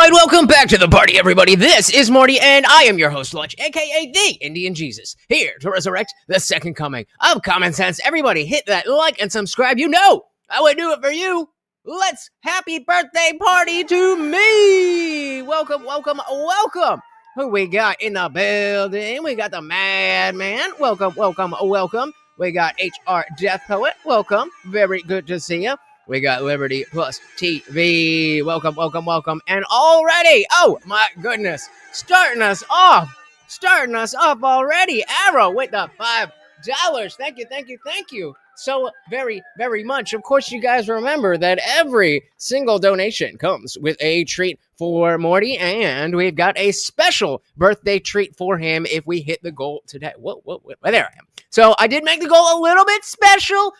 right, welcome back to the party, everybody. This is Morty, and I am your host, Lunch, aka the Indian Jesus, here to resurrect the second coming of common sense. Everybody, hit that like and subscribe. You know I would do it for you. Let's happy birthday party to me. Welcome, welcome, welcome. Who we got in the building? We got the Madman. Welcome, welcome, welcome. We got HR Death Poet. Welcome. Very good to see you. We got Liberty Plus TV. Welcome, welcome, welcome. And already, oh my goodness, starting us off already. Arrow with the $5. Thank you, thank you, thank you so very, very much. Of course, you guys remember that every single donation comes with a treat for Morty, and we've got a special birthday treat for him if we hit the goal today. Whoa, there I am. So I did make the goal a little bit special.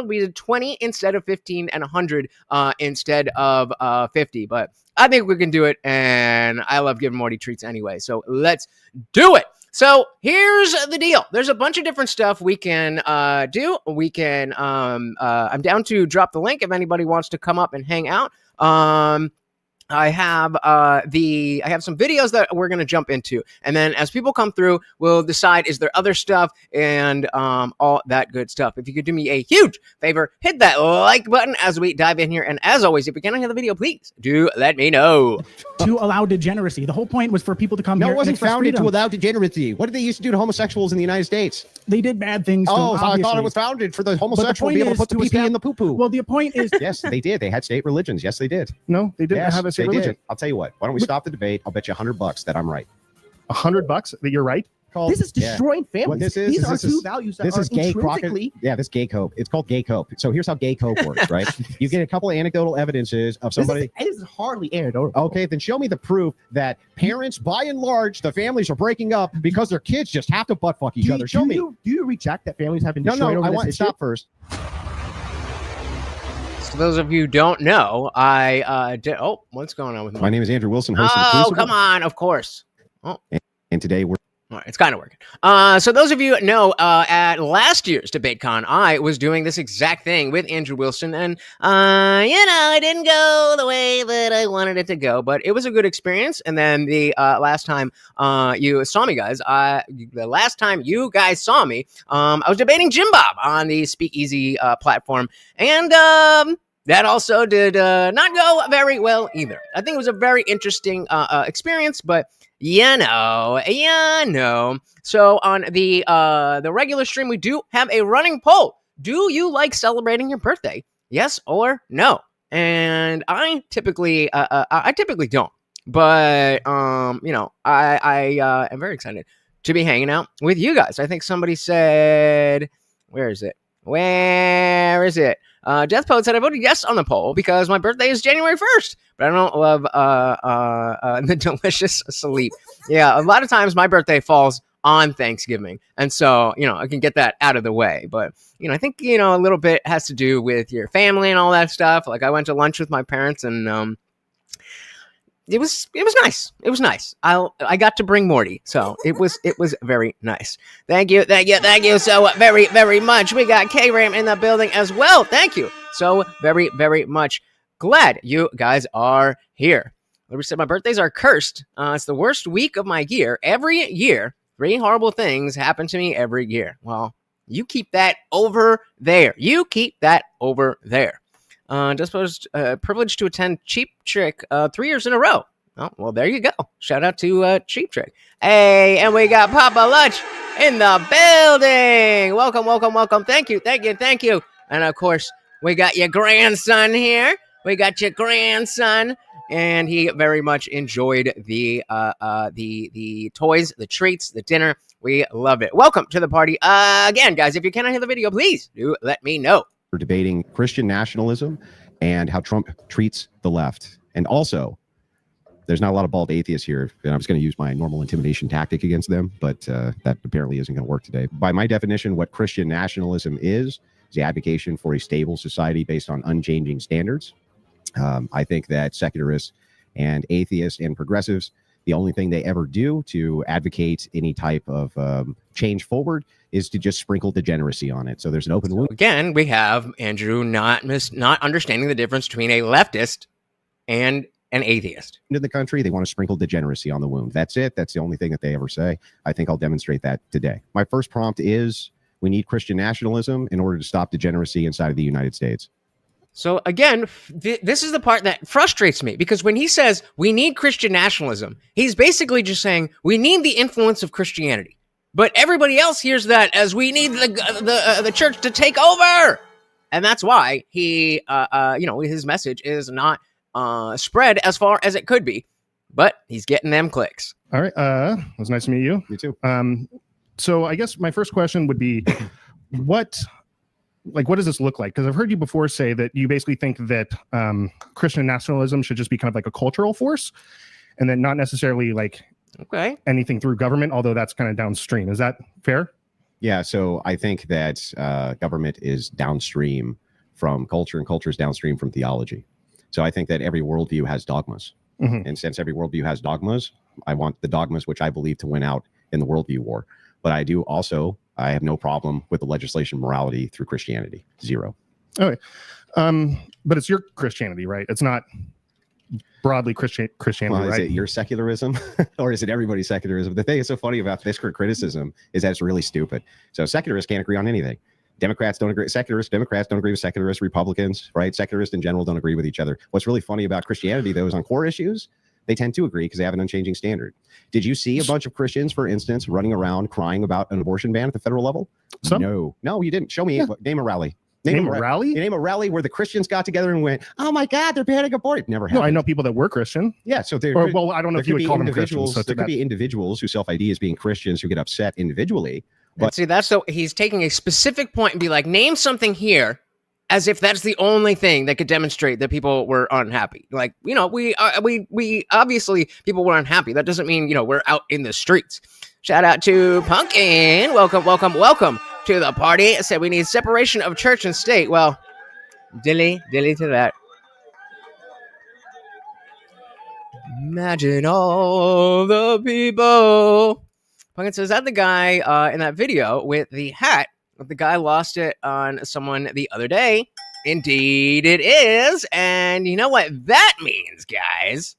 We did 20 instead of 15 and 100 instead of 50, but I think we can do it, and I love giving Morty treats anyway, so let's do it. So here's the deal. There's a bunch of different stuff we can do. We can, I'm down to drop the link if anybody wants to come up and hang out. I have some videos that we're going to jump into, and then as people come through, we'll decide is there other stuff and all that good stuff. If you could do me a huge favor, hit that like button as we dive in here, and as always, if you can't hear the video, please do let me know. To allow degeneracy. The whole point was for people to come here. No, it wasn't founded to allow degeneracy. What did they used to do to homosexuals in the United States? They did bad things. Oh, I thought it was founded for the homosexual to be able to put the pee-pee in the poo-poo. Well, the point is... Yes, they did. They had state religions. Yes, they did. No, they didn't have a state religion. Did. I'll tell you what. Why don't we stop the debate? I'll bet you $100 that I'm right. $100 that you're right? This is destroying families. What this These are two values that are intrinsically... Yeah, this gay cope. It's called gay cope. So here's how gay cope works, right? You get a couple of anecdotal evidences of somebody... This is hardly anecdotal. Okay, then show me the proof that parents, by and large, the families are breaking up because their kids just have to butt fuck each other. Show me. Do you reject that families have been destroyed over I this want to issue? stop first. For those of you who don't know, I did... Oh, what's going on with my name is Andrew Wilson, host of The Oh, Crucible. come on, of course. Oh. And today we're... All right, it's kind of working. So those of you know, at last year's DebateCon, I was doing this exact thing with Andrew Wilson, and, it didn't go the way that I wanted it to go, but it was a good experience. And then the last time you saw me, guys, I was debating Jim Bob on the Speakeasy platform, and that also did not go very well either. I think it was a very interesting experience, but you know. So on the regular stream, we do have a running poll. Do you like celebrating your birthday? Yes or no? And I typically don't. But I am very excited to be hanging out with you guys. I think somebody said, where is it? Death Poet said I voted yes on the poll because my birthday is January 1st, but I don't love the delicious sleep. Yeah, a lot of times my birthday falls on Thanksgiving, and so I can get that out of the way. But I think a little bit has to do with your family and all that stuff. Like I went to lunch with my parents, and it was nice. It was nice. I got to bring Morty, so it was very nice. Thank you so very, very much. We got K-Ram in the building as well. Thank you so very, very much. Glad you guys are here. Like we said, my birthdays are cursed. It's the worst week of my year. Every year, 3 horrible things happen to me every year. Well, you keep that over there. Just was privileged to attend Cheap Trick 3 years in a row. Oh, well, there you go. Shout out to Cheap Trick. Hey, and we got Papa Lunch in the building. Welcome. Thank you. And of course, we got your grandson here. And he very much enjoyed the toys, the treats, the dinner. We love it. Welcome to the party again, guys. If you cannot hear the video, please do let me know. We're debating Christian nationalism and how Trump treats the left. And also, there's not a lot of bald atheists here, and I was going to use my normal intimidation tactic against them, but that apparently isn't going to work today. By my definition, what Christian nationalism is the advocacy for a stable society based on unchanging standards. I think that secularists and atheists and progressives, the only thing they ever do to advocate any type of change forward is to just sprinkle degeneracy on it. So there's an open loop. Again, we have Andrew not understanding the difference between a leftist and an atheist. In the country, they want to sprinkle degeneracy on the wound. That's it. That's the only thing that they ever say. I think I'll demonstrate that today. My first prompt is we need Christian nationalism in order to stop degeneracy inside of the United States. So again, this is the part that frustrates me, because when he says we need Christian nationalism, he's basically just saying we need the influence of Christianity. But everybody else hears that as we need the church to take over. And that's why he, his message is not spread as far as it could be, but he's getting them clicks. All right. It was nice to meet you. You too. So I guess my first question would be, what does this look like? Because I've heard you before say that you basically think that Christian nationalism should just be kind of like a cultural force, and then not necessarily like anything through government, although that's kind of downstream. Is that fair? Yeah, so I think that government is downstream from culture, and culture is downstream from theology. So I think that every worldview has dogmas. Mm-hmm. And since every worldview has dogmas, I want the dogmas which I believe to win out in the worldview war. But I have no problem with the legislation morality through Christianity. Zero. Okay. But it's your Christianity, right? It's not broadly Christianity, well, right? Is it your secularism or is it everybody's secularism? The thing that's so funny about this criticism is that it's really stupid. So secularists can't agree on anything. Democrats don't agree. Democrats don't agree with secularists. Republicans, right? Secularists in general don't agree with each other. What's really funny about Christianity, though, is on core issues, they tend to agree because they have an unchanging standard. Did you see a bunch of Christians, for instance, running around crying about an abortion ban at the federal level? Some? No, you didn't. Show me. Yeah. Name a rally. Name a rally? Name a rally where the Christians got together and went, "Oh my God, they're banning abortion." Never happened. No, I know people that were Christian. Yeah, so I don't know if you would call them Christians. So there could be individuals who self-ID as being Christians who get upset individually. But see, that's so he's taking a specific point and be like, name something here, as if that's the only thing that could demonstrate that people were unhappy. Like, we obviously people were unhappy. That doesn't mean, we're out in the streets. Shout out to Pumpkin. Welcome to the party. I said we need separation of church and state. Well, dilly to that. Imagine all the people. Pumpkin says, is that the guy in that video with the hat? The guy lost it on someone the other day. Indeed it is. And you know what that means, guys?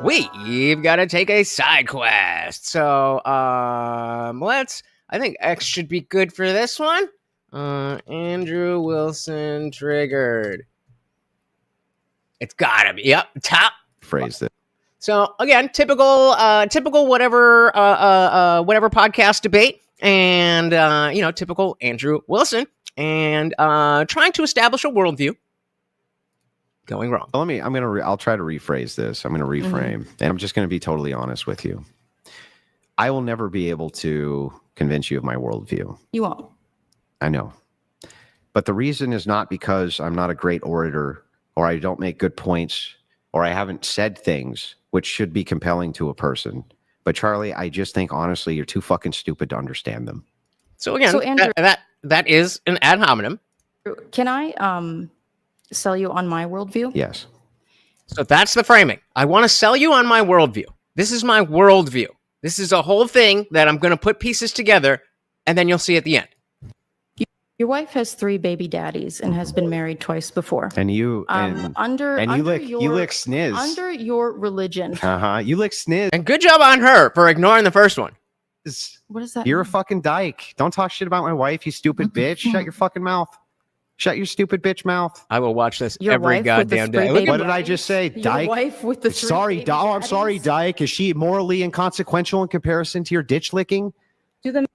We've got to take a side quest. So, I think X should be good for this one. Andrew Wilson triggered. It's gotta be. Yep, top. Phrase that. So again, typical whatever podcast debate, and typical Andrew Wilson, and trying to establish a worldview. Going wrong. I'll try to rephrase this. I'm going to reframe, and I'm just going to be totally honest with you. I will never be able to convince you of my worldview. You won't. I know, but the reason is not because I'm not a great orator, or I don't make good points, or I haven't said things which should be compelling to a person. But Charlie, I just think honestly, you're too fucking stupid to understand them. So again, Andrew, that is an ad hominem. Can I sell you on my worldview? Yes. So that's the framing. I want to sell you on my worldview. This is my worldview. This is a whole thing that I'm going to put pieces together, and then you'll see at the end. Your wife has 3 baby daddies and has been married twice before. And you you lick sniz under your religion. You lick sniz. And good job on her for ignoring the first one. What is that? You're a fucking dyke. Don't talk shit about my wife, you stupid bitch. Shut your fucking mouth. Shut your stupid bitch mouth. I will watch this every goddamn day. What did I just say? Dyke? Your wife with the 3 sorry, baby I'm sorry, Dyke. Is she morally inconsequential in comparison to your ditch licking? Do the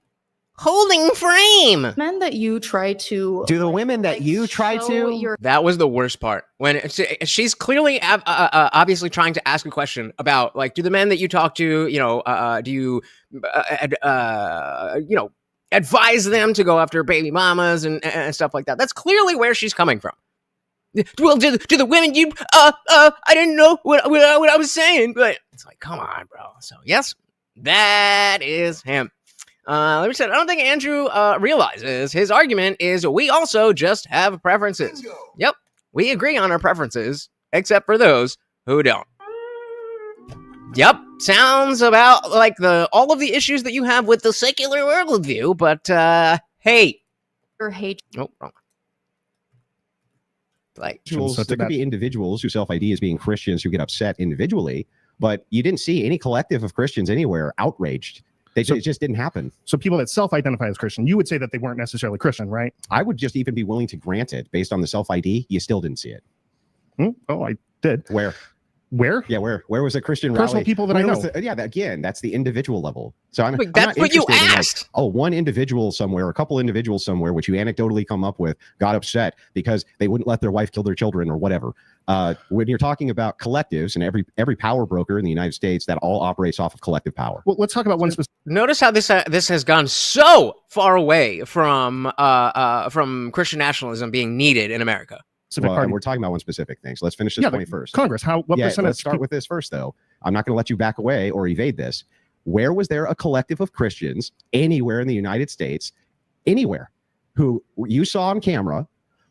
holding frame men that you try to do the women that you try to? That was the worst part. When she's clearly obviously trying to ask a question about, like, do the men that you talk to, do you advise them to go after baby mamas and stuff like that? That's clearly where she's coming from. Well, do the women you I didn't know what I was saying, but it's like, come on, bro. So yes, that is him. Like we said, I don't think Andrew realizes his argument is we also just have preferences. Bingo. Yep, we agree on our preferences, except for those who don't. Yep, sounds about like all of the issues that you have with the secular worldview, but hate. Or hate. Oh, wrong. Like, there could be individuals who self-ID as being Christians who get upset individually, but you didn't see any collective of Christians anywhere outraged. It just didn't happen. So people that self-identify as Christian, you would say that they weren't necessarily Christian, right? I would just even be willing to grant it based on the self-ID. You still didn't see it. Oh, I did. Where? Yeah, where was a Christian personal rally? People that I know. Again, that's the individual level. So I'm that's not what you interested in, asked. one individual somewhere, a couple individuals somewhere, which you anecdotally come up with, got upset because they wouldn't let their wife kill their children or whatever. When you're talking about collectives and every power broker in the United States, that all operates off of collective power. Well, let's talk about one specific. Notice how this has gone so far away from Christian nationalism being needed in America. We're talking about one specific thing. So let's finish this point first. Congress, what percentage? Let's start with this first, though. I'm not going to let you back away or evade this. Where was there a collective of Christians anywhere in the United States, anywhere, who you saw on camera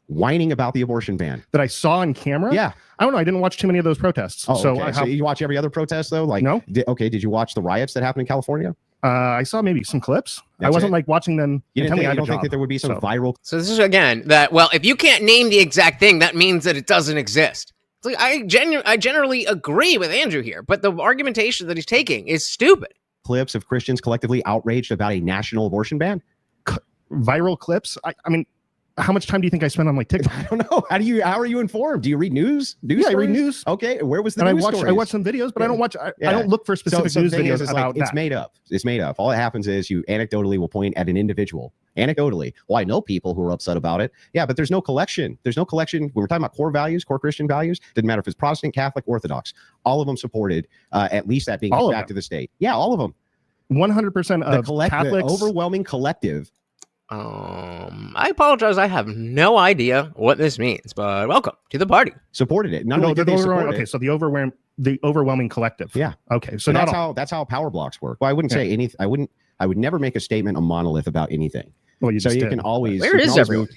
whining about the abortion ban? That I saw on camera? Yeah. I don't know. I didn't watch too many of those protests. Oh, okay. So you watch every other protest, though? No. Did you watch the riots that happened in California? I saw maybe some clips. I wasn't like watching them. You don't think that there would be some viral? So this is again that, well, if you can't name the exact thing, that means that it doesn't exist. It's like, I generally agree with Andrew here, but the argumentation that he's taking is stupid. Clips of Christians collectively outraged about a national abortion ban? Viral clips? I mean, how much time do you think I spend on like TikTok? I don't know. How are you informed? Do you read news? Yeah, I read news. Okay, where was the news stories? I watch some videos, but I don't watch. I don't look for specific news videos about that. It's made up. It's made up. All that happens is you anecdotally will point at an individual. Anecdotally, well, I know people who are upset about it. Yeah, but there's no collection. There's no collection. When we're talking about core values, core Christian values, didn't matter if it's Protestant, Catholic, Orthodox. All of them supported at least that being back to the state. Yeah, all of them. 100% of Catholics. The overwhelming collective. I apologize. I have no idea what this means, but welcome to the party. Supported it. So the overwhelming collective. Yeah. Okay. So that's how power blocks work. Well, I wouldn't say anything. I would never make a statement a monolith about anything. Well, you can always. Where is everyone?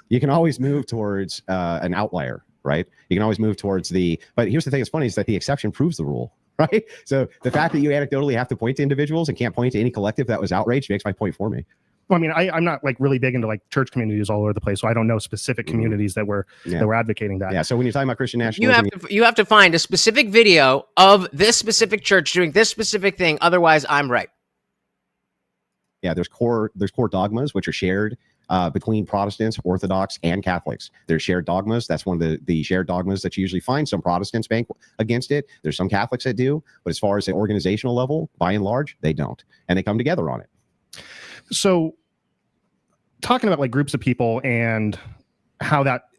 You can always move towards an outlier, right? You can always move towards But here's the thing: that's funny is that the exception proves the rule. Right. So the fact that you anecdotally have to point to individuals and can't point to any collective that was outraged makes my point for me. Well, I mean, I'm not like really big into like church communities all over the place, so I don't know specific communities that were advocating that. Yeah. So when you're talking about Christian nationalism, you have to find a specific video of this specific church doing this specific thing. Otherwise, I'm right. Yeah. There's core dogmas which are shared between Protestants, Orthodox, and Catholics. There's shared dogmas. That's one of the shared dogmas that you usually find. Some Protestants bank against it. There's some Catholics that do, but as far as the organizational level, by and large, they don't, and they come together on it. So, talking about like groups of people and how that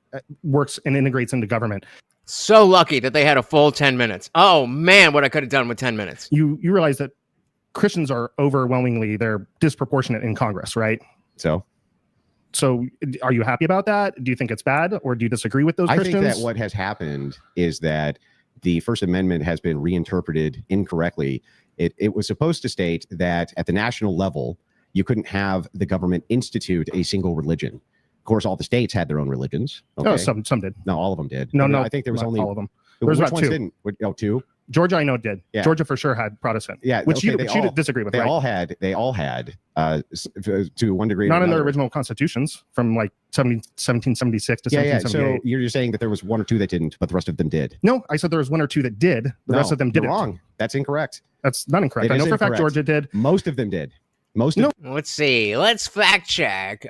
works and integrates into government. So lucky that they had a full 10 minutes. Oh man, what I could have done with 10 minutes. You realize that Christians are they're disproportionate in Congress, right? So are you happy about that? Do you think it's bad, or do you disagree with those Christians? I think that what has happened is that the First Amendment has been reinterpreted incorrectly. It was supposed to state that at the national level, you couldn't have the government institute a single religion. Of course, all the states had their own religions. Okay? Oh, some did. No, all of them did. No, I think there was only all of them. Which about ones two. Didn't? Two? Georgia, I know did. Yeah. Georgia for sure had Protestant. Yeah, which you disagree with. They all had. To one degree. Not in their original constitutions from like 1776 to 1778. So you're saying that there was one or two that didn't, but the rest of them did. No, I said there was one or two that did. The rest of them didn't. Wrong. That's incorrect. That's not incorrect. I know for a fact Georgia did. Most of them did. Let's see. Let's fact check.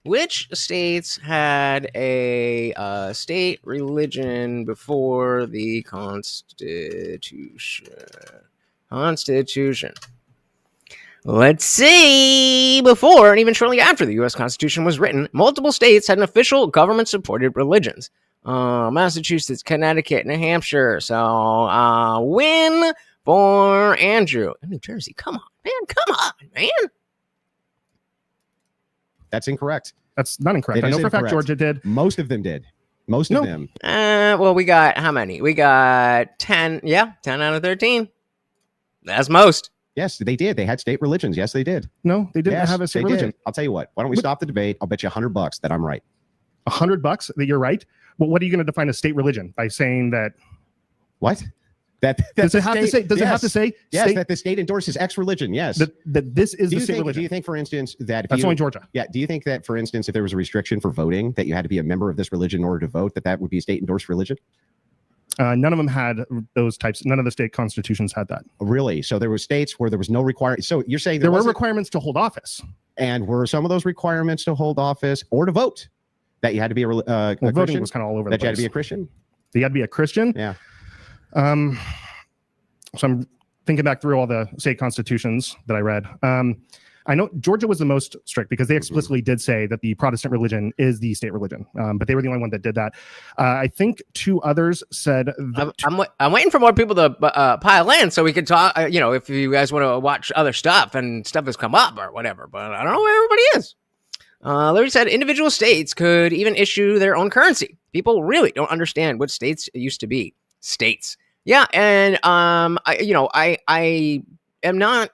Which states had a state religion before the Constitution? Let's see. Before and even shortly after the U.S. Constitution was written, multiple states had an official government-supported religions. Massachusetts, Connecticut, New Hampshire. So, win for Andrew. New Jersey. Come on, man. That's incorrect. That's not incorrect. I know for a fact Georgia did. Most of them did. Most of them. Well, we got how many? We got 10. Yeah, 10 out of 13. That's most. Yes, they did. They had state religions. Yes, they did. No, they didn't have a state religion. I'll tell you what. Why don't we stop the debate? I'll bet you $100 that I'm right. $100 that you're right? Well, what are you going to define a state religion by saying that? What? Does it have to say? Does it have to say? Yes, that the state endorses X religion. Yes, that this is the state religion. Do you think, for instance, that that's only Georgia? Yeah. Do you think that, for instance, if there was a restriction for voting, that you had to be a member of this religion in order to vote, that would be a state endorsed religion? None of them had those types. None of the state constitutions had that. Really? So there were states where there was no requirement. So you're saying there were requirements to hold office, and were some of those requirements to hold office or to vote that you had to be a voting Christian? Was kind of all over that the place. You had to be a Christian. You had to be a Christian. Yeah. So I'm thinking back through all the state constitutions that I read. I know Georgia was the most strict because they explicitly did say that the Protestant religion is the state religion, but they were the only one that did that. I think two others said. I'm waiting for more people to pile in so we can talk. If you guys want to watch other stuff and stuff has come up or whatever, but I don't know where everybody is. Larry said individual states could even issue their own currency. People really don't understand what states used to be. States. Yeah, and I am not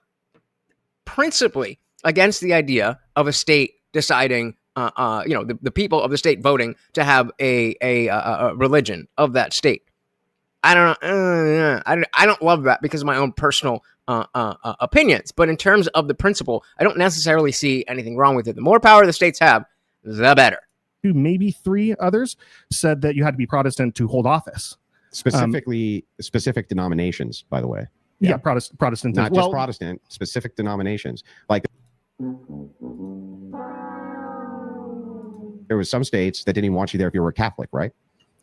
principally against the idea of a state deciding, the people of the state voting to have a religion of that state. I don't love that because of my own personal opinions. But in terms of the principle, I don't necessarily see anything wrong with it. The more power the states have, the better. Two, maybe three others said that you had to be Protestant to hold office. Specifically, specific denominations, by the way. Yeah, Protestant. Not just Protestant, specific denominations. Like there was some states that didn't even want you there if you were a Catholic, right?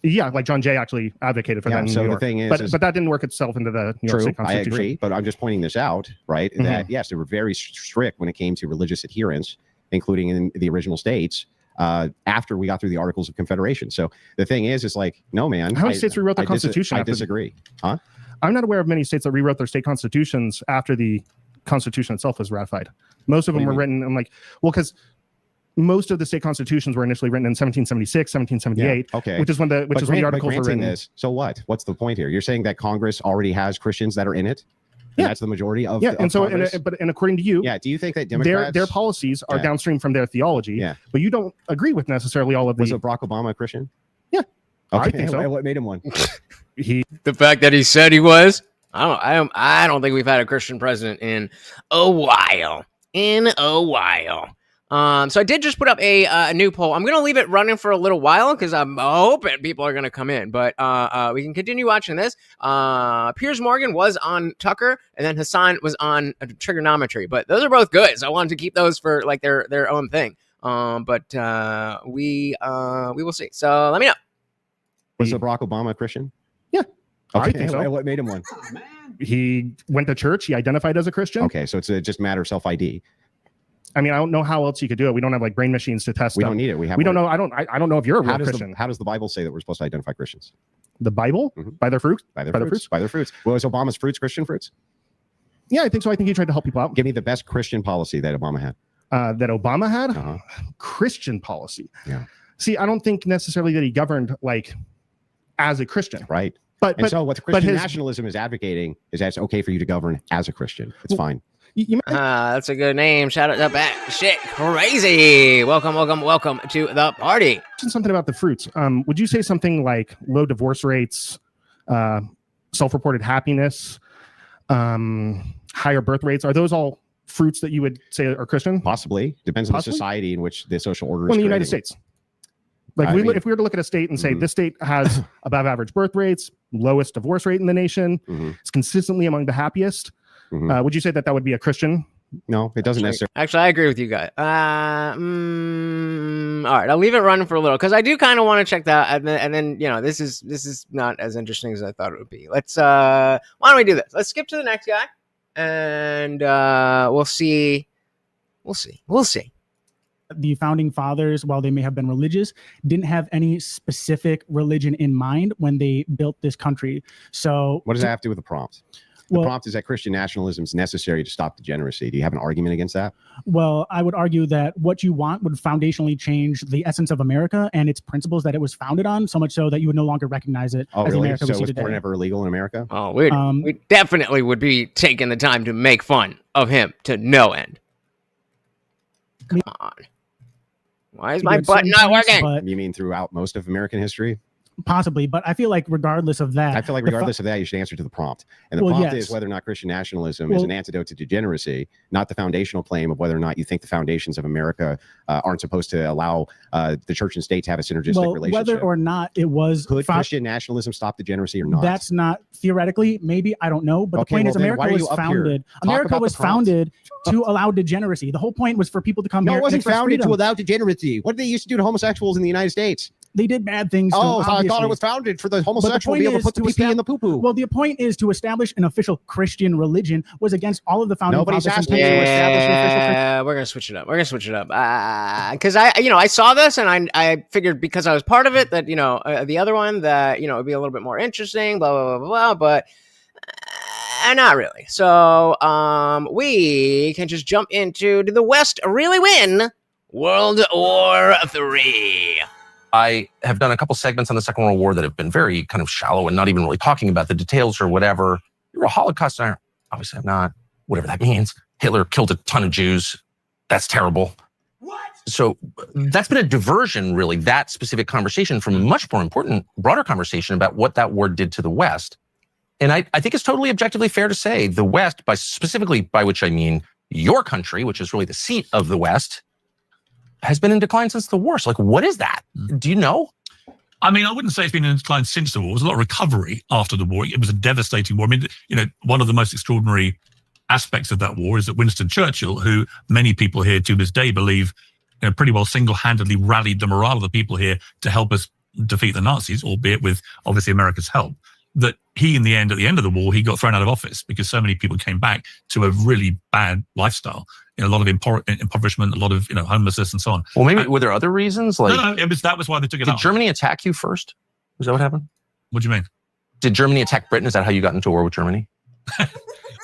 Yeah, like John Jay actually advocated for that in New York. The thing is, but that didn't work itself into the New York State Constitution. I agree, but I'm just pointing this out, right? That yes, they were very strict when it came to religious adherence, including in the original states. After we got through the Articles of Confederation. So the thing is like, no, man. How many states rewrote their constitution? I disagree. Huh? I'm not aware of many states that rewrote their state constitutions after the Constitution itself was ratified. Most of them were written, I'm like, well, because most of the state constitutions were initially written in 1776, 1778, okay, which is when the articles were written. So what? What's the point here? You're saying that Congress already has Christians that are in it? And that's the majority of and according to you, do you think that Democrats their policies are downstream from their theology? Yeah, but you don't agree with necessarily all of the. Was Barack Obama a Christian? Yeah, okay. I think so. What made him one? The fact that he said he was. I don't think we've had a Christian president in a while. So I did just put up a new poll. I'm going to leave it running for a little while because I'm hoping people are going to come in. But we can continue watching this. Piers Morgan was on Tucker, and then Hassan was on trigonometry. But those are both good, so I wanted to keep those for like their own thing. But we will see. So let me know. Was Barack Obama a Christian? Yeah. Okay. I think so. What made him one? He went to church. He identified as a Christian. Okay, so it's just a matter of self-ID. I mean, I don't know how else you could do it. We don't have like brain machines to test. We don't need it. We don't know. I don't know if you're a real Christian. How does the Bible say that we're supposed to identify Christians? The Bible? By their fruits? By their fruits. Well, was Obama's fruits Christian fruits? Yeah, I think so. I think he tried to help people out. Give me the best Christian policy that Obama had. Christian policy. Yeah. See, I don't think necessarily that he governed like as a Christian. Right. But so what the Christian nationalism is advocating is that it's okay for you to govern as a Christian. It's fine. That's a good name. Shout out to back. Shit, crazy. Welcome to the party. Something about the fruits. Would you say something like low divorce rates, self-reported happiness, higher birth rates? Are those all fruits that you would say are Christian? Possibly. Depends on the society in which the social order is. Well, in the United States. Like if we were to look at a state and say this state has above average birth rates, lowest divorce rate in the nation, it's consistently among the happiest. Would you say that would be a Christian? No, it doesn't necessarily. Actually, I agree with you guys. All right, I'll leave it running for a little because I do kind of want to check that, and then this is not as interesting as I thought it would be. Let's why don't we do this? Let's skip to the next guy, and we'll see. The founding fathers, while they may have been religious, didn't have any specific religion in mind when they built this country. So what does that have to do with the prompt? The prompt is that Christian nationalism is necessary to stop degeneracy. Do you have an argument against that? Well, I would argue that what you want would foundationally change the essence of America and its principles that it was founded on, so much so that you would no longer recognize it as really? America we see was today. porn ever illegal in America? Oh, we definitely would be taking the time to make fun of him to no end. Come on. Why is my button not working? You mean throughout most of American history? Possibly, but I feel like regardless of that, I feel like regardless of that, you should answer to the prompt. And the Well, prompt yes. is whether or not Christian nationalism is an antidote to degeneracy, not the foundational claim of whether or not you think the foundations of America aren't supposed to allow the church and state to have a synergistic relationship. Whether or not it was Could Christian nationalism stop degeneracy or not? That's not theoretically, maybe, I don't know. But the point is America was founded. America was founded to allow degeneracy. The whole point was for people to come here. No, it wasn't founded to freedom. allow degeneracy. What did they used to do to homosexuals in the United States? They did bad things. Oh, so I thought it was founded for the homosexual to be able to put the pee in the poo-poo. Well, the point is to establish an official Christian religion was against all of the founding Nobody's fathers. asking you to establish an official Christian. Yeah, we're gonna switch it up. We're gonna switch it up because I saw this and I figured because I was part of it that the other one that would be a little bit more interesting. Blah blah blah blah. But not really. So we can just jump into did the West really win World War III? I have done a couple segments on the Second World War that have been very kind of shallow and not even really talking about the details or whatever. You're a Holocaust denier. Obviously, I'm not. Whatever that means. Hitler killed a ton of Jews. That's terrible. What? So that's been a diversion, really, that specific conversation from a much more important, broader conversation about what that war did to the West. And I think it's totally objectively fair to say the West, specifically by which I mean your country, which is really the seat of the West, has been in decline since the war. So, what is that? Do you know? I mean, I wouldn't say it's been in decline since the war. There was a lot of recovery after the war. It was a devastating war. I mean, one of the most extraordinary aspects of that war is that Winston Churchill, who many people here to this day believe pretty well single-handedly rallied the morale of the people here to help us defeat the Nazis, albeit with obviously America's help, that he, in the end, at the end of the war, he got thrown out of office because so many people came back to a really bad lifestyle. A lot of impoverishment, a lot of homelessness, and so on. Well, maybe were there other reasons? Like, no, that was why they took it out. Did Germany attack you first? Was that what happened? What do you mean? Did Germany attack Britain? Is that how you got into a war with Germany?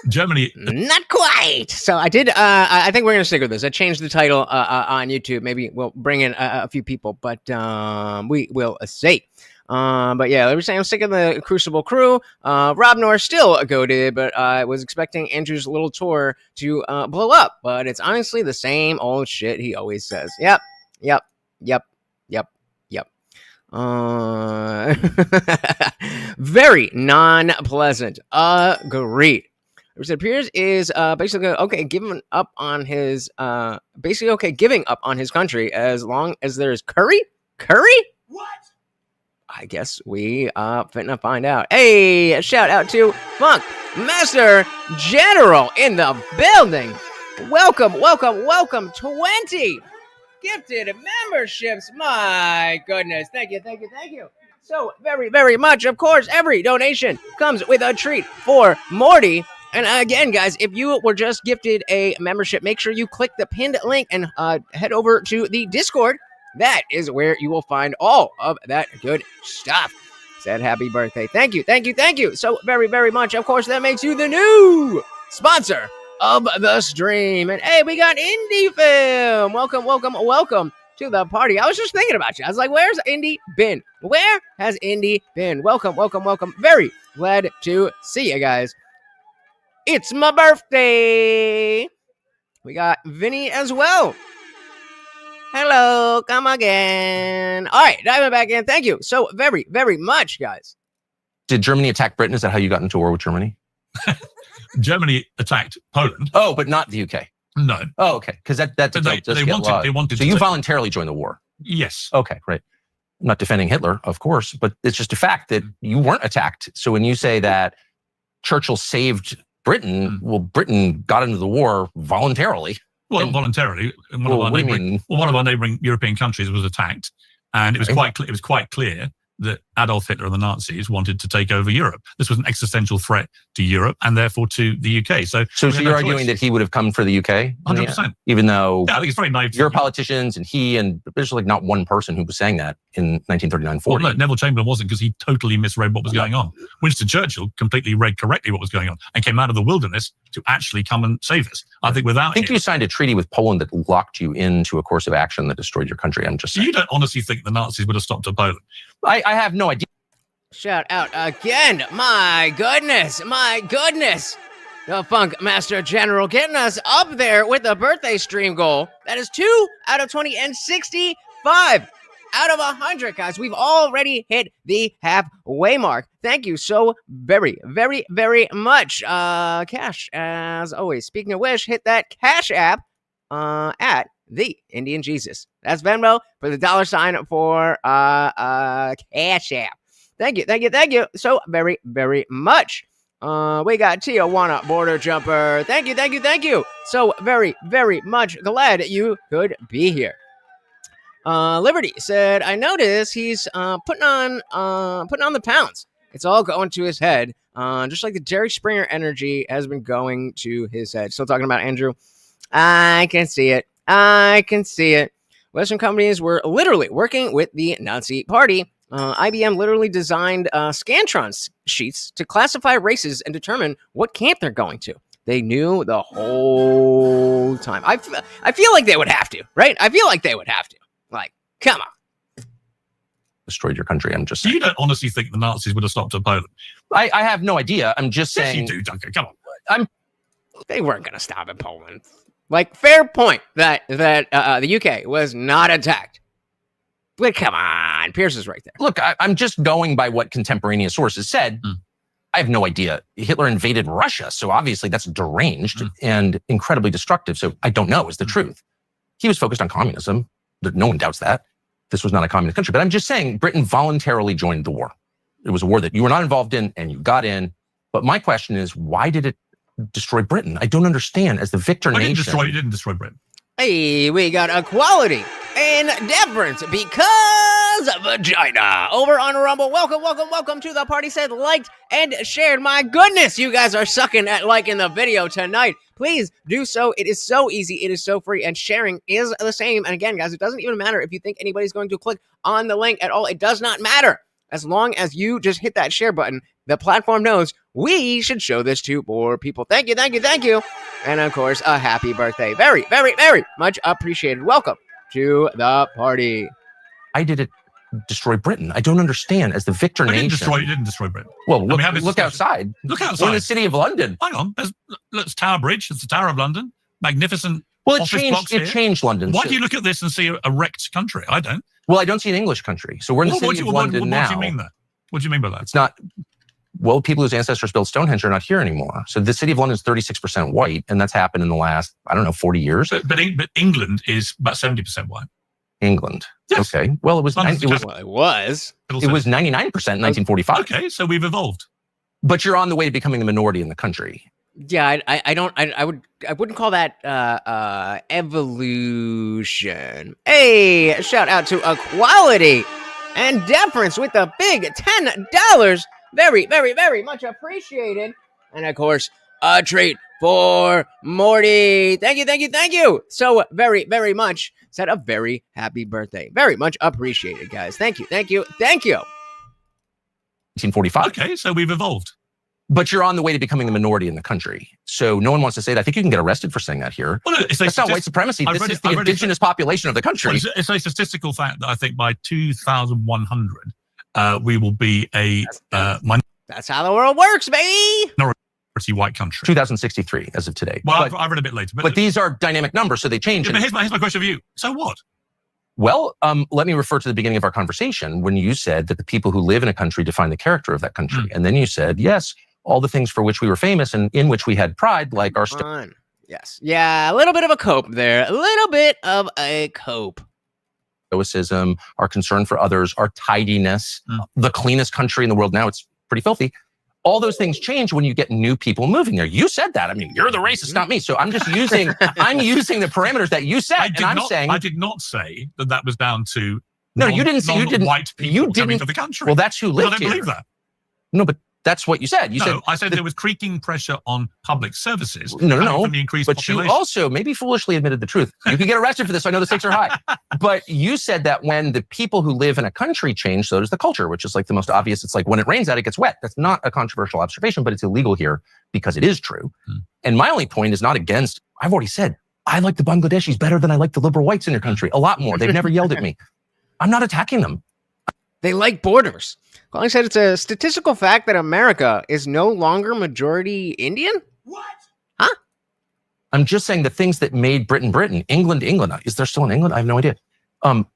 Germany, not quite. So I did. I think we're gonna stick with this. I changed the title on YouTube. Maybe we'll bring in a few people, but we will see. But yeah, they were saying I'm sick of the Crucible crew. Rob Norris still goated, but I was expecting Andrew's little tour to blow up. But it's honestly the same old shit he always says. Yep. Very non-pleasant. Agreed. It appears is basically giving up on his giving up on his country as long as there's curry. What? I guess we finna find out. Hey, a shout out to Funk Master General in the building. Welcome 20 gifted memberships. My goodness. Thank you. So very, very much. Of course, every donation comes with a treat for Morty. And again, guys, if you were just gifted a membership, make sure you click the pinned link and head over to the Discord. That is where you will find all of that good stuff. Said happy birthday. Thank you. So very, very much. Of course, that makes you the new sponsor of the stream. And hey, we got Indie Film. Welcome to the party. I was just thinking about you. I was like, where's Indy been? Where has Indy been? Welcome. Very glad to see you guys. It's my birthday. We got Vinny as well. Hello, come again. All right, diving back in. Thank you so very, very much, guys. Did Germany attack Britain? Is that how you got into a war with Germany? Germany attacked Poland. Oh, but not the UK. No. Oh, okay. Because that they wanted. So you voluntarily joined the war. Yes. Okay, great. I'm not defending Hitler, of course, but it's just a fact that you weren't attacked. So when you say that Churchill saved Britain, well, Britain got into the war voluntarily. Well, voluntarily. One of our neighbouring European countries was attacked, and it was quite clear that Adolf Hitler and the Nazis wanted to take over Europe. This was an existential threat to Europe and therefore to the UK. So you're arguing that he would have come for the UK? 100%. Even though I think it's very naive. Your politicians and he, and there's like not one person who was saying that in 1939-40. Well, no, Neville Chamberlain wasn't, because he totally misread what was going on. Winston Churchill completely read correctly what was going on and came out of the wilderness to actually come and save us. I think you signed a treaty with Poland that locked you into a course of action that destroyed your country. I'm just saying. You don't honestly think the Nazis would have stopped at Poland? I have no idea. Shout out again. My goodness. The Funk Master General getting us up there with the birthday stream goal. That is 2 out of 20 and 65 out of 100, guys. We've already hit the halfway mark. Thank you so very, very, very much. Cash, as always. Speaking of which, hit that Cash App at the Indian Jesus. That's Venmo for the $sign for Cash App. Thank you so very, very much. We got Tijuana Border Jumper. Thank you so very, very much. Glad you could be here. Liberty said, I notice he's putting on the pounds. It's all going to his head. Just like the Jerry Springer energy has been going to his head. Still talking about Andrew. I can see it. Western companies were literally working with the Nazi Party. IBM literally designed Scantron sheets to classify races and determine what camp they're going to. They knew the whole time. I feel like they would have to, right? I feel like they would have to. Like, come on. Destroyed your country. I'm just So saying. you don't honestly think the Nazis would have stopped at Poland? I have no idea. I'm just Yes, saying. you do, Duncan. Come on. They weren't going to stop in Poland. Like, fair point that the UK was not attacked. But come on, Pierce is right there. Look, I'm just going by what contemporaneous sources said. I have no idea. Hitler invaded Russia, so obviously that's deranged and incredibly destructive. So I don't know is the truth. He was focused on communism. No one doubts that. This was not a communist country. But I'm just saying Britain voluntarily joined the war. It was a war that you were not involved in and you got in. But my question is, why did it destroy Britain? I don't understand. As the victor nation. It didn't destroy Britain. Hey, we got equality and deference because of vagina. Over on Rumble, welcome to the party. Said, liked, and shared. My goodness, you guys are sucking at liking the video tonight. Please do so. It is so easy. It is so free, and sharing is the same. And again, guys, it doesn't even matter if you think anybody's going to click on the link at all. It does not matter. As long as you just hit that share button, the platform knows we should show this to more people. Thank you. And of course, a happy birthday. Very, very, very much appreciated. Welcome to the party. Why did it destroy Britain? I don't understand. As the victor nation. It didn't destroy Britain. Well, look outside. Look outside. We're in the city of London. Hang on. There's Tower Bridge. It's the Tower of London. Magnificent. Well, it changed London. Why do you look at this and see a wrecked country? I don't. Well, I don't see an English country. So we're in the city of London now. What do you mean there? What do you mean by that? It's not. Well, people whose ancestors built Stonehenge are not here anymore. So the city of London is 36% white, and that's happened in the last, 40 years. But England is about 70% white. England. Yes. Okay. Well, it was 99% in 1945. Okay, so we've evolved. But you're on the way to becoming a minority in the country. Yeah, I wouldn't call that evolution. Hey, shout out to equality and deference with the big $10. Very, very, very much appreciated. And of course, a treat for Morty. Thank you. So very, very much. Said a very happy birthday. Very much appreciated, guys. Thank you. 1945. Okay, so we've evolved. But you're on the way to becoming a minority in the country. So no one wants to say that. I think you can get arrested for saying that here. Well, no, that's not white supremacy. This is the indigenous population of the country. Well, it's a statistical fact that I think by 2100, we will be a That's how the world works, baby. Minority white country. 2063 as of today. Well, I read a bit later. But these are dynamic numbers, so they change. Yeah, but here's my question for you. So what? Well, let me refer to the beginning of our conversation when you said that the people who live in a country define the character of that country. And then you said, yes, all the things for which we were famous and in which we had pride, like our... Yes. Yeah, a little bit of a cope there. A little bit of a cope. Stoicism, our concern for others, our tidiness, the cleanest country in the world now. It's pretty filthy. All those things change when you get new people moving there. You said that. I mean, you're the racist, not me. So I'm just using, I'm using the parameters that you said. I did not say that was down to white people coming to the country. Well, that's who lived here. I don't believe that. No, but that's what you said. I said there was creaking pressure on public services. No. From the increased but population. You also maybe foolishly admitted the truth. You can get arrested for this. So I know the stakes are high. But you said that when the people who live in a country change, so does the culture, which is like the most obvious. It's like when it rains out, it gets wet. That's not a controversial observation, but it's illegal here because it is true. And my only point is not against, I've already said, I like the Bangladeshis better than I like the liberal whites in your country. A lot more. They've never yelled at me. I'm not attacking them. They like borders. Calling said it's a statistical fact that America is no longer majority Indian? What? I'm just saying the things that made Britain. England. Is there still an England? I have no idea.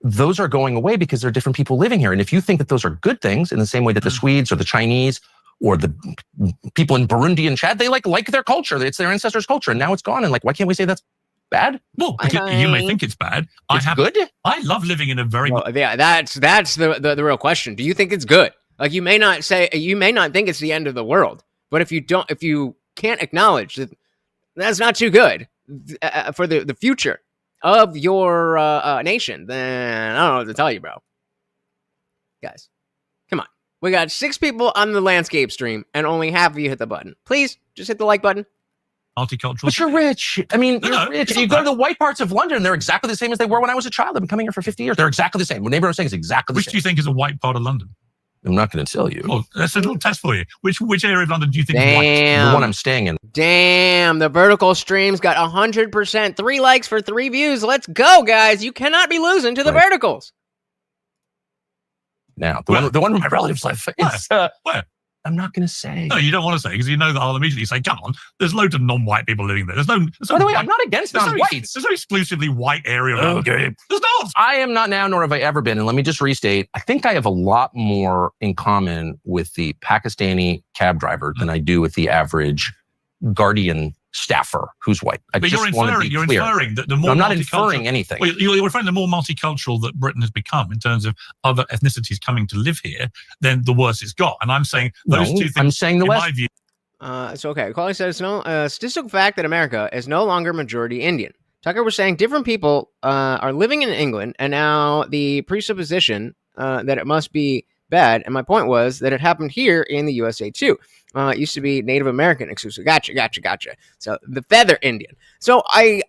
those are going away because there are different people living here. And if you think that those are good things in the same way that the Swedes or the Chinese or the people in Burundi and Chad, they like their culture. It's their ancestors' culture. And now it's gone. And like, why can't we say that's bad? Well, you may think it's bad. It's good. I love living in a very... Well, yeah, that's the real question. Do you think it's good? Like, you may not think it's the end of the world, but if you can't acknowledge that that's not too good for the future of your nation, then I don't know what to tell you, bro. Guys, come on. We got 6 people on the landscape stream, and only half of you hit the button. Please, just hit the like button. Multicultural. But you're rich. I mean, you're rich. You go to the white parts of London, they're exactly the same as they were when I was a child. I've been coming here for 50 years. They're exactly the same. What neighbor I'm saying is exactly the same. Which do you think is a white part of London? I'm not going to tell you. Oh, that's a little test for you. Which area of London do you think is Damn. white? The one I'm staying in. Damn, the vertical stream's got 100%. 3 likes for 3 views. Let's go, guys. You cannot be losing to the verticals. Now, the one where my relatives live is... Where? I'm not going to say. No, you don't want to say, because you know that I'll immediately say, come on, there's loads of non-white people living there. There's no By the way, I'm not against non-whites. There's no exclusively white area of London. There's not. I am not now, nor have I ever been. And let me just restate, I think I have a lot more in common with the Pakistani cab driver than I do with the average Guardian staffer who's white. But you're inferring that the more... No, I'm not inferring anything. Well, you're referring to the more multicultural that Britain has become in terms of other ethnicities coming to live here, then the worse it's got. And I'm saying those two things, I'm saying the in West. my view... It's okay. Quality says, no, statistical fact that America is no longer majority Indian. Tucker was saying different people are living in England, and now the presupposition that it must be bad. And my point was that it happened here in the USA too. It used to be Native American exclusive. Gotcha. So the feather Indian. So I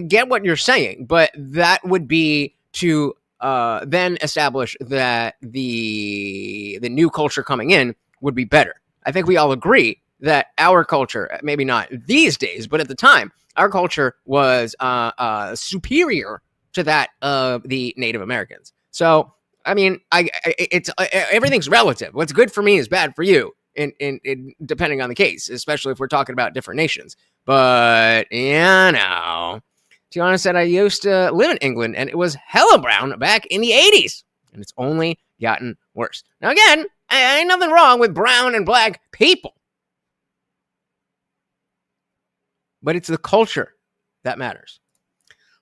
get what you're saying, but that would be to then establish that the new culture coming in would be better. I think we all agree that our culture, maybe not these days, but at the time, our culture was superior to that of the Native Americans. So I mean, it's everything's relative. What's good for me is bad for you, in depending on the case, especially if we're talking about different nations. But Tiana said, I used to live in England, and it was hella brown back in the 80s, and it's only gotten worse. Now, again, ain't nothing wrong with brown and black people, but it's the culture that matters.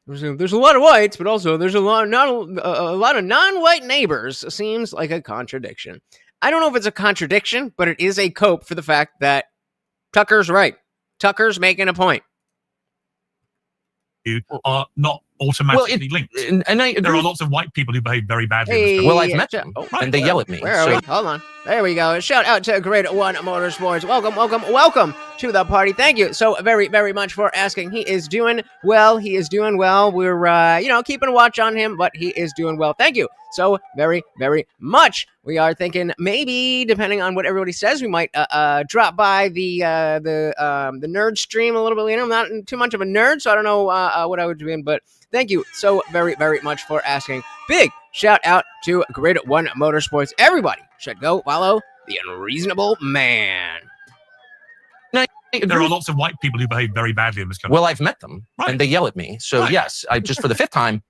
There's a lot of whites, but also there's a lot of non-white neighbors. Seems like a contradiction. I don't know if it's a contradiction, but it is a cope for the fact that Tucker's right. Tucker's making a point. You are not automatically linked. And there are lots of white people who behave very badly. Well, I've met them, and they yell at me. Where are we? Hold on. There we go. Shout out to Grade 1 Motorsports. Welcome to the party. Thank you so very, very much for asking. He is doing well. We're, keeping a watch on him, but he is doing well. Thank you so very, very much. We are thinking maybe, depending on what everybody says, we might drop by the nerd stream a little bit later. I'm not too much of a nerd, so I don't know what I would do in, but thank you so very, very much for asking. Big shout out to Grade 1 Motorsports. Everybody should go follow the Unreasonable Man. There are lots of white people who behave very badly in this country. Well, I've met them, and they yell at me. So yes, I just for the 5th time,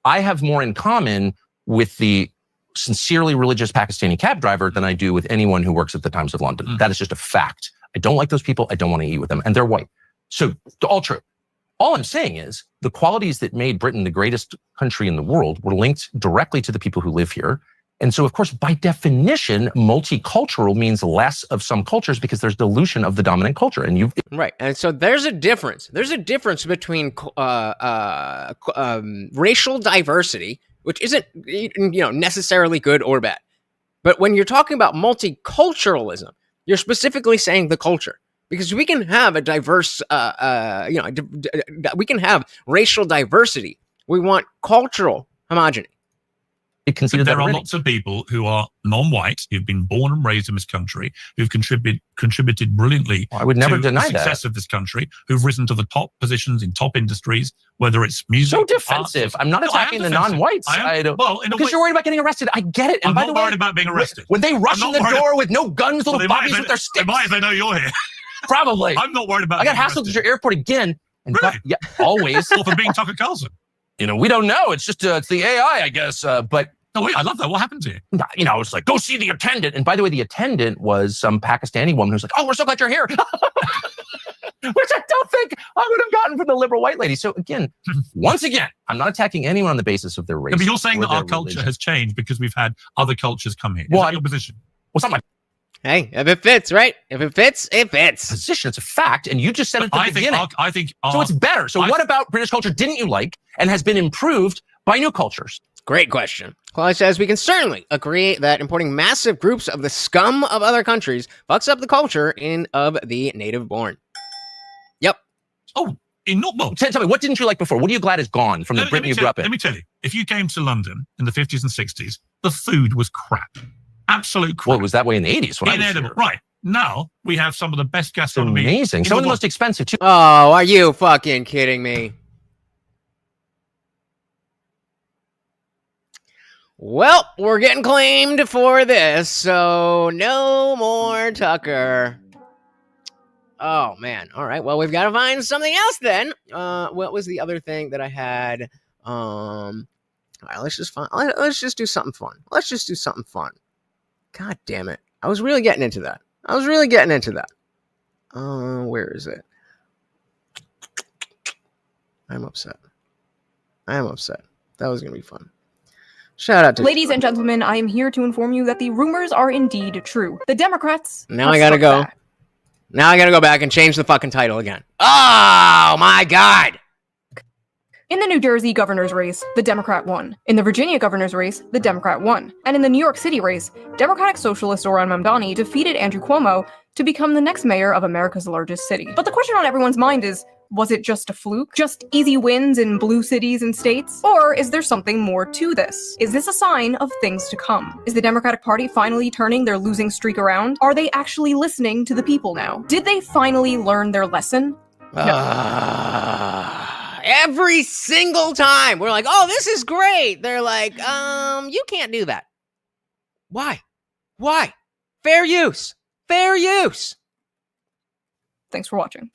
I have more in common with the sincerely religious Pakistani cab driver than I do with anyone who works at the Times of London. That is just a fact. I don't like those people. I don't want to eat with them, and they're white. So all true. All I'm saying is the qualities that made Britain the greatest country in the world were linked directly to the people who live here. And so, of course, by definition, multicultural means less of some cultures because there's dilution of the dominant culture. And right. And so there's a difference. There's a difference between racial diversity, which isn't necessarily good or bad. But when you're talking about multiculturalism, you're specifically saying the culture. Because we can have a diverse, we can have racial diversity. We want cultural homogeneity. There are lots of people who are non-white, who've been born and raised in this country, who've contributed brilliantly I would never to deny the success of this country, who've risen to the top positions in top industries, whether it's music. So defensive. I'm not attacking the non-whites. Because you're worried about getting arrested. I get it. And I'm not worried about being arrested. When they rush in the door with no guns, little bobbies with their sticks. They might if they know you're here. Probably. I'm not worried about. I got hassled at your airport again. And really? Yeah, always. Or for being Tucker Carlson. we don't know. It's just it's the AI, I guess. But no, wait, I love that. What happened to you? It's like, go see the attendant. And by the way, the attendant was some Pakistani woman who's like, oh, we're so glad you're here. Which I don't think I would have gotten from the liberal white lady. So again, once again, I'm not attacking anyone on the basis of their race. Yeah, but you're saying that our culture religion. has changed because we've had other cultures come here. Is Well, that your position? Well, it's not my Hey, if it fits, right? If it fits, it fits. position. It's a fact. And you just said it at the beginning. I think So it's better. So what about British culture didn't you like and has been improved by new cultures? Great question. Claude says we can certainly agree that importing massive groups of the scum of other countries fucks up the culture of the native born. Yep. Oh, well, tell me, what didn't you like before? What are you glad is gone from the Britain you grew up in? Let me tell you, if you came to London in the 50s and 60s, the food was crap. Absolute crap. Well, it was that way in the 80s. Inedible. Right. Now we have some of the best gastronomy. Amazing. Some of the most expensive too. Oh, are you fucking kidding me? Well, we're getting claimed for this, so no more Tucker. Oh, man. All right. Well, we've got to find something else then. What was the other thing that I had? All right, let's just do something fun. Let's just do something fun. God damn it. I was really getting into that. Where is it? I'm upset. That was going to be fun. Shout out to Ladies and gentlemen, I am here to inform you that the rumors are indeed true. The Democrats. Now I gotta go. Now I gotta go back and change the fucking title again. Oh my God. In the New Jersey governor's race, the Democrat won. In the Virginia governor's race, the Democrat won. And in the New York City race, Democratic Socialist Zohran Mamdani defeated Andrew Cuomo to become the next mayor of America's largest city. But the question on everyone's mind is, was it just a fluke? Just easy wins in blue cities and states? Or is there something more to this? Is this a sign of things to come? Is the Democratic Party finally turning their losing streak around? Are they actually listening to the people now? Did they finally learn their lesson? No. Every single time we're like, oh, this is great. They're like, you can't do that. Why? Fair use. Thanks for watching.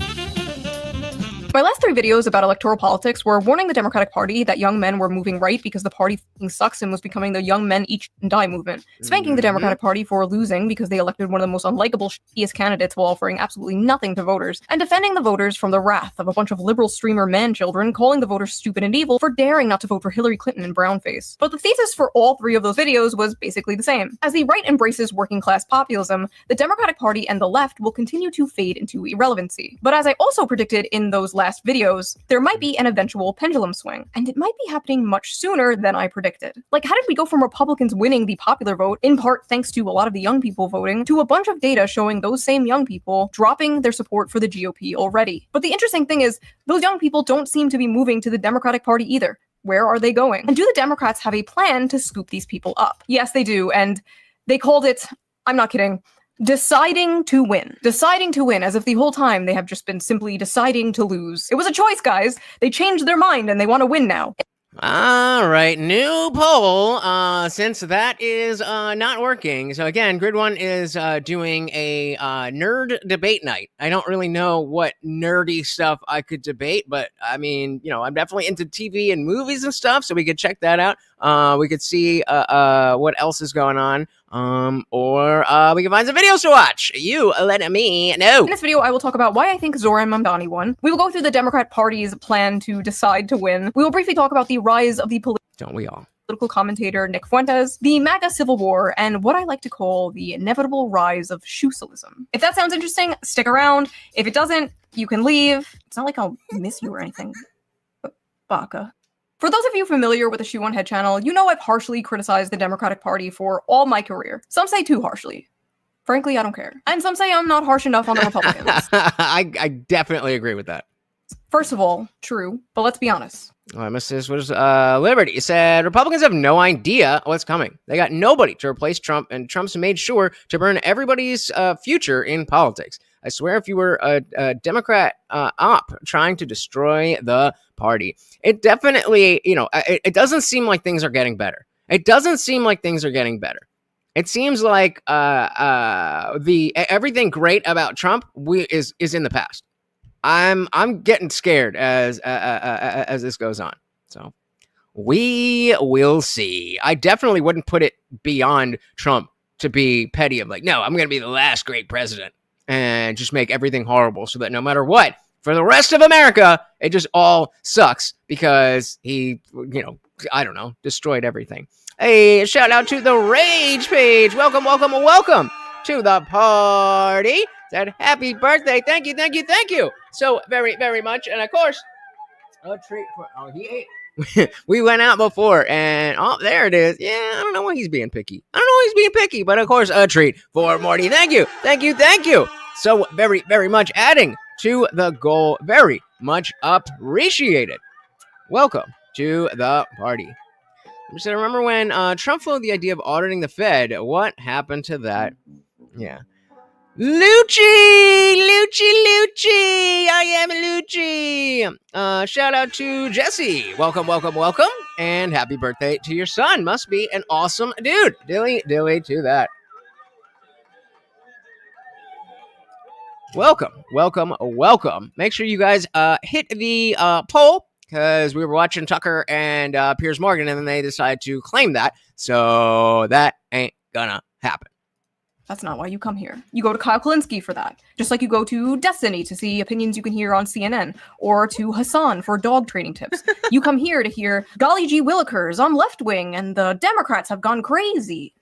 My last 3 videos about electoral politics were warning the Democratic Party that young men were moving right because the party sucks and was becoming the young men each and die movement, spanking the Democratic Party for losing because they elected one of the most unlikable, shittiest candidates while offering absolutely nothing to voters, and defending the voters from the wrath of a bunch of liberal streamer man-children calling the voters stupid and evil for daring not to vote for Hillary Clinton and brownface. But the thesis for all 3 of those videos was basically the same. As the right embraces working-class populism, the Democratic Party and the left will continue to fade into irrelevancy. But as I also predicted in those last videos, there might be an eventual pendulum swing, and it might be happening much sooner than I predicted. Like, how did we go from Republicans winning the popular vote, in part thanks to a lot of the young people voting, to a bunch of data showing those same young people dropping their support for the GOP already? But the interesting thing is, those young people don't seem to be moving to the Democratic Party either. Where are they going? And do the Democrats have a plan to scoop these people up? Yes, they do, and they called it, I'm not kidding, deciding to win. Deciding to win, as if the whole time they have just been simply deciding to lose. It was a choice, guys. They changed their mind and they want to win now. All right, new poll, since that is not working. So again, Grid One is doing a nerd debate night. I don't really know what nerdy stuff I could debate, but I mean, I'm definitely into TV and movies and stuff, so we could check that out. We could see what else is going on, or we can find some videos to watch. You let me know. In this video, I will talk about why I think Zohran Mamdani won. We will go through the Democrat Party's plan to decide to win. We will briefly talk about the rise of the Don't we all? Political commentator Nick Fuentes, the MAGA Civil War, and what I like to call the inevitable rise of shoe-socialism. If that sounds interesting, stick around. If it doesn't, you can leave. It's not like I'll miss you or anything. But baka. For those of you familiar with the Shoe on Head channel, you know I've harshly criticized the Democratic Party for all my career. Some say too harshly. Frankly, I don't care. And some say I'm not harsh enough on the Republicans. I definitely agree with that. First of all, true, but let's be honest. This was Liberty. It said Republicans have no idea what's coming. They got nobody to replace Trump, and Trump's made sure to burn everybody's future in politics. I swear, if you were a Democrat op trying to destroy the party, it definitely, it doesn't seem like things are getting better. It seems like everything great about Trump is in the past. I'm getting scared as this goes on. So We will see. I definitely wouldn't put it beyond Trump to be petty. I'm like, no, I'm going to be the last great president and just make everything horrible so that no matter what, for the rest of America, it just all sucks because he, I don't know, destroyed everything. Hey, shout out to the Rage page. Welcome to the party. Said happy birthday. Thank you so very, very much. And of course, a treat for, he ate. We went out before and there it is. Yeah, I don't know why he's being picky. But of course, a treat for Morty. Thank you. So very, very much adding to the goal. Very much appreciated. Welcome to the party. So remember when Trump floated the idea of auditing the Fed? What happened to that? Yeah. Lucci! I am Lucci! Shout out to Jesse. Welcome. And happy birthday to your son. Must be an awesome dude. Dilly to that. Welcome. Make sure you guys hit the poll because we were watching Tucker and Piers Morgan and then they decided to claim that. So that ain't gonna happen. That's not why you come here. You go to Kyle Kalinske for that. Just like you go to Destiny to see opinions you can hear on CNN, or to Hassan for dog training tips. You come here to hear, golly gee willikers, I'm left wing and the Democrats have gone crazy.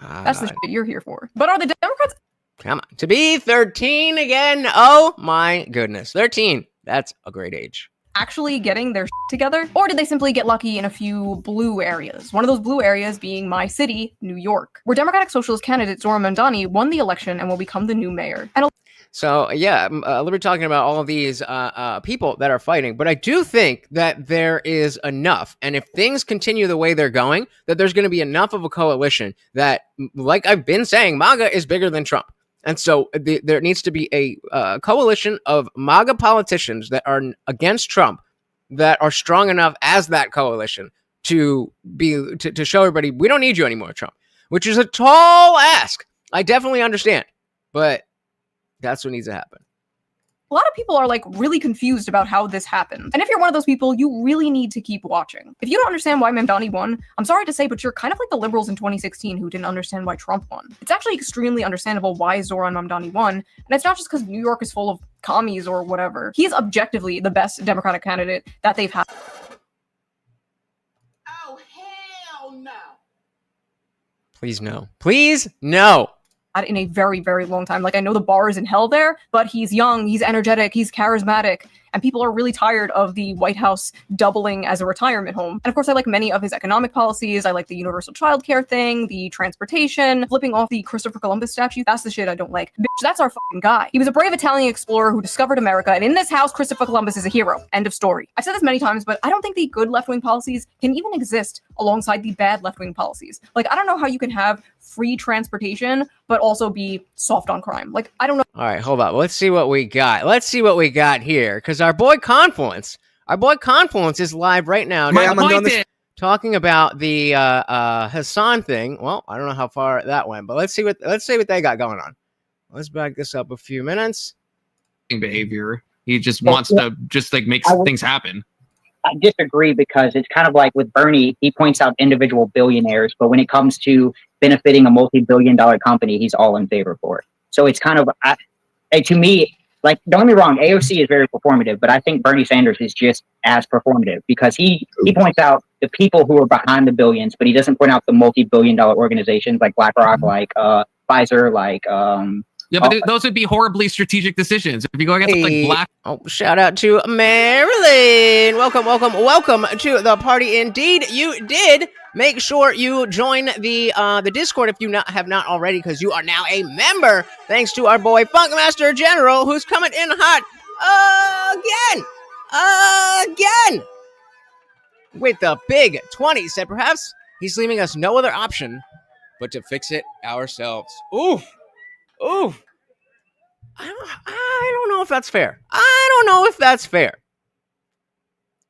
That's the shit you're here for. But are the Democrats... Come on. To be 13 again? Oh my goodness. 13. That's a great age. Actually getting their shit together? Or did they simply get lucky in a few blue areas? One of those blue areas being my city, New York, where Democratic Socialist candidate Zohran Mamdani won the election and will become the new mayor. And so, yeah, we're talking about all of these people that are fighting, but I do think that there is enough, and if things continue the way they're going, that there's going to be enough of a coalition that, like I've been saying, MAGA is bigger than Trump. And so there needs to be a coalition of MAGA politicians that are against Trump that are strong enough as that coalition to show everybody we don't need you anymore, Trump, which is a tall ask. I definitely understand, but that's what needs to happen. a lot of people are like really confused about how this happened. And if you're one of those people, you really need to keep watching. If you don't understand why Mamdani won, I'm sorry to say, but you're kind of like the liberals in 2016 who didn't understand why Trump won. It's actually extremely understandable why Zohran Mamdani won. And it's not just because New York is full of commies or whatever. He is objectively the best Democratic candidate that they've had. Oh, hell no. Please no. Please no. In a very, very long time. Like, I know the bar is in hell there, but he's young, he's energetic, he's charismatic, and people are really tired of the White House doubling as a retirement home. And of course, I like many of his economic policies. I like the universal childcare thing, the transportation, flipping off the Christopher Columbus statue. That's the shit I don't like. Bitch, that's our fucking guy. He was a brave Italian explorer who discovered America, and in this house, Christopher Columbus is a hero. End of story. I've said this many times, but I don't think the good left-wing policies can even exist alongside the bad left-wing policies. Like, I don't know how you can have free transportation, but also be soft on crime. Like, I don't know. All right, hold on. Let's see what we got. Let's see what we got here. Because our boy Confluence is live right now. Talking about the Hassan thing. Well, I don't know how far that went, but let's see what they got going on. Let's back this up a few minutes. Behavior. He just wants to just like make things happen. I disagree, because it's kind of like with Bernie, he points out individual billionaires, but when it comes to benefiting a multi-billion-dollar company, he's all in favor for it. So it's kind of, to me, like, don't get me wrong, AOC is very performative, but I think Bernie Sanders is just as performative, because he points out the people who are behind the billions, but he doesn't point out the multi-billion-dollar organizations like BlackRock, like Pfizer, like yeah, but those would be horribly strategic decisions. If you go against like Black. Oh, shout out to Marilyn. Welcome to the party. Indeed, you did. Make sure you join the Discord if you have not already, because you are now a member. Thanks to our boy Funkmaster General, who's coming in hot again with the big 20. Said perhaps he's leaving us no other option but to fix it ourselves. Oof. I don't know if that's fair.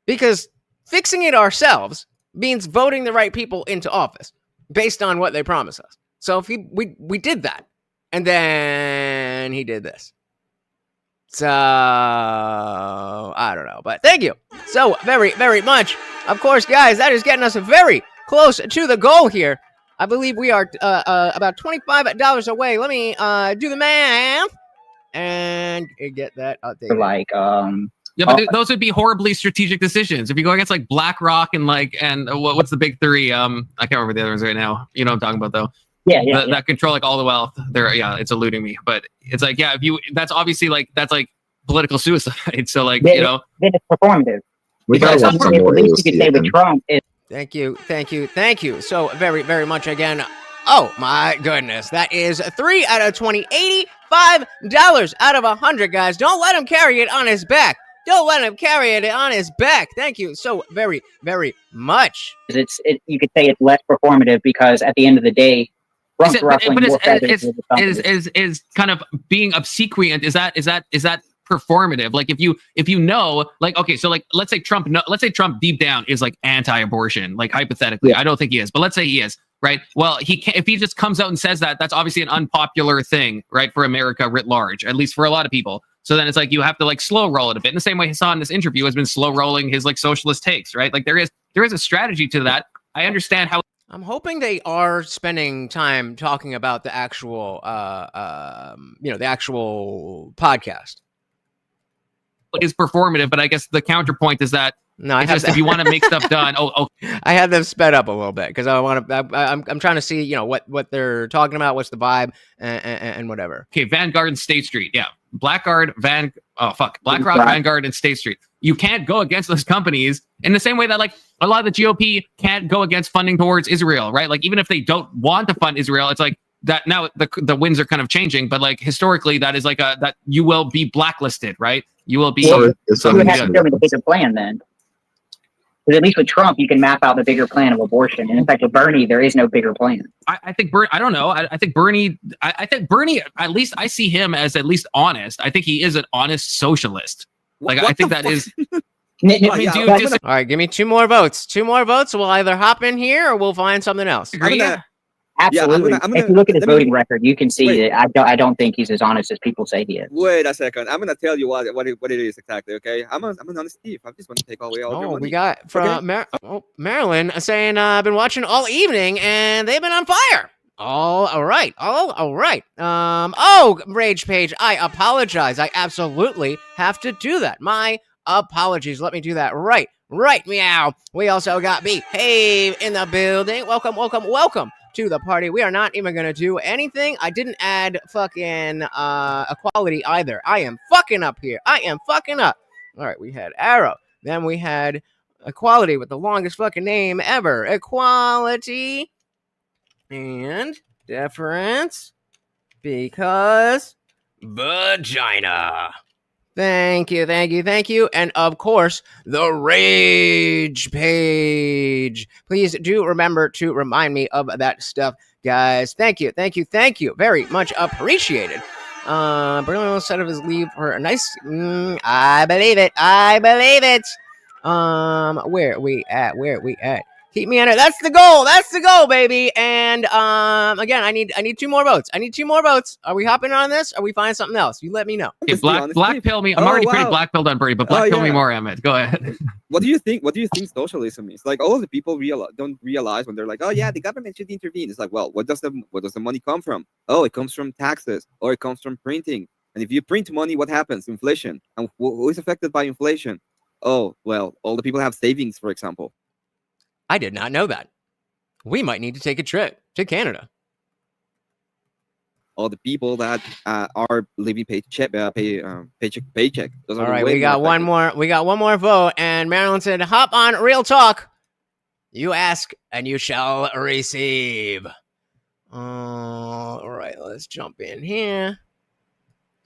Because fixing it ourselves means voting the right people into office based on what they promise us. So if we did that, and then he did this. So I don't know, but thank you so very, very much. Of course, guys, that is getting us very close to the goal here. I believe we are about $25 away. Let me do the math and get that updated. Like, Yeah, but those would be horribly strategic decisions. If you go against like BlackRock and what's the big three? I can't remember the other ones right now. You know what I'm talking about though. Yeah. That control like all the wealth. It's eluding me. But it's like, yeah, that's obviously like political suicide. So like, then it's performative. We got Because some more at least you could say with Trump is Thank you so very, very much again. Oh my goodness, that is 3 out of 20, $85 out of 100, guys. Don't let him carry it on his back. Don't let him carry it on his back. Thank you so very, very much. you could say it's less performative because at the end of the day, Trump's ruffling more feathers with the company. Is kind of being obsequious. Is that performative? Like if you know, like, okay, so like let's say Trump deep down is like anti-abortion, like hypothetically. I don't think he is, but let's say he is, right? Well, he can't, if he just comes out and says that, that's obviously an unpopular thing, right, for America writ large, at least for a lot of people. So then it's like you have to like slow roll it a bit. In the same way Hassan in this interview has been slow rolling his like socialist takes, right? Like there is a strategy to that. I understand how. I'm hoping they are spending time talking about the actual, the actual podcast. Is performative, but I guess the counterpoint is that if you want to make stuff done. I have them sped up a little bit because I'm trying to see what they're talking about, what's the vibe and whatever. Okay, Vanguard and State Street, yeah, BlackRock, Vanguard, and State Street. You can't go against those companies in the same way that like a lot of the GOP can't go against funding towards Israel, right? Like even if they don't want to fund Israel, it's like that now the winds are kind of changing, but like historically that is like that you will be blacklisted, right? You will be. So you would have to show me the bigger plan then. Because at least with Trump, you can map out the bigger plan of abortion. And in fact, with Bernie, there is no bigger plan. I think Bernie, I don't know. I think Bernie, at least I see him as at least honest. I think he is an honest socialist. Like, I think that is. All right, give me 2 more votes. 2 more votes. We'll either hop in here or we'll find something else. Absolutely. If you look at his voting record, you can see that I don't think he's as honest as people say he is. Wait a second. I'm gonna tell you what it is exactly. Okay, I'm an honest thief. I just want to take away all your money. We got from Maryland saying I've been watching all evening and they've been on fire. All right. Rage Page, I apologize. I absolutely have to do that. My apologies. Let me do that right. Meow. We also got Behave in the building. Welcome to the party. We are not even going to do anything. I didn't add fucking equality either. I am fucking up here. All right, we had Arrow. Then we had Equality with the longest fucking name ever. Equality and Deference because vagina. Thank you. And of course, the Rage Page. Please do remember to remind me of that stuff, guys. Thank you. Very much appreciated. Berlin said of his leave for a nice. I believe it. Where are we at? Keep me in it. That's the goal, baby. And again, I need 2 more votes. Are we hopping on this? Are we finding something else? You let me know. Okay, black pill me. I'm already pretty black pilled on Bernie, but black pill me more, Emmett. Go ahead. What do you think socialism is? Like all of the people don't realize when they're like, oh yeah, the government should intervene. It's like, well, what does the money come from? Oh, it comes from taxes or it comes from printing. And if you print money, what happens? Inflation. And who is affected by inflation? Oh, well, all the people have savings, for example. I did not know that. We might need to take a trip to Canada. All the people that are living paycheck to paycheck. All right, we got one more vote, and Marilyn said, "Hop on Real Talk. You ask, and you shall receive." All right, let's jump in here.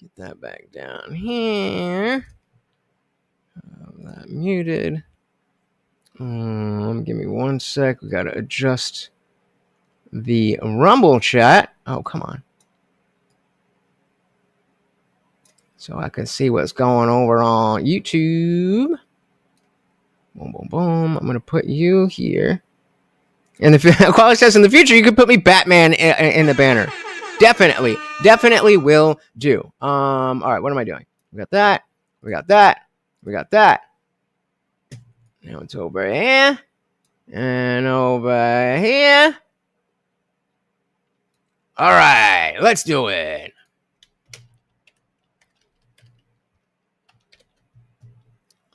Get that back down here. That muted. Give me 1 sec. We gotta adjust the Rumble chat. Oh, come on. So I can see what's going over on YouTube. Boom. I'm gonna put you here. And the quality says in the future you could put me Batman in the banner. Definitely will do. All right, what am I doing? We got that. We got that. We got that. Now it's over here. And over here. All right, let's do it.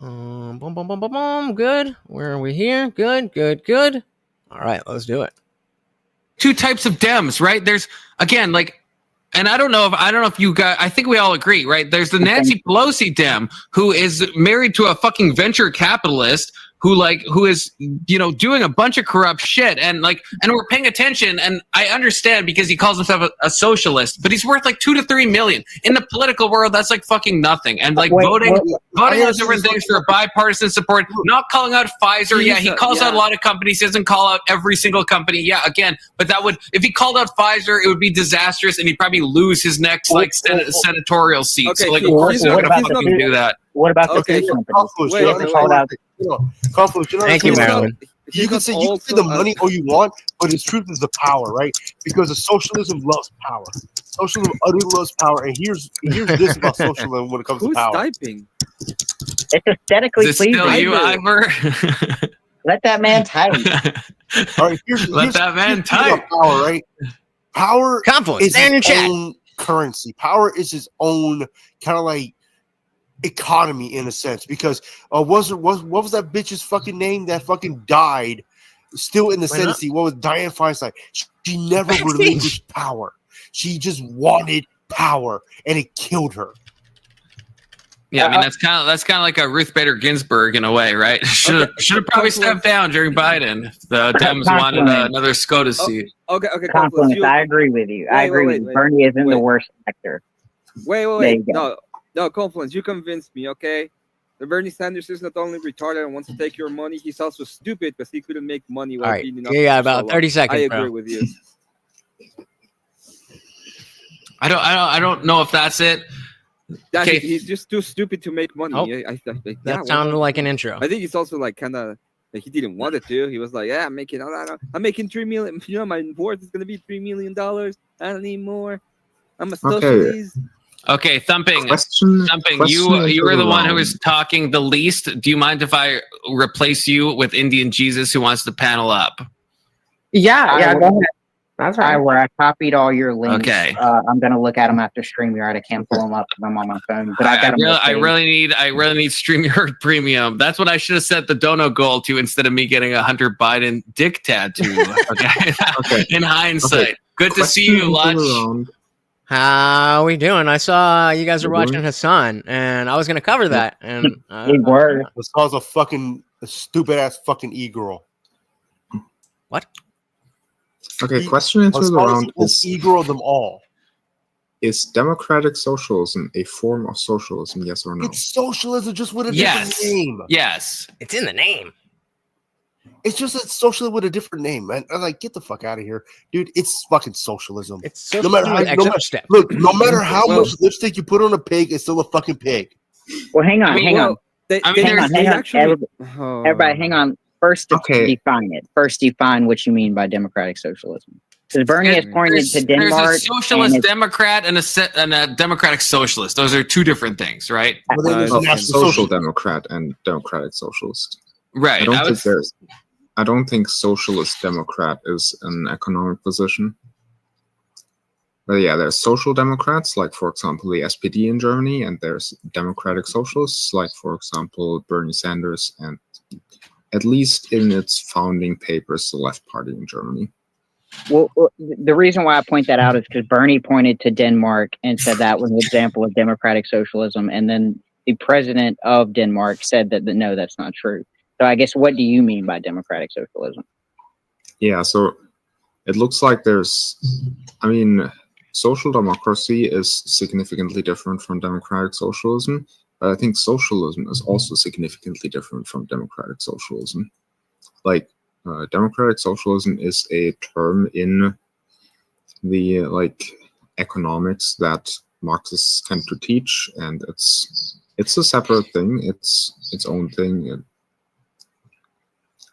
Boom, boom, boom, boom, boom. Good. Where are we here? Good, good, good. All right, let's do it. Two types of Dems, right? There's again, like, and I don't know if you guys, I think we all agree, right? There's the Nancy Pelosi Dem who is married to a fucking venture capitalist who is, you know, doing a bunch of corrupt shit, and we're paying attention, and I understand because he calls himself a socialist, but he's worth like 2 to 3 million in the political world. That's like fucking nothing. And like voting on different things for bipartisan support, not calling out Pfizer. Yeah, he calls out a lot of companies. He doesn't call out every single company. Yeah, again, but that would, if he called out Pfizer, it would be disastrous, and he'd probably lose his next like senatorial seat. Okay, so like, of course, he's not gonna fucking do that. What about the food companies? Thank you, Marilyn. You can say the money all you want, but the truth is the power, right? Because the socialism loves power. Socialism utterly loves power, and here's this about socialism when it comes to power. Who's typing? It's aesthetically Is it pleasing. still you, Ivor? Let that man type. All right, Let that man type. Power, right? Power Confluence. is Stay in your its chat. own currency. Power is its own kind of like economy in a sense, because what was that bitch's fucking name that fucking died still in the Senate? What was Dianne Feinstein? She never relinquished power. She just wanted power, and it killed her. Yeah, I mean that's kind of like a Ruth Bader Ginsburg in a way, right? Should have probably stepped down during Biden. The Dems wanted another SCOTUS seat. Okay. Confluence. I agree with you. I agree with you. Bernie isn't the worst actor. Wait. No, Confluence, you convinced me, okay? The Bernie Sanders is not only retarded and wants to take your money, he's also stupid because he couldn't make money while being enough. Yeah, about 30 seconds. I agree with you. I don't know if that's it. Okay. He's just too stupid to make money. Oh, that sounded like an intro. I think he's also like kind of like he didn't want it to. He was like, "Yeah, I'm making $3 million. You know, my worth is gonna be $3 million. I don't need more. I'm a socialist." Okay, Thumping. You were the one who was talking the least. Do you mind if I replace you with IndianJesus, who wants to panel up? Yeah, go ahead. That's right. Where I copied all your links. Okay. I'm gonna look at them after StreamYard. I can't pull them up because I'm on my phone. But I really need StreamYard Premium. That's what I should have set the dono goal to instead of me getting a Hunter Biden dick tattoo. Okay. In hindsight, good to see you, Lunch. How we doing? I saw you guys were watching Hassan, and I was going to cover that. And Hassan's a fucking stupid ass fucking e-girl. What? Okay, question into the round is e-girl them all. Is democratic socialism a form of socialism? Yes or no? It's socialism, just with a different name. Yes, it's in the name. It's just a socialism with a different name, man. I'm like, get the fuck out of here, dude. It's fucking socialism. It's no matter how much lipstick you put on a pig, it's still a fucking pig. Well, hang on. Everybody, hang on. First, define it. First, define what you mean by democratic socialism. Because Bernie has pointed to Denmark. There's a socialist democrat and a democratic socialist. Those are two different things, right? Social democrat and democratic socialist. Right. I don't think socialist democrat is an economic position. But yeah, there's social democrats, like for example the SPD in Germany, and there's democratic socialists, like for example Bernie Sanders, and at least in its founding papers, the Left Party in Germany. Well, the reason why I point that out is because Bernie pointed to Denmark and said that was an example of democratic socialism, and then the president of Denmark said that no, that's not true. So I guess what do you mean by democratic socialism? Yeah, so it looks like social democracy is significantly different from democratic socialism, but I think socialism is also significantly different from democratic socialism. Like, democratic socialism is a term in the economics that Marxists tend to teach, and it's a separate thing. It's its own thing.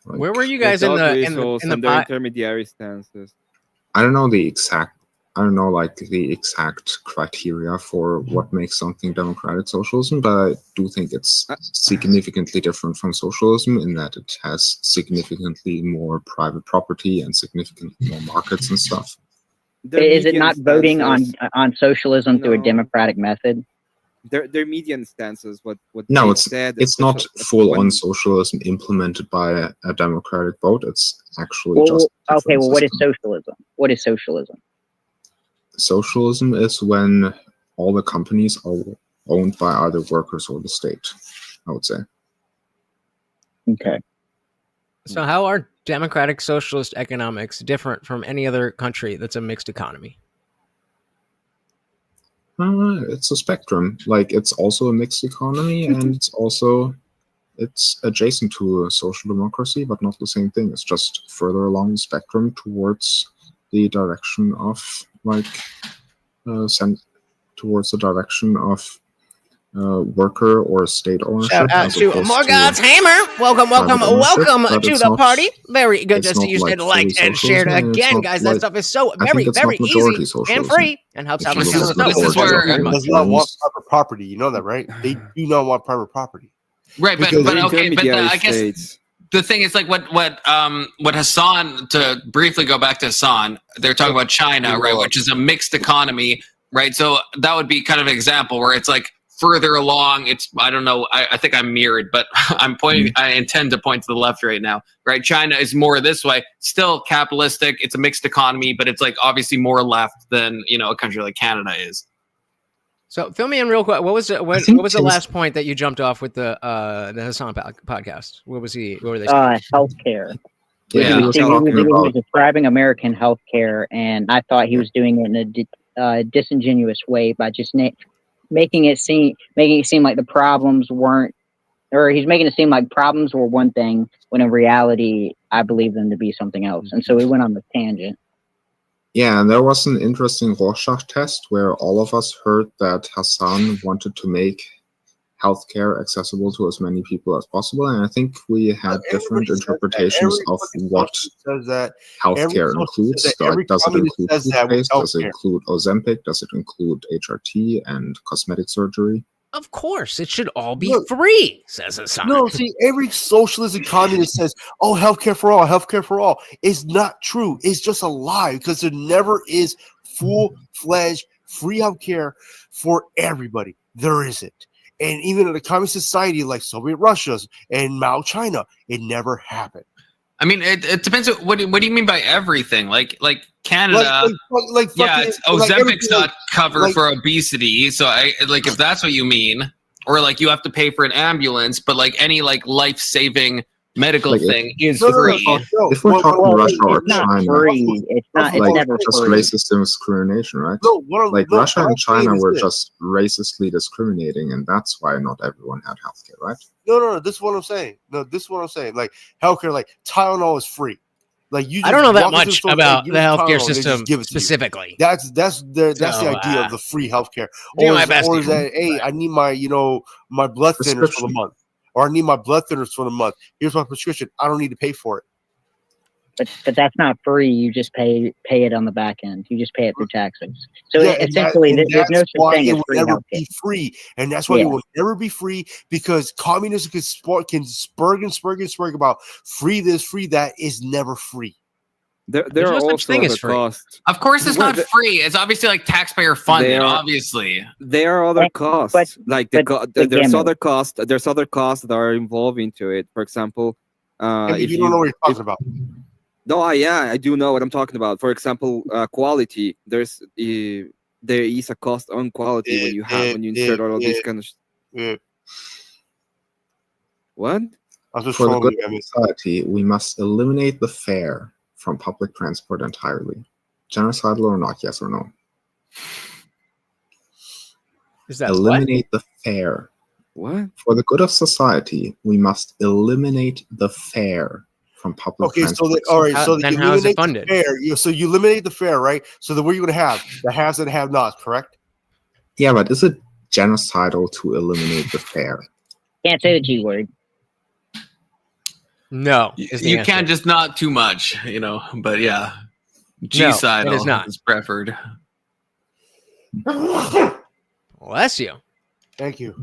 Where were you guys in the intermediary stances? I don't know the exact I don't know like the exact criteria for what makes something democratic socialism, but I do think it's significantly different from socialism in that it has significantly more private property and significantly more markets and stuff. Is it not voting on socialism through a democratic method? Their median stances, what no, they it's said, it's not full on socialism implemented by a democratic vote. It's actually just okay. Well, what is socialism? What is socialism? Socialism is when all the companies are owned by either workers or the state, I would say. Okay. So how are democratic socialist economics different from any other country that's a mixed economy? It's a spectrum. Like, it's also a mixed economy, and it's adjacent to a social democracy, but not the same thing. It's just further along the spectrum towards the direction of towards the direction of worker or state ownership. Shout out to Morgoth's Hammer. Welcome to the party. Very good to see you stay liked and shared again, guys. That stuff is so very easy and free and helps out. This is where does not want private property. You know that, right? They do not want private property. Right, but I guess the thing is, like, what Hassan, to briefly go back to Hassan, they're talking about China, right, which is a mixed economy, right? So that would be kind of an example where it's like further along. It's, I don't know, I think I'm mirrored, but I'm pointing. I intend to point to the left right now, right? China is more this way, still capitalistic. It's a mixed economy, but it's like obviously more left than a country like Canada is. So fill me in real quick. What was the last point that you jumped off with the Hassan podcast? What were they saying? Healthcare. Yeah, he was describing American healthcare, and I thought he was doing it in a disingenuous way by just making it seem like the problems weren't, or he's making it seem like problems were one thing when in reality I believe them to be something else. And so we went on the tangent. Yeah, and there was an interesting Rorschach test where all of us heard that Hassan wanted to make healthcare accessible to as many people as possible, and I think we had different interpretations of what healthcare includes. Like, does it include toothpaste? Does it include Ozempic? Does it include HRT and cosmetic surgery? Of course, it should all be free, says Hassan. No, see, every socialist and communist says, "Oh, healthcare for all," It's not true. It's just a lie, because there never is full-fledged free healthcare for everybody. There isn't. And even in a communist society like Soviet Russia's and Mao China, it never happened. I mean, it depends. What do you mean by everything? Like Canada, Ozempic's not covered for obesity. So if that's what you mean, or like you have to pay for an ambulance, but like any like life-saving medical thing is free. If we're talking Russia or China, it's never just free. racist discrimination, right? Russia and China were just racistly discriminating, and that's why not everyone had healthcare, right? No. This is what I'm saying. Like healthcare, like Tylenol is free. Like I don't know that much about the healthcare system specifically. That's the idea of the free healthcare. Or is that, hey, I need my my blood thinners for the month, or I need my blood thinners for the month. Here's my prescription. I don't need to pay for it. But that's not free. You just pay it on the back end. You just pay it through taxes. So essentially, there's no such thing as free healthcare. Be free, and that's why it will never be free, because communism can spurg about free this, free that. Is never free. There are no such thing as free. Costs. Of course, it's not free. It's obviously like taxpayer funded. Obviously, there are other costs. There's other costs. There's other costs that are involved into it. For example, if you don't know what you're talking about. No, I do know what I'm talking about. For example, quality. There is a cost on quality when you insert all of these kind of. What? For the good of society, we must eliminate the fare from public transport entirely. Genocidal or not? Yes or no? Is that eliminate the fare? What? For the good of society, we must eliminate the fare from public transport. So then how is it funded? So you eliminate the fare, right? So then what are you going to have? The haves and have-nots, correct? Yeah, but is it genocidal to eliminate the fare? Can't say the G word. No. You can't just not too much, but yeah. G-sidle it is not. is preferred. Bless you. Thank you.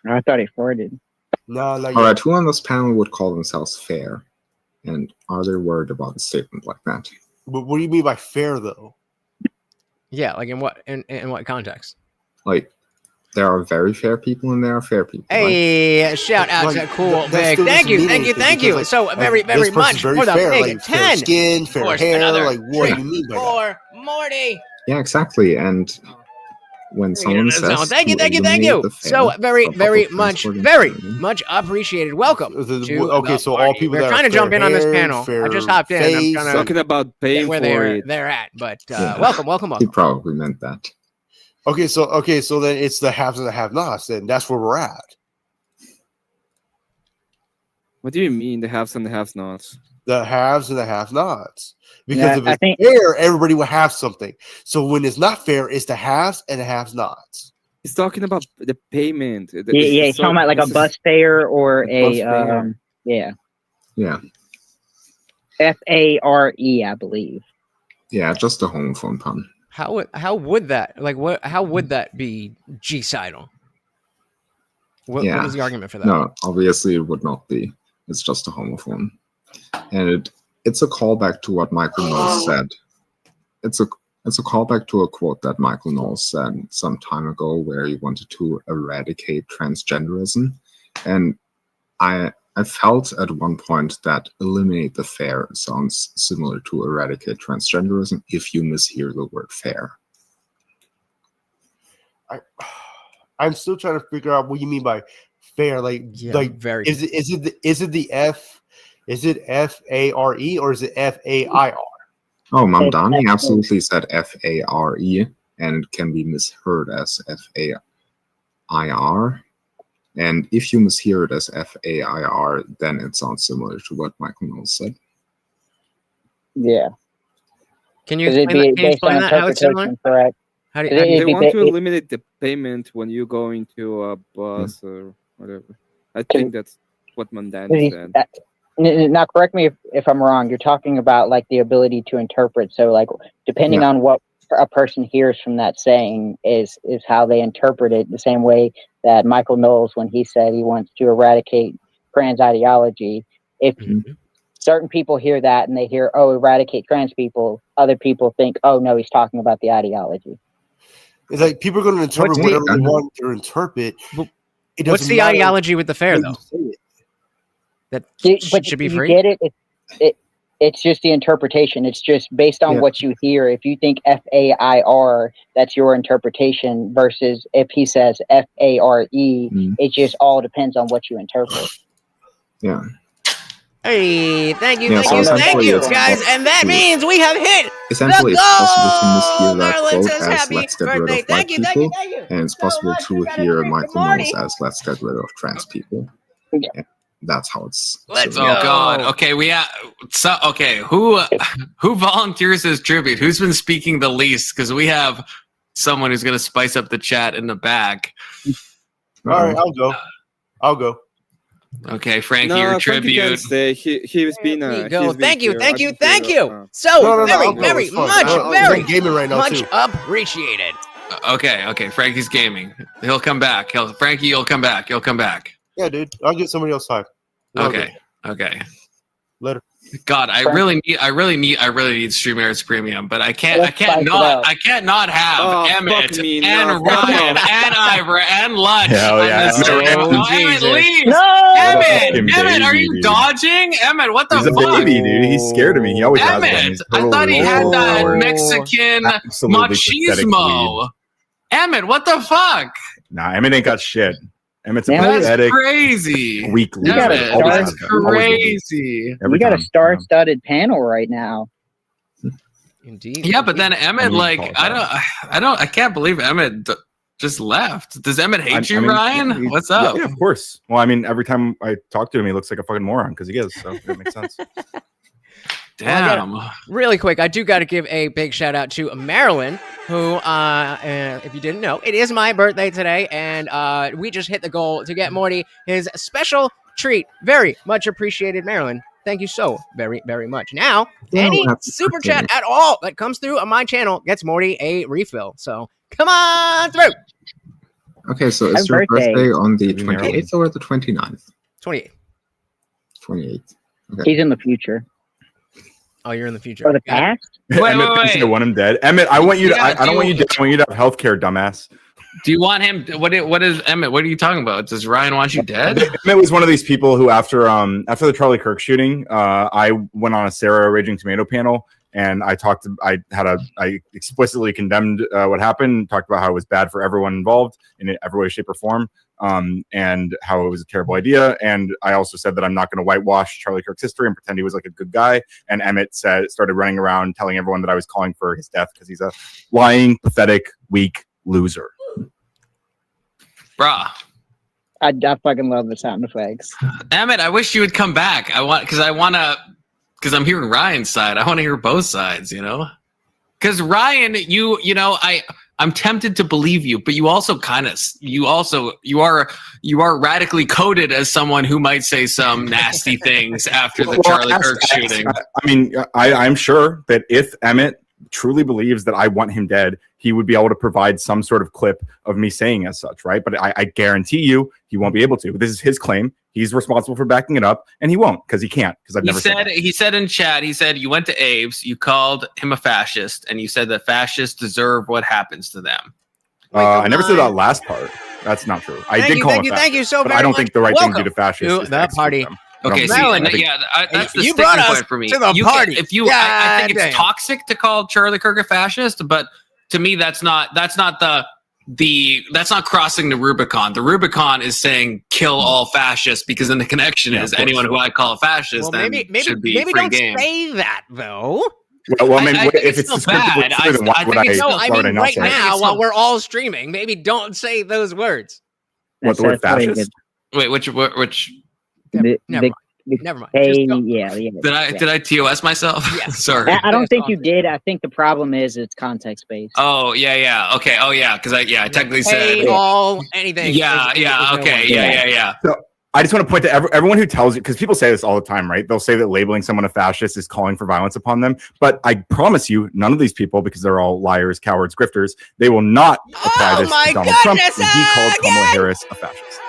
I thought he farted. No, not All right, who on this panel would call themselves fair? And are they worried about a statement like that? But what do you mean by fair, though? Yeah, like in what context? Like, there are very fair people and there are fair people. Hey, shout out to Cool Big. Thank you. Like, so very much very for the fair, big like, fair 10. skin, fair hair. Another Like, what do you mean by that? for Morty. Yeah, exactly. And when someone says, thank you. the So fair, very some public much transport appreciated. Welcome. To Okay, so all people They're that trying are to jump fair in on this hair, panel. I fair just hopped in. I'm face. trying to Talking about paying where for it. they're at, but Yeah. welcome. He probably meant that. Okay, so then it's the haves and the have-nots. Then that's where we're at. What do you mean the haves and the have-nots? The haves and the have-nots. Because Yeah, if I it's think- fair, everybody will have something. So when it's not fair, it's the haves and the have-nots. He's talking about the payment. Yeah, he's talking about like a bus fare or bus a fare. yeah. Yeah. FARE, I believe. Yeah, just a homophone pun. how would that how would that be G-sidle? What was the argument for that? No, obviously it would not be. It's just a homophone. And it's a callback to what Michael Knowles said. It's a callback to a quote that Michael Knowles said some time ago where he wanted to eradicate transgenderism. And I felt at one point that eliminate the fair sounds similar to eradicate transgenderism if you mishear the word fair. I'm still trying to figure out what you mean by fair. Like very. Is it the F? Is it FARE or is it FAIR? Oh, Mamdani absolutely said FARE and can be misheard as FAIR. And if you mishear it as FAIR, then it sounds similar to what Michael Knowles said. Yeah. Can you It'd be based on that? How it's similar? interpretation, correct? How do They want to eliminate the payment when you go into a bus or whatever. I think that's what Mandani said. Now, correct me if I'm wrong. You're talking about like the ability to interpret. So, like, depending on what a person hears from that saying is how they interpret it. The same way that Michael Knowles, when he said he wants to eradicate trans ideology, if certain people hear that and they hear, "Oh, eradicate trans people," other people think, "Oh no, he's talking about the ideology." It's like people are going to interpret whatever they want to interpret. What's the ideology with the fair, though? That should be free. You get it? It's just the interpretation. It's just based on what you hear. If you think FAIR, that's your interpretation. Versus if he says FARE, it just all depends on what you interpret. Yeah. Hey, thank you, Yeah, so thank you, essentially guys, and that means we have hit Essentially, the it's possible to mishear that Marilyn quote says as happy "Let's get rid birthday. of white people," and it's possible to hear Michael Knowles as "Let's get rid of trans people." And that's how it's. Let's go. Oh God. Okay, we have. So okay, who volunteers as tribute? Who's been speaking the least? Because we have someone who's going to spice up the chat in the back. All right, I'll go. Okay, Frankie, your Frankie can't tribute. stay. He was being go. Thank you. So No, very I'll go. very It's fine. much I'm gaming right now, much too. appreciated. Okay, Frankie's gaming. He'll come back. Frankie, you'll come back. Yeah, dude. I'll get somebody else time. Okay. Later. God, I really need StreamYards Premium, but I can't not have Emmett and Ryan and Ivor and Lutch. Hell yeah. Emmett, leave. No! Emmett, are you dodging? Emmett, what the He's a fuck? baby, dude. He's scared of me. He always has been. Emmett, He's I thought totally he had that overpowered. Mexican Absolutely pathetic machismo. weed. Emmett, what the fuck? Nah, Emmett ain't got shit. Emmett's a That's pathetic, crazy. weak leader. That's crazy. We got a star-studded panel right now. Indeed. Yeah, but then Emmett, I can't believe Emmett just left. Does Emmett hate you, Ryan? What's up? Yeah, of course. Well, I mean, every time I talk to him, he looks like a fucking moron because he is. So that makes sense. Damn. Really quick, I do got to give a big shout out to Marilyn, who, if you didn't know, it is my birthday today, and we just hit the goal to get Morty his special treat. Very much appreciated, Marilyn. Thank you so very, very much. Now, any super chat at all that comes through on my channel gets Morty a refill. So come on through. Okay, so is your birthday on the 28th or the 29th? 28th. 28th. Okay. He's in the future. Oh, you're in the future. Or the past? Emmett thinks I want him dead. Emmett, I want you to. I don't want you dead. I want you to have healthcare, dumbass. Do you want him? What is Emmett? What are you talking about? Does Ryan want you dead? Emmett was one of these people who, after the Charlie Kirk shooting, I went on a Sarah Raging Tomato panel, and I explicitly condemned what happened, talked about how it was bad for everyone involved in every way, shape, or form, and how it was a terrible idea. And I also said that I'm not going to whitewash Charlie Kirk's history and pretend he was like a good guy. And Emmett started running around telling everyone that I was calling for his death because he's a lying, pathetic, weak loser. Bruh. I fucking love the sound effects. Emmett, I wish you would come back. Because I'm hearing Ryan's side. I want to hear both sides, you know? Because Ryan, I'm tempted to believe you, but you also you are radically coded as someone who might say some nasty things after the Charlie Kirk shooting. I mean, I'm sure that if Emmett truly believes that I want him dead, he would be able to provide some sort of clip of me saying as such, right? But I guarantee you he won't be able to. This is his claim. He's responsible for backing it up, and he won't because he can't. Because I've never said he said in chat, he said you went to Abe's, you called him a fascist, and you said that fascists deserve what happens to them. I never said that last part. That's not true. I did call him a fascist. Thank you so but very I don't much. think the right thing to do to Welcome fascists is that party. them. Okay, that's the you sticking brought us point for me. to the party. I think it's damn. toxic to call Charlie Kirk a fascist, but to me, that's not crossing the Rubicon. The Rubicon is saying kill all fascists, because then the connection is anyone who I call a fascist should be free don't game. say that though. Well, I mean, I think if it's still descriptively bad. true, then why would I not right say now it? while we're all streaming, maybe don't say those words. What, the word fascist? Wait, which? Never mind. Hey, Just yeah. Did I TOS myself? Yes. Sorry. I don't think you did. I think the problem is it's context based. Oh yeah. Okay. Oh yeah, because I technically Hey, said all anything. Yeah. So I just want to point to everyone who tells you, because people say this all the time, right? They'll say that labeling someone a fascist is calling for violence upon them. But I promise you, none of these people, because they're all liars, cowards, grifters, they will not apply this to Donald Trump when he called Kamala Harris a fascist.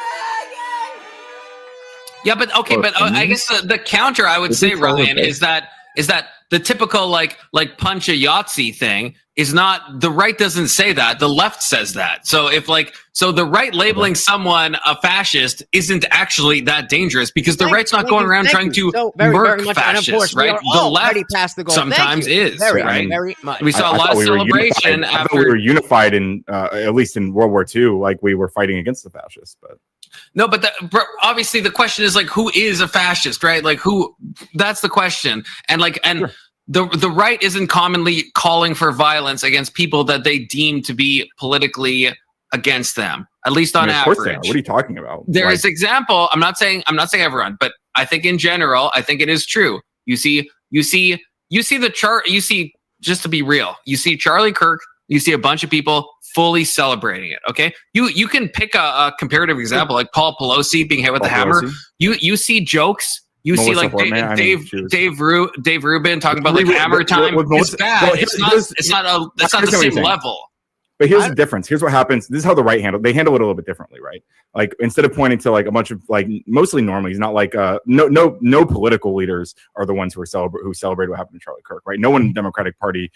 Yeah, but okay, but I guess the counter I would say, Ryan, is that the typical like punch a Yahtzee thing is not, the right doesn't say that, the left says that. So if the right labeling someone a fascist isn't actually that dangerous, because the right's not going around trying to murk fascists, right? The left sometimes is, right? Very much. We saw a lot of celebration I thought we were unified in at least in World War II, like we were fighting against the fascists, but. No, but obviously the question is like, who is a fascist, right? Like who? That's the question, and the right isn't commonly calling for violence against people that they deem to be politically against them, at least on average. What are you talking about? There is example. I'm not saying everyone, but I think in general, I think it is true. You see the chart. You see, just to be real, you see Charlie Kirk. You see a bunch of people fully celebrating it. Okay, you can pick a comparative example like Paul Pelosi being hit with the hammer. You see jokes. You see like Dave Rubin talking about like hammer time. It's bad. It's not the same level. But here's the difference. Here's what happens. This is how the right handle. They handle it a little bit differently, right? Like instead of pointing to like a bunch of like mostly normies, not like no political leaders are the ones who celebrate what happened to Charlie Kirk, right? No one in the Democratic Party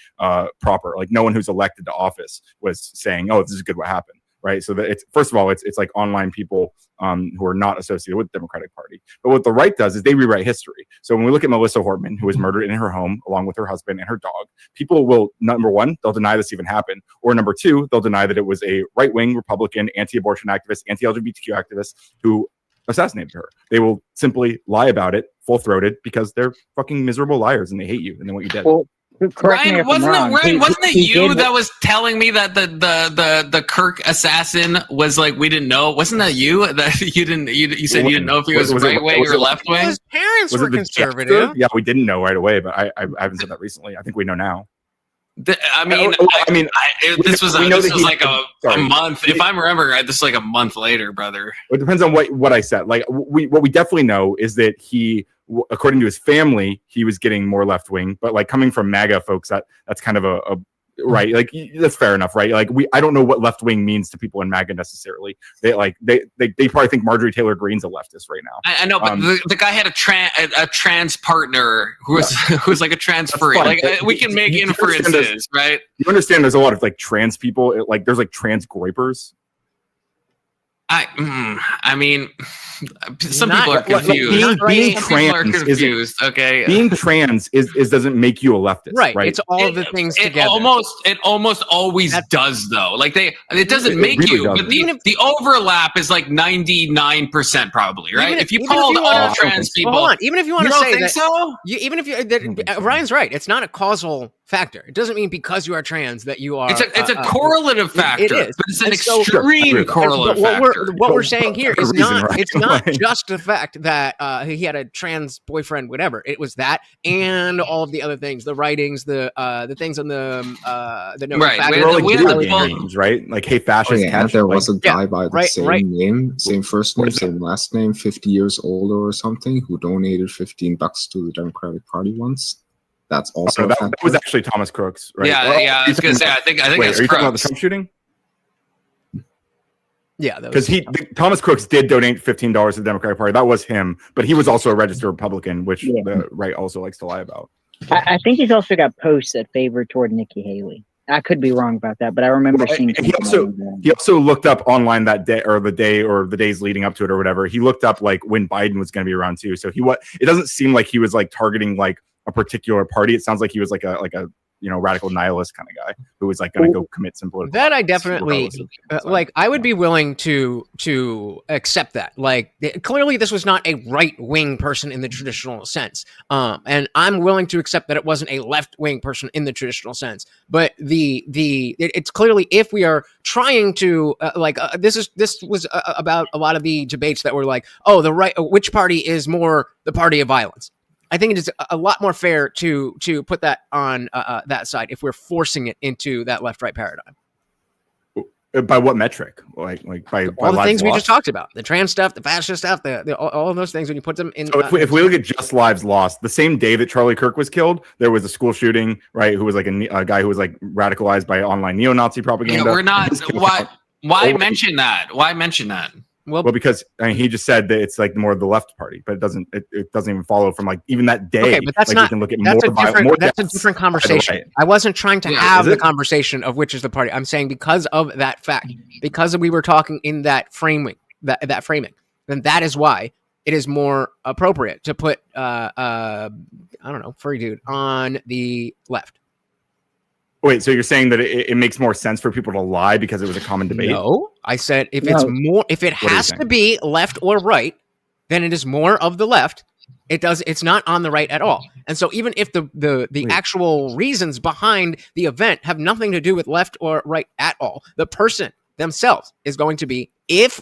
proper, like no one who's elected to office was saying, "Oh, this is good what happened." Right. So that it's first of all, it's like online people who are not associated with the Democratic Party. But what the right does is they rewrite history. So when we look at Melissa Hortman, who was murdered in her home along with her husband and her dog, people will, number one, they'll deny this even happened. Or number two, they'll deny that it was a right-wing Republican, anti-abortion activist, anti-LGBTQ activist who assassinated her. They will simply lie about it full-throated because they're fucking miserable liars and they hate you and they want you dead. Well, Ryan, wasn't it you that was telling me that the Kirk assassin was like, we didn't know? Wasn't that you that you said you didn't know if he was right wing or left wing? His parents were conservative. Yeah, we didn't know right away, but I haven't said that recently. I think we know now. This was like a month. If I remember right, this is like a month later, brother. It depends on what I said. Like what we definitely know is that he, according to his family, he was getting more left wing. But like coming from MAGA folks, that's kind of a right. Like that's fair enough, right? Like I don't know what left wing means to people in MAGA necessarily. They probably think Marjorie Taylor Greene's a leftist right now. I know, but the guy had a trans partner who's like a trans furry. Like we can make inferences, right? You understand? There's a lot of like trans people. Like there's like trans groypers. I mean, some people are confused. Being trans confused. Okay, being trans is doesn't make you a leftist, right? It's all the things together. It almost always does, though. Like it doesn't make really you, doesn't. But the overlap is like 99% probably, right? If you called all trans people, hold on. Even if you want to say that, so? Even if Ryan's right, it's not a causal factor. It doesn't mean because you are trans that you are. It's a correlative factor. It is, but it's an extreme correlative factor. What we're saying here is it's not just the fact that he had a trans boyfriend, whatever. It was that and all of the other things, the writings, the things on the names, right? Like, hey, fascist. There was a guy by the same name, same first name, same last name, 50 years older or something, who donated $15 to the Democratic Party once. That's also that was actually Thomas Crooks, right? Yeah, I was gonna say. I think. Wait, are you talking about the Trump shooting? Yeah, because Thomas Crooks did donate $15 to the Democratic Party. That was him, but he was also a registered Republican, which the right also likes to lie about. I think he's also got posts that favor toward Nikki Haley. I could be wrong about that, but I remember seeing. He also looked up online that day or the days leading up to it or whatever. He looked up like when Biden was going to be around too. So it doesn't seem like he was like targeting like a particular party. It sounds like he was like a radical nihilist kind of guy who was like going to go commit some political. That I definitely like. I would be willing to accept that. Like clearly, this was not a right wing person in the traditional sense, and I'm willing to accept that it wasn't a left wing person in the traditional sense. But it's clearly if we are trying to this was about a lot of the debates that were like, oh, the right, which party is more the party of violence. I think it is a lot more fair to put that on that side if we're forcing it into that left-right paradigm. By what metric? Like by all the things we just talked about, the trans stuff, the fascist stuff, all of those things. When you put them in, so if we look at just lives lost, the same day that Charlie Kirk was killed, there was a school shooting, right? Who was like a guy who was like radicalized by online neo-Nazi propaganda. Yeah, we're not. Why mention that? Why mention that? Well, because he just said that it's like more of the left party, but it doesn't even follow from like even that day. Okay, but that's not. You can look at that's a different conversation. Right. I wasn't trying to have the conversation of which is the party. I'm saying because of that fact, because we were talking in that framing, that framing, then that is why it is more appropriate to put I don't know, furry dude on the left. Wait, so you're saying that it makes more sense for people to lie because it was a common debate? No, I said if it has to be left or right, then it is more of the left. It's not on the right at all. And so even if the actual reasons behind the event have nothing to do with left or right at all, the person themselves is going to be, if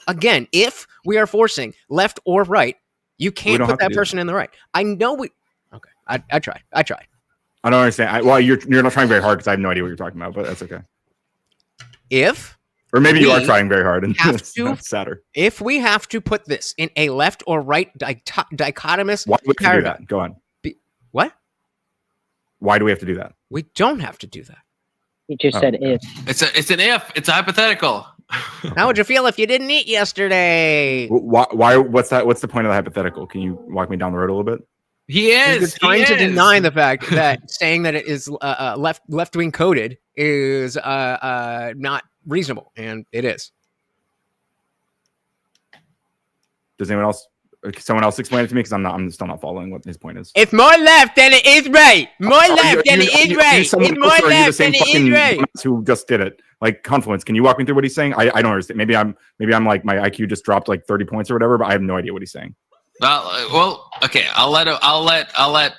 we are forcing left or right, you can't put that person in the right. I know I tried. I don't understand. You're not trying very hard because I have no idea what you're talking about, but that's okay. Or maybe you are trying very hard, and that's sadder. If we have to put this in a left or right dichotomous why do we have to do that? Go on. What? Why do we have to do that? We don't have to do that. You just said if. It's an if. It's a hypothetical. How would you feel if you didn't eat yesterday? Why? What's that? What's the point of the hypothetical? Can you walk me down the road a little bit? He is trying to deny the fact that saying that it is left wing coded is not reasonable, and it is. Does someone else explain it to me? Because I'm still not following what his point is. It's more left than it is right. More left than it is right. It's more left than it is right. Who just did it? Like Confluence. Can you walk me through what he's saying? I don't understand. Maybe I'm like my IQ just dropped like 30 points or whatever, but I have no idea what he's saying. Well, okay. I'll let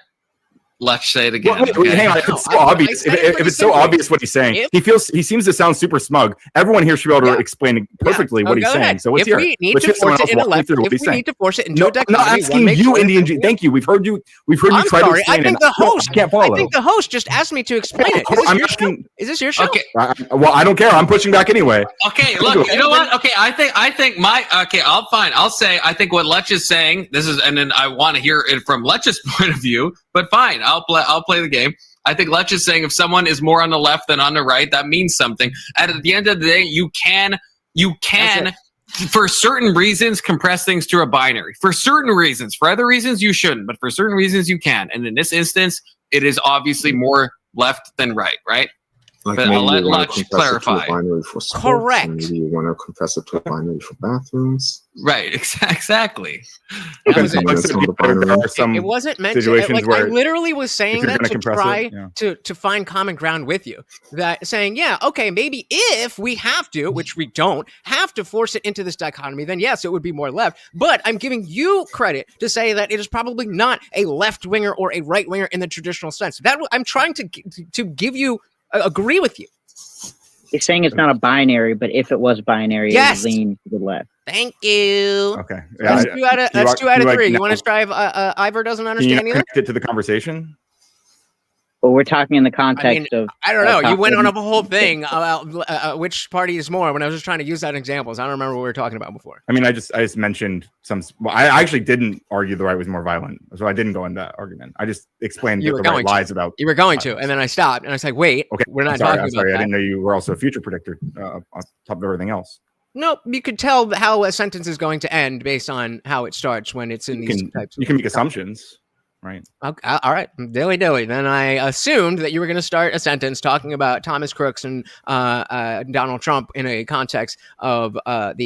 Let's say it again. Wait, hang on. If it's so obvious, if it's so obvious what he's saying, he seems to sound super smug. Everyone here should be able to explain perfectly what he's saying. So let's hear it. Let's hear someone else walk me through what he's saying. I'm not asking you, Indian. Thank you. We've heard you try to explain it. I think the host. I can't follow. I think the host just asked me to explain it. Is this your show? Okay. Well, I don't care. I'm pushing back anyway. Okay, look, you know what? Okay, I think I'll say I think what Lech is saying, and then I want to hear it from Lech's point of view, but fine, I'll play the game. I think Lech is saying if someone is more on the left than on the right, that means something. And at the end of the day, you can for certain reasons compress things to a binary. For certain reasons. For other reasons you shouldn't, but for certain reasons you can. And in this instance, it is obviously more left than right, right? Like but maybe I'll let you want Lech to compress clarify. it to a binary for sports, Correct. Maybe you want to compress it to a binary for bathrooms. Right, exactly. It wasn't meant to. Like, I literally was saying that to try to find common ground with you. That saying, yeah, okay, maybe if we have to, which we don't, have to force it into this dichotomy, then yes, it would be more left. But I'm giving you credit to say that it is probably not a left winger or a right winger in the traditional sense. That I'm trying to give you. Agree with you. He's saying it's not a binary, but if it was binary, it would lean to the left. Thank you. Okay. That's 2 out of 3. You want to strive? Ivor doesn't understand either. Connect it to the conversation. Well, we're talking in the context of. I don't know. You went on a whole thing about which party is more when I was just trying to use that examples. I don't remember what we were talking about before. I mean, I just mentioned some. Well, I actually didn't argue the right was more violent, so I didn't go into that argument. I just explained the right lies about. You were going to, and then I stopped, and I was like, "Wait, okay, we're not talking about that." I didn't know you were also a future predictor on top of everything else. Nope, you could tell how a sentence is going to end based on how it starts when it's in these types. You can make assumptions. Right. Okay. All right. Dilly. Then I assumed that you were going to start a sentence talking about Thomas Crooks and Donald Trump in a context of what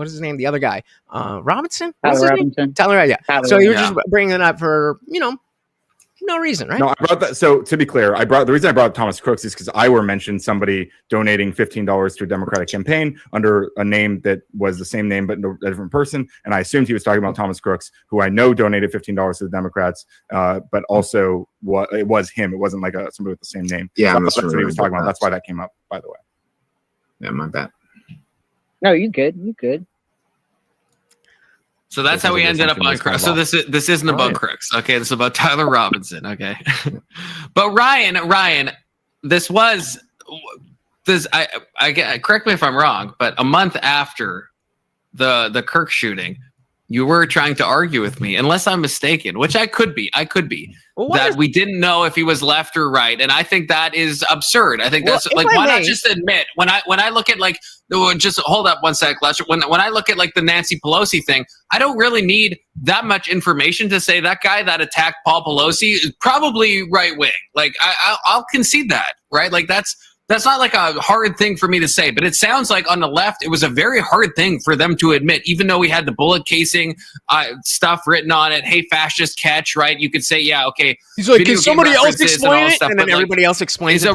is his name? The other guy, Robinson. Tyler Robinson. Tyler. Yeah. So you were just bringing it up for no reason, right? No, I brought that. So to be clear, the reason I brought up Thomas Crooks is because I mentioned somebody donating $15 to a Democratic campaign under a name that was the same name but a different person, and I assumed he was talking about Thomas Crooks, who I know donated $15 to the Democrats, but also it was him. It wasn't like somebody with the same name. Yeah, so that's what he was talking about. That's why that came up, by the way. Yeah, my bad. No, you good. You good. So that's how we ended up on Crooks. So this isn't about Crooks. Okay, this is about Tyler Robinson. Okay, but Ryan, this was this. I correct me if I'm wrong, but a month after the Kirk shooting, you were trying to argue with me, unless I'm mistaken, which I could be. Well, that we didn't know if he was left or right, and I think that is absurd. I think that's like, why not just admit when I look at like, just hold up one sec, Lester. When I look at like the Nancy Pelosi thing, I don't really need that much information to say that guy that attacked Paul Pelosi is probably right wing. Like I'll concede that, right? Like that's not like a hard thing for me to say, but it sounds like on the left, it was a very hard thing for them to admit, even though we had the bullet casing stuff written on it. Hey, fascist catch, right? You could say, yeah, okay. He's like, can somebody else explain it? And then everybody else explains it.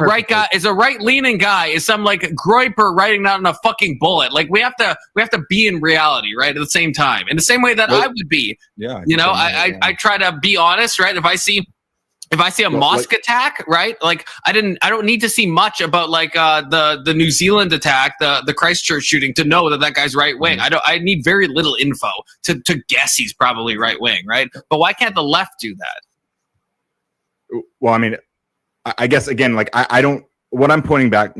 Is a right-leaning guy, is some like Groyper writing that on a fucking bullet. Like we have to be in reality, right? At the same time. In the same way that I would be. Yeah. I try to be honest, right? If I see a mosque attack, right? Like I don't need to see much about like the New Zealand attack, the Christchurch shooting to know that guy's right wing. I need very little info to guess he's probably right wing, right? But why can't the left do that? Well, I mean, I guess again, like I don't. What I'm pushing back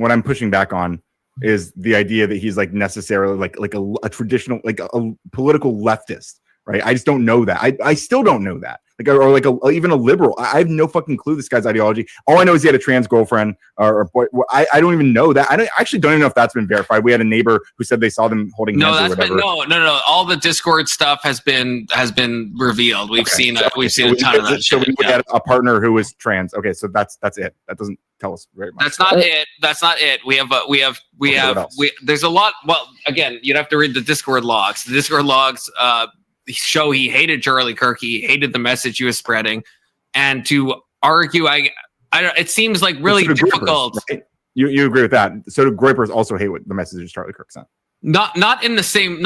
on is the idea that he's like necessarily like a traditional like a political leftist. Right, I just don't know that. I still don't know that. Or even a liberal. I have no fucking clue this guy's ideology. All I know is he had a trans girlfriend or boy. I don't even know that. I actually don't even know if that's been verified. We had a neighbor who said they saw them holding hands or whatever. No. All the Discord stuff has been revealed. We've seen a ton of that. So we had a partner who was trans. Okay, so that's it. That doesn't tell us very much. That's not it. We have. There's a lot. Well, again, you'd have to read the Discord logs. The Discord logs show he hated Charlie Kirk. He hated the message he was spreading, and to argue, it seems like really difficult. Right? You agree with that? So do Groypers also hate what the messages Charlie Kirk sent? Not in the same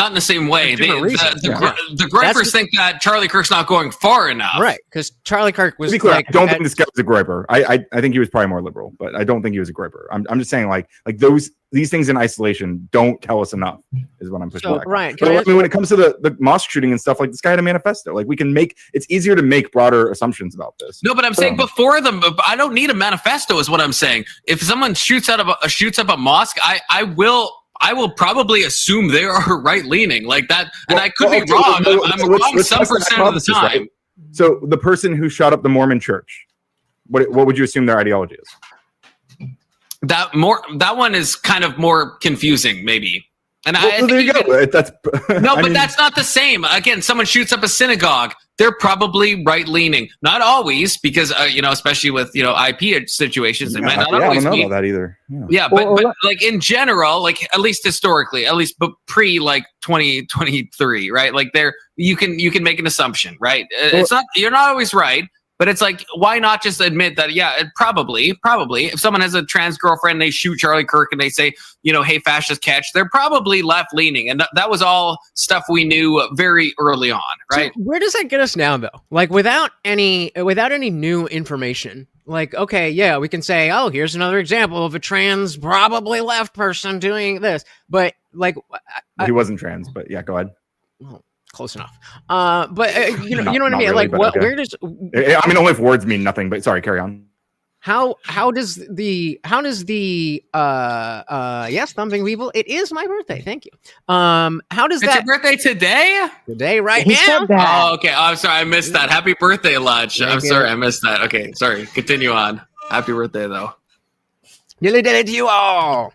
way. The That's gripers think that Charlie Kirk's not going far enough. Right, because Charlie Kirk was To be clear, like, I don't think this guy was a griper. I think he was probably more liberal, but I don't think he was a griper. I'm just saying like these things in isolation don't tell us enough, is what I'm pushing So, back. Ryan, But I mean, when it comes to the mosque shooting and stuff, like this guy had a manifesto. Like we can it's easier to make broader assumptions about this. No, but I'm saying before them, I don't need a manifesto. Is what I'm saying. If someone shoots up a mosque, I will probably assume they are right leaning like that, and I could be wrong. I'm wrong some percent of the time. Right? So the person who shot up the Mormon church, what would you assume their ideology is? That one is kind of more confusing, maybe. And there you go. That's but that's not the same. Again, someone shoots up a synagogue, they're probably right leaning. Not always, because especially with IP situations, they might not always I don't know be. about that either. Yeah, but like in general, like at least historically, at least pre like 2023, right? Like you can make an assumption, right? You're not always right. But it's like, why not just admit that? Yeah, probably. If someone has a trans girlfriend, they shoot Charlie Kirk and they say, hey, fascist catch. They're probably left leaning, and that was all stuff we knew very early on, right? So where does that get us now, though? Like without any new information. Like, okay, yeah, we can say, oh, here's another example of a trans, probably left person doing this. But like, he wasn't trans, but yeah, go ahead. Well, close enough. But you know what I mean? Really, like, okay. where does? I mean, only if words mean nothing. But sorry, carry on. How does the yes, thumping people? It is my birthday. Thank you. How does it's your birthday today? Today, right now? Oh, okay. Oh, I'm sorry, I missed that. Happy birthday, Lodge. I'm sorry, I missed that. Okay, sorry. Continue on. Happy birthday, though. Nearly did it to you all.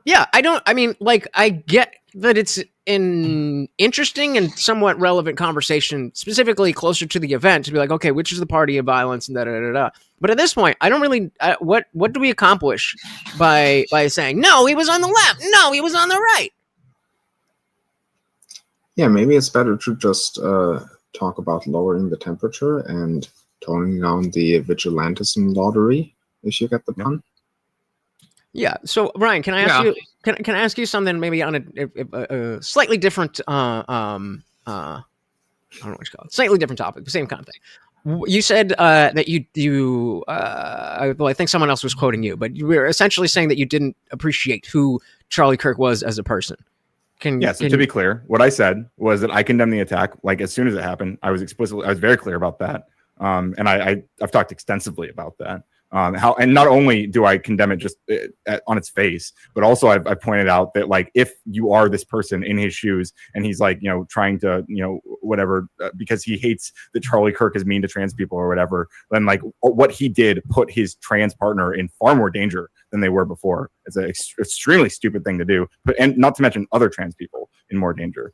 Yeah, I get that it's an interesting and somewhat relevant conversation, specifically closer to the event, to be like, okay, which is the party of violence and da-da-da-da. But at this point, I don't really, what do we accomplish by saying, no, he was on the left, no, he was on the right? Yeah, maybe it's better to just talk about lowering the temperature and toning down the vigilantism lottery, if you get the pun. Yeah. So, Ryan, can I ask you? Can I ask you something maybe on a slightly different? I don't know what you call it. Slightly different topic, the same kind of thing. You said that I think someone else was quoting you, but you were essentially saying that you didn't appreciate who Charlie Kirk was as a person. To be clear, what I said was that I condemned the attack. Like as soon as it happened, I was very clear about that. And I've talked extensively about that. And not only do I condemn it just on its face, but also I've pointed out that like if you are this person in his shoes and he's like trying to whatever because he hates that Charlie Kirk is mean to trans people or whatever, then like what he did put his trans partner in far more danger than they were before. It's an extremely stupid thing to do, and not to mention other trans people in more danger.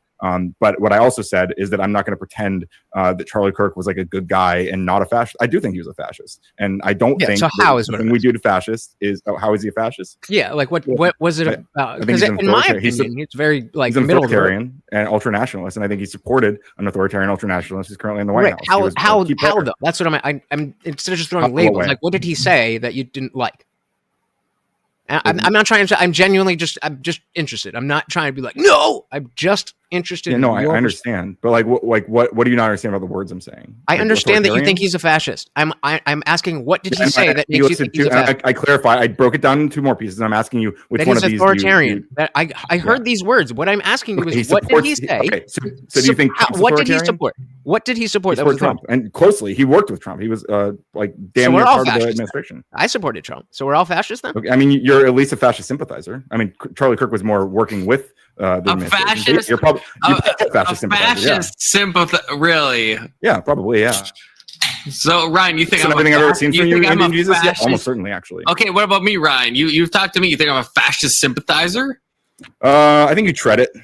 But what I also said is that I'm not going to pretend that Charlie Kirk was like a good guy and not a fascist. I do think he was a fascist, and I don't think. So how is what we do to fascists is how is he a fascist? Yeah, like what was it about? Because in my opinion, it's very like he's middle authoritarian and ultranationalist, and I think he supported an authoritarian ultranationalist who's currently in the White House. How though? That's what I'm instead of just throwing labels. Like, what did he say that you didn't like? I'm not trying to. I'm just interested. I'm not trying to be like, no. I'm just interested. Yeah, no, I understand. But what do you not understand about the words I'm saying? I understand that you think he's a fascist. I'm asking, what did he say that makes you think he's a fascist? I clarify. I broke it down into 2 more pieces. And I'm asking you which one of these. Authoritarian. I heard these words. What I'm asking you is, what did he say? Okay, so do you think what did he support? What did he support? That was Trump, and closely he worked with Trump. He was like damn near part of the administration. I supported Trump, so we're all fascists then. Okay, I mean, you're at least a fascist sympathizer. I mean, Charlie Kirk was more working with the administration. Fascist. You're probably a fascist sympathizer. Really? Yeah, probably. Yeah. So Ryan, you think everything I've ever seen from you, IndianJesus? Yeah, almost certainly, actually. Okay, what about me, Ryan? You've talked to me. You think I'm a fascist sympathizer? I think you tread it a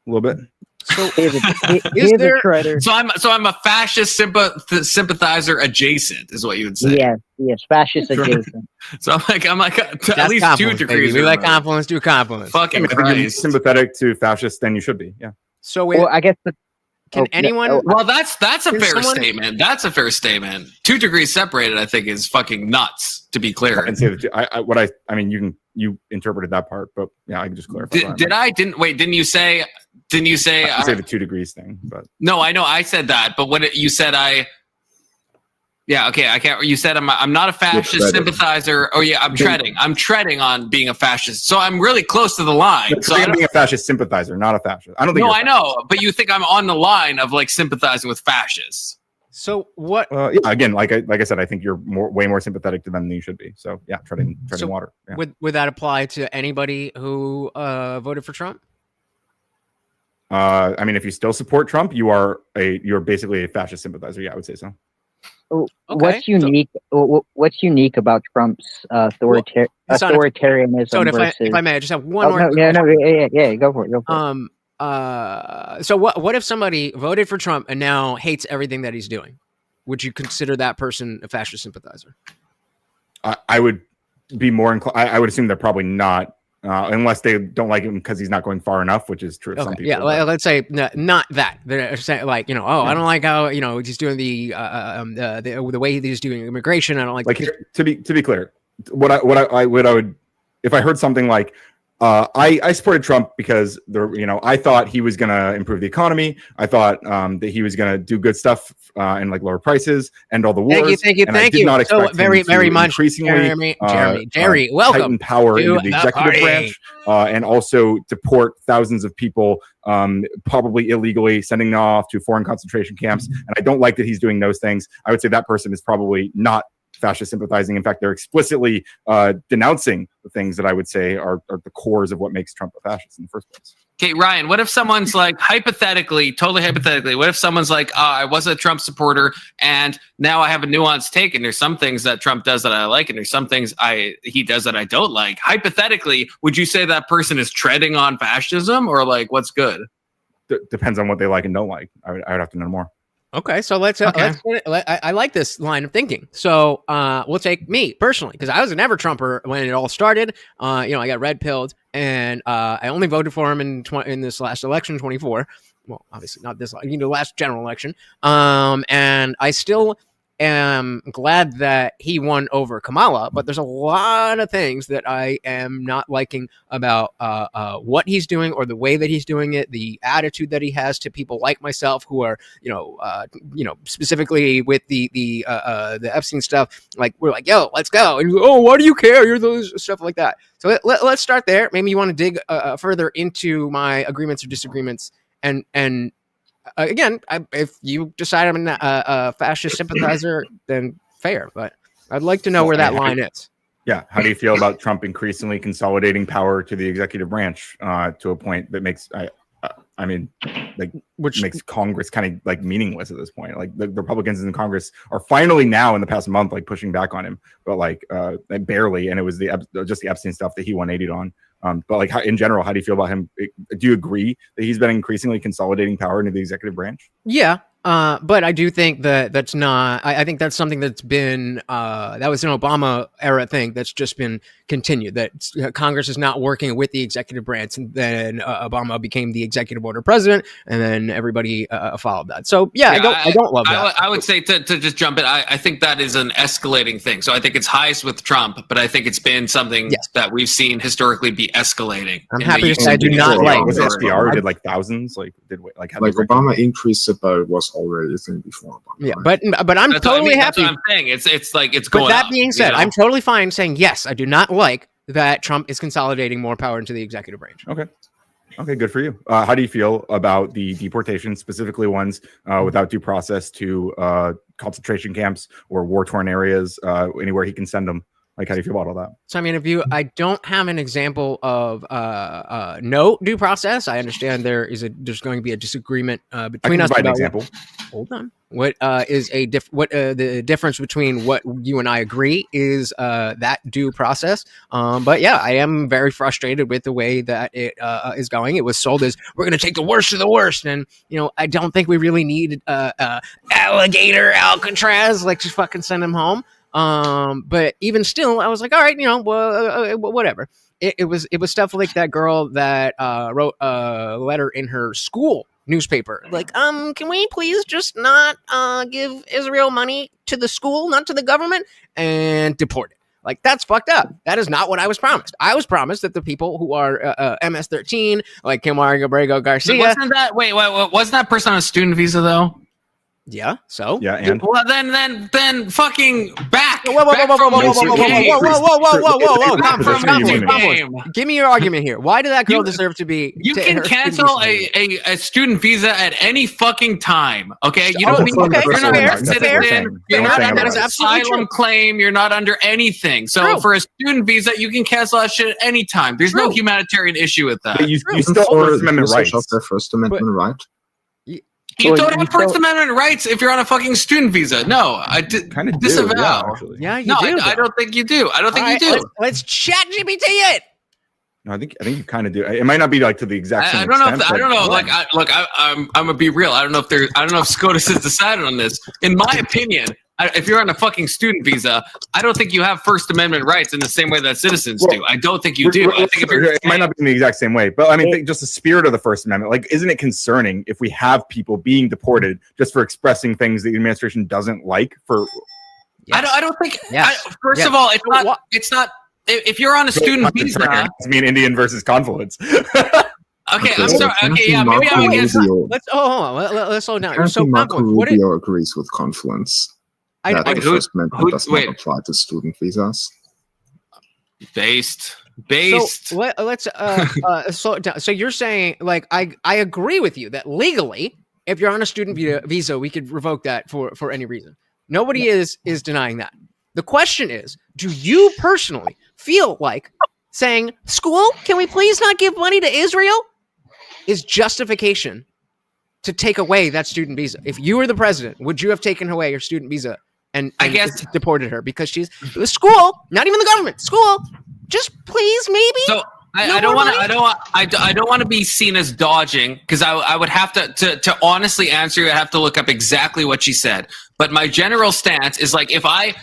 little bit. So He's a traitor. So I'm a fascist sympathizer adjacent, is what you would say. Yes, fascist adjacent. So I'm like at least 2 degrees. We like compliments, do compliments. Fucking Christ. If you're sympathetic to fascists, then you should be. Yeah. So I guess Can anyone? Well, that's a Can fair someone- statement. That's a fair statement. 2 degrees separated, I think, is fucking nuts. To be clear, I didn't say that. I mean, you interpreted that part, but yeah, I can just clarify. Didn't you say? Didn't you say? I say the 2 degrees thing, but no, I know I said that, but what you said, yeah, okay, I can't. You said I'm not a fascist sympathizer. Oh yeah, I'm treading on being a fascist. So I'm really close to the line. So I'm being a fascist sympathizer, not a fascist. I don't think. No, I know, but you think I'm on the line of like sympathizing with fascists. So what? Yeah, again, like I said, I think you're way more sympathetic to them than you should be. So yeah, treading water. Yeah. Would that apply to anybody who voted for Trump? I mean, if you still support Trump, you're basically a fascist sympathizer. Yeah, I would say so. What's unique? What's unique about Trump's authoritarianism? So versus... if I may, I just have one more. Yeah, go for it. So what if somebody voted for Trump and now hates everything that he's doing? Would you consider that person a fascist sympathizer? I would be more inclined. I would assume they're probably not, unless they don't like him because he's not going far enough, which is true of some people. Yeah, let's say not that. They're saying like, I don't like how he's doing the way he's doing immigration. I don't like to be clear. What I would if I heard something like, I supported Trump because I thought he was going to improve the economy. I thought that he was going to do good stuff and like lower prices, end all the wars. Thank you. I did not expect so very much, increasingly Jeremy, welcome. Heighten power into the executive branch, and also deport thousands of people, probably illegally, sending them off to foreign concentration camps. And I don't like that he's doing those things. I would say that person is probably not fascist sympathizing. In fact, they're explicitly denouncing the things that I would say are the cores of what makes Trump a fascist in the first place. Okay, Ryan, what if someone's like, totally hypothetically, what if someone's like, I was a Trump supporter and now I have a nuanced take, and there's some things that Trump does that I like, and there's some things he does that I don't like. Hypothetically, would you say that person is treading on fascism, or like what's good? Depends on what they like and don't like. I would have to know more. Okay, so let's I like this line of thinking. So we'll take me personally, because I was a never Trumper when it all started. I got red pilled, and I only voted for him in this last election, 24. Well, obviously not this, the last general election. And I still am glad that he won over Kamala, but there's a lot of things that I am not liking about what he's doing or the way that he's doing it, the attitude that he has to people like myself who are, specifically with the Epstein stuff. Like we're like, yo, let's go, and why do you care? You're those stuff like that. So let's start there. Maybe you want to dig further into my agreements or disagreements, and again, if you decide I'm a fascist sympathizer, then fair. But I'd like to know where that line is. Yeah. How do you feel about Trump increasingly consolidating power to the executive branch to a point that makes makes Congress kind of like meaningless at this point? Like the Republicans in Congress are finally now in the past month like pushing back on him, but like barely. And it was just the Epstein stuff that he 180'd on. But like in general, how do you feel about him? Do you agree that he's been increasingly consolidating power into the executive branch? Yeah. But I do think that's not. I think that's something that's been that was an Obama era thing that's just been continued. That Congress is not working with the executive branch, and then Obama became the executive order president, and then everybody followed that. So yeah, I don't love that. I would say to just jump in. I think that is an escalating thing. So I think it's highest with Trump, but I think it's been something that we've seen historically be escalating. I'm happy to say I do not like. Was SPR did like thousands? Obama increased it, but it was already a thing before. Yeah, but I'm that's totally happy. That's what I'm saying. It's like it's going. But that up, being said, I'm totally fine saying yes. I do not like that Trump is consolidating more power into the executive branch. Okay, good for you. How do you feel about the deportation, specifically ones without due process to concentration camps or war-torn areas, anywhere he can send them? Like, how do you feel about all that? So, I mean, I don't have an example of no due process. I understand there's going to be a disagreement between us. An example. Hold on. What is the difference between what you and I agree is that due process? But yeah, I am very frustrated with the way that it is going. It was sold as we're going to take the worst of the worst, and I don't think we really need alligator Alcatraz. Like, just fucking send him home. But even still, I was like, all right, whatever. It was stuff like that girl that wrote a letter in her school newspaper, like, can we please just not give Israel money to the school, not to the government, and deport it? Like, that's fucked up. That is not what I was promised. I was promised that the people who are MS-13, like Camargo Borrego Garcia. Wasn't that person on a student visa though? Yeah. So. Yeah. And well, then fucking back. Whoa! Give me your argument here. Why did that girl deserve to be? You can cancel a student visa at any fucking time. Okay, you don't need. You're not a citizen. You're not under an asylum claim. You're not under anything. So for a student visa, you can cancel that shit at any time. There's no humanitarian issue with that. You still have First Amendment rights. First Amendment right. You don't have First Amendment rights if you're on a fucking student visa. No, I kind of disavow. Yeah, you no, do. I don't think you do. I don't think you do. Let's chat GPT it. No, I think you kind of do. It might not be like to the exact same extent. I don't know. Like, I'm gonna be real. I don't know if SCOTUS has decided on this. In my opinion, if you're on a fucking student visa, I don't think you have First Amendment rights in the same way that citizens do. I don't think you do. I think it might not be in the exact same way, but I mean, just the spirit of the First Amendment. Like, isn't it concerning if we have people being deported just for expressing things that the administration doesn't like? For I don't think. First of all, it's not. If you're on a student visa, it's me and Indian versus Confluence. Okay, I'm sorry. Okay, yeah, maybe I'm against. Let's let's slow down. So Marco Rubio agrees with Confluence. That the First Amendment does not apply to student visas. Based. So let's slow down. So you're saying, like, I agree with you that legally, if you're on a student visa, we could revoke that for any reason. Nobody is denying that. The question is, do you personally feel like saying, school, can we please not give money to Israel, is justification to take away that student visa? If you were the president, would you have taken away your student visa and I guess deported her because she's the school, not even the government, school? Just please, maybe. So I don't want to be seen as dodging, because I would have to honestly answer you. I have to look up exactly what she said. But my general stance is, like, if I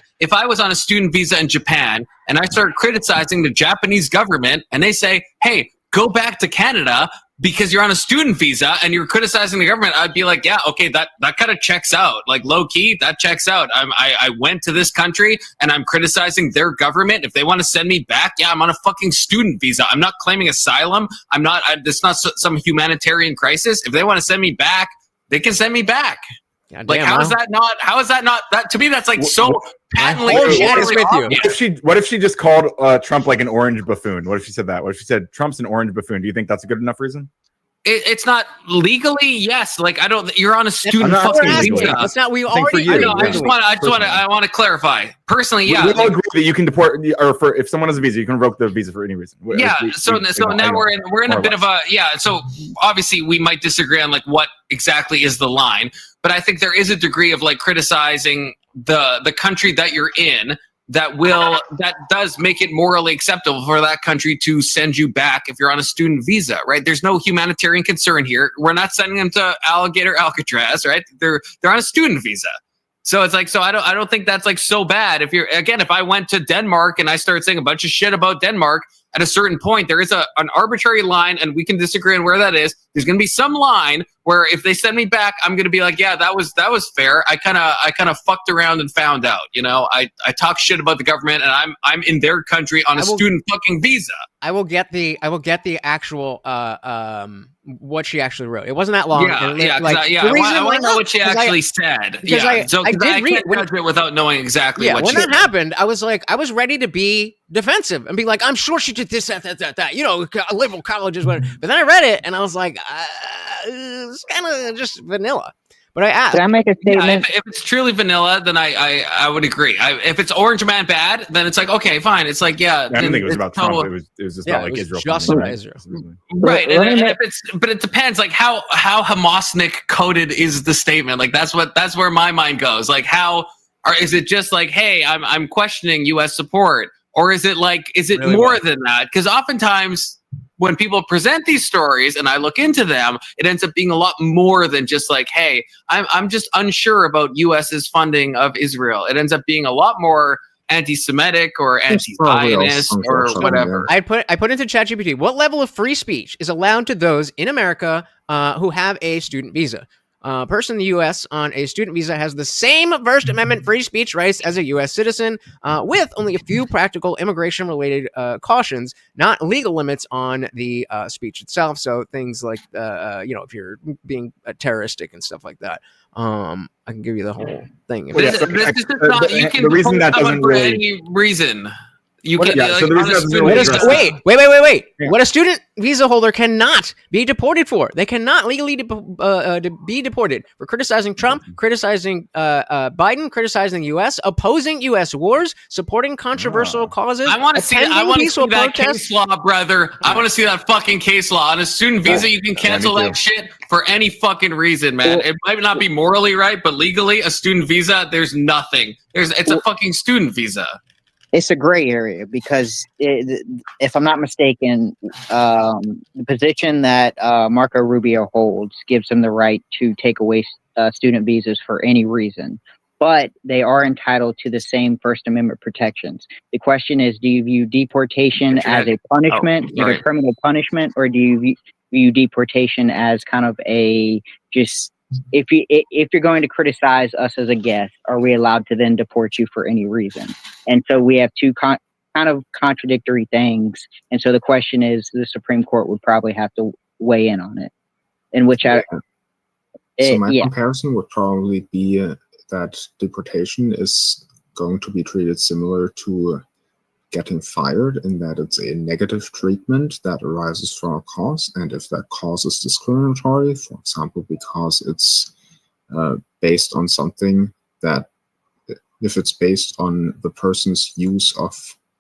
was on a student visa in Japan and I started criticizing the Japanese government and they say, hey, go back to Canada because you're on a student visa and you're criticizing the government, I'd be like, yeah, okay, that kind of checks out. Like, low key, that checks out. I went to this country and I'm criticizing their government. If they want to send me back, yeah, I'm on a fucking student visa. I'm not claiming asylum. It's not some humanitarian crisis. If they want to send me back, they can send me back. God like, damn, how is that not that to me? That's like so patently. What if she just called Trump like an orange buffoon? What if she said that? What if she said Trump's an orange buffoon? Do you think that's a good enough reason? It's not legally, yes. Like, I don't. You're on a student fucking visa. It's not. We already. I want to clarify. Personally, yeah. We all agree that you can deport, or if someone has a visa, you can revoke the visa for any reason. Yeah. So now we're in a bit of a So obviously we might disagree on like what exactly is the line, but I think there is a degree of like criticizing the country that you're in that does make it morally acceptable for that country to send you back if you're on a student visa, right? There's no humanitarian concern here. We're not sending them to Alligator Alcatraz, right? They're on a student visa. So it's like, I don't think that's like so bad. If I went to Denmark and I started saying a bunch of shit about Denmark, at a certain point, there is an arbitrary line, and we can disagree on where that is. There's going to be some line where if they send me back, I'm going to be like, yeah, that was fair. I kind of fucked around and found out. You know, I talk shit about the government, and I'm in their country on a student fucking visa. I will get the actual what she actually wrote. It wasn't that long. I want to know what she actually said. Because I did read it without knowing exactly. Yeah, when that happened, I was ready to be defensive and be like, I'm sure she did this, that. You know, liberal colleges, whatever. But then I read it and I was like, it's kind of just vanilla. But I asked. Can I make a statement? If it's truly vanilla, then I would agree. If it's Orange Man bad, then it's like, okay, fine. It's like, yeah. I didn't think it was about Trump. It was just about like Israel. Just about Israel. Right. But it depends. Like how Hamasnik coded is the statement. Like that's where my mind goes. Like is it just like, hey, I'm questioning U.S. support, or is it really more than that? Because oftentimes, when people present these stories and I look into them, it ends up being a lot more than just like, hey, I'm just unsure about US's funding of Israel. It ends up being a lot more, anti-Semitic or probably also anti-Zionist some or social whatever. I put into ChatGPT, what level of free speech is allowed to those in America who have a student visa? A person in the U.S. on a student visa has the same First Amendment free speech rights as a U.S. citizen, with only a few practical immigration-related cautions, not legal limits on the speech itself. So things like, if you're being terroristic and stuff like that. I can give you the whole thing. This is not, you can deport someone for any reason. You can, wait. What a student visa holder cannot be deported for. They cannot legally be deported for criticizing Trump, criticizing Biden, criticizing the U.S., opposing U.S. wars, supporting controversial causes. I want to see that case law, brother. I want to see that fucking case law. On a student visa, you can cancel that shit for any fucking reason, man. It might not be morally right, but legally, a student visa, there's nothing. It's a fucking student visa. It's a gray area because, if I'm not mistaken, the position that Marco Rubio holds gives him the right to take away student visas for any reason, but they are entitled to the same First Amendment protections. The question is, do you view deportation as a punishment, like a criminal punishment, or do you view deportation as kind of a just... If you're going to criticize us as a guest, are we allowed to then deport you for any reason? And so we have two kind of contradictory things. And so the question is, the Supreme Court would probably have to weigh in on it. In which comparison would probably be that deportation is going to be treated similar to getting fired, in that it's a negative treatment that arises from a cause, and if that cause is discriminatory, for example, because it's based on something that, if it's based on the person's use of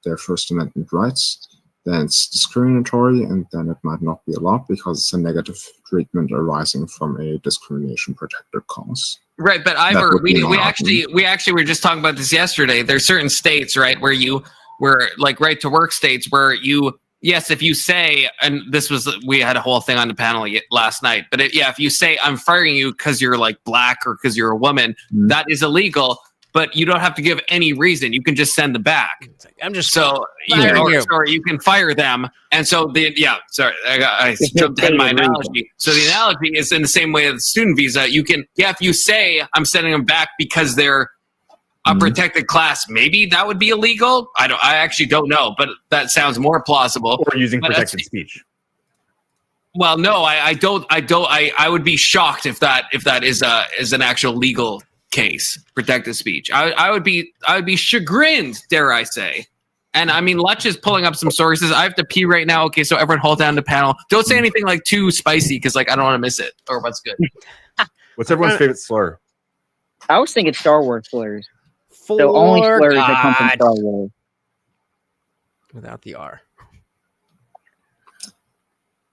their First Amendment rights, then it's discriminatory, and then it might not be allowed because it's a negative treatment arising from a discrimination protected cause. Right, but Ivor, we actually were just talking about this yesterday. There's certain states, right, where like right to work states where if you say, and we had a whole thing on the panel last night, but if you say I'm firing you because you're like black or because you're a woman, that is illegal, but you don't have to give any reason. You can just send them back. I'm just you can fire them. And so I jumped ahead my analogy. So the analogy is in the same way as the student visa. You can, if you say I'm sending them back because they're a protected class, maybe that would be illegal. I actually don't know, but that sounds more plausible. Or using protected speech. Well, no, I don't. I would be shocked if that is an actual legal case, protected speech. I would be chagrined, dare I say. And I mean, Lutch is pulling up some sources. I have to pee right now. Okay, so everyone hold down the panel. Don't say anything like too spicy because I don't want to miss it or what's good. What's everyone's favorite slur? I was thinking Star Wars slurs. So only slurs that come from Star Wars. Without the R.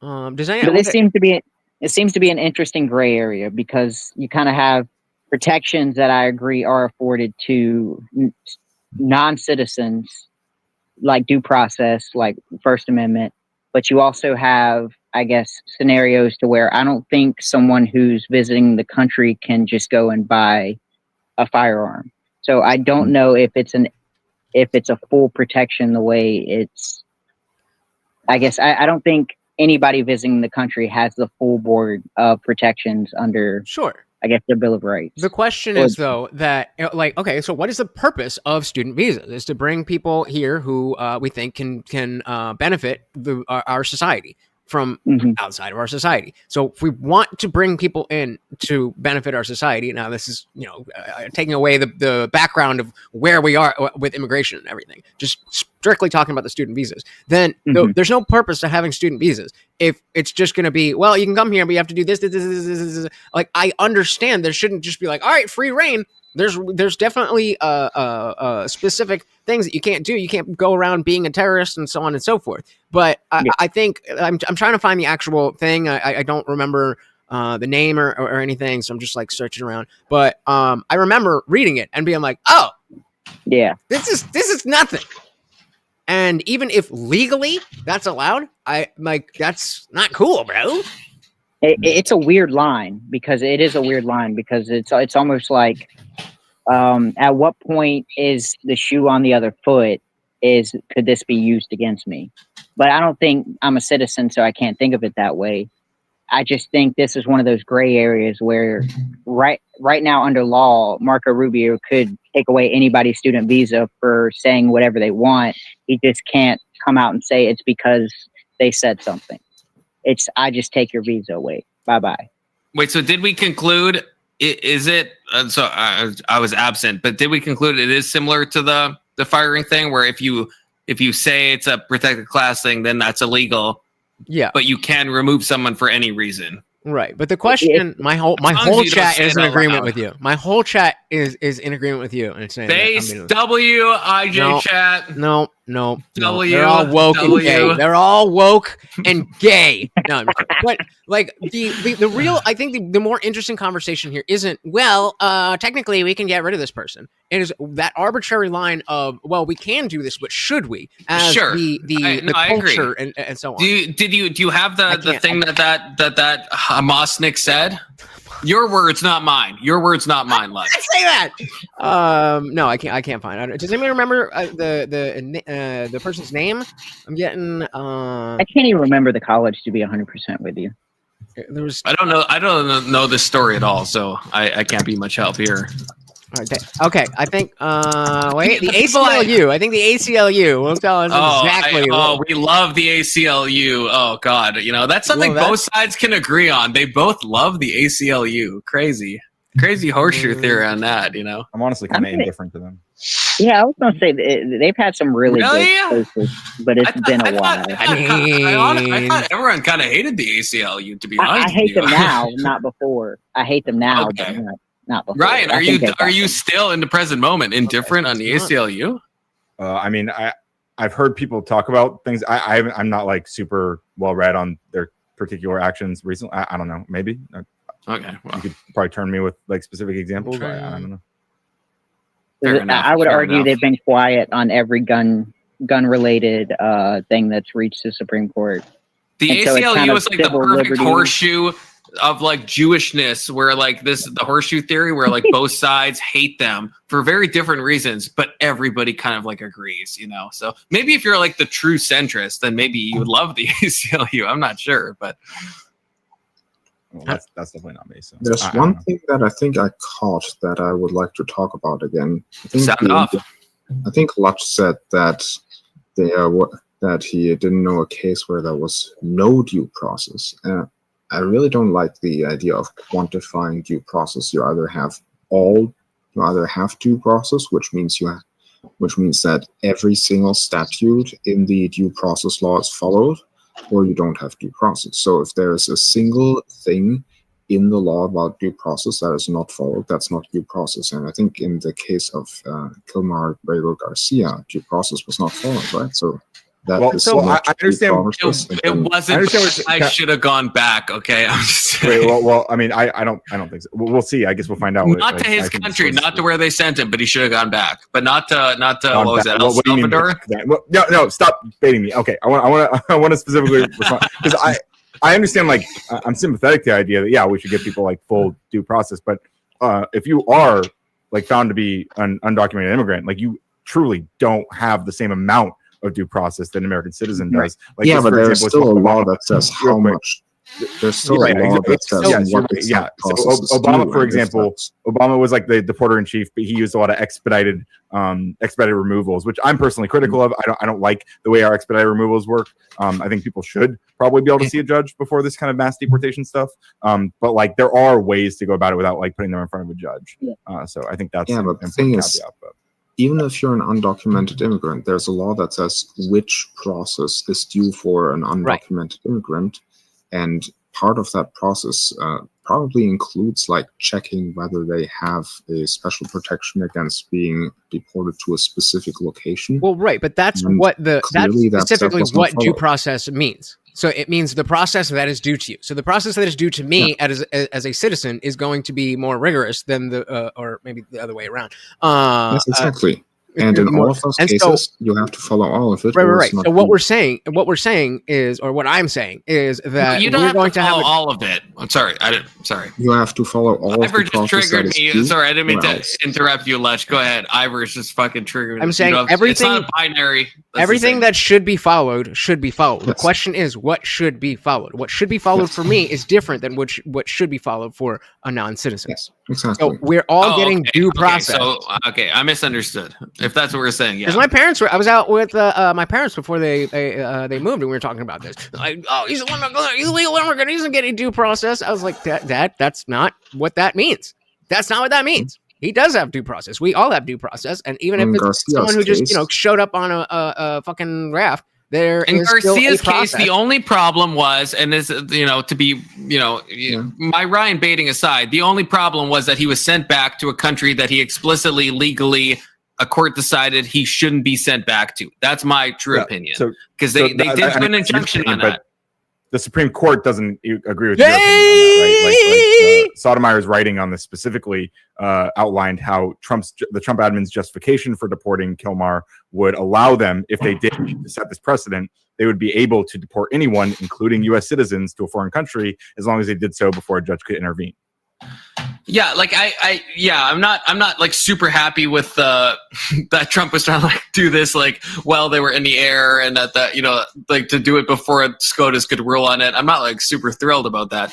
But it seems to be an interesting gray area because you kind of have protections that I agree are afforded to non-citizens, like due process, like First Amendment. But you also have, I guess, scenarios to where I don't think someone who's visiting the country can just go and buy a firearm. So I don't know if it's a full protection the way it's. I guess I don't think anybody visiting the country has the full board of protections under. Sure. I guess the Bill of Rights. The question is though that okay, so what is the purpose of student visas? Is to bring people here who we think can benefit our society from outside of our society. So if we want to bring people in to benefit our society, now this is, taking away the background of where we are with immigration and everything, just strictly talking about the student visas, then there's no purpose to having student visas. If it's just going to be, well, you can come here, but you have to do this. Like, I understand there shouldn't just be like, all right, free reign. There's definitely specific things that you can't do. You can't go around being a terrorist and so on and so forth. But I think I'm trying to find the actual thing. I don't remember the name or anything, so I'm just like searching around. But I remember reading it and being like, oh, yeah, this is nothing. And even if legally that's allowed, that's not cool, bro. It's a weird line because it's almost like At what point is the shoe on the other foot? Could this be used against me? But I don't think I'm a citizen, so I can't think of it that way. I just think this is one of those gray areas where right now under law, Marco Rubio could take away anybody's student visa for saying whatever they want. He just can't come out and say it's because they said something. I just take your visa away. Bye-bye. Wait, so did we conclude, is it, so I was absent, but did we conclude it is similar to the firing thing where if you say it's a protected class thing, then that's illegal. Yeah. But you can remove someone for any reason. Right. But the question, my whole chat is in agreement with you. My whole chat is in agreement with you. And it's saying Base WIJ chat. No. W. They're all woke and gay. They're all woke and gay. No, but like the real, I think the more interesting conversation here isn't, well, technically we can get rid of this person. It is that arbitrary line of, well, we can do this, but should we? As the culture and so on. Do you have the thing that Hamasnik said? Your words, not mine. Your words, not mine. Lud. I say that. No, I can't find it. Does anybody remember the person's name? I'm getting. I can't even remember the college, to be 100% with you. There was. I don't know this story at all, so I can't be much help here. Okay, I think. Wait, the ACLU. I think the ACLU will tell us exactly. We love the ACLU. Oh God, that's something both sides can agree on. They both love the ACLU. Crazy horseshoe theory on that. I'm honestly kind of indifferent to them. Yeah, I was gonna say they've had some really good cases, but it's been a while. I thought everyone kind of hated the ACLU. To be honest, I hate them now, not before. I hate them now, but not before. Ryan, are you still in the present moment indifferent on the ACLU? I mean, I've heard people talk about things. I'm not like super well read on their particular actions recently. I don't know. Maybe. Okay. Well. You could probably turn me with like specific examples. I don't know. I would argue they've been quiet on every gun related thing that's reached the Supreme Court. The ACLU is like the perfect horseshoe of like Jewishness, where like the horseshoe theory, where like both sides hate them for very different reasons, but everybody kind of like agrees, So maybe if you're like the true centrist, then maybe you would love the ACLU. I'm not sure, but that's definitely not me. So there's one thing that I think I caught that I would like to talk about again. I think Lutch said that that he didn't know a case where there was no due process. I really don't like the idea of quantifying due process. You either have due process, which means that every single statute in the due process law is followed, or you don't have due process. So if there is a single thing in the law about due process that is not followed, that's not due process. And I think in the case of Kilmar Brego Garcia, due process was not followed, right? So I understand. It wasn't. I should have gone back. Okay, I'm just saying. Well, I mean, I don't think so. We'll see. I guess we'll find out. Not to his country, not to where they sent him, but he should have gone back. But not to what was that? El Salvador? No, stop baiting me. Okay, I want to specifically respond because I understand. Like, I'm sympathetic to the idea that we should give people like full due process. But if you are like found to be an undocumented immigrant, like you truly don't have the same amount of due process that an American citizen does. Like, but there's still a law that says how much. There's still a law that says what the process so Obama, for example, Obama was like the deporter in chief, but he used a lot of expedited removals, which I'm personally critical of. I don't like the way our expedited removals work. I think people should probably be able to see a judge before this kind of mass deportation stuff. But like there are ways to go about it without like putting them in front of a judge. So I think that's but the thing is, even if you're an undocumented immigrant, there's a law that says which process is due for an undocumented immigrant. And part of that process probably includes like checking whether they have a special protection against being deported to a specific location. Well, right, but that's specifically what due process means. So it means the process that is due to you. So the process that is due to me as a citizen is going to be more rigorous than or maybe the other way around. Yes, exactly. And in all of those cases, you have to follow all of it. Right. So what we're saying is, or what I'm saying is that You don't we're have going to to have follow all of it. I'm sorry. Sorry. You have to follow all of Ivor the just process triggered that is me. due, Sorry, I didn't mean or to else. interrupt you, Lech. Go ahead. Ivor's just fucking triggering. I'm saying It's everything. not a binary. That's Everything the that should be followed should be followed. The Yes. question is, what should be followed? What should be followed for me is different than what should be followed for a non-citizen. Yes, exactly. So we're all getting due process. So I misunderstood. If that's what we're saying, yeah. Because my parents were, I was out with my parents before they moved, and we were talking about this. Like, oh, he's a legal immigrant. He doesn't get any due process. I was like, that's not what that means. That's not what that means. He does have due process. We all have due process, and even if In it's Garcia's someone who just case- showed up on a fucking raft, there In is still a Garcia's case, process. the only problem was, and this, to be, my Ryan baiting aside, the only problem was that he was sent back to a country that he explicitly, legally, a court decided he shouldn't be sent back to. That's my true opinion. Because they did do an injunction on that. The Supreme Court doesn't agree with your opinion on that, right? Like Sotomayor's writing on this specifically outlined how the Trump admin's justification for deporting Kilmar would allow them, if they did set this precedent, they would be able to deport anyone, including U.S. citizens, to a foreign country, as long as they did so before a judge could intervene. Yeah, like I'm not like super happy with that Trump was trying to like do this like while they were in the air, and that like to do it before SCOTUS could rule on it. I'm not like super thrilled about that.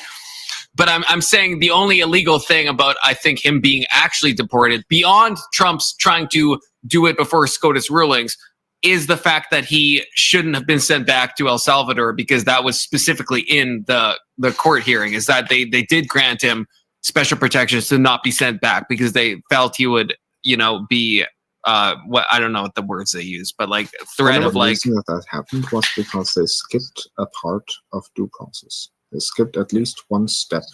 But I'm saying the only illegal thing about, I think, him being actually deported, beyond Trump's trying to do it before SCOTUS rulings, is the fact that he shouldn't have been sent back to El Salvador, because that was specifically in the court hearing, is that they did grant him special protections to not be sent back because they felt he would, be what, I don't know what the words they use, but like threat of like. The reason that happened was because they skipped a part of due process. They skipped at least one step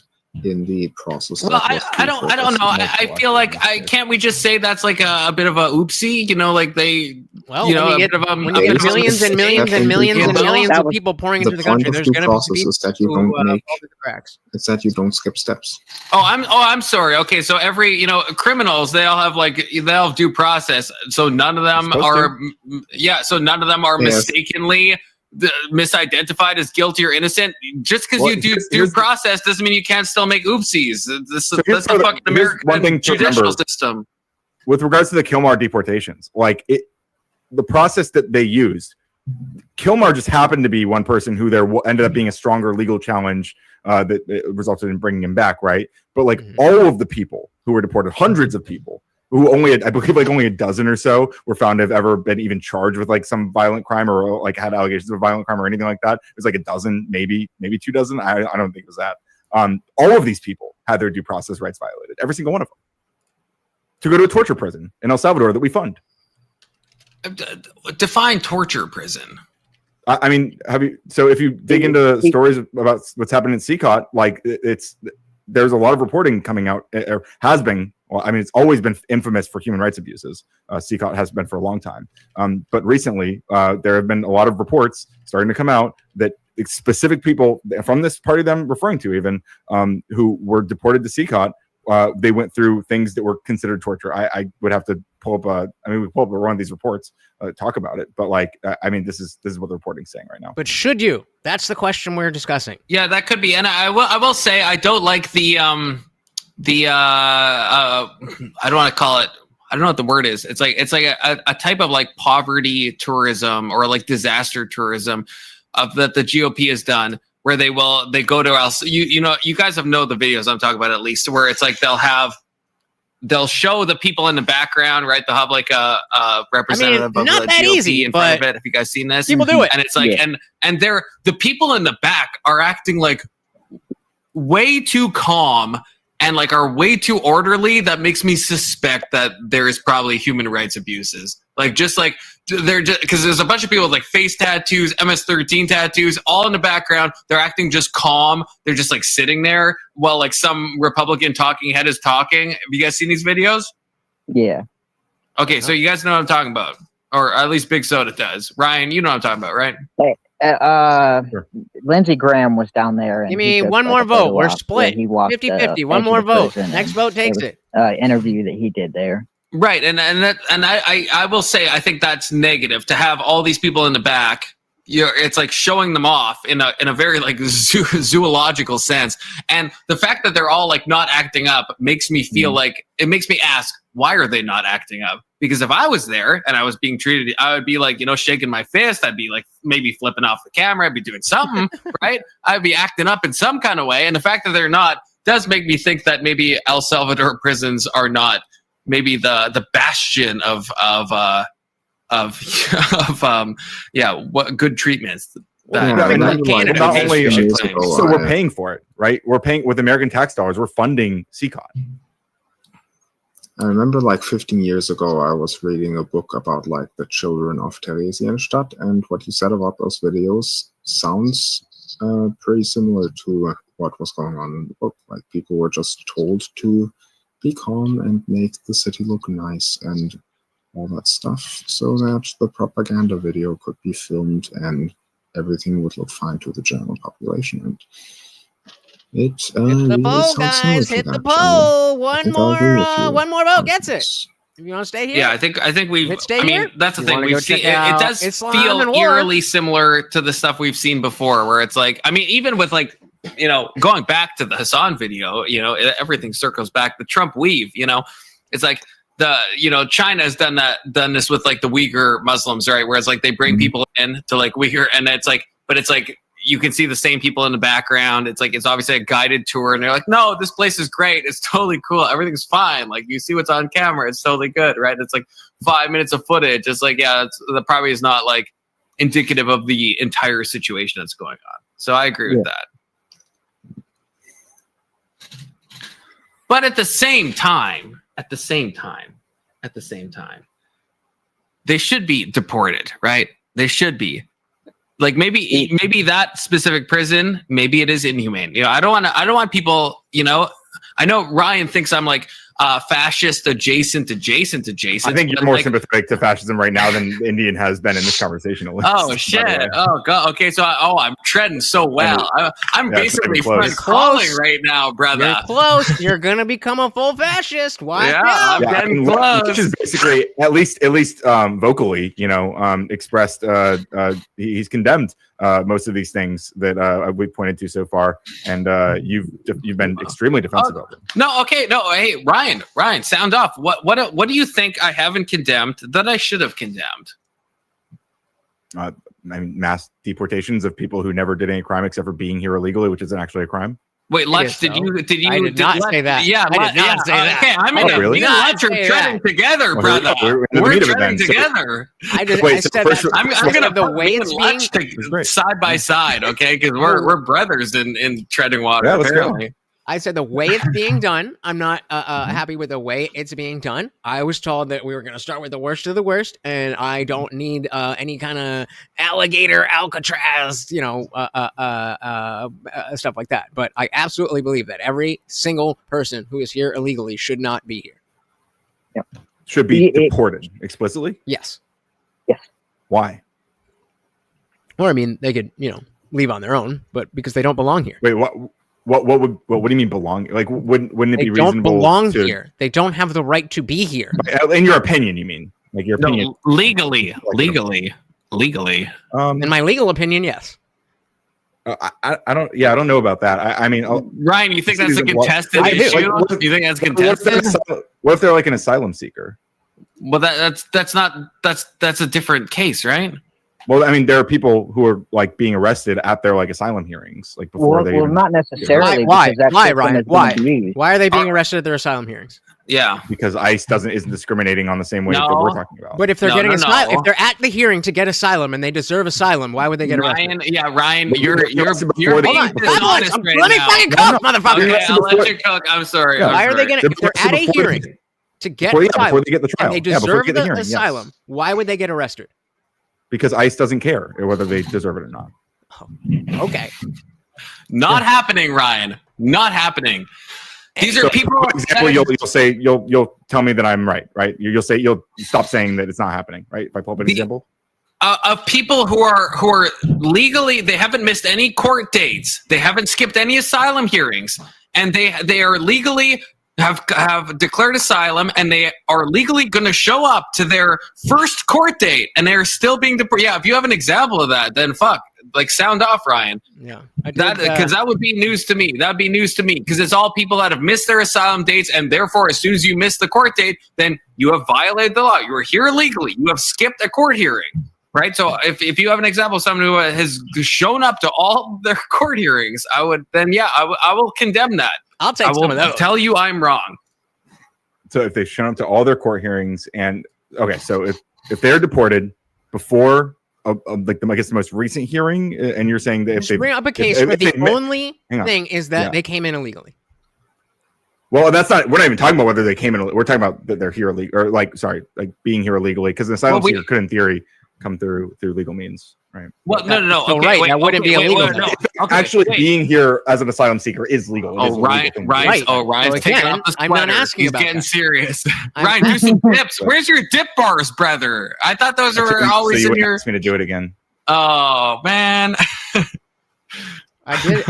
in the process. Well, I don't know. I feel like can't we just say that's like a bit of a oopsie? Like they, when you get millions and millions and millions and millions of people pouring into the country, there's going to be people who fall through the cracks. It's that you don't skip steps. I'm sorry. Okay, so every criminals, they all have due process. So none of them are. Yeah. So none of them are mistakenly misidentified as guilty or innocent. Just because you do due process doesn't mean you can't still make oopsies. That's the fucking American judicial system. With regards to the Kilmar deportations, the process that they used, Kilmar just happened to be one person who there ended up being a stronger legal challenge that resulted in bringing him back, right? But all of the people who were deported, hundreds of people, who I believe only a dozen or so were found to have ever been even charged with some violent crime or had allegations of violent crime or anything like that. It was a dozen, maybe 2 dozen. I don't think it was that. All of these people had their due process rights violated, every single one of them, to go to a torture prison in El Salvador that we fund. Define torture prison. I mean, if you dig into stories about what's happened in CCOT, there's a lot of reporting coming out, or has been. Well, I mean, it's always been infamous for human rights abuses. CCOT has been for a long time. But recently, there have been a lot of reports starting to come out that specific people from this party that I'm referring to even, who were deported to CCOT, they went through things that were considered torture. I would have to pull up we pull up one of these reports, talk about it. But this is what the reporting's saying right now. But should you? That's the question we're discussing. Yeah, that could be. And I will say, I don't like I don't want to call it, I don't know what the word is. It's like a type of poverty tourism or disaster tourism that the GOP has done, where they go to you guys have the videos I'm talking about, at least, where it's they'll show the people in the background, right? They'll have a representative of not the that GOP easy, in front of but it. Have you guys seen this? people do it. And it's and they're the people in the back are acting way too calm and are way too orderly. That makes me suspect that there is probably human rights abuses. They're just, because there's a bunch of people with face tattoos, MS-13 tattoos, all in the background. They're acting just calm. They're just sitting there while some Republican talking head is talking. Have you guys seen these videos? Yeah. Okay, so you guys know what I'm talking about, or at least Big Soda does. Ryan, you know what I'm talking about, right? Hey, Lindsey Graham was down there. And give me one more vote. We're split. 50-50. One more vote. Next vote takes it. Interview that he did there. Right, and I will say I think that's negative to have all these people in the back. It's like showing them off in a very like zoological sense, and the fact that they're all like not acting up makes me feel like it makes me ask, why are they not acting up? Because if I was there and I was being treated, I would be like, shaking my fist. I'd be like maybe flipping off the camera. I'd be doing something, right? I'd be acting up in some kind of way, and the fact that they're not does make me think that maybe El Salvador prisons are not maybe the bastion of what good treatments. Not only so we're paying for it, right? We're paying with American tax dollars. We're funding CCOT. I remember like 15 years ago, I was reading a book about like the children of Theresienstadt, and what you said about those videos sounds pretty similar to what was going on in the book. Like people were just told to be calm and make the city look nice and all that stuff, so that the propaganda video could be filmed and everything would look fine to the general population. And it hit the poll, guys! Hit the poll. One more vote gets it. If you want to stay here, yeah, I think we've. I mean, that's the thing we've seen. It does Islam feel eerily similar to the stuff we've seen before, where it's like, I mean, even with like, going back to the Hassan video, everything circles back. The Trump weave, it's like. China has done this with like the Uyghur Muslims, right? Where it's like they bring people in to like Uyghur, and it's like, but it's like you can see the same people in the background. It's like it's obviously a guided tour, and they're like, no, this place is great, it's totally cool, everything's fine. Like you see what's on camera, it's totally good, right? It's like 5 minutes of footage. It's like that probably is not like indicative of the entire situation that's going on. So I agree with that. But at the same time, they should be deported, right? They should be. Like maybe that specific prison, maybe it is inhumane. I don't want people, I know Ryan thinks I'm like fascist adjacent. I think you're more sympathetic to fascism right now than Indian has been in this conversation. At least, oh shit! Oh god! Okay, so I'm treading so well. I'm basically front crawling right now, brother. You're close. You're gonna become a full fascist. Why? Yeah, I'm getting close. Which is basically at least vocally, expressed. He's condemned most of these things that we pointed to so far, and you've been extremely defensive of them. No, okay, no. Hey, Ryan, sound off. What do you think I haven't condemned that I should have condemned? I mean, mass deportations of people who never did any crime except for being here illegally, which isn't actually a crime. Wait, Lutch, did you? I did not say that. Yeah, I did not say that. Okay, I'm in really? Me and Lutch are treading together, brother. We're treading together. I'm gonna the way it's being side by side, okay? Because we're brothers in treading water. Yeah, let's apparently. go. I said the way it's being done, I'm not happy with the way it's being done. I was told that we were going to start with the worst of the worst, and I don't need any kind of alligator Alcatraz, stuff like that. But I absolutely believe that every single person who is here illegally should not be here. Yep. Should be deported explicitly? Yes. Yes. Why? Well, I mean, they could, leave on their own, but because they don't belong here. Wait, what do you mean belong? Like, wouldn't it be reasonable? They don't belong here. They don't have the right to be here. In your opinion, you mean? Like your opinion? No, legally. In my legal opinion, yes. I don't know about that. I mean, Ryan, you think that's a contested issue? You think that's contested? What if they're like an asylum seeker? Well, that's a different case, right? Well, I mean, there are people who are like being arrested at their like asylum hearings, like before they. Well, not necessarily. Why, Ryan? Why are they being arrested at their asylum hearings? Yeah, because ICE isn't discriminating on the same way that we're talking about. But if they're getting asylum, if they're at the hearing to get asylum and they deserve asylum, why would they get arrested? Ryan, you're being dishonest right now. Let me fucking cook, motherfucker. Okay, I'll let you cook. I'm sorry. Why are they getting? If they're at a hearing to get asylum, before they get the trial, and they deserve the asylum, why would they get arrested? Because ICE doesn't care whether they deserve it or not. Oh, okay. Not happening, Ryan. Not happening. These are people. For example, you'll tell me that I'm right? You'll stop saying that it's not happening, right? If I pull up an example of people who are legally, they haven't missed any court dates, they haven't skipped any asylum hearings, and they are legally have declared asylum, and they are legally going to show up to their first court date, and they're still being deported. Yeah, if you have an example of that, then fuck, like sound off, Ryan. Yeah, because that would be news to me. That'd be news to me because it's all people that have missed their asylum dates, and therefore, as soon as you miss the court date, then you have violated the law. You were here illegally. You have skipped a court hearing. Right, so if you have an example of someone who has shown up to all their court hearings, I will condemn that. I'll take some of those. Tell you I'm wrong. So if they've shown up to all their court hearings, and okay, so if they're deported before like I guess the most recent hearing, and you're saying that if they bring up a case where the only thing is that they came in illegally. Well, that's not. We're not even talking about whether they came in. We're talking about that they're here illegally, or like being here illegally, because an asylum seeker could, in theory, come through legal means, right? Well, no. So, okay, that wouldn't be illegal. Actually, being here as an asylum seeker is legal. Ryan's taking off the sweater. I'm not asking He's about getting that. serious. Ryan, do some dips. Where's your dip bars, brother? I thought those were always in your. Ask me to do it again. Oh man, I did.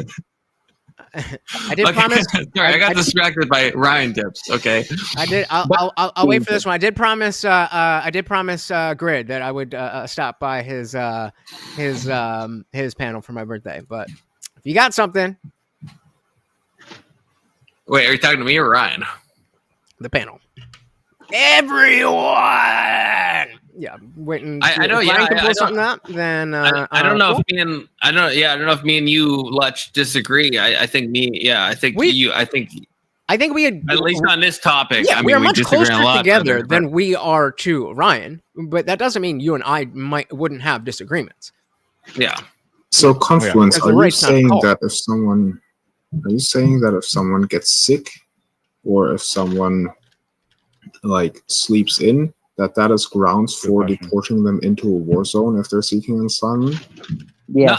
I did promise. Sorry, I got distracted by Ryan dips. Okay, I did. I'll wait for this one. I did promise. Grid that I would stop by his panel for my birthday. But if you got something, wait, are you talking to me or Ryan? The panel. Everyone. Yeah, waiting. I know. Yeah, I don't, something up. Then I don't know if me and I don't know if me and you, Lutch, disagree. I think me. Yeah, I think you. I think we had, at least on this topic. Yeah, I mean, we are much closer a lot together than we are to Ryan. But that doesn't mean you and I wouldn't have disagreements. Yeah. So Confluence, Yeah. are you saying that if someone gets sick, or if someone like sleeps in, that is grounds for deporting them into a war zone if they're seeking asylum? Yeah.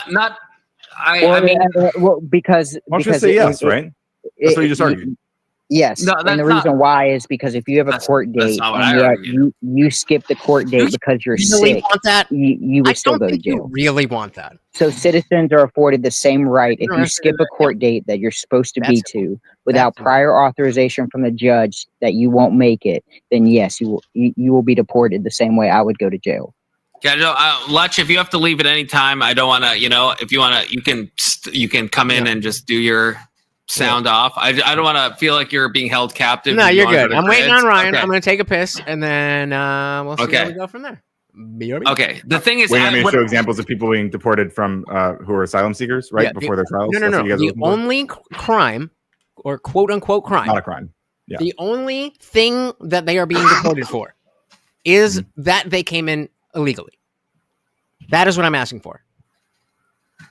Because why don't you say yes, right? That's what you just argued. Yes, and the reason why is because if you have a court date and you skip the court date because you're really sick, want that? you would still go to jail. You really want that? So citizens are afforded the same right if you skip a court date that you're supposed to be to without prior authorization from the judge that you won't make it. Then yes, you will be deported the same way I would go to jail. Yeah, no, Lutch, if you have to leave at any time, I don't want to. If you want to, you can come in and just do your sound off. I don't want to feel like you're being held captive. No, you're good. I'm waiting on Ryan. Okay. I'm going to take a piss, and then we'll see how we go from there. Okay. The thing is, wait, I'm going to show examples of people being deported from who are asylum seekers, right? Before their trials. No. The only crime, or quote unquote crime, not a crime. Yeah. The only thing that they are being deported for is that they came in illegally. That is what I'm asking for.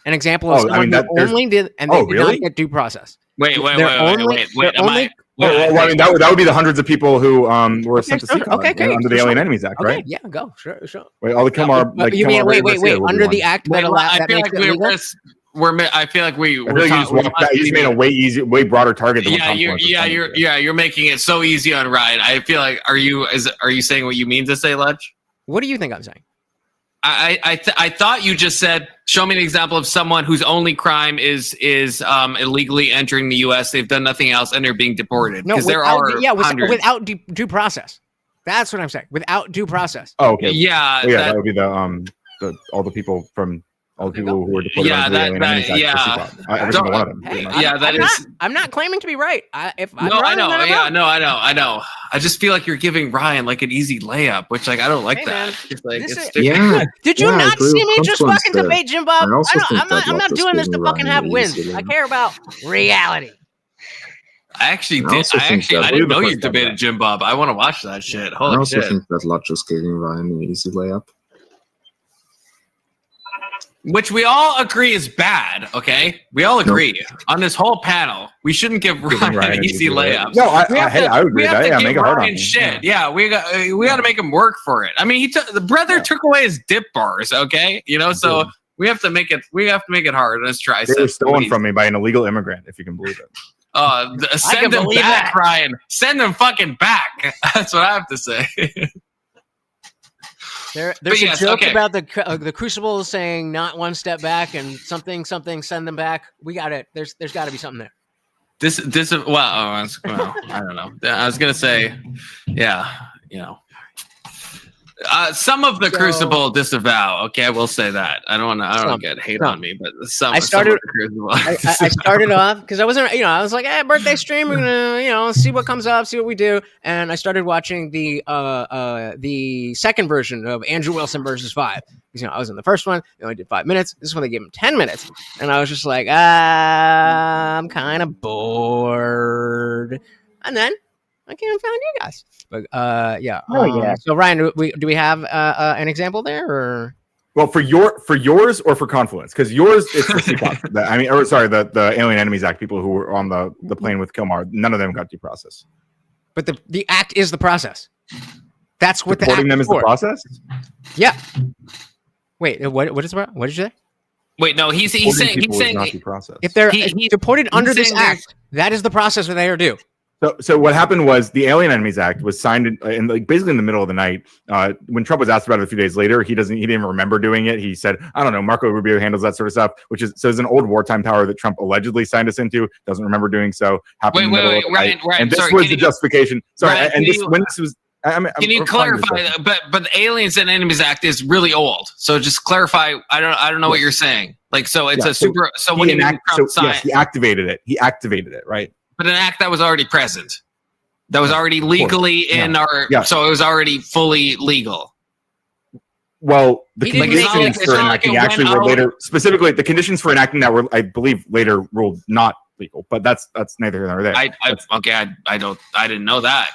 An example of someone who only did, and they did not get due process. Wait. Well, I mean, that would be the hundreds of people who were sent to sea under the Alien Enemies Act, right? Yeah, go. Sure. Wait, all the Kilmar. You mean wait? Under the act that makes it legal? I feel like we. You just made a way broader target than you're making it so easy on Ryan. I feel like are you saying what you mean to say, Lutch? What do you think I'm saying? I thought you just said, show me an example of someone whose only crime is illegally entering the U.S. They've done nothing else and they're being deported. No, without due process. That's what I'm saying. Without due process. Oh, okay. Yeah, that would be all the people from all the people who were deported. Every single one of them. I'm not claiming to be right. I know. I just feel like you're giving Ryan like an easy layup, which like I don't like that. Did you not see me just fucking debate Jim Bob? I'm not doing this to fucking have wins. I care about reality. I didn't know you debated Jim Bob. I want to watch that shit. Holy shit. I also think that Lutch is giving Ryan an easy layup. Which we all agree is bad, okay? We all agree on this whole panel. We shouldn't give Ryan an easy layup. No, I agree. Make it hard on him. Shit. Yeah, we got to make him work for it. I mean, the brother took away his dip bars, okay? So we have to make it. We have to make it hard. Let's try. They were stolen from me by an illegal immigrant, if you can believe it. Send him back, Ryan. Send him fucking back. That's what I have to say. There's a joke about the Crucible saying not one step back and something, send them back. We got it. There's got to be something there. well, I don't know. I was gonna say, yeah, some of the Crucible disavow. Okay, I will say that. I don't want to get hate on me, but some. I started. Some of the Crucible I started off because I wasn't. I was like, "Hey, birthday stream. We're gonna, see what comes up, see what we do." And I started watching the second version of Andrew Wilson versus 5. Because I was in the first one. They only did 5 minutes. This one they gave him 10 minutes, and I was just like, I'm kind of bored. And then I came and found you guys. But yeah. So Ryan, do we have an example there, or? Well, for yours or for Confluence, because yours it's the CPOC. The Alien Enemies Act people who were on the plane with Kilmar, none of them got due process. But the act is the process. That's what deporting them is the process. Yeah. Wait, what did you say? Wait, no, he's saying not due process. If they're deported under this act, that is the process that they are due. So what happened was the Alien Enemies Act was signed in basically in the middle of the night. When Trump was asked about it a few days later, he didn't even remember doing it. He said, I don't know, Marco Rubio handles that sort of stuff, which is an old wartime power that Trump allegedly signed us into. Doesn't remember doing so. Happened wait, Ryan, and this sorry, was the justification. Sorry, Ryan, and when this was. Can you clarify that? But the Aliens and Enemies Act is really old. So just clarify. I don't know what you're saying. Like, so it's a super. So when Trump signed, he activated it. He activated it, right? But an act that was already present, that was already legally in our. Yeah. So it was already fully legal. Well, the conditions for enacting actually were later. Specifically, the conditions for enacting that were, I believe, later ruled not legal. But that's neither here nor there. I didn't know that.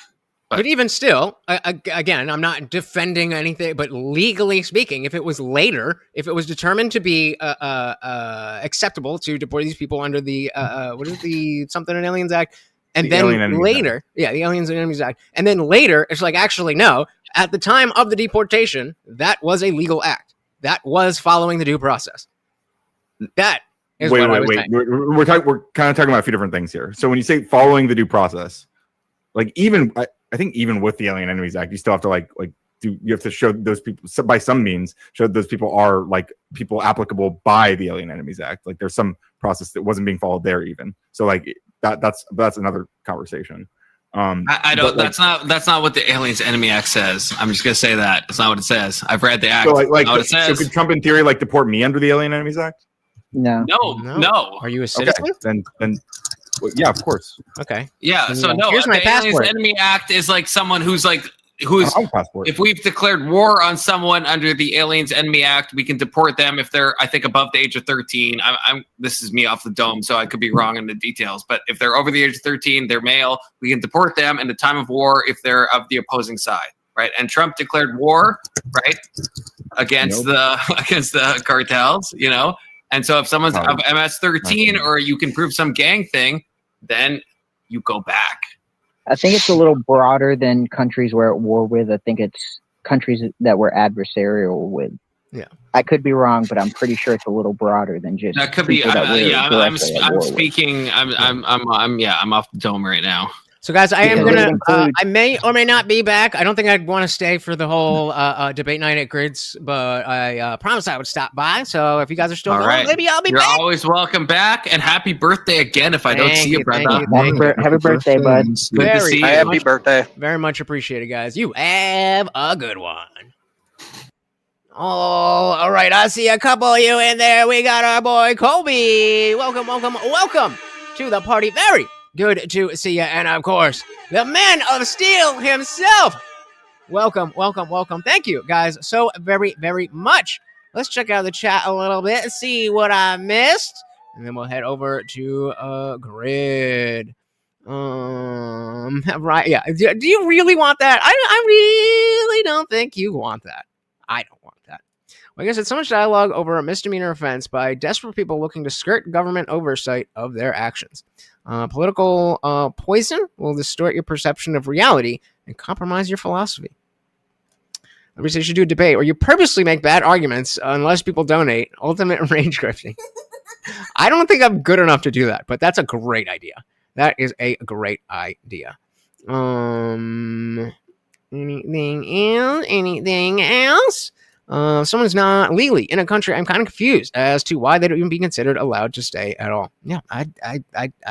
But even still, again, I'm not defending anything, but legally speaking, if it was later, if it was determined to be acceptable to deport these people under the what is the something in Aliens Act, and then later, the Aliens and Enemies Act, and then later, it's like, actually, no, at the time of the deportation, that was a legal act. That was following the due process. That is what I was saying. We're kind of talking about a few different things here. So when you say following the due process, like I think even with the Alien Enemies Act, you still have to you have to show those people by some means show those people are like people applicable by the Alien Enemies Act. Like there's some process that wasn't being followed there even. So like that's another conversation. I don't. That's not what the Aliens Enemy Act says. I'm just gonna say that that's not what it says. I've read the act. So what it says. So could Trump in theory deport me under the Alien Enemies Act? No. Are you a citizen? Okay, then. Well, yeah, of course. Okay. Yeah. So no. Here's my passport. Aliens Enemy Act is like someone who's if we've declared war on someone under the Aliens Enemy Act, we can deport them if they're, I think, above the age of 13. This is me off the dome, so I could be wrong in the details. But if they're over the age of 13, they're male. We can deport them in the time of war if they're of the opposing side, right? And Trump declared war, right, against the cartels, And so if someone's of MS-13 or you can prove some gang thing, then you go back. I think it's a little broader than countries we're at war with. I think it's countries that we're adversarial with. Yeah, I could be wrong, but I'm pretty sure it's a little broader than just. That could be. I'm speaking. I'm off the dome right now. So, guys, I am gonna. I may or may not be back. I don't think I'd want to stay for the whole debate night at Grids, but I promised I would stop by. So, if you guys are still going, maybe I'll be back. You're always welcome back, and happy birthday again! If I don't see you, brother. Happy birthday, bud. Good to see you. Happy birthday. Very much appreciated, guys. You have a good one. Oh, all right. I see a couple of you in there. We got our boy Colby. Welcome to the party. Very good to see you. And of course, the Man of Steel himself. Welcome. Thank you, guys, so very, very much. Let's check out the chat a little bit and see what I missed. And then we'll head over to Grid. Right. Yeah. Do you really want that? I really don't think you want that. I don't want that. Well, I guess it's so much dialogue over a misdemeanor offense by desperate people looking to skirt government oversight of their actions. Political poison will distort your perception of reality and compromise your philosophy. Everybody says you should do a debate where you purposely make bad arguments unless people donate. Ultimate rage grifting. I don't think I'm good enough to do that, but that's a great idea. That is a great idea. Anything else? Someone's not legally in a country. I'm kind of confused as to why they don't even be considered allowed to stay at all. Yeah, I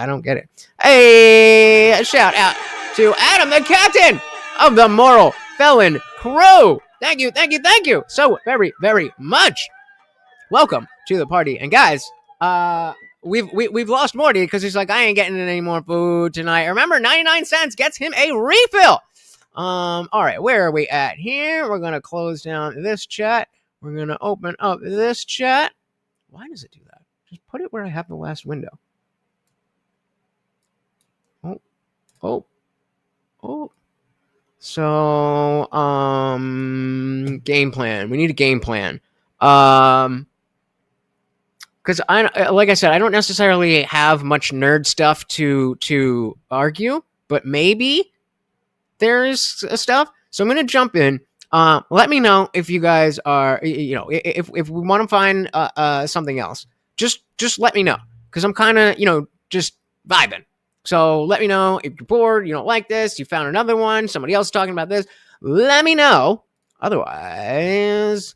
don't get it. Hey, shout out to Adam, the captain of the Moral Felon Crew. Thank you so very, very much. Welcome to the party. And guys, we've lost Morty because he's like, I ain't getting any more food tonight. Remember, 99 cents gets him a refill. All right, where are we at here? We're gonna close down this chat. We're gonna open up this chat. Why does it do that? Just put it where I have the last window. Oh. So, game plan. We need a game plan. Because like I said, I don't necessarily have much nerd stuff to argue, but maybe there's stuff. So I'm gonna jump in. Let me know if you guys are, if we want to find something else. Just let me know, because I'm kind of just vibing. So let me know if you're bored, you don't like this, you found another one, somebody else talking about this. Let me know. Otherwise,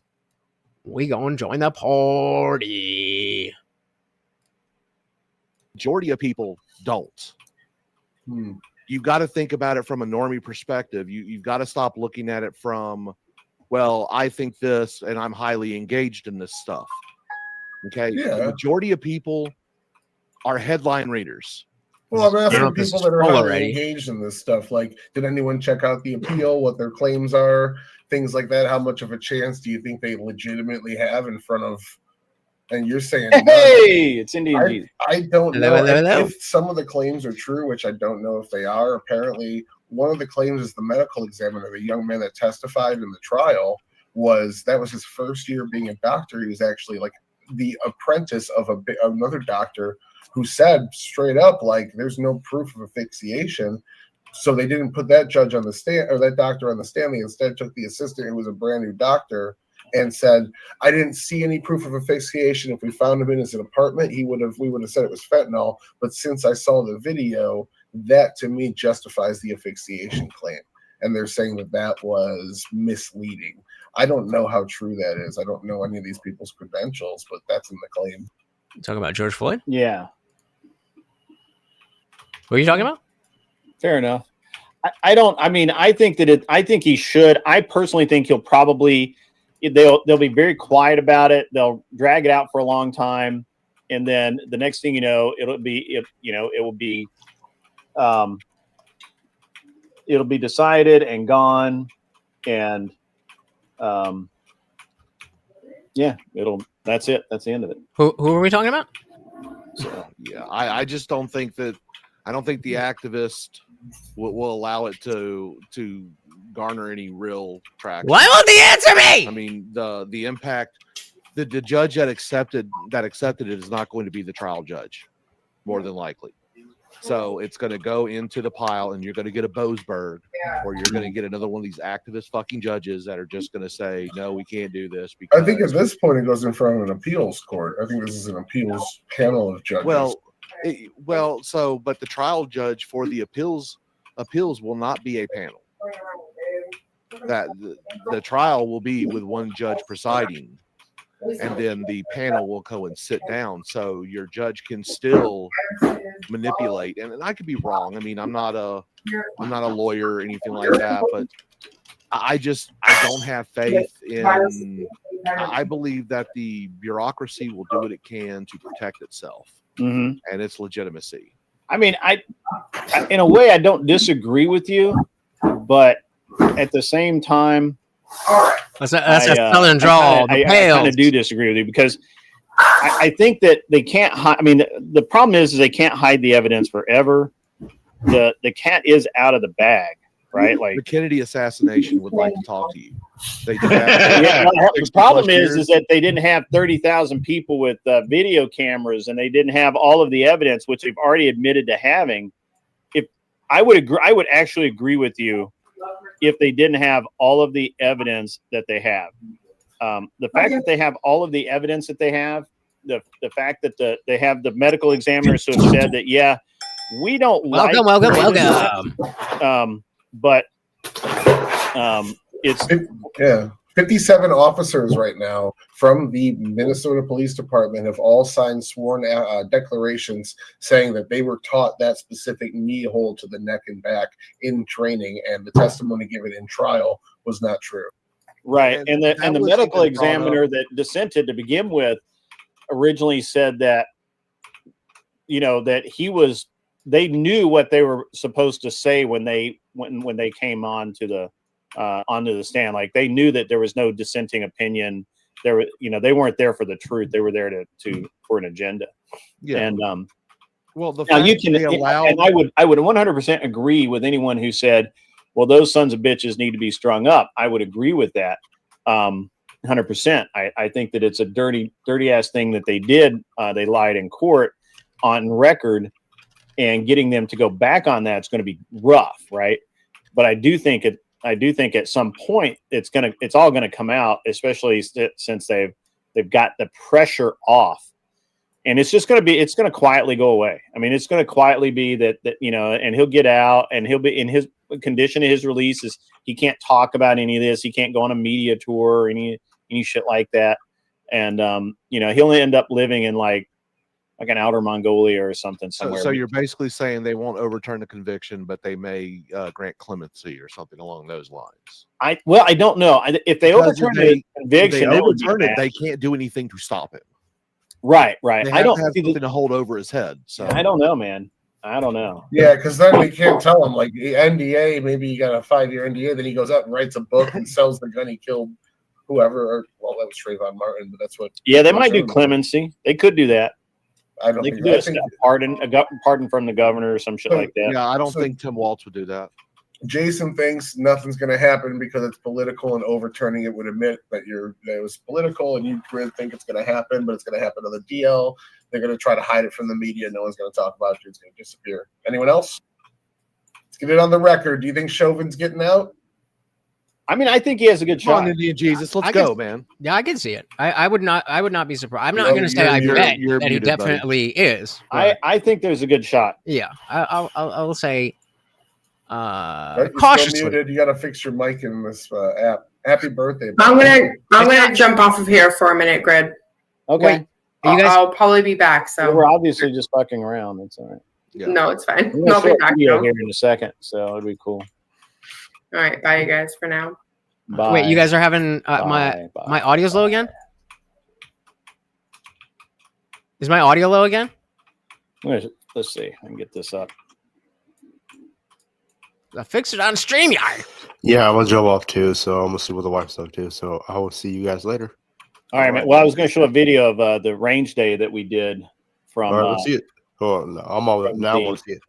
we go and join the party. Majority of people don't. You've got to think about it from a normie perspective. You've got to stop looking at it from, well, I think this and I'm highly engaged in this stuff. Okay? Yeah. The majority of people are headline readers. Well, I'm asking people that are highly already engaged in this stuff. Like, did anyone check out the appeal, what their claims are, things like that? How much of a chance do you think they legitimately have in front of? And you're saying, hey, it's Indian. I don't know Hello. if some of the claims are true, which I don't know if they are. Apparently, one of the claims is the medical examiner, the young man that testified in the trial, that was his first year being a doctor. He was actually like the apprentice of another doctor who said straight up, like, there's no proof of asphyxiation. So they didn't put that judge on the stand, or that doctor on the stand. They instead took the assistant, who was a brand new doctor, and said, I didn't see any proof of asphyxiation. If we found him in his apartment, we would have said it was fentanyl. But since I saw the video, that to me justifies the asphyxiation claim. And they're saying that was misleading. I don't know how true that is. I don't know any of these people's credentials, but that's in the claim. Talking about George Floyd? Yeah. What are you talking about? Fair enough. I think he should. I personally think he'll probably, they'll be very quiet about it. They'll drag it out for a long time. And then the next thing you know, it'll be decided and gone. And that's it. That's the end of it. Who are we talking about? So yeah, I just don't think that. I don't think the activist will allow it to garner any real traction. Why won't they answer me? I mean, the impact, the judge that accepted it is not going to be the trial judge, more than likely. So it's going to go into the pile, and you're going to get a Boasberg, or you're going to get another one of these activist fucking judges that are just going to say, no, we can't do this. Because I think at this point it goes in front of an appeals court. I think this is an appeals panel of judges. But the trial judge for the appeals will not be a panel. That the trial will be with one judge presiding, and then the panel will go and sit down. So your judge can still manipulate, and I could be wrong. I mean, I'm not a lawyer or anything like that, but I don't have faith in. I believe that the bureaucracy will do what it can to protect itself and its legitimacy. I mean, in a way, I don't disagree with you, but at the same time, that's a southern drawl. I kind of do disagree with you, because I think that they can't hide. I mean, the problem is they can't hide the evidence forever. The cat is out of the bag, right? Like the Kennedy assassination would like to talk to you. They did the problem is that they didn't have 30,000 people with video cameras, and they didn't have all of the evidence, which they've already admitted to having. If I would actually agree with you if they didn't have all of the evidence that they have. The fact that they have all of the evidence that they have, the fact that they have the medical examiners who have said that, yeah, we don't welcome. But it's 57 officers right now from the Minnesota Police Department have all signed sworn declarations saying that they were taught that specific knee hold to the neck and back in training, and the testimony given in trial was not true. Right, and the medical examiner that dissented to begin with originally said that, you know, that they knew what they were supposed to say when they came onto the stand. Like, they knew that there was no dissenting opinion. They weren't there for the truth. They were there for an agenda. Yeah. And well, the now fact you can, they allowed, and I would 100% agree with anyone who said, well, those sons of bitches need to be strung up. I would agree with that. 100%. I think that it's a dirty ass thing that they did. They lied in court on record, and getting them to go back on that's going to be rough, right? But I do think at some point it's all gonna come out, especially since they've got the pressure off, and it's gonna quietly go away. I mean, it's gonna quietly be that and he'll get out, and he'll be in his condition of his release is he can't talk about any of this. He can't go on a media tour or any shit like that, and he'll end up living in like an outer Mongolia or something somewhere. So you're basically saying they won't overturn the conviction, but they may grant clemency or something along those lines. I don't know. If they overturn the conviction, they can't do anything to stop it. Right. They have to have something to hold over his head. So I don't know, man. I don't know. Yeah, because then we can't tell him, like, the NDA, maybe he got a 5-year NDA, then he goes out and writes a book and sells the gun he killed whoever. Or, well, that was Trayvon Martin, but that's what. Yeah, they might do clemency. They could do that. I don't they think could do a pardon from the governor or some shit like that. Yeah, I don't think Tim Walz would do that. Jason thinks nothing's going to happen because it's political, and overturning it would admit that it was political, and you really think it's going to happen, but it's going to happen on the DL. They're going to try to hide it from the media. No one's going to talk about it. It's going to disappear. Anyone else? Let's get it on the record. Do you think Chauvin's getting out? I mean, I think he has a good shot. Come on, Indian Jesus, let's go, man. Yeah, I can see it. I would not be surprised. I'm not going to say I bet that he definitely is. I think there's a good shot. Yeah, I'll say cautiously. Muted. You got to fix your mic in this app. Happy birthday! I'm gonna jump off of here for a minute, Grid. Okay. I'll probably be back. So we're obviously just fucking around. It's all right. Yeah. No, it's fine. I'll be back here in a second, so it'd be cool. All right, bye, you guys, for now. Bye. Wait, you guys are having my audio's low again? Is my audio low again? Let's see. I can get this up. I fixed it on StreamYard. Yeah, I'm gonna jump off too, so I'm gonna see what the wife's up to. So I will see you guys later. All right, man. Well, I was gonna show a video of the range day that we did from. All right, let's see it. Oh, no, I'm all now. I want to see it.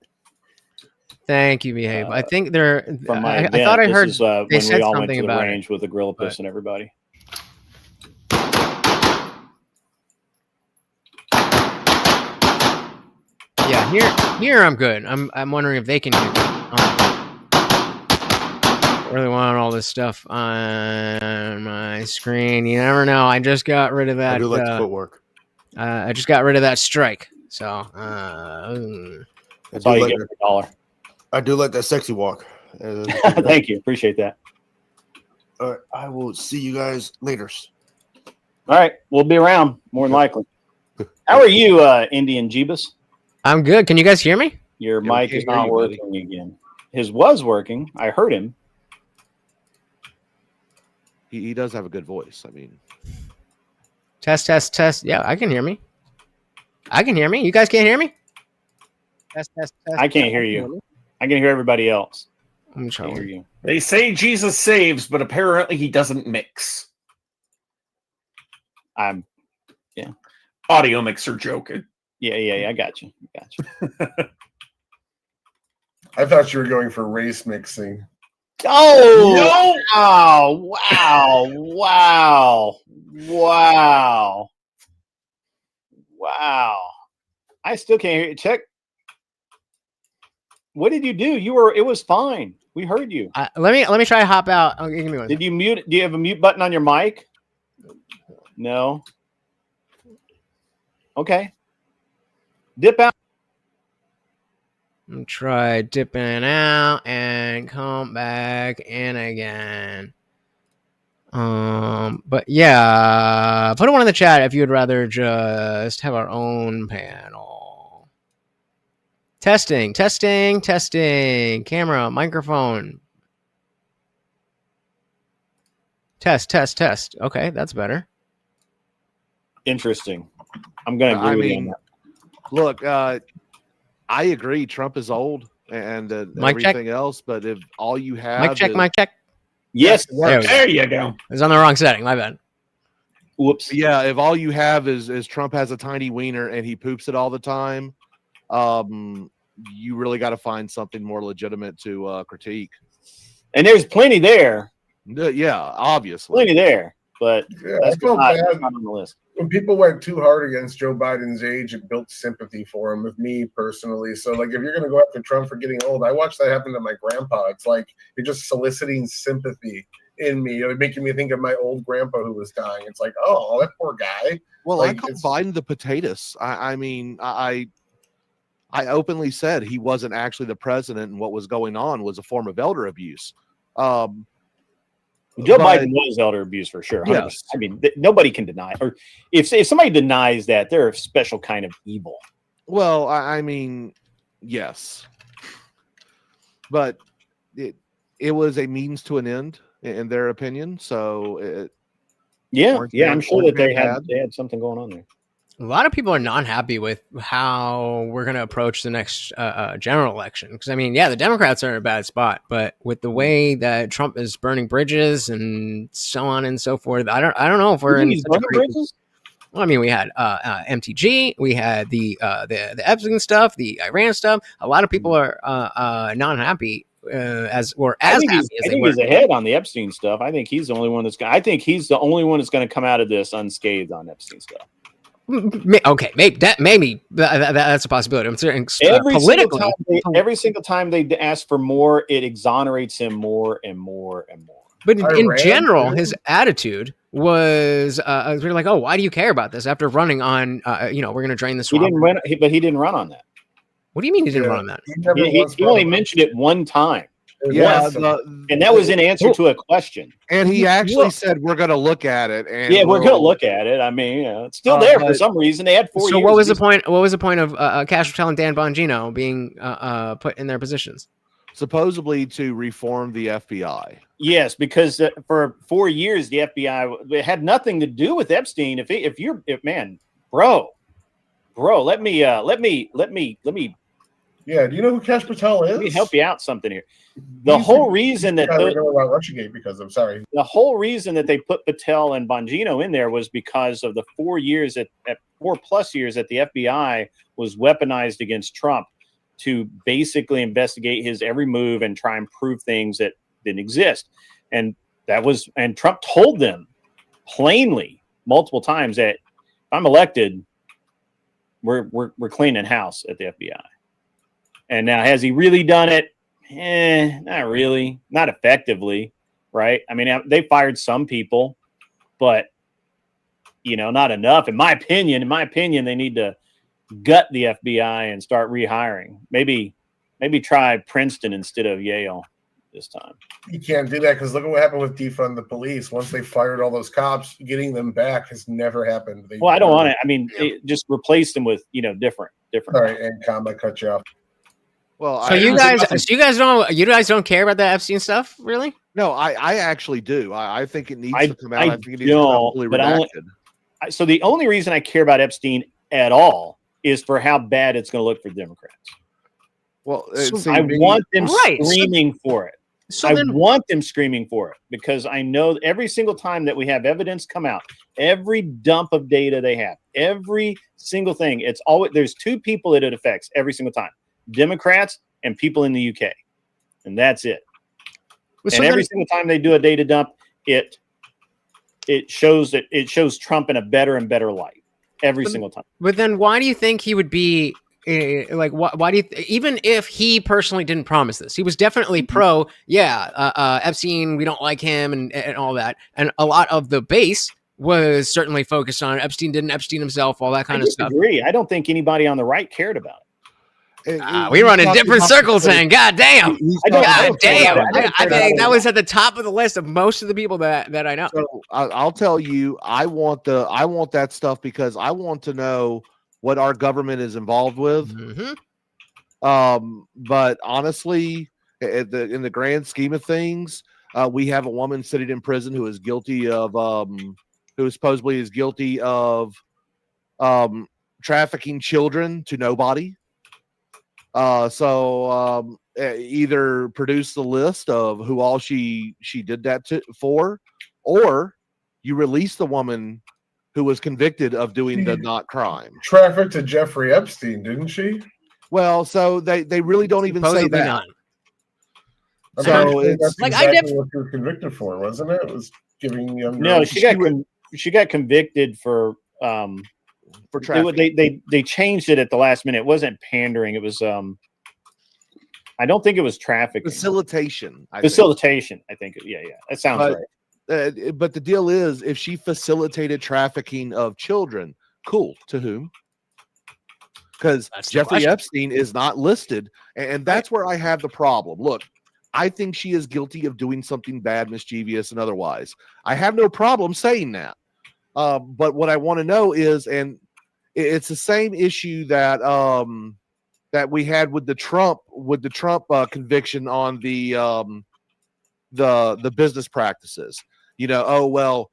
Thank you, Behave. I think they're. From my I thought I heard when they said we all went something to the about range it, with the gorilla piss and everybody. Yeah, here I'm good. I'm wondering if they can hear me. I really want all this stuff on my screen. You never know. I just got rid of that. I do like the footwork. I just got rid of that strike. So I do like that sexy walk. Thank you. Appreciate that. All right. I will see you guys later. All right. We'll be around more than likely. How are you, Indian Jeebus? I'm good. Can you guys hear me? Your mic is not working again. His was working. I heard him. He does have a good voice. I mean, test. Yeah, I can hear me. You guys can't hear me? Test. I can't hear you. I can hear everybody else. I'm trying to hear you. They say Jesus saves, but apparently he doesn't mix. Yeah. Audio mixer joking. Yeah. I got you. I thought you were going for race mixing. Oh, no! Oh, wow. I still can't hear you. Check. What did you do? It was fine. We heard you. Let me try to hop out. Oh, give me one. Did you mute? Do you have a mute button on your mic? No. Okay. Dip out. Try dipping out and come back in again. But yeah, put one in the chat if you would rather just have our own panel. Testing. Camera, microphone. Test. Okay, that's better. Interesting. I'm going to agree with you on that. Look, I agree. Trump is old and everything else, but if all you have Mic check. Yes, there you go. It's on the wrong setting. My bad. Whoops. Yeah, if all you have is Trump has a tiny wiener and he poops it all the time, you really got to find something more legitimate to critique. And there's plenty there. Yeah, obviously. Plenty there, but I felt bad not on the list. when people went too hard against Joe Biden's age. It built sympathy for him with me personally. So, like, if you're going to go after Trump for getting old, I watched that happen to my grandpa. It's like you're just soliciting sympathy in me, making me think of my old grandpa who was dying. It's like, oh, that poor guy. Well, like, I call Biden the potatoes. I mean, I openly said he wasn't actually the president, and what was going on was a form of elder abuse. Joe Biden was elder abuse for sure. 100%. Yes. I mean, nobody can deny, or if somebody denies that, they're a special kind of evil. Well, I mean, yes, but it was a means to an end in their opinion. So, I'm sure that they had something going on there. A lot of people are not happy with how we're going to approach the next general election. Because, I mean, yeah, the Democrats are in a bad spot, but with the way that Trump is burning bridges and so on and so forth, I don't know if we're in such a great... Well, I mean, we had MTG, we had the Epstein stuff, the Iran stuff. A lot of people are not happy as happy as they were. I think he's ahead on the Epstein stuff. I think he's the only one that's going to come out of this unscathed on Epstein stuff. Okay, maybe that's a possibility. I'm saying politically, every single time they ask for more, it exonerates him more and more and more. But in general, his attitude was really like, "Oh, why do you care about this?" After running on, we're going to drain the swamp. But he didn't run on that. What do you mean he didn't run on that? He only mentioned it one time. Yeah, and that was in answer to a question. And he actually said, "We're going to look at it." And we're going to look at it. I mean, it's still there for some reason. They had 4 years. So what was the point? What was the point of CashApp and Dan Bongino being put in their positions? Supposedly to reform the FBI. Yes, because for 4 years the FBI it had nothing to do with Epstein. Let me. Yeah, do you know who Kash Patel is? Let me help you out something here. The whole reason that about Russiagate because I'm sorry. The whole reason that they put Patel and Bongino in there was because of the 4 years at 4+ years that the FBI was weaponized against Trump to basically investigate his every move and try and prove things that didn't exist. And Trump told them plainly multiple times that if I'm elected, we're cleaning house at the FBI. And now, has he really done it? Not really, not effectively, right? I mean, they fired some people, but not enough. In my opinion, they need to gut the FBI and start rehiring. Maybe try Princeton instead of Yale this time. You can't do that because look at what happened with defund the police. Once they fired all those cops, getting them back has never happened. I don't want it. I mean, just replace them with different. All right, and I cut you off. Well, so you guys don't care about that Epstein stuff, really? No, I actually do. I think it needs to come out. I think it needs to come fully redacted. So the only reason I care about Epstein at all is for how bad it's going to look for Democrats. Well, I want them screaming for it. I want them screaming for it because I know every single time that we have evidence come out, every dump of data they have, every single thing, it's always there's two people that it affects every single time. Democrats and people in the UK, and that's it. And every single time they do a data dump, it shows Trump in a better and better light every single time. But then, why do you think he would be like? Why do you even if he personally didn't promise this, he was definitely pro. Yeah, Epstein, we don't like him, and all that, and a lot of the base was certainly focused on Epstein. Didn't Epstein himself, all that kind of stuff. I don't think anybody on the right cared about it. We run in different circles, saying, saying, God damn. God damn. I think that was it. at the top of the list of most of the people that I know. So I'll tell you, I want that stuff because I want to know what our government is involved with. But honestly, in the grand scheme of things, we have a woman sitting in prison who is guilty of who supposedly is guilty of trafficking children to nobody. So either produce the list of who all she did that for, or you release the woman who was convicted of doing the not crime. Trafficked to Jeffrey Epstein, didn't she? Well, so they really don't even say Supposedly that. not. So it's that's exactly what she was convicted for, wasn't it? It was giving young No, girls. she got convicted for trafficking. They changed it at the last minute. It wasn't pandering. It was I don't think it was trafficking. Facilitation. I think. Yeah. That sounds right. But the deal is, if she facilitated trafficking of children, cool. To whom? Because Jeffrey Epstein is not listed, and that's where I have the problem. Look, I think she is guilty of doing something bad, mischievous, and otherwise. I have no problem saying that. But what I want to know is, and it's the same issue that that we had with the Trump conviction on the business practices. You know, oh well,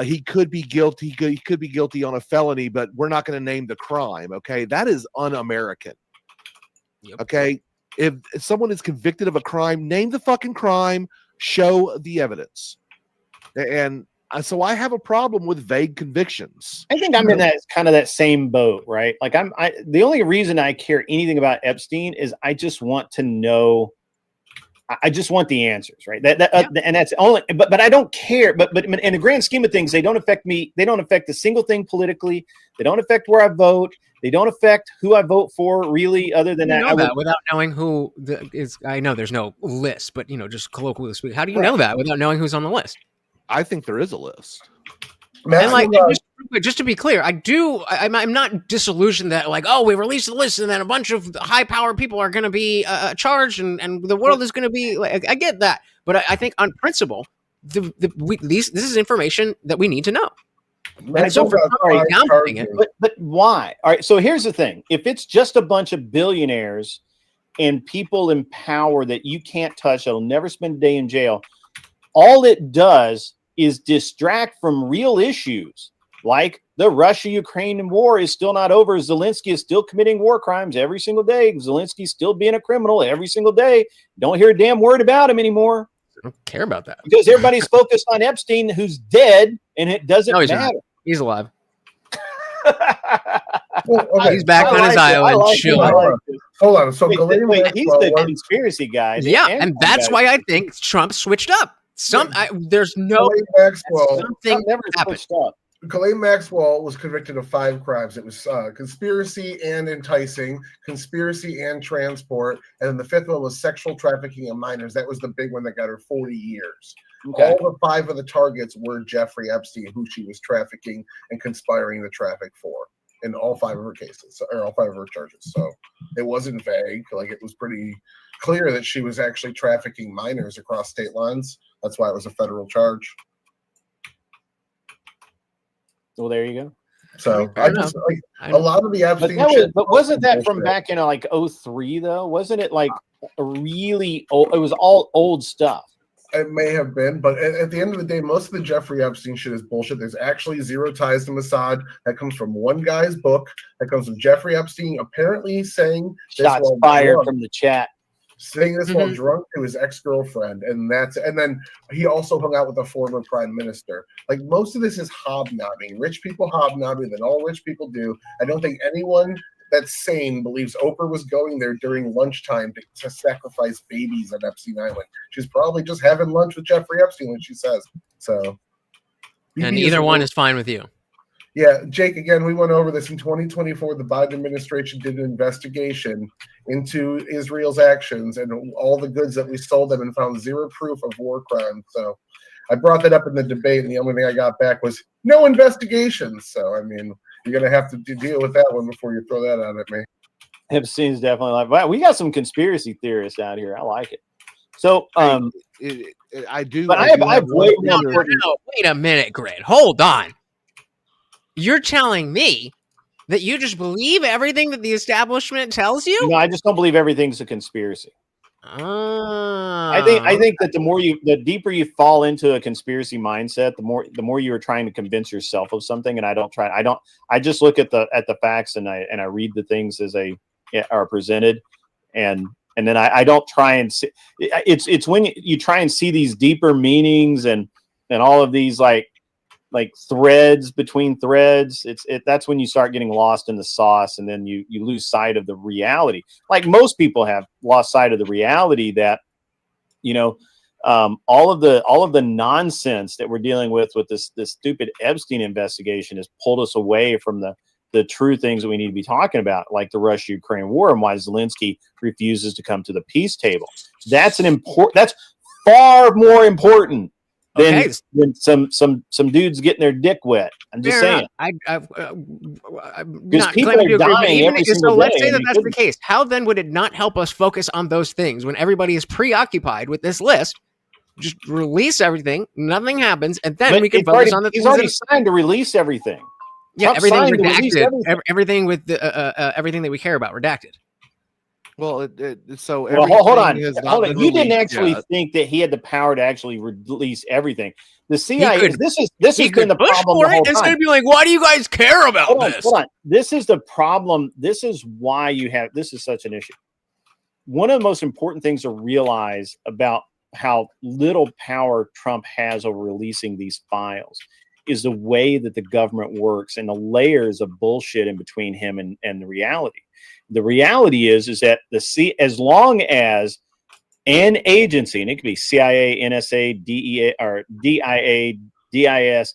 he could be guilty. He could be guilty on a felony, but we're not going to name the crime. Okay, that is un-American. Okay, if someone is convicted of a crime, name the fucking crime, show the evidence, and so I have a problem with vague convictions. I think I'm in that kind of that same boat, right? Like the only reason I care anything about Epstein is I just want to know. I just want the answers, right? And that's only. But I don't care. But in the grand scheme of things, they don't affect me. They don't affect a single thing politically. They don't affect where I vote. They don't affect who I vote for, really. Other than You that, know that without knowing who is. I know there's no list, but just colloquially speaking, how do you know that without knowing who's on the list? I think there is a list. And like, just to be clear, I'm not disillusioned that like, oh, we released the list and then a bunch of high-powered people are going to be charged and the world is going to be like, I get that, but I think on principle, this is information that we need to know. And so for downplaying it, but why? All right, so here's the thing: if it's just a bunch of billionaires and people in power that you can't touch, that'll never spend a day in jail, all it does is distract from real issues like the Russia-Ukraine war is still not over. Zelensky is still committing war crimes every single day. Zelensky's still being a criminal every single day. Don't hear a damn word about him anymore. I don't care about that. Because everybody's focused on Epstein, who's dead, and it doesn't matter. Not. He's alive. He's back on his island, chilling. Hold on. So he's the conspiracy guy. Yeah, and that's why I think Trump switched up. There's no something never happened. Ghislaine Maxwell was convicted of 5 crimes. It was conspiracy and enticing, conspiracy and transport, and then the 5th one was sexual trafficking of minors. That was the big one that got her 40 years. Okay. All the 5 of the targets were Jeffrey Epstein, who she was trafficking and conspiring to traffic for in all 5 of her cases, or all 5 of her charges. So it wasn't vague. Like, it was pretty clear that she was actually trafficking minors across state lines. That's why it was a federal charge. Well, there you go. So I just like a lot of the Epstein. But wasn't that from back in like 2003 though? Wasn't it like a really old? It was all old stuff. It may have been, but at the end of the day, most of the Jeffrey Epstein shit is bullshit. There's actually 0 ties to Mossad. That comes from one guy's book. That comes from Jeffrey Epstein apparently saying shots fired from the chat. Saying this while drunk to his ex-girlfriend, and then he also hung out with a former prime minister. Like, most of this is hobnobbing. Rich people hobnobbing, that all rich people do. I don't think anyone that's sane believes Oprah was going there during lunchtime to sacrifice babies on Epstein Island. She's probably just having lunch with Jeffrey Epstein when she says. So, and either one is fine with you. Yeah, Jake, again, we went over this in 2024. The Biden administration did an investigation into Israel's actions and all the goods that we sold them and found 0 proof of war crimes. So I brought that up in the debate, and the only thing I got back was no investigations. So, I mean, you're going to have to deal with that one before you throw that out at me. Epstein's definitely like. Wow, we got some conspiracy theorists out here. I like it. So, I do. But I do have way No, more important. no, wait a minute, Grid. Hold on. You're telling me that you just believe everything that the establishment tells you? No, I just don't believe everything's a conspiracy. I think that the deeper you fall into a conspiracy mindset, the more you are trying to convince yourself of something. And I just look at the facts and I read the things as they are presented, and then I don't try and see. It's when you try and see these deeper meanings and all of these like threads between threads. That's when you start getting lost in the sauce, and then you lose sight of the reality. Like most people have lost sight of the reality that, all of the nonsense that we're dealing with this stupid Epstein investigation has pulled us away from the true things that we need to be talking about, like the Russia-Ukraine war and why Zelensky refuses to come to the peace table. That's far more important than some dudes getting their dick wet. I'm just saying. I'm not people are dying every single so let's day, say that and that's the case. How then would it not help us focus on those things when everybody is preoccupied with this list? Just release everything, nothing happens, and then we can focus on the things. He's already signed to release everything. Yeah, Trump everything signed to release redacted. Everything with the everything that we care about redacted. Well, hold on. has not Hold been on. You didn't released actually yet. think that he had the power to actually release everything. The CIA. could- This has He been the could push problem for the whole it instead time. of being like, "Why do you guys care about this?" Hold on. This is the problem. This is why this is such an issue. One of the most important things to realize about how little power Trump has over releasing these files is the way that the government works and the layers of bullshit in between him and the reality. The reality is that as long as an agency, and it could be CIA, NSA, DEA, or DIA, DIS,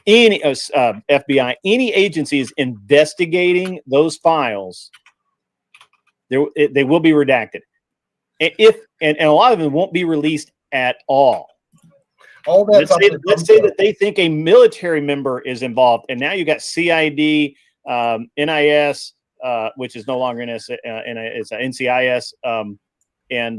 any FBI, any agency is investigating those files, they will be redacted. And a lot of them won't be released at all. Let's say that they think a military member is involved, and now you got CID, NIS, which is no longer NIS, it's NCIS, and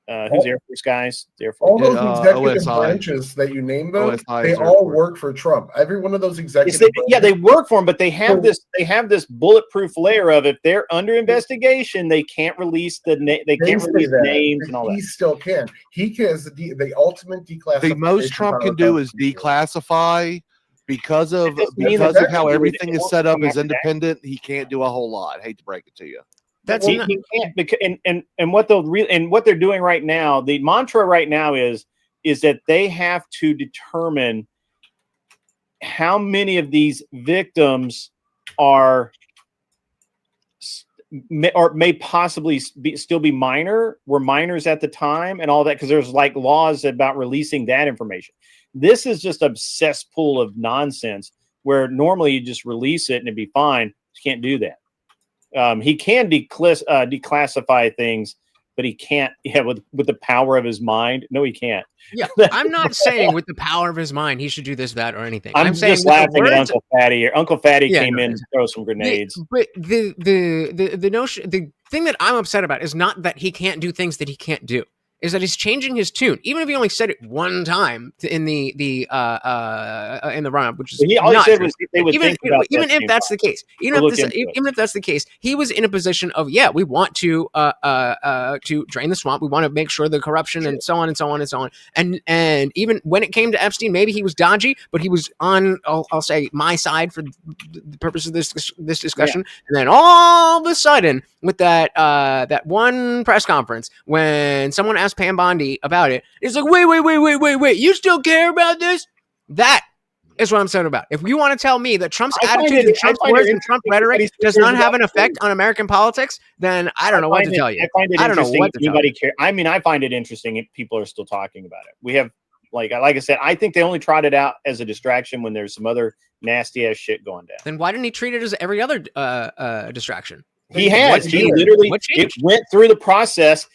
who's the Air Force guys? The Air Force. All those executive OSI. branches that you named, though, OSI they is all Air work for Trump. Every one of those executive They work for him, but they have this bulletproof layer of if they're under investigation, they can't release they can't release names and all that. He still can. He can the ultimate declassification. The most Trump can do is declassify. Because of how everything is set up as independent, he can't do a whole lot. I hate to break it to you. He can't, because, and what they're doing right now, the mantra right now is that they have to determine how many of these victims are or may possibly still be were minors at the time and all that, because there's like laws about releasing that information. This is just a cesspool of nonsense where normally you just release it and it'd be fine. You can't do that. He can declassify things, but he can't. Yeah, with the power of his mind. No, he can't. Yeah, I'm not saying with the power of his mind he should do this, that, or anything. I'm saying just laughing at Uncle Fatty here. Uncle Fatty came in to throw some grenades. But the notion, the thing that I'm upset about is not that he can't do things that he can't do. Is that he's changing his tune, even if he only said it one time in the run-up, which is all he said was they would even if that's the case, even if that's the case, he was in a position of we want to drain the swamp, we want to make sure the corruption and so on and so on and so on, and even when it came to Epstein, maybe he was dodgy, but he was on I'll say my side for the purpose of this discussion, and then all of a sudden with that one press conference when someone asked Pam Bondi about it, it's like, wait, you still care about this? That is what I'm saying about. If you want to tell me that Trump's attitude and Trump's words and Trump rhetoric does not have an effect on American politics, then I don't know what to tell you. I find it I don't know interesting what to tell anybody you. care. I mean, I find it interesting if people are still talking about it. We have, like I said, I think they only trot it out as a distraction when there's some other nasty ass shit going down. Then why didn't he treat it as every other distraction? He has. He literally went through the process.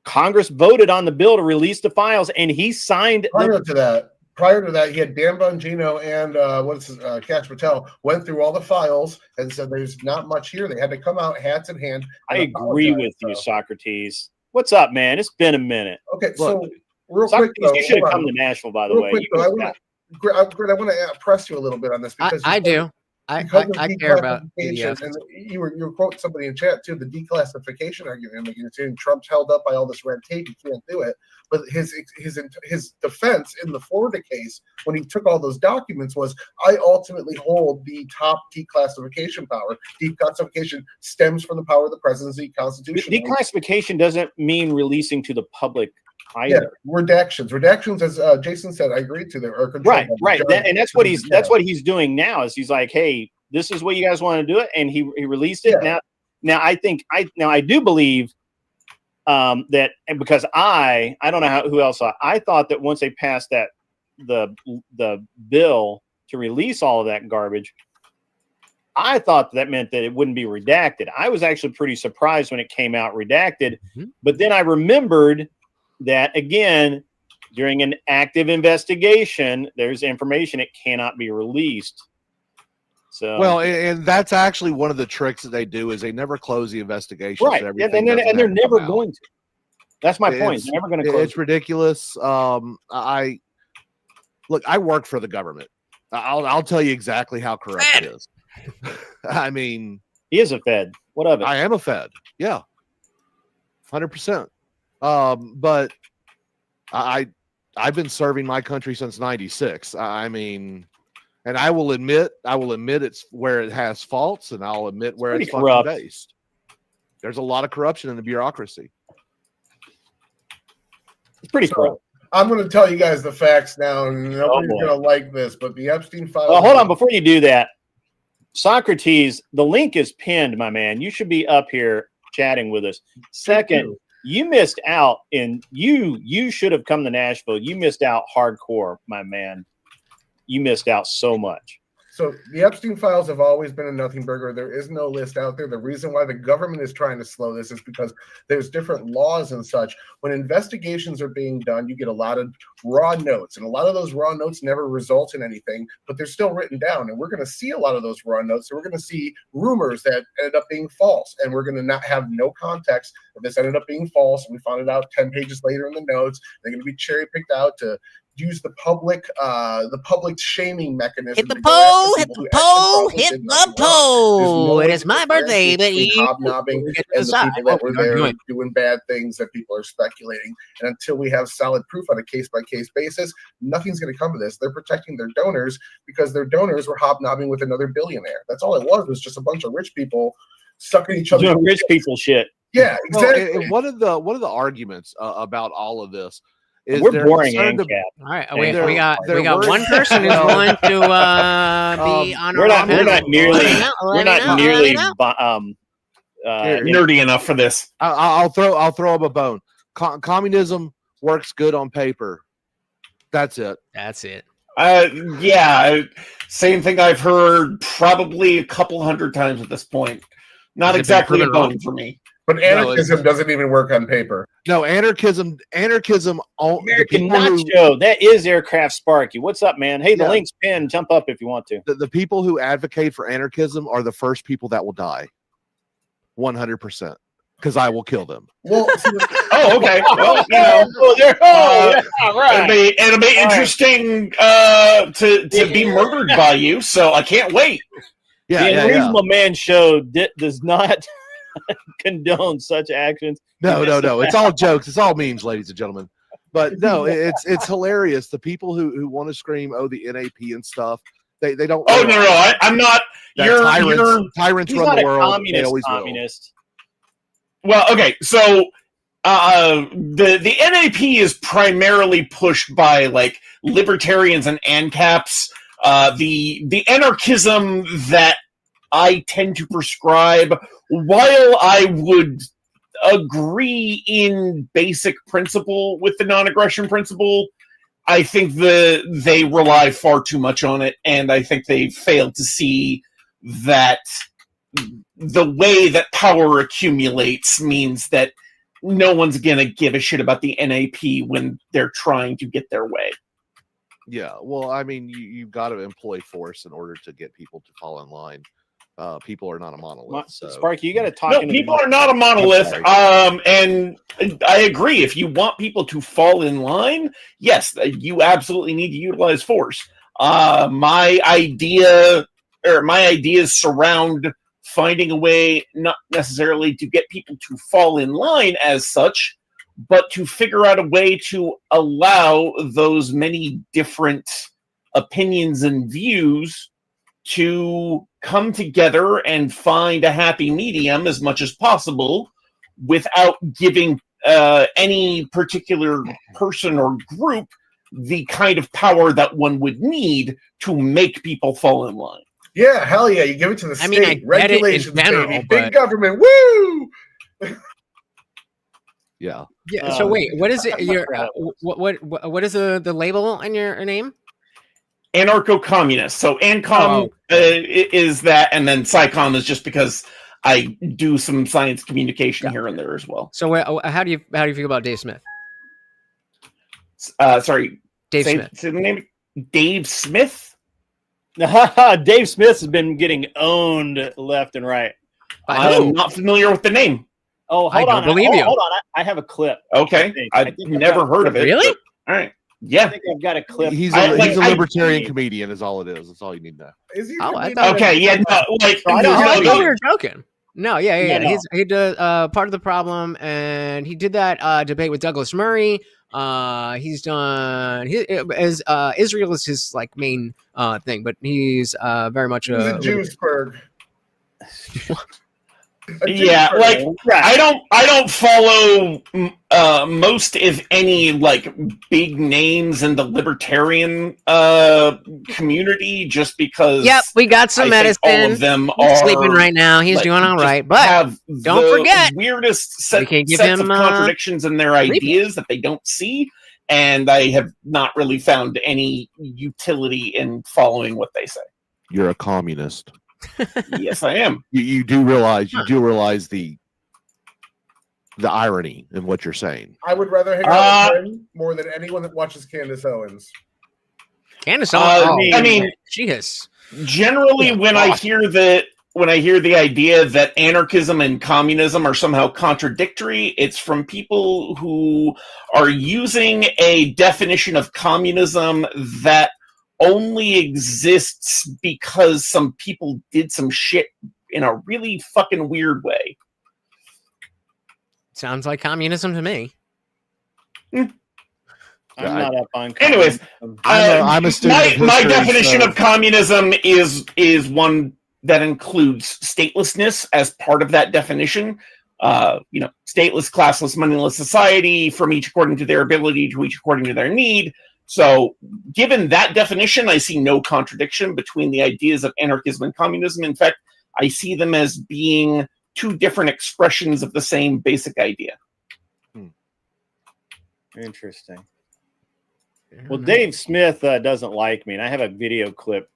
Congress voted on the bill to release the files, and he signed prior to that. prior to that, he had Dan Bongino and Cash Patel went through all the files and said there's not much here. They had to come out hats in hand. I agree with you, Socrates. What's up, man? It's been a minute. Okay, so real Socrates, quick, though, you should have hold come on. to Nashville, by the Real way. quick, You though, missed out. I want to press you a little bit on this because I do. I care about declassification, PDFs. and you were quoting somebody in chat too. The declassification argument, and saying Trump's held up by all this red tape, he can't do it. But his defense in the Florida case, when he took all those documents, was I ultimately hold the top declassification power. Declassification stems from the power of the presidency, Constitution. Declassification doesn't mean releasing to the public either. Yeah, redactions, as Jason said, I agree to. There are Right. And that's what he's doing now. Is he's like, hey, this is what you guys want to do it, and he released it. Yeah. Now I do believe that, and because I don't know who else I thought that once they passed the bill to release all of that garbage, I thought that meant that it wouldn't be redacted. I was actually pretty surprised when it came out redacted, but then I remembered that again, during an active investigation, there's information it cannot be released. So well, and that's actually one of the tricks that they do is they never close the investigation. Right, so and they're never going to. That's my point. They're never going to close. It's ridiculous. I work for the government. I'll tell you exactly how corrupt it is. I mean, he is a Fed. What of it? I am a Fed. Yeah, 100%. But I've been serving my country since '96. I mean, and I will admit it's where it has faults, and I'll admit where it's fucking based. There's a lot of corruption in the bureaucracy. It's pretty corrupt. I'm going to tell you guys the facts now, and nobody's going to like this, but the Epstein files. Well, hold on, before you do that, Socrates, the link is pinned, my man. You should be up here chatting with us. Second, you missed out, and you should have come to Nashville. You missed out hardcore, my man. You missed out so much. So the Epstein files have always been a nothing burger. There is no list out there. The reason why the government is trying to slow this is because there's different laws and such. When investigations are being done, you get a lot of raw notes, and a lot of those raw notes never result in anything, but they're still written down. And we're going to see a lot of those raw notes. So we're going to see rumors that ended up being false, and we're going to not have no context if this ended up being false. And we found it out 10 pages later in the notes. They're going to be cherry picked out to use the public shaming mechanism. Hit the pole, hit the pole, hit the pole. It is my birthday, but you hobnobbing and the people that were there doing bad things that people are speculating. And until we have solid proof on a case-by-case basis, nothing's going to come of this. They're protecting their donors because their donors were hobnobbing with another billionaire. That's all it was just a bunch of rich people sucking each other. Rich people shit. Yeah, exactly. And one of the arguments about all of this is we're boring, all right, we got one person who's going to be on. We're not nearly nerdy enough for this. I'll throw up a bone. Communism works good on paper. That's it. Yeah, same thing I've heard probably a couple hundred times at this point. Not exactly a bone for me. But anarchism doesn't even work on paper. No, anarchism. American Nacho, that is Aircraft Sparky. What's up, man? Hey, the link's pinned. Jump up if you want to. The people who advocate for anarchism are the first people that will die. 100%. Because I will kill them. Well, okay. Well, right. It'll be interesting to be murdered by you. So I can't wait. The Unreasonable Man show does not condone such actions. No. It's all jokes. It's all memes, ladies and gentlemen. But no, it's hilarious. The people who want to scream, "Oh, the NAP and stuff," they don't. Oh no, I'm not. You're tyrants he's run not the a world. They always communist. Well, okay, so the NAP is primarily pushed by like libertarians and ANCAPs. The anarchism that I tend to prescribe, while I would agree in basic principle with the non-aggression principle, I think they rely far too much on it, and I think they failed to see that the way that power accumulates means that no one's going to give a shit about the NAP when they're trying to get their way. Yeah, well, I mean, you've got to employ force in order to get people to fall in line. People are not a monolith. So. Sparky, you got to talk. No, people are not a monolith. And I agree. If you want people to fall in line, yes, you absolutely need to utilize force. My ideas surround finding a way, not necessarily to get people to fall in line as such, but to figure out a way to allow those many different opinions and views to come together and find a happy medium as much as possible without giving any particular person or group the kind of power that one would need to make people fall in line. Yeah, hell yeah. You give it to the state. I get Regulations, it in general, baby. but- Big government. Woo! Yeah. Yeah. So wait, what is it? Your what is the label in your name? Anarcho-communist. So ANCOM is that, and then SciComm is just because I do some science communication here and there as well. So how do you feel about Dave Smith? Sorry, Dave Smith. Say the name. Dave Smith. Dave Smith has been getting owned left and right. I'm not familiar with the name. Oh, hold on. Hold on. I have a clip. Okay, I've never heard of it. Really? All right. Yeah. I think I've got a clip. He's a libertarian comedian, is all it is. That's all you need to know. Is he? Okay, yeah, no, like I thought we were joking. No, yeah. No. He did part of the problem, and he did that debate with Douglas Murray. He's done Israel is his like main thing, but he's very much He's a Jewsburg. Yeah, like I don't follow most, if any, like big names in the libertarian community, just because. Yep, we got some medicine. All of them He's are sleeping right now. He's like, doing all just right, but have don't the forget, weirdest sets give of him, contradictions in their ideas that they don't see, and I have not really found any utility in following what they say. You're a communist. Yes, I am. You do realize the irony in what you're saying. I would rather hang out with him more than anyone that watches Candace Owens. Candace Owens. I mean, she is. Generally, when I hear the idea that anarchism and communism are somehow contradictory, it's from people who are using a definition of communism that only exists because some people did some shit in a really fucking weird way. Sounds like communism to me. I'm not up on. Anyways, I'm a student of my history, definition so- of communism is one that includes statelessness as part of that definition. Stateless, classless, moneyless society, from each according to their ability, to each according to their need. So, given that definition, I see no contradiction between the ideas of anarchism and communism. In fact, I see them as being two different expressions of the same basic idea. Interesting. Well, Dave Smith doesn't like me, and I have a video clip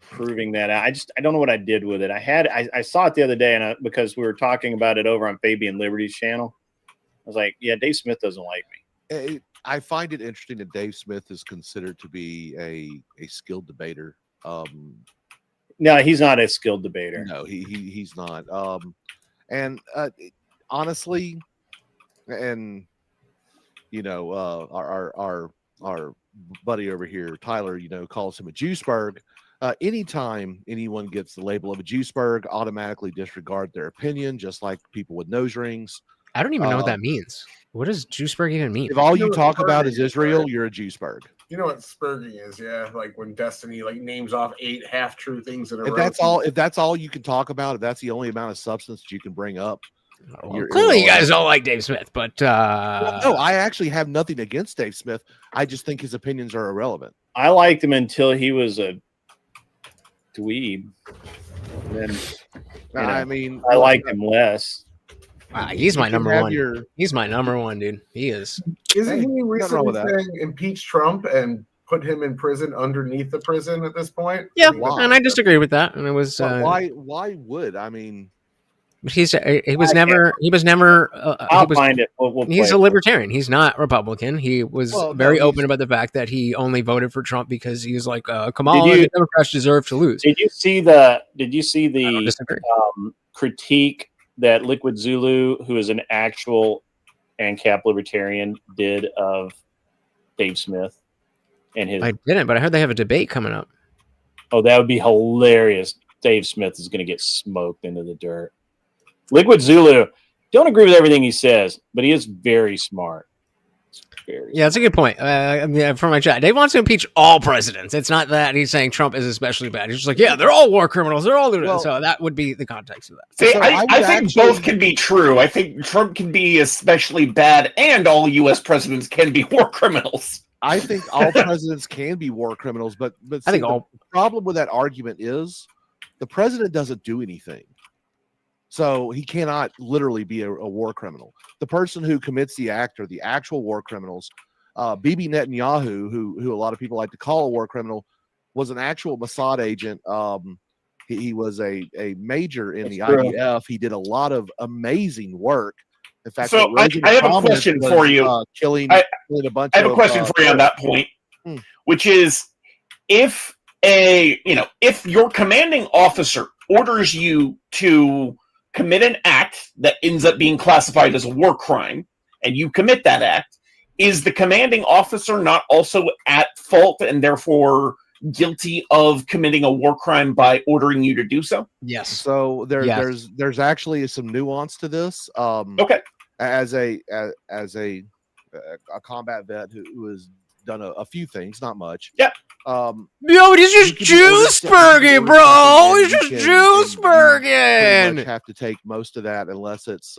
proving that. I don't know what I did with it. I saw it the other day, and because we were talking about it over on Fabian Liberty's channel, I was like, "Yeah, Dave Smith doesn't like me." I find it interesting that Dave Smith is considered to be a skilled debater. No, he's not a skilled debater. No, he's not. And honestly, and our buddy over here, Tyler, calls him a Jewsburg. Anytime anyone gets the label of a Jewsburg, automatically disregard their opinion, just like people with nose rings. I don't even know what that means. What does Jewsburg even mean? If all you talk about is Israel, you're a Jewsburg. You know what spurging is, yeah? Like when Destiny names off 8 half-true things in a row. If that's all you can talk about, if that's the only amount of substance that you can bring up, clearly you guys don't like Dave Smith, but well, no, I actually have nothing against Dave Smith. I just think his opinions are irrelevant. I liked him until he was a dweeb. Then I liked him less. Wow, he's my number one. He's my number one, dude. He is. Isn't he recently saying impeach Trump and put him in prison underneath the prison at this point? Yeah, and I disagree with that. And it was why would He was never. I'll find it. We'll he's play a it. libertarian. He's not Republican. He was Well, no, very open he's- about the fact that he only voted for Trump because he was like, Kamala and the Democrats deserve to lose. Did you see the disagree. Critique that Liquid Zulu, who is an actual ANCAP libertarian, did of Dave Smith and his? I didn't, but I heard they have a debate coming up. Oh, that would be hilarious. Dave Smith is going to get smoked into the dirt. Liquid Zulu, don't agree with everything he says, but he is very smart. Yeah, that's a good point. From my chat, Dave wants to impeach all presidents. It's not that he's saying Trump is especially bad. He's just like, yeah, they're all war criminals. They're all lunatics. So that would be the context of that. See, So I think both can be true. I think Trump can be especially bad, and all U.S. presidents can be war criminals. I think all presidents can be war criminals, but I think the problem with that argument is the president doesn't do anything. So he cannot literally be a war criminal. The person who commits the act or the actual war criminals, Bibi Netanyahu, who a lot of people like to call a war criminal, was an actual Mossad agent. He was a major in the IDF. He did a lot of amazing work. In fact, So I have a question for you. Killing I a bunch. have a question for you on that point, which is if your commanding officer orders you to commit an act that ends up being classified as a war crime, and you commit that act, is the commanding officer not also at fault and therefore guilty of committing a war crime by ordering you to do so? Yes. So there's actually some nuance to this. Okay. As a combat vet who has done a few things, not much. Yeah. Yo, but he's just Juiceburging, bro. He's just Juiceburging. Pretty much have to take most of that unless it's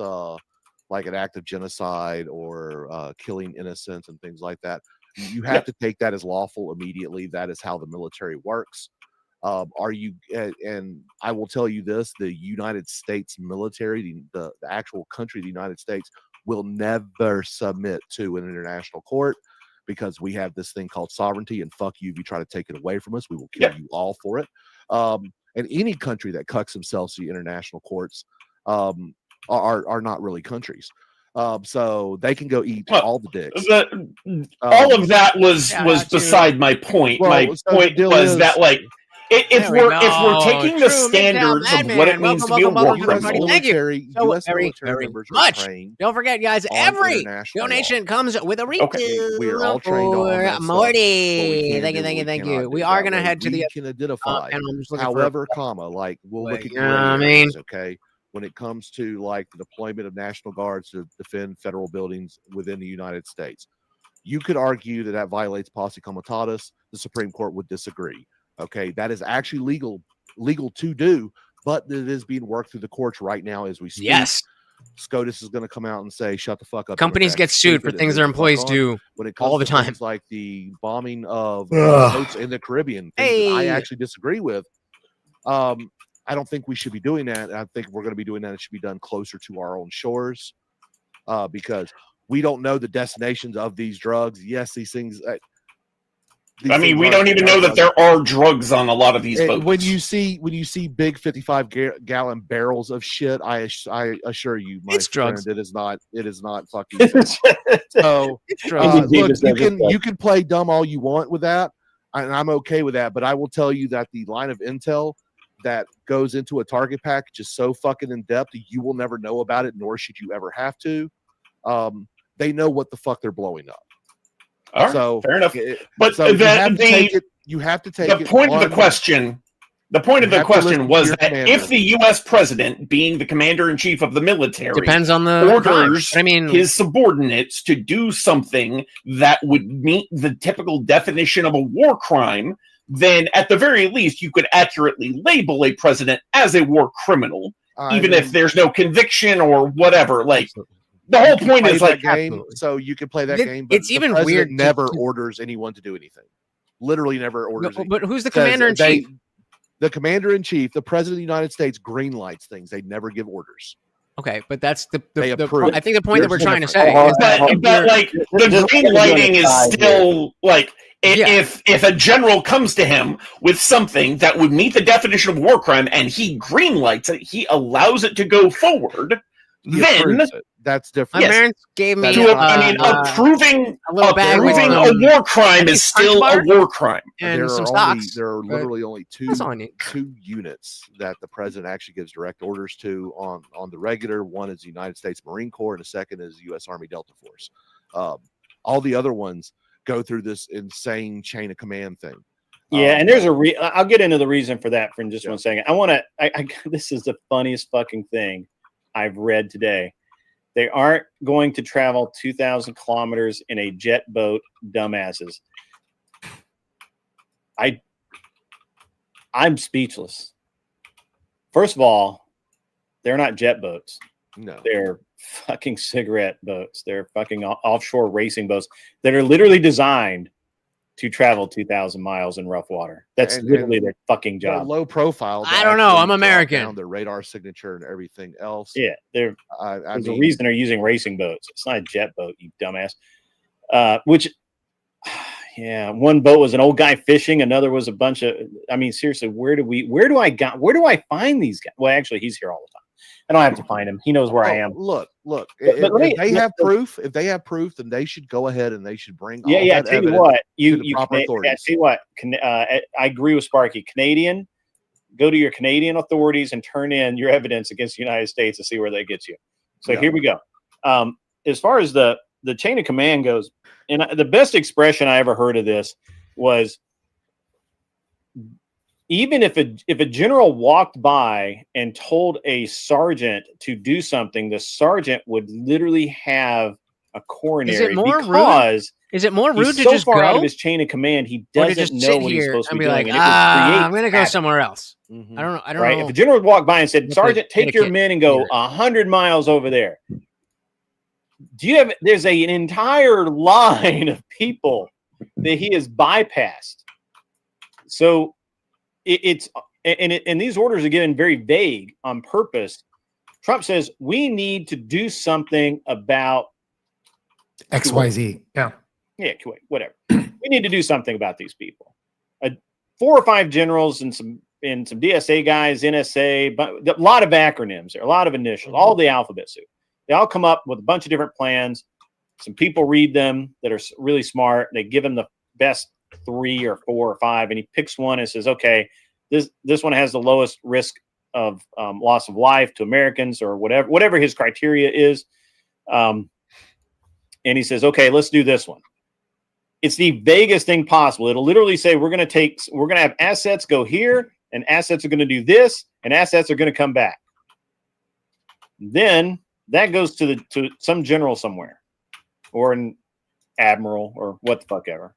like an act of genocide or killing innocents and things like that. You have to take that as lawful immediately. That is how the military works. And I will tell you this, the United States military, the actual country of the United States, will never submit to an international court because we have this thing called sovereignty, and fuck you if you try to take it away from us. We will kill you all for it. And any country that cucks themselves to the international courts are not really countries. So they can go eat all the dicks. All of that was beside my point. Well, My so point the deal was is- that if we're taking the True standards Midtown of Madman. what it means to be a war Welcome, criminal, everybody. Thank you so US very, military very members are much. trained Don't forget, guys, on every international donation comes with a refill we are all trained on that stuff. What we Morty. can Thank you, do, thank you, what thank cannot you. do. We are That going to way head to the we can identify. and I'm just looking However, for, we'll look at you know what I gray mean? areas, okay? When it comes to like the deployment of National Guards to defend federal buildings within the United States, you could argue that violates posse comitatus. The Supreme Court would disagree. Okay, that is actually legal to do, but it is being worked through the courts right now as we speak. Yes. SCOTUS is going to come out and say, "Shut the fuck up." Companies get sued for things their employees do when it comes all the to time. things like the bombing of Ugh. boats in the Caribbean. Things that I Hey. actually disagree with. I don't think we should be doing that. I think if we're going to be doing that, it should be done closer to our own shores, because we don't know the destinations of these drugs. Yes, these things. I mean, we don't even know that there are drugs on a lot of these boats. When you see big 55-gallon barrels of shit, I assure you, my It's drugs. friend, it is not fucking. So it's drugs. look, you can play dumb all you want with that, and I'm okay with that. But I will tell you that the line of intel that goes into a target package is so fucking in depth that you will never know about it, nor should you ever have to. They know what the fuck they're blowing up. All right, So fair enough. But so you have to take the point of the question. The point of the question was that commander. if the U.S. president, being the commander in chief of the military, Depends on the orders crime. I mean, his subordinates to do something that would meet the typical definition of a war crime, then at the very least you could accurately label a president as a war criminal, even if there's no conviction or whatever. Like the whole point is like game, so you can play that game. But it's the even president weird. Never orders anyone to do anything. Literally, never orders. No, but who's the Says commander in chief? The commander in chief, the president of the United States, green lights things. They never give orders. Okay, but that's They the approve. I think the point that we're There's trying to different- say is that But like the green lighting is still like if a general comes to him with something that would meet the definition of war crime and he green lights it, he allows it to go forward. He Then approves it. That's different. my parents gave me. approving a little bag with approving some- a war crime I is think still a Crunch war crime. and there some are stocks. There are but literally only that's all I need. two units that the president actually gives direct orders to on the regular. One is the United States Marine Corps, and the second is U.S. Army Delta Force. All the other ones go through this insane chain of command thing. Yeah, and there's I'll get into the reason for that for just 1 second. I want to. This is the funniest fucking thing I've read today. They aren't going to travel 2,000 kilometers in a jet boat, dumbasses. I'm speechless. First of all, they're not jet boats. No, they're fucking cigarette boats. They're fucking offshore racing boats that are literally designed to travel 2,000 miles in rough water. That's literally their fucking They're job. low profile. I don't know. I'm Drop American. down their radar signature and everything else. Yeah, there's a reason they're using racing boats. It's not a jet boat, you dumbass. Yeah, one boat was an old guy fishing. Another was a bunch of. I mean, seriously, where do I find these guys? Well, actually, he's here all the time. I don't have to find him. He knows where I am. Look. But If they have proof, then they should go ahead and they should bring. Yeah, all yeah. that Tell you evidence what, to the proper authorities. tell you what. I agree with Sparky. Canadian, go to your Canadian authorities and turn in your evidence against the United States and see where that gets you. So here we go. As far as the chain of command goes, and the best expression I ever heard of this was, even if a general walked by and told a sergeant to do something, the sergeant would literally have a coronary. Is it more because rude? Is it more rude he's to so just far go? out of his chain of command, he Or to doesn't just know sit what he's here supposed to and be be doing. like, and it would create I'm gonna go havoc. somewhere else. I don't know. Right? know. If a general would walk by and said, What's "Sergeant, the take your etiquette men and go 100 miles over there." There's an entire line of people that he has bypassed. So and these orders are given very vague on purpose. Trump says we need to do something about XYZ. Yeah. Yeah, whatever. We need to do something about these people. 4 or 5 generals and some DSA guys, NSA, but a lot of acronyms there, a lot of initials, all the alphabet soup. They all come up with a bunch of different plans. Some people read them that are really smart. They give him the best 3 or 4 or 5, and he picks one and says, "Okay, this one has the lowest risk of loss of life to Americans," or whatever his criteria is. And he says, "Okay, let's do this one." It's the vaguest thing possible. It'll literally say we're going to have assets go here, and assets are going to do this, and assets are going to come back. Then that goes to some general somewhere, or an admiral, or what the fuck ever,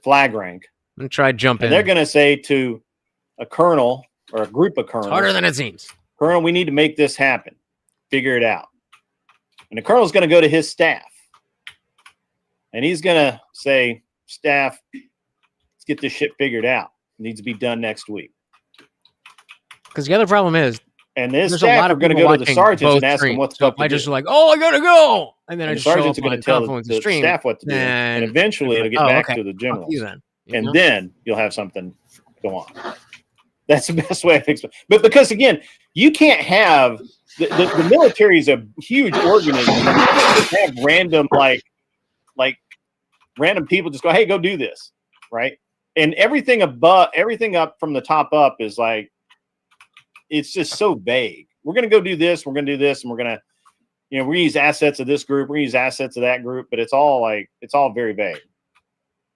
flag rank. I'm gonna try jumping. And they're going to say to a colonel or a group of colonels, harder than it seems. "Colonel, we need to make this happen. Figure it out." And the colonel's going to go to his staff. And he's going to say, "Staff, let's get this shit figured out. It needs to be done next week." Because the other problem is, and this there's a staff lot are of going to people go to the watching sergeants both and ask them streams. what the So fuck if I to just do. like, "Oh, I gotta go," and then I And the just show sergeants up are going on to tell Confluence the stream, staff what to do. And eventually it'll get back to the generals. you then. You And know? then you'll have something go on. That's the best way to explain. But because, again, you can't have the military is a huge organism. You can't just have random like random people just go, "Hey, go do this," right? And everything up from the top up is like, it's just so vague. We're going to go do this. We're going to do this, and we're going to, we're going to use assets of this group. We're going to use assets of that group. But it's all very vague.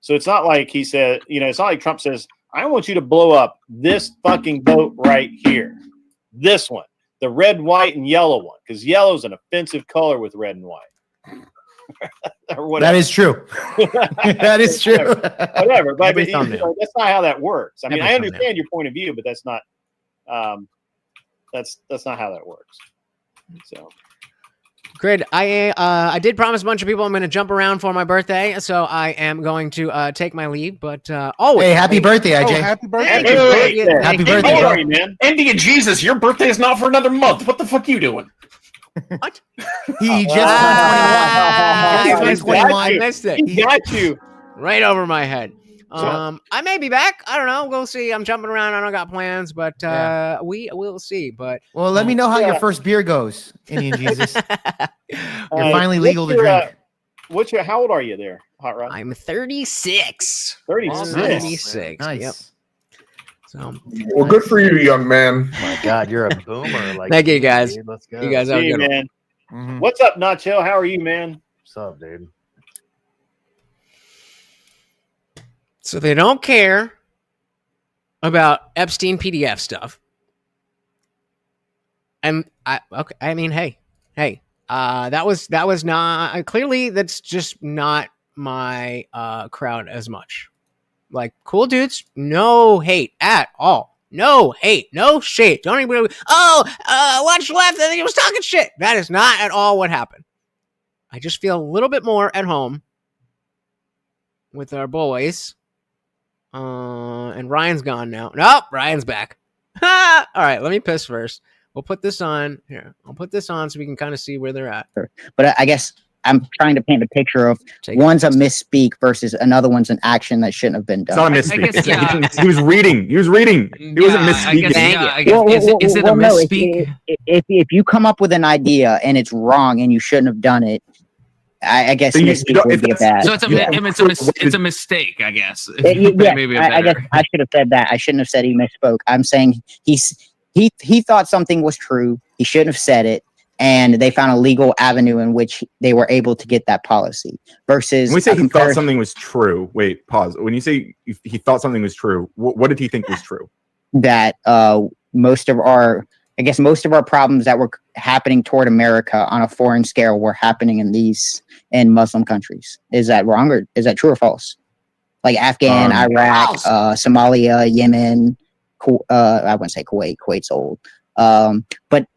So it's not like he said, it's not like Trump says, "I want you to blow up this fucking boat right here, this one, the red, white, and yellow one, because yellow is an offensive color with red and white." Or whatever. That is true. That is true. Whatever. But Every that's thumbnail. not how that works. I mean, Every I understand your point of view, but that's not that's not how that works. So Grid, I did promise a bunch of people I'm going to jump around for my birthday, so I am going to take my leave. But always, Hey, happy birthday, IJ. Happy birthday! Happy birthday, bro. Indian Jesus, your birthday is not for another month. What the fuck you doing? What? He just turned 21. He just turned 21. I missed it. He got you. Right over my head. So- I may be back. I don't know. We'll see. I'm jumping around. I don't got plans, but we will see. But Well, let me know how your first beer goes, Indian Jesus. You're finally legal to drink. How old are you there, Hot Rod? I'm 36. 36. 36. Nice. Yep. So, Well, good for you, young man. My God, you're a boomer. Like, thank you guys. dude. Let's go. You guys have a See you, good one. man. Mhm. What's up, Nacho? How are you, man? What's up, dude? So they don't care about Epstein PDF stuff. And I mean, hey, that was not clearly that's just not my crowd as much. Like, cool dudes, no hate at all. No hate, no shade. Don't even watch left. I think he was talking shit. That is not at all what happened. I just feel a little bit more at home with our boys. And Ryan's gone now. Nope, Ryan's back. All right, let me piss first. We'll put this on here. I'll put this on so we can kind of see where they're at. But I guess I'm trying to paint a picture of one's a misspeak versus another one's an action that shouldn't have been done. It's not a misspeak. He was reading. He wasn't misspeaking. Is it a misspeak? If you come up with an idea and it's wrong and you shouldn't have done it, I guess misspeak would be bad. So it's a mistake, I guess. Maybe I guess I should have said that. I shouldn't have said he misspoke. I'm saying he thought something was true. He shouldn't have said it. And they found a legal avenue in which they were able to get that policy. Versus when we say he thought something was true. Wait, pause. When you say he thought something was true, what did he think was true? That most of our problems that were happening toward America on a foreign scale were happening in Muslim countries. Is that wrong, or is that true or false? Like Afghan, Iraq, Somalia, Yemen. I wouldn't say Kuwait. Kuwait's old. But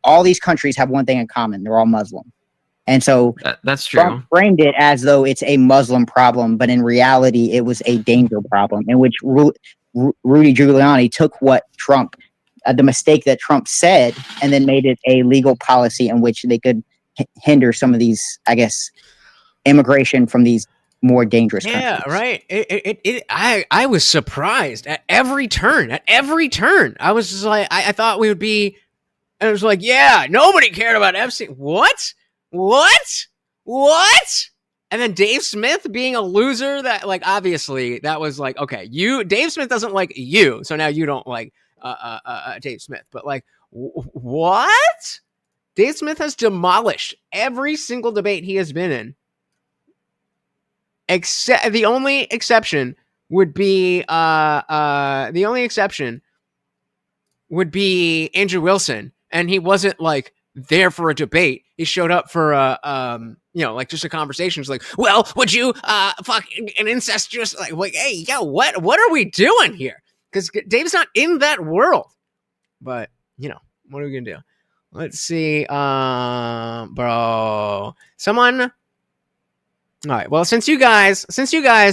all these countries have one thing in common: they're all Muslim. And so that's true. Trump framed it as though it's a Muslim problem, but in reality, it was a danger problem in which Rudy Giuliani took what the mistake that Trump said, and then made it a legal policy in which they could hinder some of these, I guess, immigration from these more dangerous countries. Yeah, right. I was surprised at every turn. I was just like, I thought we would be, and it was like, yeah, nobody cared about Epstein. What? And then Dave Smith being a loser, that, like, obviously that was like, okay, Dave Smith doesn't like you, so now you don't like Dave Smith. But like, what? Dave Smith has demolished every single debate he has been in. Except the only exception would be Andrew Wilson, and he wasn't like there for a debate. He showed up for like just a conversation. It's like, well, would you fuck an incestuous like hey, yo, what are we doing here? Because Dave's not in that world. But what are we gonna do? Let's see, bro. Someone. All right. Well, since you guys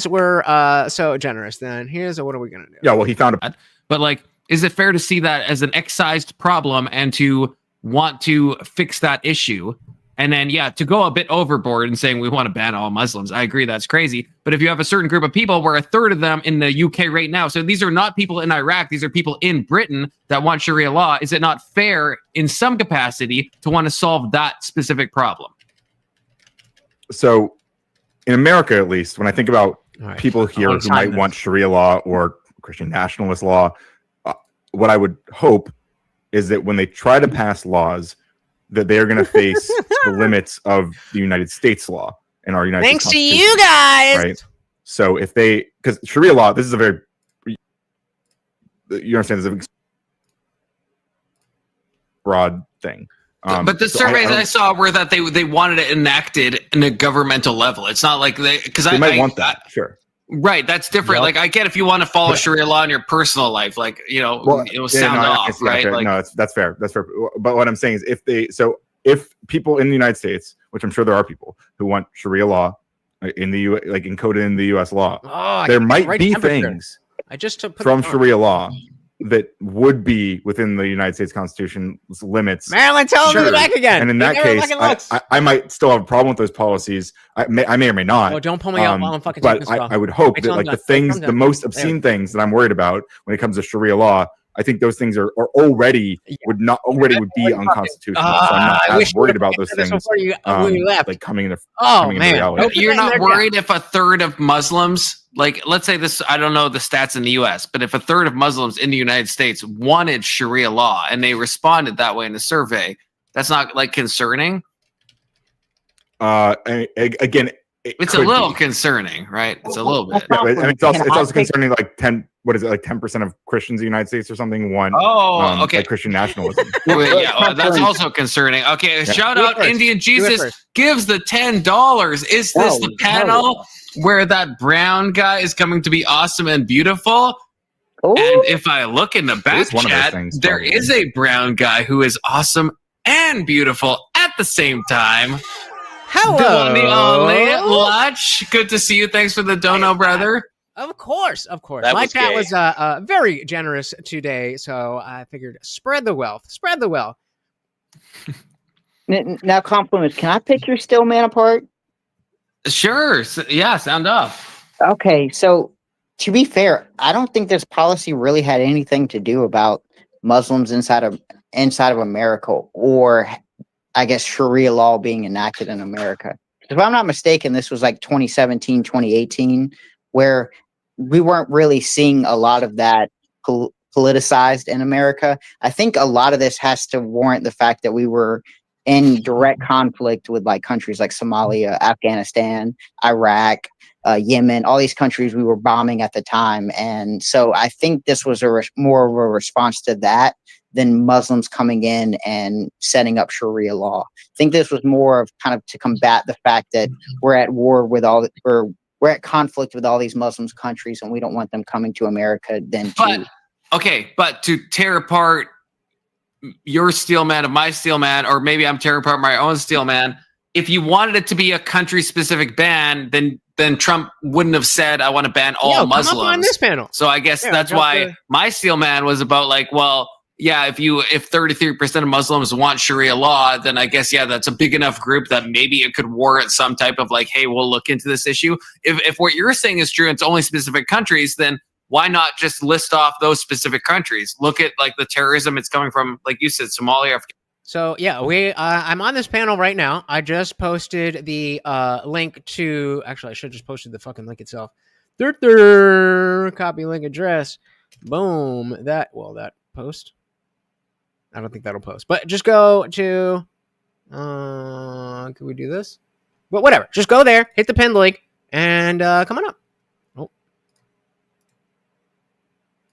were so generous, then here's what are we gonna do? Yeah. Well, he found a. But like, is it fair to see that as an excised problem and to want to fix that issue? And then, to go a bit overboard and saying we want to ban all Muslims. I agree, that's crazy. But if you have a certain group of people, where a third of them in the UK right now, so these are not people in Iraq, these are people in Britain that want Sharia law. Is it not fair in some capacity to want to solve that specific problem? So in America, at least, when I think about people here who might want Sharia law or Christian nationalist law, what I would hope is that when they try to pass laws, that they are going to face the limits of the United States law and our United States Constitution. Thanks to you guys. Right. So because Sharia law, this is a very, you understand, this is a broad thing. But the surveys I saw were that they wanted it enacted in a governmental level. It's not like they might want that. Sure. Right, that's different. Yep. Like, I get if you want to follow Sharia law in your personal life, like, it'll sound off, right? Like, no, that's fair. That's fair. But what I'm saying is, if people in the United States, which I'm sure there are people who want Sharia law in the like encoded in the U.S. law, there might be things I just took from Sharia law that would be within the United States Constitution's limits. Marilyn, tell them to go back again. And in They that never case, fucking looks. I might still have a problem with those policies. I may or may not. Well, don't pull me up while I'm fucking taking But this call. I would hope Wait that till I'm like done. the things, Wait till I'm the done. most obscene things that I'm worried about when it comes to Sharia law, I think those things are already would be unconstitutional. So I'm not I as wish you worried would've about those said this things. before you left. Like coming into Oh, man. reality. You're not worried if a third of Muslims, like let's say this, I don't know the stats in the US, but if a third of Muslims in the United States wanted Sharia law and they responded that way in a survey, that's not like concerning? Again, it's a little concerning, right? It's a little bit. I mean, it's also concerning like 10% of Christians in the United States or something want okay. like Christian nationalism. That's also concerning. Okay, Yeah. shout Do it out first. Indian Do it Jesus first. gives the $10. Is this the panel where that brown guy is coming to be awesome and beautiful? And if I look in the back is one of those chat, things, there probably. is a brown guy who is awesome and beautiful at the same time. Hello. The one, the only Lutch. Good to see you. Thanks for the dono, brother. Of course, of course. That My was chat gay. was very generous today, so I figured spread the wealth. Spread the wealth. Now, compliments. Can I pick your still man apart? Sure. Yeah, sound off. Okay, so to be fair, I don't think this policy really had anything to do about Muslims inside of America, or I guess Sharia law being enacted in America. If I'm not mistaken, this was like 2017, 2018, where we weren't really seeing a lot of that politicized in America. I think a lot of this has to warrant the fact that we were in direct conflict with like countries like Somalia, Afghanistan, Iraq, Yemen, all these countries we were bombing at the time. And so I think this was more of a response to that than Muslims coming in and setting up Sharia law. I think this was more of kind of to combat the fact that we're at war with we're at conflict with all these Muslim countries and we don't want them coming to America But to tear apart your steel man of my steel man, or maybe I'm tearing apart my own steel man, if you wanted it to be a country specific ban, then Trump wouldn't have said, I want to ban all Muslims. Come up on this panel. So I guess that's why my steel man was about like, well, yeah, if 33% of Muslims want Sharia law, then I guess, yeah, that's a big enough group that maybe it could warrant some type of like, hey, we'll look into this issue. If what you're saying is true, it's only specific countries, then why not just list off those specific countries? Look at like the terrorism it's coming from, like you said, Somalia. So yeah, I'm on this panel right now. I just posted the link to. Actually, I should have just posted the fucking link itself. Copy link address. Boom. That post. I don't think that'll post, but just go to. Can we do this? But whatever. Just go there, hit the pinned link, and come on up.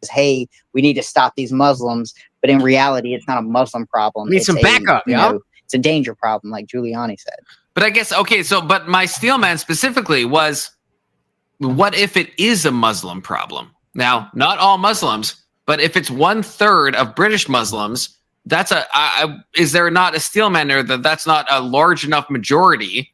hey, we need to stop these Muslims. But in reality, it's not a Muslim problem. Need some backup, it's a danger problem, like Giuliani said. But I guess, okay, so, but my steelman specifically was, what if it is a Muslim problem? Now, not all Muslims, but if it's 1/3 of British Muslims, that's is there not a steelman there that's not a large enough majority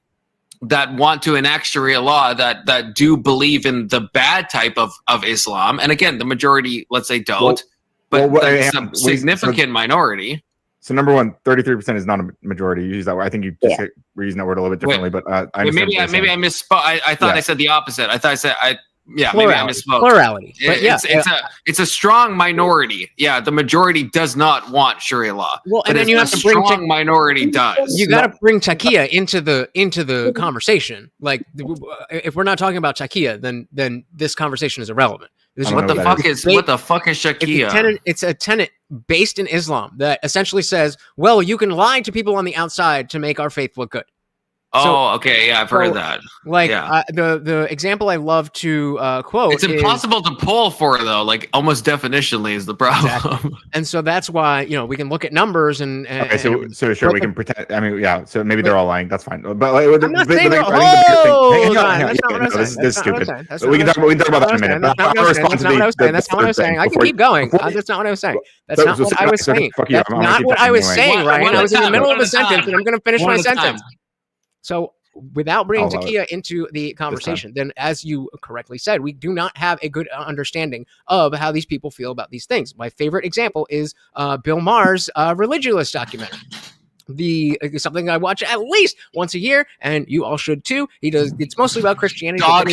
that want to enact Sharia law that do believe in the bad type of Islam? And again, the majority, let's say, don't, but some significant minority. So number one, 33% is not a majority. You use that word. I think you just were using that word a little bit differently, but maybe I misspoke. I thought I said the opposite. I thought I said maybe I misspoke. Plurality. But It's a strong minority. Yeah, the majority does not want Sharia law. Well, and then you have to bring strong minority does. You got to bring Taqiyya into the conversation. Like, if we're not talking about Taqiyya, then this conversation is irrelevant. What the fuck is Taqiyya? It's a tenet based in Islam that essentially says, well, you can lie to people on the outside to make our faith look good. Okay, yeah, I've heard of that. Like the example I love to quote. It's impossible to pull for, though. Like almost definitionally is the problem. Exactly. And so that's why we can look at numbers and okay, so sure we can pretend. I mean, yeah. So maybe they're all lying. That's fine. But like, I'm not saying this is stupid. We can talk about that in a minute. That's not what I was saying. I can keep going. That's not what I was saying. That's not what I was saying. That's not what I was saying, Ryan. I was in the middle of a sentence, and I'm going to finish my sentence. So without bringing I'll allow Takia into the conversation, then as you correctly said, we do not have a good understanding of how these people feel about these things. My favorite example is Bill Maher's Religulous documentary. Something I watch at least once a year, and you all should too. It's mostly about Christianity. Dog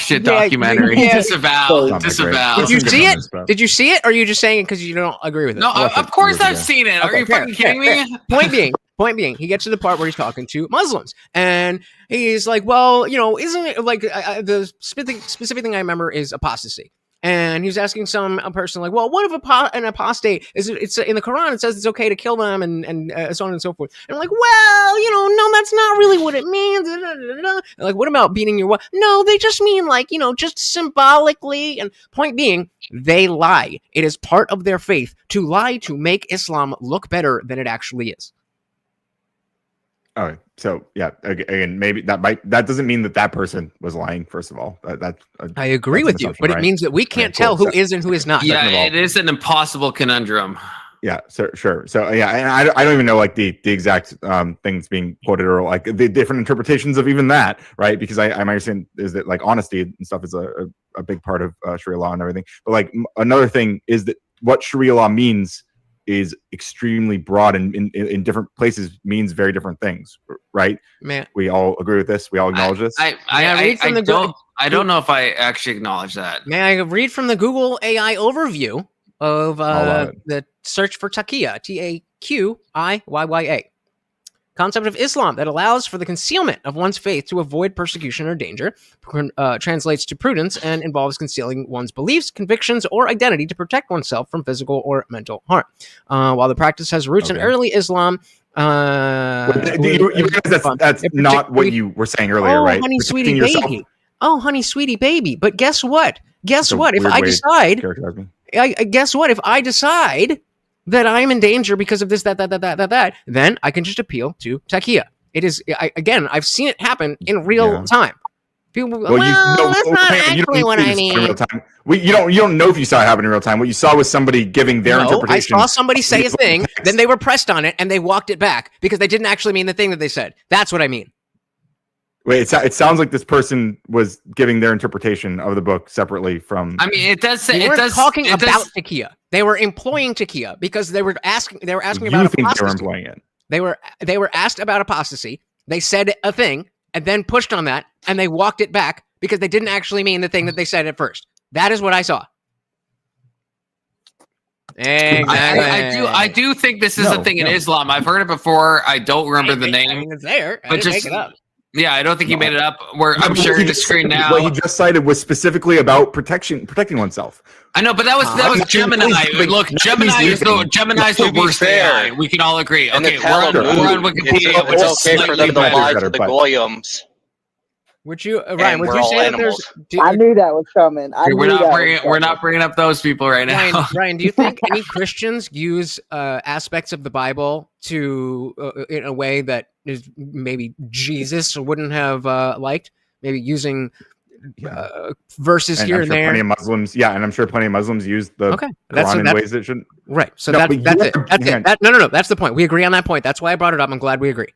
shit documentary. Disavow. Did you see it? Did you see it, or are you just saying it because you don't agree with it? No, of course I've seen it. Are you fucking kidding me? Point being, he gets to the part where he's talking to Muslims, and he's like, "Well, isn't it like the specific thing I remember is apostasy?" And he was asking some person like, "Well, what if an apostate is? It's in the Quran. It says it's okay to kill them, and so on and so forth." And I'm like, "Well, no, that's not really what it means." And like, what about beating your wife? No, they just mean like, just symbolically. And point being, they lie. It is part of their faith to lie to make Islam look better than it actually is. All right. So yeah, again, maybe that doesn't mean that person was lying. First of all, I agree with you, but it means that we can't tell who is and who is not. Yeah, it is an impossible conundrum. Yeah, so sure. So yeah, and I don't even know like the exact things being quoted or like the different interpretations of even that, right? Because I understand is that like honesty and stuff is a big part of Sharia law and everything. But like another thing is that what Sharia law means is extremely broad and in different places means very different things, right? Man, we all agree with this. We all acknowledge this. I don't know if I actually acknowledge that. May I read from the Google AI overview of the search for Taqiyya, Taqiyya, concept of Islam that allows for the concealment of one's faith to avoid persecution or danger, translates to prudence and involves concealing one's beliefs, convictions, or identity to protect oneself from physical or mental harm. While the practice has roots in early Islam, you realize that's not what you were saying earlier, right? Honey, sweetie baby. Oh, honey, sweetie baby. But guess what? Guess what? If I decide, guess what? If I decide that I'm in danger because of this, that, then I can just appeal to Taqiyya. It is, again, I've seen it happen in real time. People, that's not actually what I mean. You don't know if you saw it happen in real time. What you saw was somebody giving their interpretation. I saw somebody say a thing, then they were pressed on it, and they walked it back because they didn't actually mean the thing that they said. That's what I mean. Wait, it sounds like this person was giving their interpretation of the book separately from. I mean, it does say they weren't talking about Taqiyya. They were employing Taqiyya because they were asking about apostasy. They were employing it. They were asked about apostasy. They said a thing and then pushed on that, and they walked it back because they didn't actually mean the thing that they said at first. That is what I saw. Exactly. I do think this is a thing in Islam. I've heard it before. I don't remember the name. I mean, it's there. I but didn't make it up. Yeah, I don't think he made it up. I'm sharing the screen now. What he just cited was specifically about protecting oneself. I know, but that was Gemini. Look, Gemini's the worst AI. We can all agree. Okay, we're on Wikipedia. It's okay for them to lie to the Goyams. Would you, Ryan? Would you say that there's? I knew that was coming. We're not bringing up those people right now. Ryan, do you think any Christians use aspects of the Bible to in a way that is maybe Jesus wouldn't have liked? Maybe using verses here and there. Plenty of Muslims, and I'm sure plenty of Muslims use the Quran in ways that shouldn't. Right. So that's it. No. That's the point. We agree on that point. That's why I brought it up. I'm glad we agree.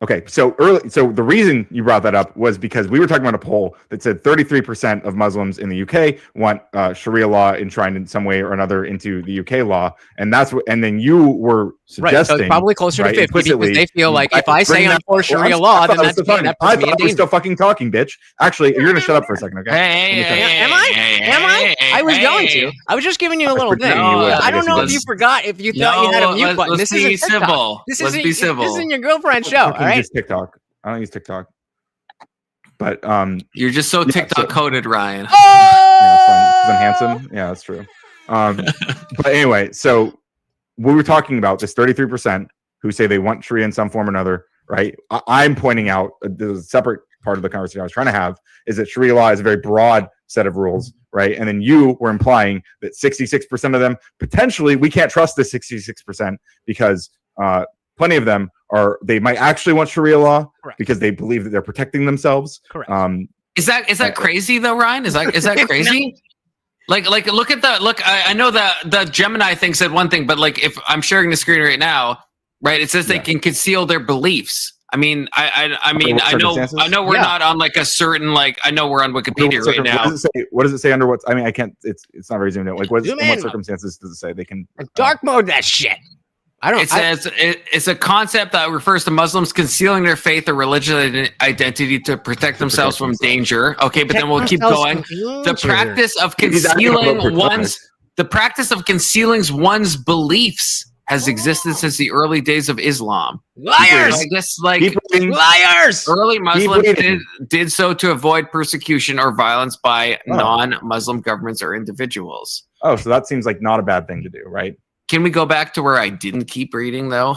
Okay, so the reason you brought that up was because we were talking about a poll that said 33% of Muslims in the UK want Sharia law enshrined in some way or another into the UK law, and then you were suggesting so probably closer to 50 because they feel like if I say I'm for Sharia law, then that puts me in danger. I was still fucking talking, bitch. Actually, you're gonna shut up for a second, okay? Am I? I was going to. I was just giving you a little thing. I don't know if you forgot. If you thought you had a mute button, this isn't TikTok. This isn't your girlfriend's show. All right. Use TikTok. I don't use TikTok. But you're just so TikTok coded, Ryan. Yeah, that's fine. Because I'm handsome. Yeah, that's true. But anyway, so we were talking about this 33% who say they want Sharia in some form or another, right? I'm pointing out the separate part of the conversation I was trying to have is that Sharia law is a very broad set of rules, right? And then you were implying that 66% of them potentially we can't trust the 66% because plenty of them they might actually want Sharia law because they believe that they're protecting themselves. Correct. Is that crazy though, Ryan? Is that crazy? Like look at the I know that the Gemini thing said one thing, but like if I'm sharing the screen right now, right, it says they can conceal their beliefs. I mean, I Under what know we're circumstances? not on like a certain like. I know we're on Wikipedia right now. What does it say under what? I mean, I can't. It's not very zoomed in. Like, in Zoom what in. circumstances does it say they can? Dark mode that shit. It says it's a concept that refers to Muslims concealing their faith or religious identity to protect themselves from danger. Okay, but then we'll keep going. The practice of concealing one's beliefs has existed since the early days of Islam. Liars! I guess like liars. Early Muslims did so to avoid persecution or violence by non-Muslim governments or individuals. Oh, so that seems like not a bad thing to do, right? Can we go back to where I didn't keep reading though?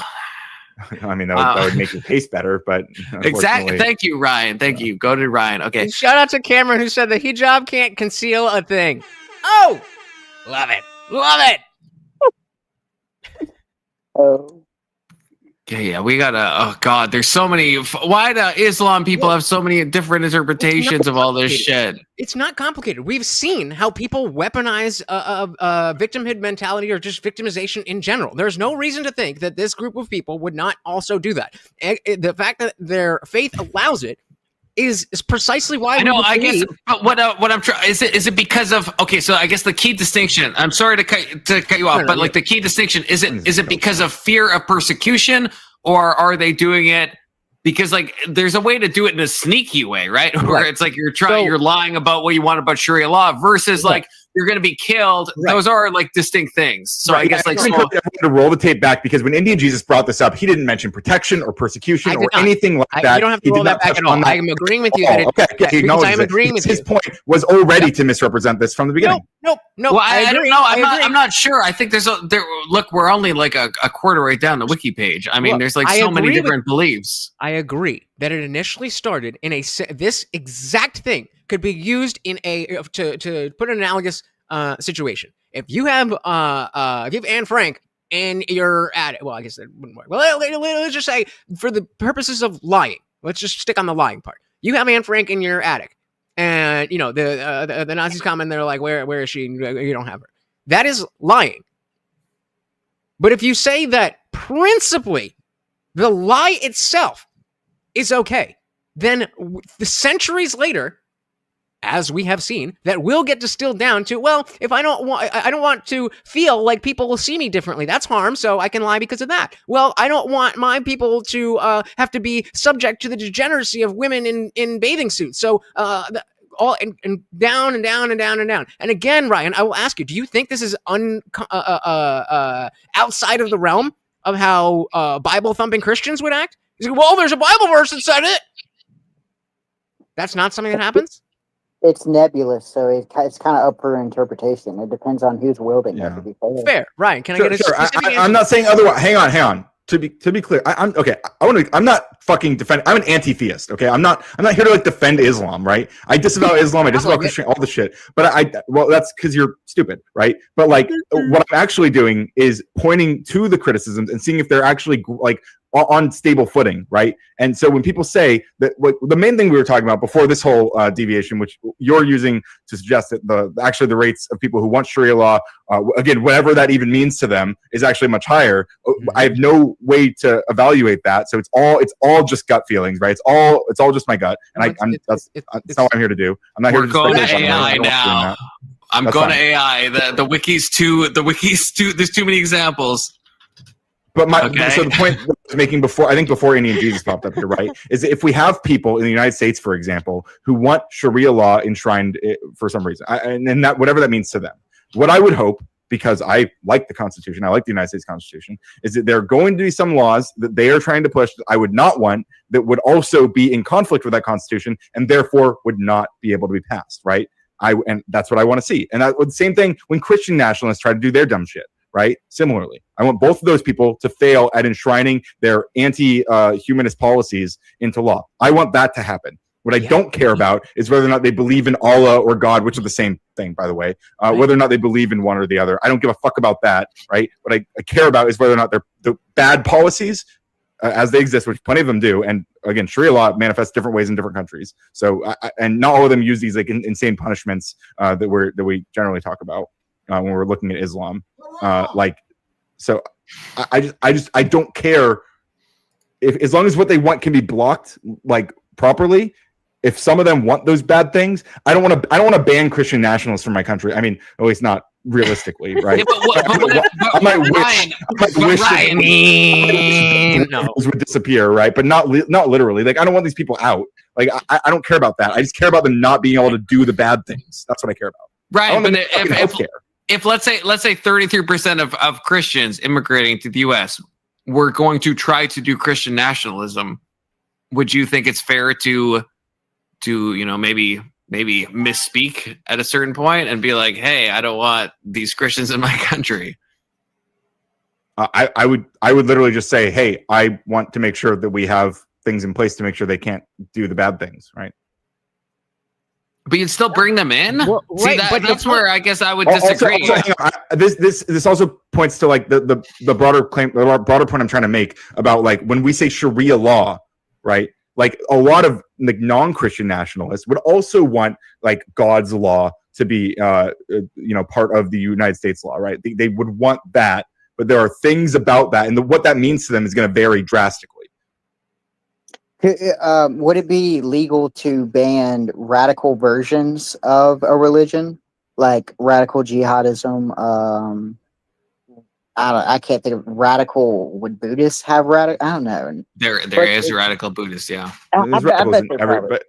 I mean, that would make your taste better, but exactly. Thank you, Ryan. Thank you. Go to Ryan. Okay. Shout out to Cameron who said the hijab can't conceal a thing. Oh, love it. Love it. Okay, yeah, we gotta. Oh God, there's so many. Why do Islam people have so many different interpretations of all this shit? It's not complicated. We've seen how people weaponize victimhood mentality or just victimization in general. There's no reason to think that this group of people would not also do that. And the fact that their faith allows it is precisely why. I know. I guess. But what I'm trying is it because of So I guess the key distinction. I'm sorry to cut you off, but like the key distinction is it because of fear of persecution, or are they doing it because like there's a way to do it in a sneaky way, right? Where it's like you're lying about what you want about Sharia law versus like you're going to be killed. Right. Those are like distinct things. So I guess like I want to roll the tape back because when Indian Jesus brought this up, he didn't mention protection or persecution or anything like that. You don't have to roll that back at all. I'm agreeing with you. I'm agreeing with you. His point was already to misrepresent this from the beginning. No. Well, I don't know. I'm not sure. I think look, we're only like a quarter way down the wiki page. I mean, there's like so many different beliefs. I agree that it initially started in this exact thing could be used in to put an analogous situation. If you have Anne Frank and you're at it, well, I guess that wouldn't work. Well, let's just say for the purposes of lying, let's just stick on the lying part. You have Anne Frank in your attic, and you know the Nazis come and they're like, "Where is she?" And you don't have her. That is lying. But if you say that principally the lie itself is okay, then the centuries later, as we have seen, that will get distilled down to, well, if I don't want to feel like people will see me differently. That's harm, so I can lie because of that. Well, I don't want my people to have to be subject to the degeneracy of women in bathing suits. So all and down and down and down and down. And again, Ryan, I will ask you: do you think this is outside of the realm of how Bible thumping Christians would act? Well, there's a Bible verse that said it. That's not something that happens. It's nebulous, so it's kind of up for interpretation. It depends on who's wielding it. To be fair. Fair, Ryan. Can I get a specific answer? I'm not saying otherwise. Hang on. To be clear, I'm okay. I'm not fucking defending. I'm an anti-theist. Okay, I'm not here to like defend Islam, right? I disavow Islam. I disavow Christianity, all the shit. But well, that's because you're stupid, right? But like, what I'm actually doing is pointing to the criticisms and seeing if they're actually like on stable footing, right? And so when people say that, the main thing we were talking about before this whole deviation, which you're using to suggest that the rates of people who want Sharia law, again, whatever that even means to them, is actually much higher. I have no way to evaluate that, so it's all just gut feelings, right? It's all just my gut, and that's not what I'm here to do. I'm not here to go to AI now. I'm going to AI. The wikis too. There's too many examples. But so the point that I was making before Indian Jesus popped up here, right, is that if we have people in the United States, for example, who want Sharia law enshrined for some reason, and that whatever that means to them, what I would hope, because I like the Constitution, I like the United States Constitution, is that there are going to be some laws that they are trying to push that I would not want, that would also be in conflict with that Constitution, and therefore would not be able to be passed, right? And that's what I want to see. And the same thing when Christian nationalists try to do their dumb shit. Right? Similarly, I want both of those people to fail at enshrining their anti-humanist policies into law. I want that to happen. What I don't care about is whether or not they believe in Allah or God, which are the same thing, by the way. Whether or not they believe in one or the other. I don't give a fuck about that, right? What I care about is whether or not the bad policies, as they exist, which plenty of them do, and again, Sharia law manifests different ways in different countries. So, and not all of them use these like insane punishments that we generally talk about when we're looking at Islam. I don't care as long as what they want can be blocked like properly. If some of them want those bad things, I don't want to ban Christian nationalists from my country. I mean, at least not realistically, right? Yeah, I might wish those would disappear, right? But not literally. Like, I don't want these people out. Like, I don't care about that. I just care about them not being able to do the bad things. That's what I care about. Right, but if let's say 33% of Christians immigrating to the U.S. were going to try to do Christian nationalism, would you think it's fair to maybe misspeak at a certain point and be like, hey, I don't want these Christians in my country? I would literally just say, hey, I want to make sure that we have things in place to make sure they can't do the bad things, right? But you'd still bring them in. Well, See, right, that's where I guess I would disagree. This also points to like the broader claim, the broader point I'm trying to make about like when we say Sharia law, right? Like a lot of like non-Christian nationalists would also want like God's law to be part of the United States law, right? They would want that, but there are things about that, and what that means to them is going to vary drastically. Would it be legal to ban radical versions of a religion, like radical jihadism? I can't think of radical. Would Buddhists have radical? I don't know. There is radical Buddhist, yeah. I bet they probably-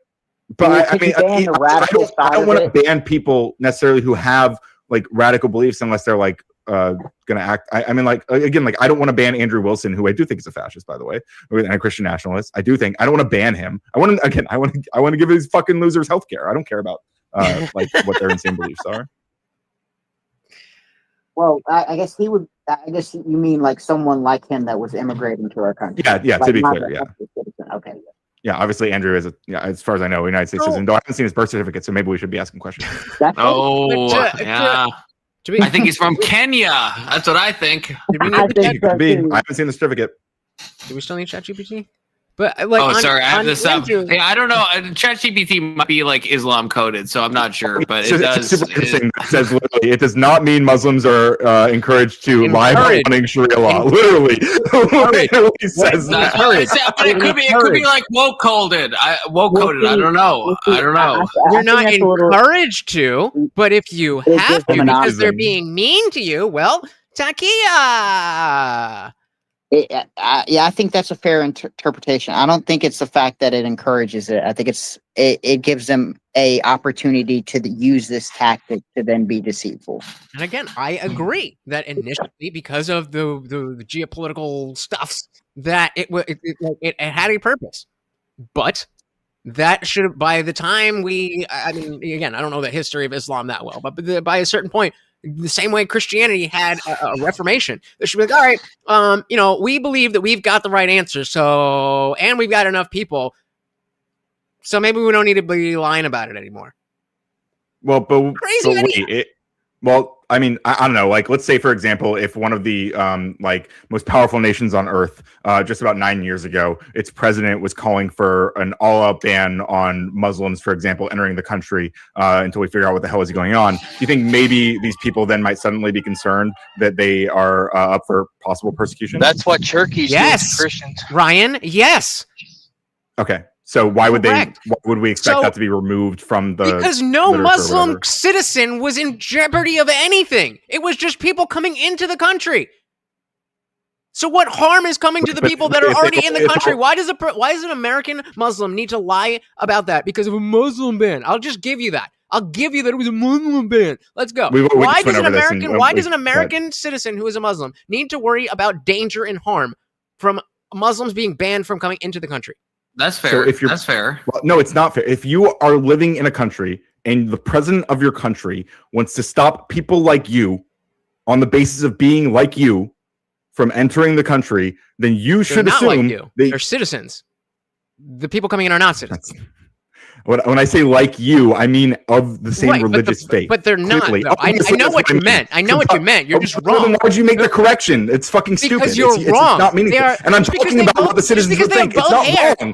But I Could you mean, ban the radical I side don't of want it? to ban people necessarily who have like radical beliefs unless they're like gonna act. I mean, like again, like I don't want to ban Andrew Wilson, who I do think is a fascist, by the way, and a Christian nationalist. I do think I don't want to ban him. I want to give these fucking losers healthcare. I don't care about like what their insane beliefs are. Well, I guess he would. I guess you mean like someone like him that was immigrating to our country. Yeah. Like, To be not clear, a yeah. citizen. Okay. Yeah, obviously Andrew is as far as I know, a United States citizen. Though I haven't seen his birth certificate, so maybe we should be asking questions. Oh, yeah. I think he's from Kenya. That's what I think. It could be. I haven't seen the certificate. Do we still need ChatGPT? But like, sorry, I have this up. Andrew- Hey, I don't know. ChatGPT might be like Islam coded, so I'm not sure. But it does. It's super interesting. It says literally, it does not mean Muslims are encouraged to lie about running Sharia law. Literally, literally says that. But it could be like woke coded. Woke coded. I don't know. You're not encouraged to, but if you have to because they're feminizing. being mean to you, well, Takia. Yeah, I think that's a fair interpretation. I don't think it's the fact that it encourages it. I think it gives them a opportunity to use this tactic to then be deceitful. And again, I agree that initially, because of the geopolitical stuffs, that it had a purpose, but that should have, by the time I mean, again, I don't know the history of Islam that well, but by a certain point, the same way Christianity had a reformation, there should be like, all right, we believe that we've got the right answer, and we've got enough people, so maybe we don't need to be lying about it anymore. Well, but Crazy idea. I mean, I don't know. Like, let's say, for example, if one of the like most powerful nations on Earth, just about 9 years ago, its president was calling for an all-out ban on Muslims, for example, entering the country until we figure out what the hell is going on. Do you think maybe these people then might suddenly be concerned that they are up for possible persecution? That's what Turkey's doing to Christians. Ryan, yes. Okay. So why would Correct. why would we expect that to be removed from the Because no literature or Muslim whatever? citizen was in jeopardy of anything. It was just people coming into the country. So what harm is coming to the people that are already in the country? Why does an American Muslim need to lie about that? Because of a Muslim ban. I'll just give you that. I'll give you that it was a Muslim ban. Let's go. Why does an American citizen who is a Muslim need to worry about danger and harm from Muslims being banned from coming into the country? That's fair. So if you're, That's fair. Well, no, it's not fair. If you are living in a country and the president of your country wants to stop people like you on the basis of being like you from entering the country, then you should not assume like you. They're citizens. The people coming in are not citizens. When I say like you, I mean of the same religious faith. But they're not. Clearly. Though. I know what you meant. I know what you meant. You're just wrong. Then why would you make the correction? It's fucking stupid. Because you're it's wrong. not meaningful. And I'm talking about what the citizens would think. It's not wrong.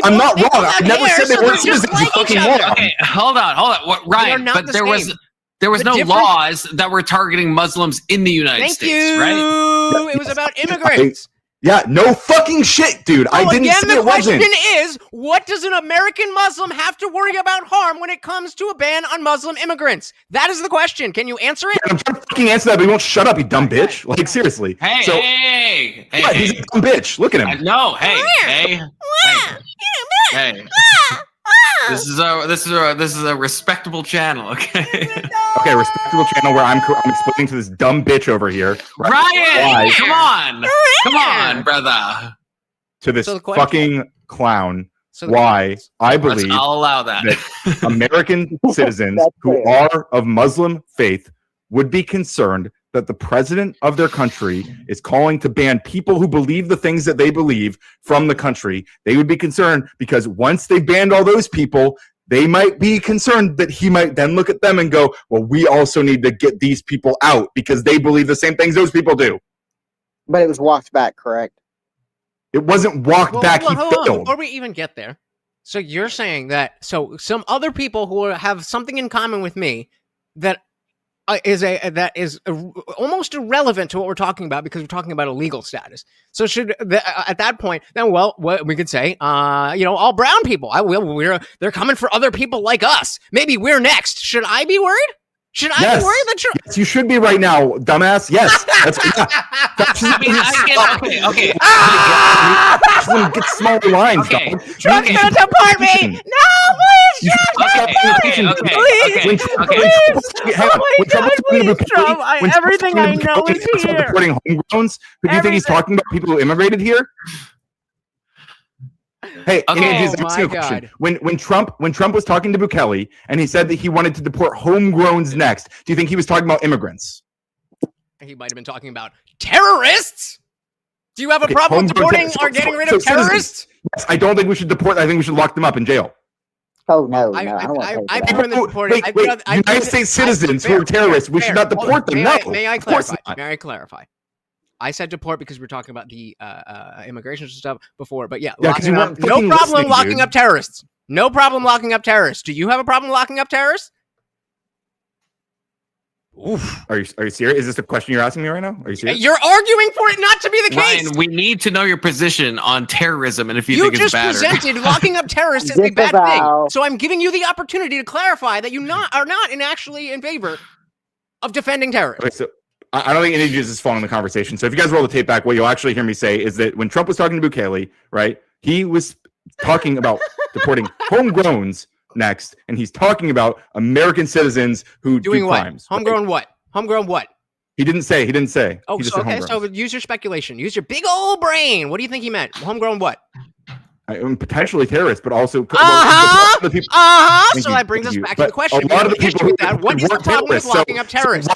I'm not wrong. I never said they weren't citizens. You fucking moron. Okay, hold on. What, Ryan? not But the there same. was no difference- laws that were targeting Muslims in the United Thank States, you. right? It was about immigrants. Yeah, no fucking shit, dude. Well, I didn't again, say the it question wasn't. is, what does an American Muslim have to worry about harm when it comes to a ban on Muslim immigrants? That is the question. Can you answer it? I'm trying to fucking answer that, but he won't shut up, you dumb bitch. Like, seriously. Hey, So, hey, what? He's a dumb bitch. Look at him. No, hey. This is a respectable channel, okay? Okay, respectable channel where I'm explaining to this dumb bitch over here. Ryan, come on, brother. To this fucking clown. Why I believe I'll allow that. American citizens who are of Muslim faith would be concerned that the president of their country is calling to ban people who believe the things that they believe from the country. They would be concerned because once they banned all those people, they might be concerned that he might then look at them and go, well, we also need to get these people out because they believe the same things those people do. But it was walked back, correct? It wasn't walked back. Hold He on, failed. before we even get there. So you're saying that some other people who have something in common with me that is almost irrelevant to what we're talking about because we're talking about a legal status. So at that point, then what we could say, all brown people. They're coming for other people like us. Maybe we're next. Should I be worried? Should I be worried that Yes, you should be right now, dumbass. Yes. That's Okay. Get smaller lines. Okay. Trump's gonna deport me. No, please, Trump. Everything I know is here. Reporting homegrowns. Who do you think he's talking about? People who immigrated here? Hey, question. When Trump was talking to Bukele and he said that he wanted to deport homegrowns next, do you think he was talking about immigrants? He might have been talking about terrorists. Do you have a problem deporting or getting rid of terrorists? Yes, I don't think we should deport. I think we should lock them up in jail. Oh no! I don't want to. United States citizens who are terrorists, we should not deport them. No, may I clarify? May I clarify? I said deport because we're talking about the immigration stuff before, but yeah, no problem locking up terrorists. No problem locking up terrorists. Do you have a problem locking up terrorists? Oof. Are you serious? Is this a question you're asking me right now? Are you serious? You're arguing for it not to be the case. Ryan, we need to know your position on terrorism and if you think it's bad. You just presented locking up terrorists as a bad thing. So I'm giving you the opportunity to clarify that you are not actually in favor of defending terrorists. Okay, so I don't think any of you is following the conversation. So if you guys roll the tape back, what you'll actually hear me say is that when Trump was talking to Bukele, right, he was talking about deporting homegrowns next, and he's talking about American citizens who do crimes. Homegrown what? Homegrown what? He didn't say. Oh, he just so, said so use your speculation. Use your big old brain. What do you think he meant? Homegrown what? Potentially terrorists, but also So that brings us back to the question. A lot of the people with that. What is the problem with locking up terrorists?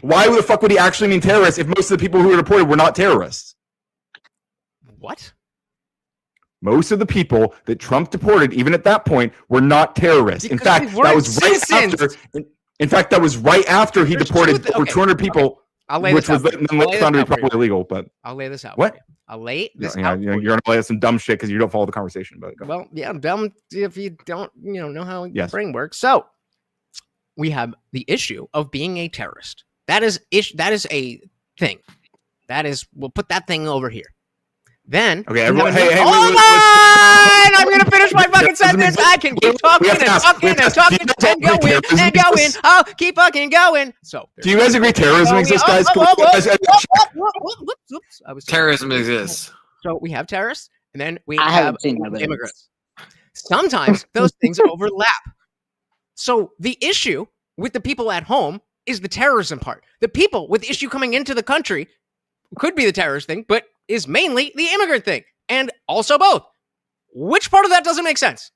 Why the fuck would he actually mean terrorists if most of the people who were deported were not terrorists? What? Most of the people that Trump deported, even at that point, were not terrorists. In fact, that was right after. In fact, that was right after he deported over 200 people, which was then found to be probably illegal. But I'll lay this out. What? I'll lay this out. You're gonna lay out some dumb shit because you don't follow the conversation. But well, yeah, dumb if you don't, know how your brain works. So we have the issue of being a terrorist. That is a thing. We'll put that thing over here. Then okay, hold on! I'm gonna finish my fucking sentence. I can keep talking and talking and going. I'll keep fucking going. So, do you guys agree terrorism exists, guys? Terrorism exists. So we have terrorists, and then we have immigrants. Sometimes those things overlap. So the issue with the people at home is the terrorism part. The people with the issue coming into the country could be the terrorist thing, but is mainly the immigrant thing, and also both. Which part of that doesn't make sense?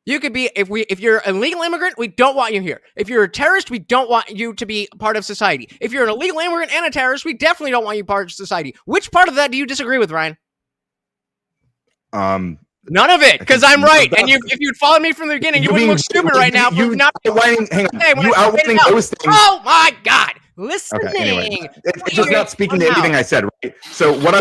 You could be, if you're a legal immigrant, we don't want you here. If you're a terrorist, we don't want you to be part of society. If you're an illegal immigrant and a terrorist, we definitely don't want you part of society. Which part of that do you disagree with, Ryan? None of it, because I'm right. And if you'd followed me from the beginning, you wouldn't look stupid right now. Hang on. You outlining those things. Oh my God! listening. Okay, anyway, it's just not speaking to anything I said, right? So what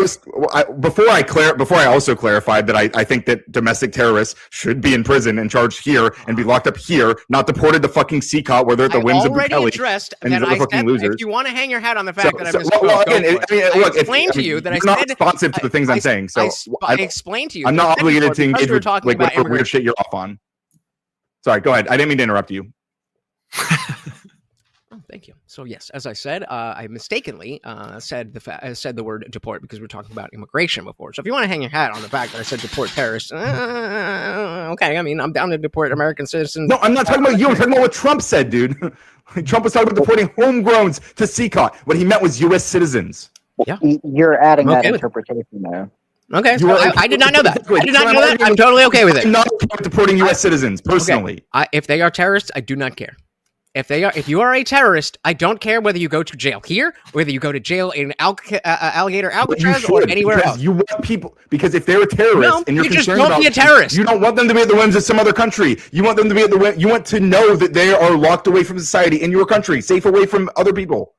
before I also clarified that I think that domestic terrorists should be in prison and charged here and be locked up here, not deported to fucking CCOT where they're at the whims of Bukele addressed and these that other I fucking said, losers. if you want to hang your hat on the fact that I misspoke, look, I explained to you that you're not responsive to the things I'm saying. So I explained to you. I'm not obligated to engage with like whatever weird shit you're off on. Sorry, go ahead. I didn't mean to interrupt you. Oh, thank you. So yes, as I said, I mistakenly said the word deport because we're talking about immigration before. So if you want to hang your hat on the fact that I said deport terrorists, okay. I mean, I'm down to deport American citizens. No, I'm not talking about you. I'm talking about what Trump said, dude. Trump was talking about deporting homegrowns to CCOT. What he meant was U.S. citizens. Yeah, you're adding that interpretation though. Okay, so I did not know that. I did not know that. I'm totally okay with it. I'm not deporting U.S. citizens personally. Okay. If they are terrorists, I do not care. If you are a terrorist, I don't care whether you go to jail here, whether you go to jail in Alligator Alcatraz or anywhere else. You want people because if they're a terrorist and you're you just concerned don't about be a terrorist. You don't want them to be at the whims of some other country. You want them to be at the whim. You want to know that they are locked away from society in your country, safe away from other people.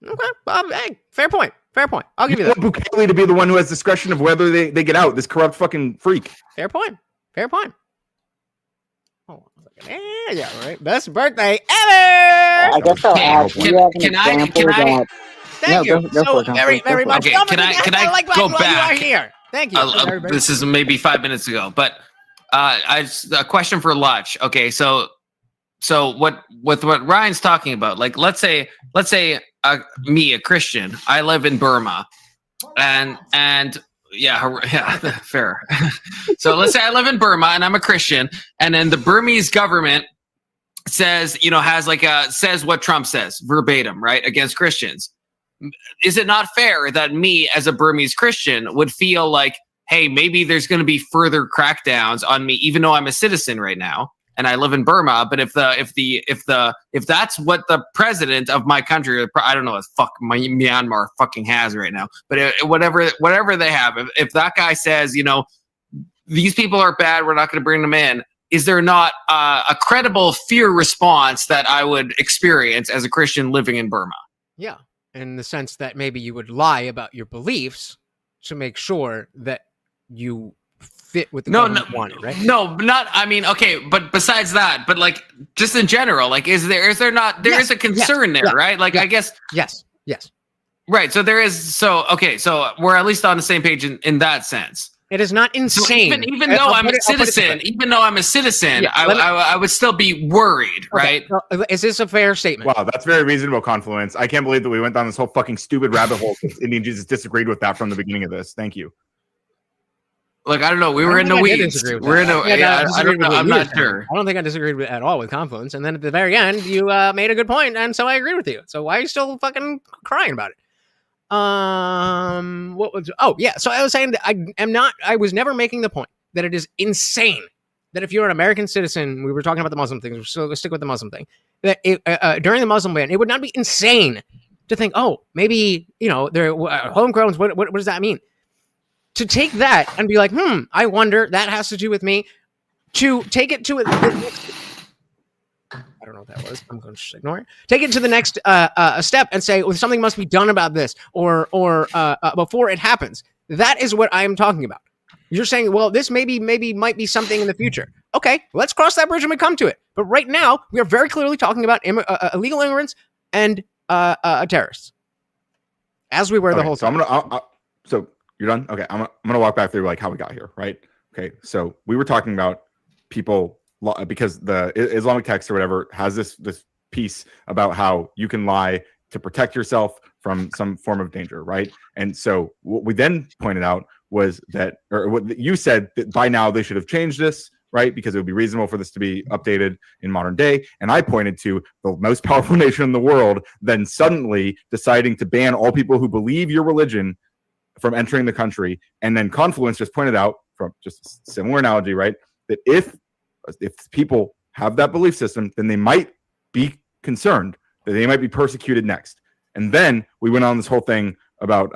Okay, hey, fair point. Fair point. I'll give you that. Want Bukele to be the one who has discretion of whether they get out. This corrupt fucking freak. Fair point. Fair point. Yeah, right. Best birthday ever. I guess I'll add. Can I? Thank you so very much. Okay, can I go back? You are here. Thank you. This is maybe 5 minutes ago, but a question for Lutch. Okay, so what Ryan's talking about? Like, let's say me, a Christian, I live in Burma, and yeah, fair. So let's say I live in Burma and I'm a Christian, and then the Burmese government says, says what Trump says verbatim, right, against Christians. Is it not fair that me as a Burmese Christian would feel like, hey, maybe there's going to be further crackdowns on me, even though I'm a citizen right now and I live in Burma? But if that's what the president of my country, I don't know what fuck Myanmar fucking has right now, but whatever they have, if that guy says, these people are bad, we're not going to bring them in, is there not a credible fear response that I would experience as a Christian living in Burma? Yeah, in the sense that maybe you would lie about your beliefs to make sure that you fit with the government wanted, right? No, not. I mean, okay, but besides that, but like just in general, like is there not is a concern there, right? Like I guess yes. Right. So there is. So okay. So we're at least on the same page in that sense. It is not insane. So even though I'm a citizen, I would still be worried, right? Well, is this a fair statement? Wow, that's very reasonable, Confluence. I can't believe that we went down this whole fucking stupid rabbit hole. Indian Jesus disagreed with that from the beginning of this. Thank you. Like, I don't know. We were in the weeds. We're in the. I don't know. I'm not sure. I don't think I disagreed at all with Confluence. And then at the very end, you made a good point, and so I agree with you. So why are you still fucking crying about it? What was? Oh yeah. So I was saying that I was never making the point that it is insane that if you're an American citizen, we were talking about the Muslim thing, so let's stick with the Muslim thing. That during the Muslim ban, it would not be insane to think, oh, maybe they're homegrowns. What does that mean? To take that and be like, I wonder, that has to do with me. To take it to I don't know what that was. I'm going to just ignore it. Take it to the next step and say, well, something must be done about this or before it happens. That is what I am talking about. You're saying, well, this maybe might be something in the future. Okay, let's cross that bridge when we come to it. But right now, we are very clearly talking about illegal immigrants and terrorists, as we were the whole time. So you're done? Okay, I'm gonna walk back through like how we got here, right? Okay, so we were talking about people because the Islamic text or whatever has this piece about how you can lie to protect yourself from some form of danger, right? And so what we then pointed out was that, or what you said, that by now they should have changed this, right? Because it would be reasonable for this to be updated in modern day. And I pointed to the most powerful nation in the world then suddenly deciding to ban all people who believe your religion from entering the country. And then Confluence just pointed out, from just a similar analogy, right, that if people have that belief system, then they might be concerned that they might be persecuted next. And then we went on this whole thing about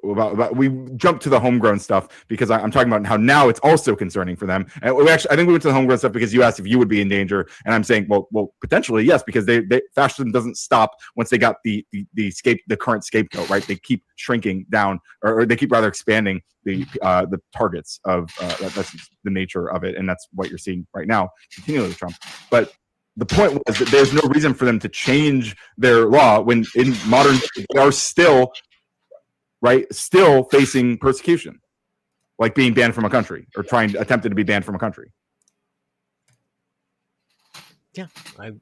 about we jumped to the homegrown stuff because I'm talking about how now it's also concerning for them. And I think we went to the homegrown stuff because you asked if you would be in danger, and I'm saying, well, potentially yes, because fascism doesn't stop once they got the current scapegoat, right? They keep shrinking down, or they keep rather expanding the targets of that's the nature of it, and that's what you're seeing right now continually with Trump. But the point was that there's no reason for them to change their law when in modern they are still facing persecution, like being banned from a country or attempted to be banned from a country. Yeah,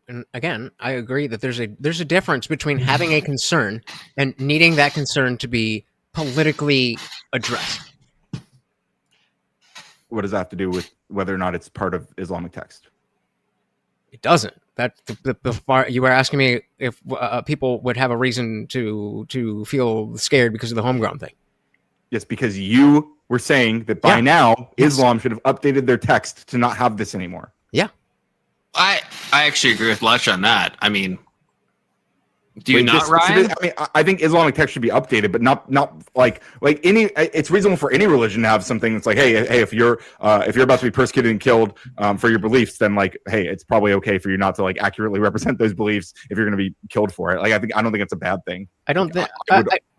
and again, I agree that there's a difference between having a concern and needing that concern to be politically addressed. What does that have to do with whether or not it's part of Islamic text? It doesn't. That you were asking me if people would have a reason to feel scared because of the homegrown thing. Yes, because you were saying that by now Islam should have updated their text to not have this anymore. Yeah, I actually agree with Lush on that. I mean, do you not, Ryan? I mean, I think Islamic text should be updated, but not like any. It's reasonable for any religion to have something that's like, hey, if you're about to be persecuted and killed for your beliefs, then like, hey, it's probably okay for you not to like accurately represent those beliefs if you're going to be killed for it. Like, I don't think it's a bad thing. I don't think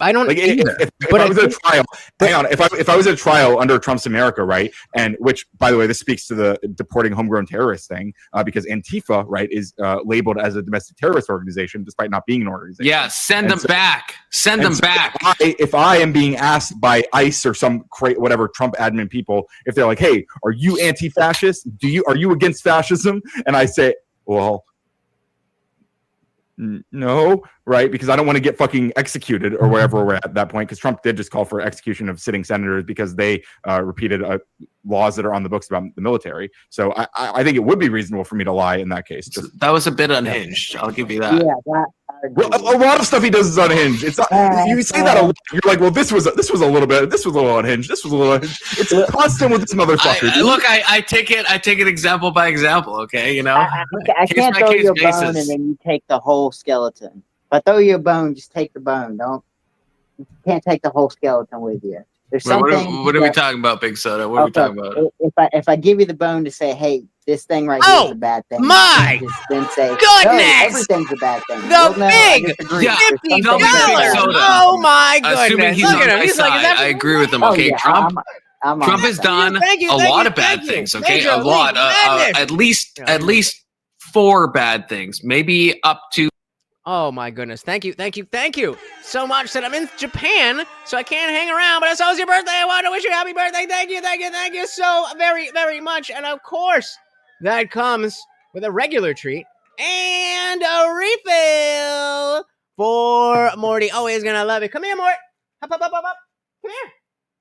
I don't. Like, if I was at a trial, hang on. If I was at a trial under Trump's America, right, and which, by the way, this speaks to the deporting homegrown terrorist thing, because Antifa, right, is labeled as a domestic terrorist organization despite not being an organization. Yeah, send them back. Send them back. If I am being asked by ICE or some whatever Trump admin people, if they're like, "Hey, are you anti-fascist? Are you against fascism?" and I say, "Well, no," right? Because I don't want to get fucking executed or wherever we're at that point. Because Trump did just call for execution of sitting senators because they repeated laws that are on the books about the military. So I think it would be reasonable for me to lie in that case. That was a bit unhinged. I'll give you that. Yeah, well, a lot of stuff he does is unhinged. It's not, you say that a lot, you're like, well, this was a little bit. This was a little unhinged. This was a little unhinged. It's constant with this motherfucker. I take it example by example. Okay, you know. I can't throw you a bone and then you take the whole skeleton. If I throw you a bone, just take the bone. You can't take the whole skeleton with you. There's something. What are we talking about, Big Soda? What are we talking about? If I give you the bone to say, hey, this thing right here is a bad thing. My then say, goodness! No, everything's a bad thing. The big $50. Oh my goodness! Assuming he's on my side, I agree with him. Okay, Trump has done a lot of bad things. Okay, a lot. At least 4 bad things, maybe up to. Oh my goodness. Thank you so much that I'm in Japan, so I can't hang around, but it's always your birthday. I want to wish you a happy birthday. Thank you so very, very much. And of course, that comes with a regular treat and a refill for Morty. Always gonna love it. Come here, Mort. Up. Come here.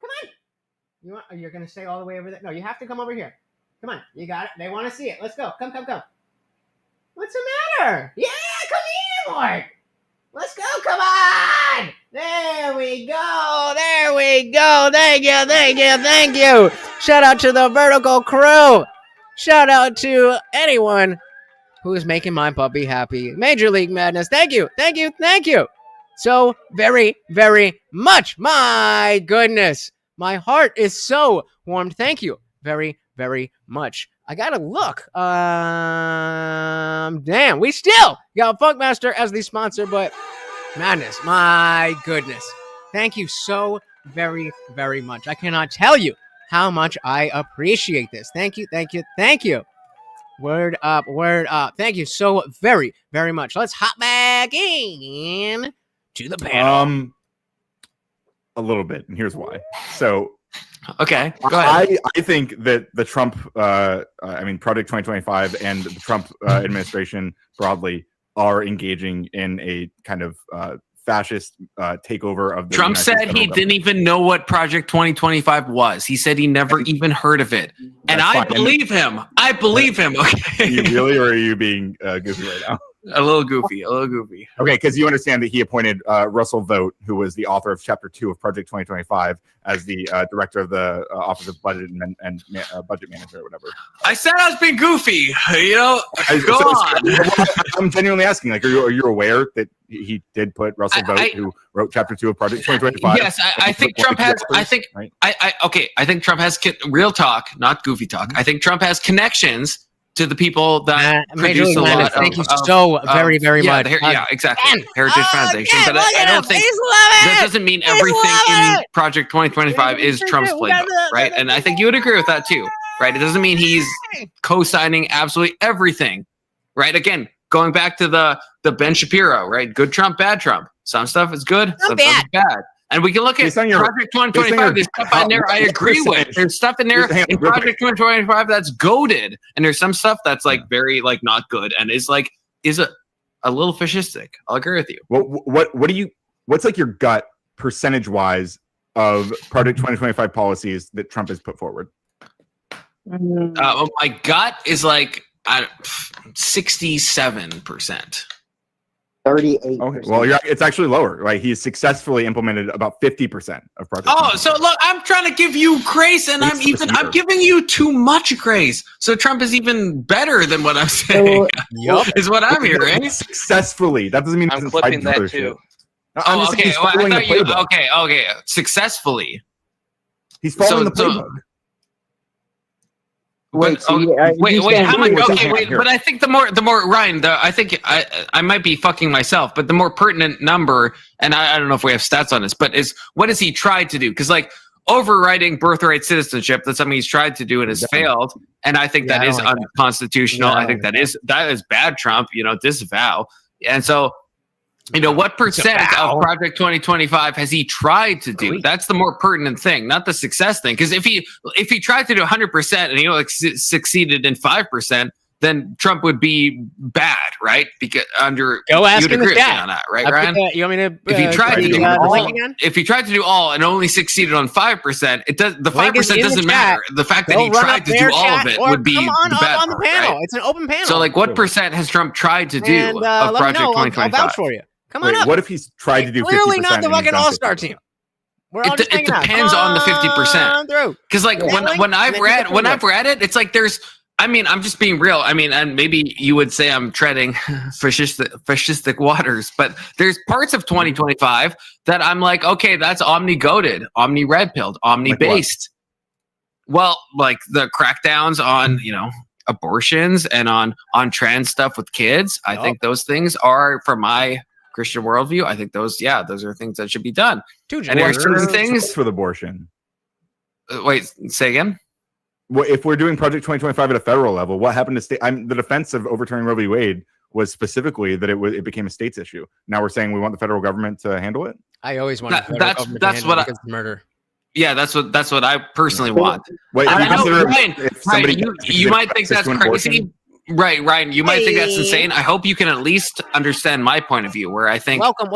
Come on. You're gonna stay all the way over there? No, you have to come over here. Come on. You got it. They want to see it. Let's go. Come. What's the matter? Yeah, come here, Mort. Let's go. Come on. There we go. Thank you. Shout out to the Vertical crew. Shout out to anyone who is making my puppy happy. Major League Madness. Thank you. So very, very much. My goodness. My heart is so warmed. Thank you very, very much. I gotta look. Damn, we still got Funkmaster as the sponsor, but madness, my goodness. Thank you so very, very much. I cannot tell you how much I appreciate this. Thank you. Word up. Thank you so very, very much. Let's hop back in to the panel. A little bit, and here's why. So, okay, go ahead. I think that the Trump, Project 2025 and the Trump administration broadly are engaging in a kind of fascist takeover of the Trump said he didn't even know what Project 2025 was. He said he never even heard of it. And I believe him. Okay. Are you really, or are you being goofy right now? A little goofy. Okay, because you understand that he appointed Russell Vogt, who was the author of Chapter 2 of Project 2025, as the director of the Office of Budget and Budget Manager or whatever. I said I was being goofy. Go on. I'm genuinely asking, like, are you aware that he did put Russell Vogt, who wrote Chapter 2 of Project 2025? Yes, I think Trump has. I think. Right? I think Trump has real talk, not goofy talk. I think Trump has connections to the people that produce a lot. Thank you so very, very much. Exactly. Heritage Foundation, but I don't think that doesn't mean everything in Project 2025 is Trump's playbook, right? And I think you would agree with that too, right? It doesn't mean he's co-signing absolutely everything, right? Again, going back to the Ben Shapiro, right? Good Trump, bad Trump. Some stuff is good, some stuff is bad. And we can look at Project 2025. There's stuff in there I agree with. There's stuff in there in Project 2025 that's goated, and there's some stuff that's like very like not good and is a little fascistic. I'll agree with you. What's like your gut percentage wise of Project 2025 policies that Trump has put forward? My gut is like 67%. 38%. Okay, well, it's actually lower, right? He's successfully implemented about 50% of Project. Oh, so look, I'm trying to give you grace, and I'm giving you too much grace. So Trump is even better than what I'm saying. Is what I'm hearing. Successfully. That doesn't mean I'm clipping that too. Okay. Okay. Successfully. He's following the playbook. Wait, how much? Okay, wait. But I think the more Ryan, I think I might be fucking myself, but the more pertinent number, and I don't know if we have stats on this, but is what has he tried to do? Because like overriding birthright citizenship, that's something he's tried to do and has failed, and I think that is unconstitutional. I think that is bad, Trump. Disavow, and so. What percent of Project 2025 has he tried to do? That's the more pertinent thing, not the success thing. Because if he tried to do 100% and he succeeded in 5%, then Trump would be bad, right? Because go ask him on that, right, Ryan? You want me to? If he tried to do all and only succeeded on 5%, the 5% doesn't matter. The fact that he tried to do all of it would be the bad on the part, panel. right? It's an open panel. So, like, what percent has Trump tried to do of Project 2025? I'll vouch for you. Come on up. What if he's tried to do 50%? Clearly not the fucking all-star team. It depends on the 50%. Because like when I've read it, it's like there's. I mean, I'm just being real. I mean, and maybe you would say I'm treading fascistic waters, but there's parts of 2025 that I'm like, okay, that's omni-goated, omni-red-pilled, omni-based. Well, like the crackdowns on abortions and on trans stuff with kids. I think those things are, from my Christian worldview, I think those are things that should be done. And there's certain things for the abortion. Wait, say again. Well, if we're doing Project 2025 at a federal level, what happened to state? The defense of overturning Roe v. Wade was specifically that it became a state's issue. Now we're saying we want the federal government to handle it. I always want that's what murder. Yeah, that's what I personally want. Wait, Ryan, you might think that's crazy. Right, Ryan, you might think that's insane. I hope you can at least understand my point of view, where I think welcome.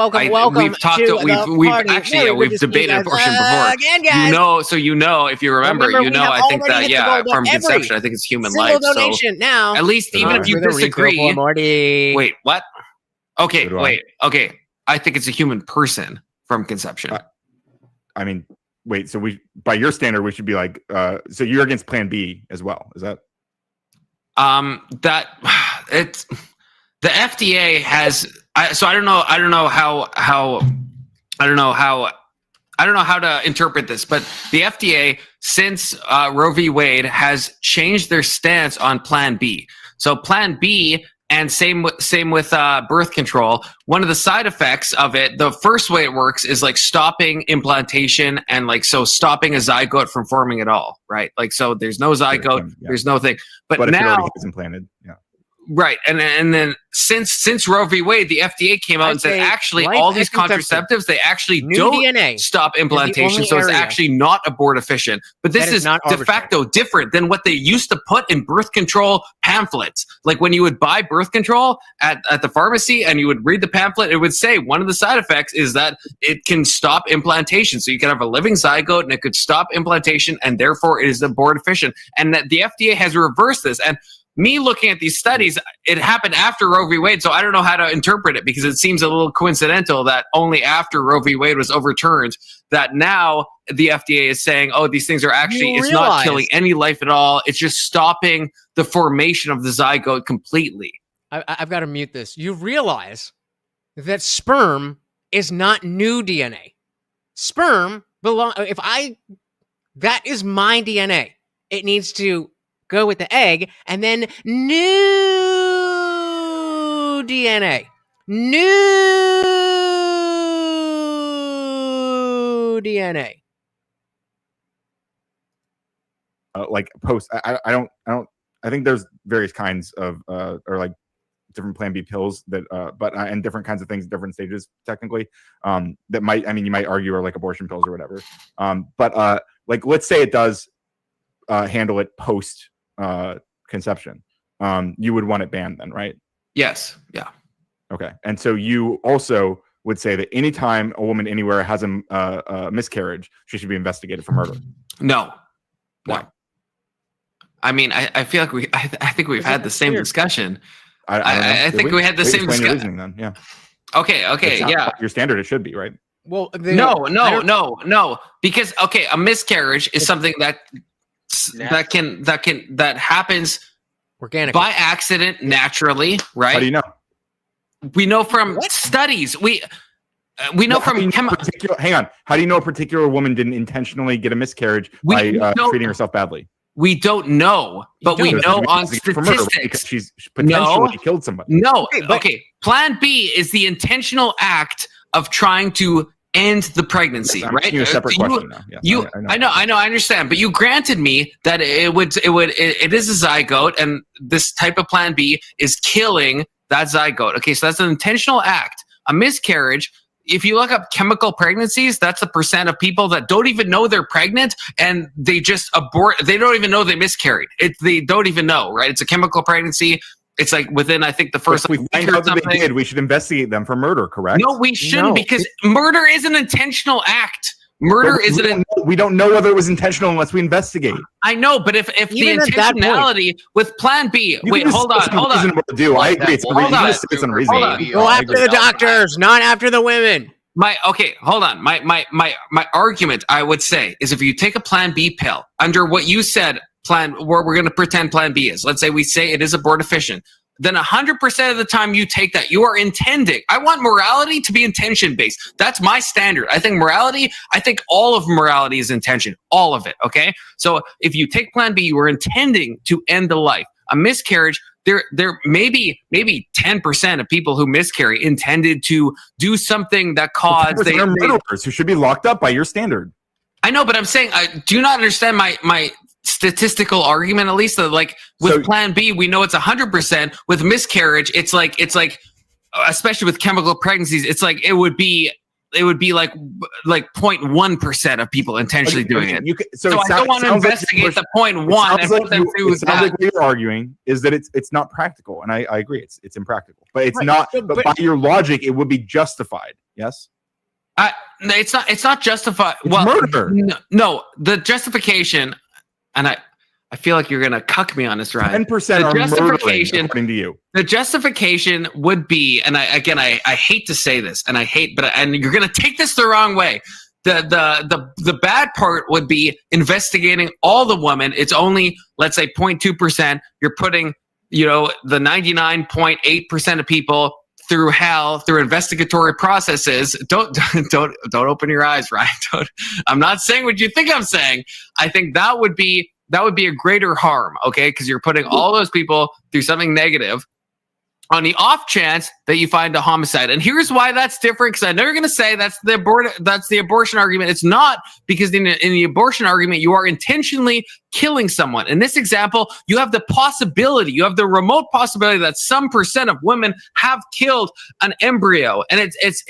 We've talked, we've debated abortion before. Again, guys. If you remember, I think that from conception, I think it's human life. Donation now. At least even if you disagree. Wait, what? Okay, wait. Okay, I think it's a human person from conception. I mean, wait. So by your standard, we should be like. So you're against Plan B as well? Is that? That it's the FDA has. So I don't know how to interpret this, but the FDA since Roe v. Wade has changed their stance on Plan B. So Plan B. And same with birth control. One of the side effects of it, the first way it works is like stopping implantation and stopping a zygote from forming at all, right? Like, so there's no zygote, there's no thing. But if now it already gets implanted, yeah. Right, and then since Roe v. Wade, the FDA came out and said actually all these contraceptives, they actually don't stop implantation, so it's actually not abort efficient. But this is de facto different than what they used to put in birth control pamphlets. Like when you would buy birth control at the pharmacy and you would read the pamphlet, it would say one of the side effects is that it can stop implantation. So you can have a living zygote and it could stop implantation, and therefore it is abort efficient. And that the FDA has reversed this. And me looking at these studies, it happened after Roe v. Wade, so I don't know how to interpret it because it seems a little coincidental that only after Roe v. Wade was overturned that now the FDA is saying, oh, these things are actually, it's not killing any life at all. It's just stopping the formation of the zygote completely. I've got to mute this. You realize that sperm is not new DNA. Sperm that is my DNA. It needs to go with the egg, and then new DNA. New DNA. Like post, I think there's various kinds of or like different Plan B pills that but and different kinds of things at different stages technically that might, I mean, you might argue are like abortion pills or whatever, but like let's say it does handle it post conception, you would want it banned then, right? Yes. Yeah. Okay. And so you also would say that anytime a woman anywhere has a miscarriage, she should be investigated for murder. No. Why? I mean, I feel like I think we've had the same discussion. I think we had the same discussion. Reasoning then, yeah. Okay, yeah. Your standard, it should be, right? Well, no, because a miscarriage is something that happens organically by accident, naturally, right? How do you know? We know from studies. We know from hang on. How do you know a particular woman didn't intentionally get a miscarriage by treating herself badly? We don't know, but we know on statistics because she's potentially killed somebody. No, okay. Plan B is the intentional act of trying to end the pregnancy, I'm right? asking you a separate question now. Yes, I know, I understand, but you granted me that it is a zygote, and this type of Plan B is killing that zygote. Okay, so that's an intentional act. A miscarriage. If you look up chemical pregnancies, that's the percent of people that don't even know they're pregnant and they just abort. They don't even know they miscarried. They don't even know, right? It's a chemical pregnancy. It's like within, I think, the first week or something. We should investigate them for murder, correct? No, we shouldn't because murder is an intentional act. Murder isn't. We don't know whether it was intentional unless we investigate. I know, but if the intentionality with Plan B, wait, hold on. I agree. It's unreasonable. Go after the doctors, not after the women. Hold on. My argument, I would say, is if you take a Plan B pill under what you said, where we're going to pretend Plan B is. Let's say we say it is abortifacient. Then 100% of the time you take that, you are intending. I want morality to be intention-based. That's my standard. I think all of morality is intention. All of it, okay? So if you take Plan B, you are intending to end the life. A miscarriage, there maybe 10% of people who miscarry intended to do something that caused... They're murderers who should be locked up by your standard. I know, but I'm saying, do you not understand my statistical argument, at least? That like with Plan B, we know it's 100%. With miscarriage, it's like especially with chemical pregnancies, it's like it would be like 0.1% of people intentionally doing it. So I don't want to investigate the 0.1 and put them through that. It sounds like what you're arguing is that it's not practical, and I agree, it's impractical. But it's not. But by your logic, it would be justified. Yes. It's not justified. It's murder. No, the justification. And I feel like you're going to cuck me on this, Ryan. 10% are murdering, according to you. The justification would be, and I hate to say this, and you're going to take this the wrong way. The bad part would be investigating all the women. It's only, let's say, 0.2%. You're putting, the 99.8% of people through hell, through investigatory processes. Don't open your eyes, Ryan. I'm not saying what you think I'm saying. I think that would be a greater harm, okay? Because you're putting all those people through something negative on the off chance that you find a homicide. And here's why that's different, because I know you're going to say that's the abortion argument. It's not, because in the abortion argument, you are intentionally killing someone. In this example, you have the remote possibility that some percent of women have killed an embryo, and it's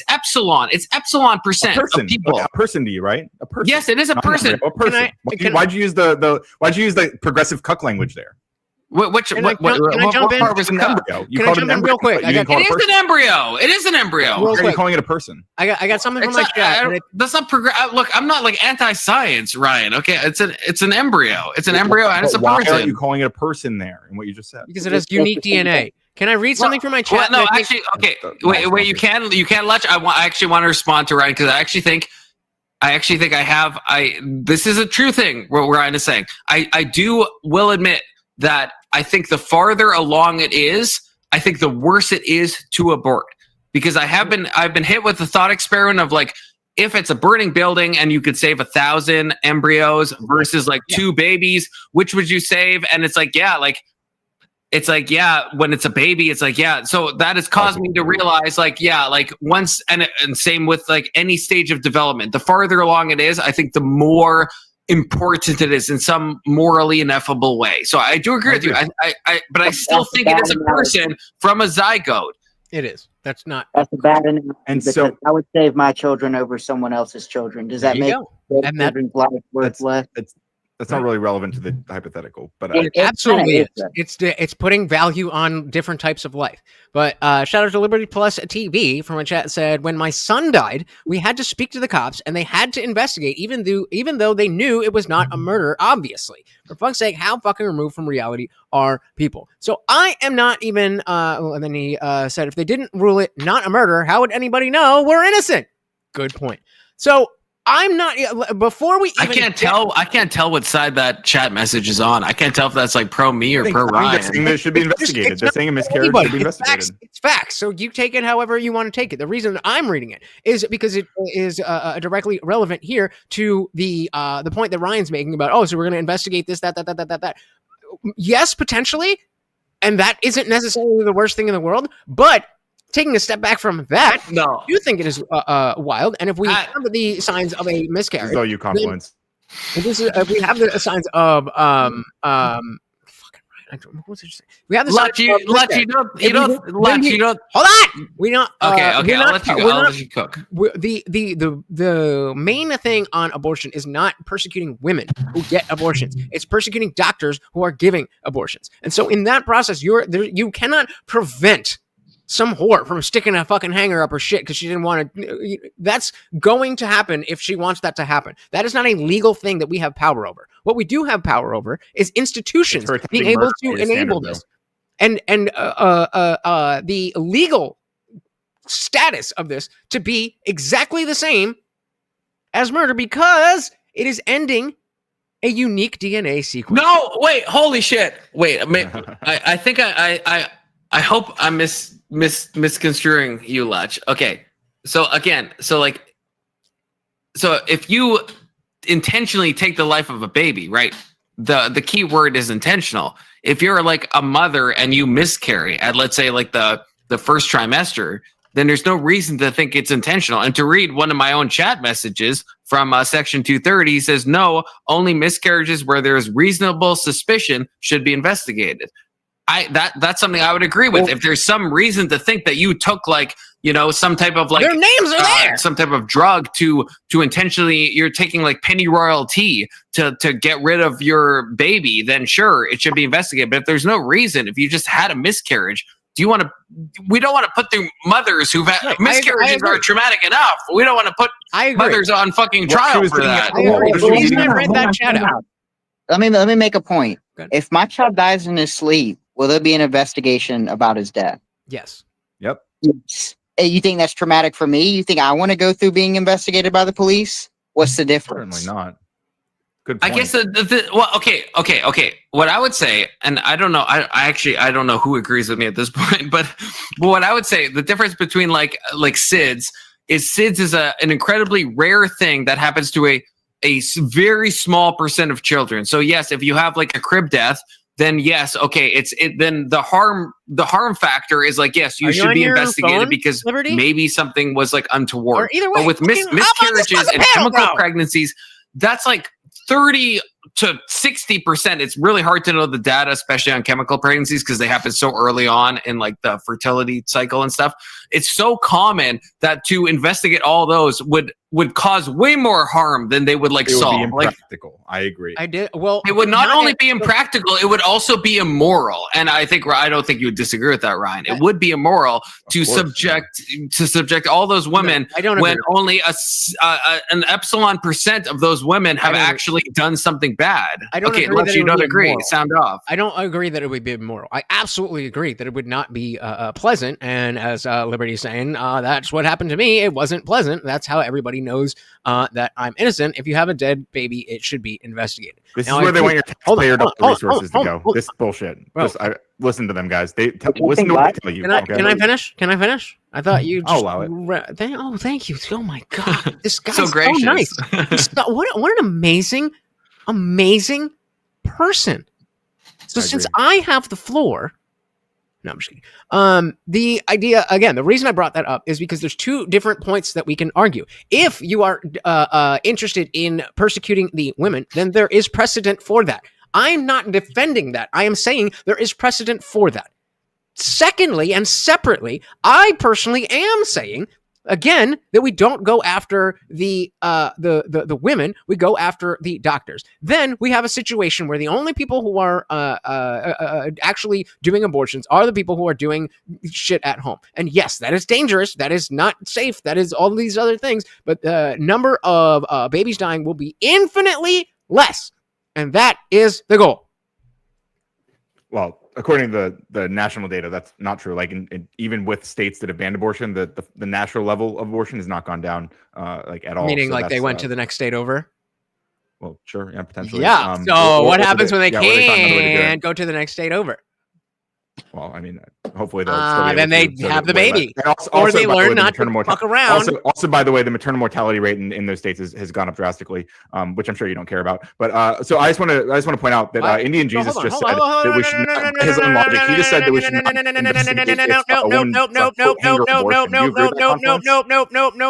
epsilon. It's epsilon percent of people. A person to you, right? A person. Yes, it is a person. A person. Why'd you use the progressive cuck language there? What part was an embryo? You called it an embryo. You didn't call it a person. An embryo. It is an embryo. Why are you calling it a person? I got something from my chat. That's not look, I'm not like anti-science, Ryan. Okay, it's an embryo. It's an embryo and it's a person. Why are you calling it a person there in what you just said? Because it has unique DNA. Can I read something from my chat? Well, no, actually, okay. Wait. You can, Lutch. I actually want to respond to Ryan because I actually think this is a true thing. What Ryan is saying. I will admit that I think the farther along it is, I think the worse it is to abort. Because I've been hit with the thought experiment of like, if it's a burning building and you could save 1,000 embryos versus like 2 babies, which would you save? And it's like, when it's a baby, it's like, yeah. So that has caused me to realize like, yeah, like once, and same with like any stage of development, the farther along it is, I think the more important it is in some morally ineffable way. So I do agree with you. But I still think it is a person from a zygote. It is. That's a bad analogy. And so I would save my children over someone else's children. Does that make their children's life worth less? That's not really relevant to the hypothetical, but It absolutely is. It's putting value on different types of life. But shout out to Liberty Plus TV from a chat said, when my son died, we had to speak to the cops and they had to investigate, even though they knew it was not a murder, obviously. For fuck's sake, how fucking removed from reality are people? So I am not even, and then he said, if they didn't rule it not a murder, how would anybody know we're innocent? Good point. So I'm not before we. I can't tell what side that chat message is on. I can't tell if that's like pro me or pro Ryan. Saying that should be investigated. They're saying a miscarriage should be investigated. It's facts. So you take it however you want to take it. The reason I'm reading it is because it is directly relevant here to the point that Ryan's making about, so we're going to investigate this, that. Yes, potentially, and that isn't necessarily the worst thing in the world, but. Taking a step back from that, no, you think it is wild. And if we have the signs of a miscarriage, so you confluence. If we have the signs of we have the signs. You don't. Hold on. We don't. Okay. I'll let you cook. The main thing on abortion is not persecuting women who get abortions. It's persecuting doctors who are giving abortions. And so in that process, you cannot prevent some whore from sticking a fucking hanger up her shit because she didn't want to. That's going to happen if she wants that to happen. That is not a legal thing that we have power over. What we do have power over is institutions being able to enable this. And the legal status of this to be exactly the same as murder because it is ending a unique DNA sequence. No, wait, holy shit. Wait, I think I hope I'm misconstruing you, Lutch. Okay. So again, so if you intentionally take the life of a baby, right? The key word is intentional. If you're like a mother and you miscarry at, let's say, like the first trimester, then there's no reason to think it's intentional. And to read one of my own chat messages from section 230 says, no, only miscarriages where there is reasonable suspicion should be investigated. That's something I would agree with. If there's some reason to think that you took some type of their names are there, some type of drug to intentionally, you're taking like pennyroyal tea to get rid of your baby, then sure, it should be investigated. But if there's no reason, if you just had a miscarriage, we don't want to put through mothers who've had miscarriages are traumatic enough. We don't want to put mothers on fucking trial for that. I read that chat out. Let me make a point. If my child dies in his sleep, will there be an investigation about his death? Yes. Yep. Yes. You think that's traumatic for me? You think I want to go through being investigated by the police? What's the difference? Certainly not. Good point. I guess okay. What I would say, and I don't know, I don't know who agrees with me at this point, but what I would say, the difference between like SIDS is an incredibly rare thing that happens to a very small percent of children. So yes, if you have like a crib death, then yes, okay, then the harm factor is like, yes, you should be investigated because maybe something was like untoward. Or either way, but with miscarriages and chemical pregnancies, that's like 30 to 60%. It's really hard to know the data, especially on chemical pregnancies, because they happen so early on in like the fertility cycle and stuff. It's so common that to investigate all those would would cause way more harm than they would like It would be solve. Like impractical. I agree. I did. Well, it would not only be impractical, it would also be immoral. And I don't think you would disagree with that, Ryan. It would be immoral to subject all those women I don't when agree. only an epsilon % of those women have actually done something bad. I don't okay, agree Lex, that it you would don't be agree. immoral. Sound off. I don't agree that it would be immoral. I absolutely agree that it would not be pleasant. And as Liberty's saying, that's what happened to me. It wasn't pleasant. That's how everybody knows that I'm innocent. If you have a dead baby, it should be investigated. This Now, is where they want your taxpayer resources to go. hold This bullshit. Bro. Listen to them, guys. Listen to what they tell you. Can I finish? Can I finish? I thought you. I'll allow it. Thank you. Oh my god, this guy's So so gracious. nice. What an amazing person. So since I have the floor. No, I'm just kidding. The idea, again, the reason I brought that up is because there's two different points that we can argue. If you are interested in persecuting the women, then there is precedent for that. I'm not defending that. I am saying there is precedent for that. Secondly, and separately, I personally am saying, again, that we don't go after the women, we go after the doctors. Then we have a situation where the only people who are actually doing abortions are the people who are doing shit at home. And yes, that is dangerous. That is not safe. That is all these other things. But the number of babies dying will be infinitely less. And that is the goal. Well, according to the national data, that's not true. Like even with states that have banned abortion, the natural level of abortion has not gone down like at all. Meaning So like they that's, went to the next state over? Well, sure, yeah, potentially. Yeah. So Or what happens when they yeah, or they find another way to do it. can't go to the next state over? Well, I mean, hopefully they'll still be Then able they to have the way less. baby. And also, Or they by the way, learn the not to maternal fuck around. Also, by the way, the maternal mortality rate in those states has gone up drastically, which I'm sure you don't care about. But so I just want to point out that Indian Jesus just said that we should not, his own logic. He just said that we should not investigate if a woman No.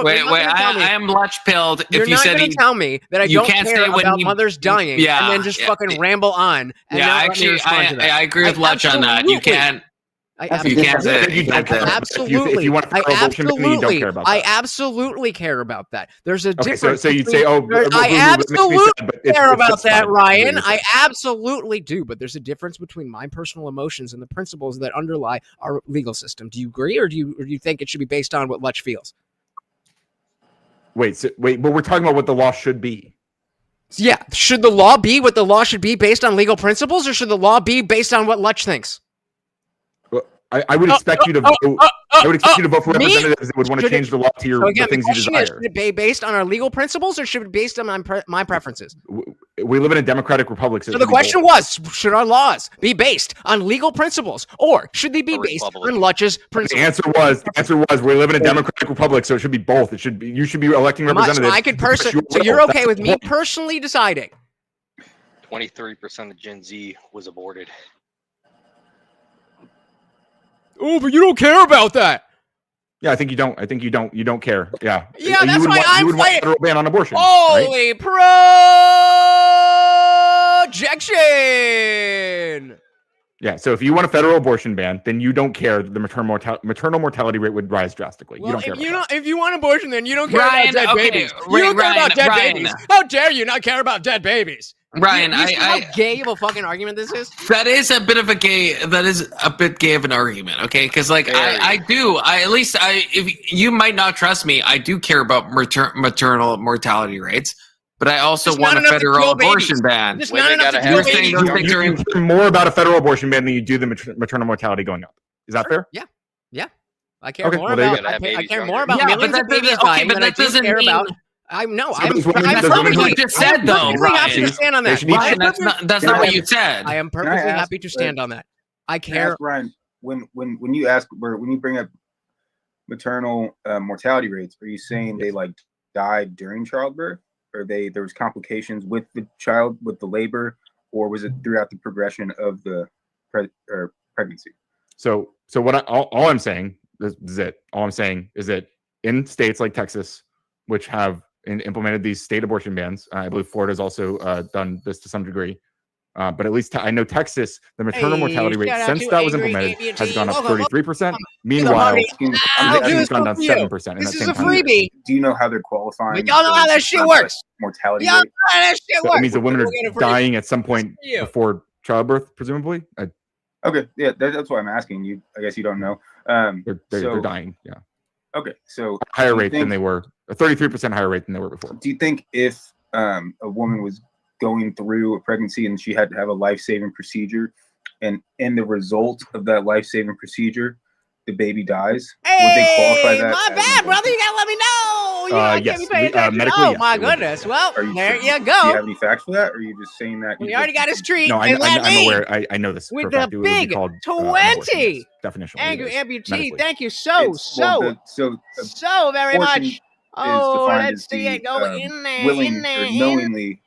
Wait, I am lunch-pilled. If You're you not said going to tell me that I you don't can't care say when about you- mothers dying Yeah, and then just fucking ramble on. And Yeah, not let me actually, respond to that. I agree with Lutch on that. You can't. I You can't say You don't care. absolutely. If you want to throw abortion ban, you don't care about that. I absolutely care about that. There's a Okay, difference. so you'd say, oh, I absolutely care about just that, fine. Ryan. It's I absolutely do. But there's a difference between my personal emotions and the principles that underlie our legal system. Do you agree, or do you think it should be based on what Lutch feels? Wait, but we're talking about what the law should be. Yeah, should the law be what the law should be based on legal principles, or should the law be based on what Lutch thinks? I would expect you to vote. I would expect you to vote for me? representatives that would want to change the law to So again, the things the you question is, desire. should it be based on our legal principles, or should it be based on my preferences? We live in a democratic republic. So the question was, should our laws be based on legal principles, or should they be based on Lutch's principles? The answer was we live in a democratic republic, so it should be both. You should be electing representatives. I could so you're okay with me personally deciding? 23% of Gen Z was aborted. Oh, but you don't care about that. Yeah, I think you don't. I think you don't care. Yeah. Yeah, that's why I'm you would want a fighting. federal ban on abortion. Holy projection! Yeah. So if you want a federal abortion ban, then you don't care that the maternal mortality rate would rise drastically. Well, you don't care. if you want abortion, then you don't care Ryan, about dead okay, babies. You don't care about dead Ryan. babies. How dare you not care about dead babies? Ryan, you see how gay of a fucking argument this is? That is a bit of a gay. That is a bit gay of an argument. Okay, because like if you might not trust me, I do care about maternal mortality rates, but I also Just want not a enough to federal kill abortion babies. ban. Just not enough to kill You're saying babies. those things are You care more about a federal abortion ban than you do the maternal mortality going up. Is that fair? Yeah. I care Okay, more well, there you about. go. I care more about Yeah, but millions that of babies doesn't- okay, dying but than I that do doesn't care mean- about. I'm Those women perfectly. who you just said, though, I'm perfectly happy to Ryan. stand on that. Ryan, that's not what you said. I am Can I perfectly ask, happy to stand on that. I Can I care. ask Ryan, when you ask or when you bring up maternal mortality rates, are you saying they like died during childbirth, or there was complications with the child with the labor, or was it throughout the progression of the pregnancy? So all I'm saying is that all I'm saying is that in states like Texas, which have implemented these state abortion bans, I believe Florida's also done this to some degree. But at least I know Texas, the maternal mortality rate shout out since to that was Angry implemented has ABT. gone up Welcome, 33%. Meanwhile, party. it's gone down 7% in This that is same a time. freebie. Do you know how they're qualifying? But y'all know how that shit works. Mortality Y'all know rate. how that shit So works. it means the women We'll get are a freebie. dying at some point before childbirth, presumably. Okay, yeah, that's why I'm asking you. I guess you don't know. They're dying. Yeah. Okay, so Higher rate than they were, a 33% higher rate than they were before. Do you think if a woman was going through a pregnancy and she had to have a life-saving procedure, and in the result of that life-saving procedure, the baby dies, would they qualify that? My bad, brother. You gotta let me know. You know, I can't be paying attention. medically, Oh yes, my it would. goodness. Well, there you Do go. you have any facts for that, or are you just saying that? We already got his treat. No, and let I'm me aware. I know this for with a the fact. It would be big called, 20. definitionally. Angry it is, amputee. medically. Thank you so very abortion much. Oh, defined let's as see the, it go in there, willing in there, or knowingly.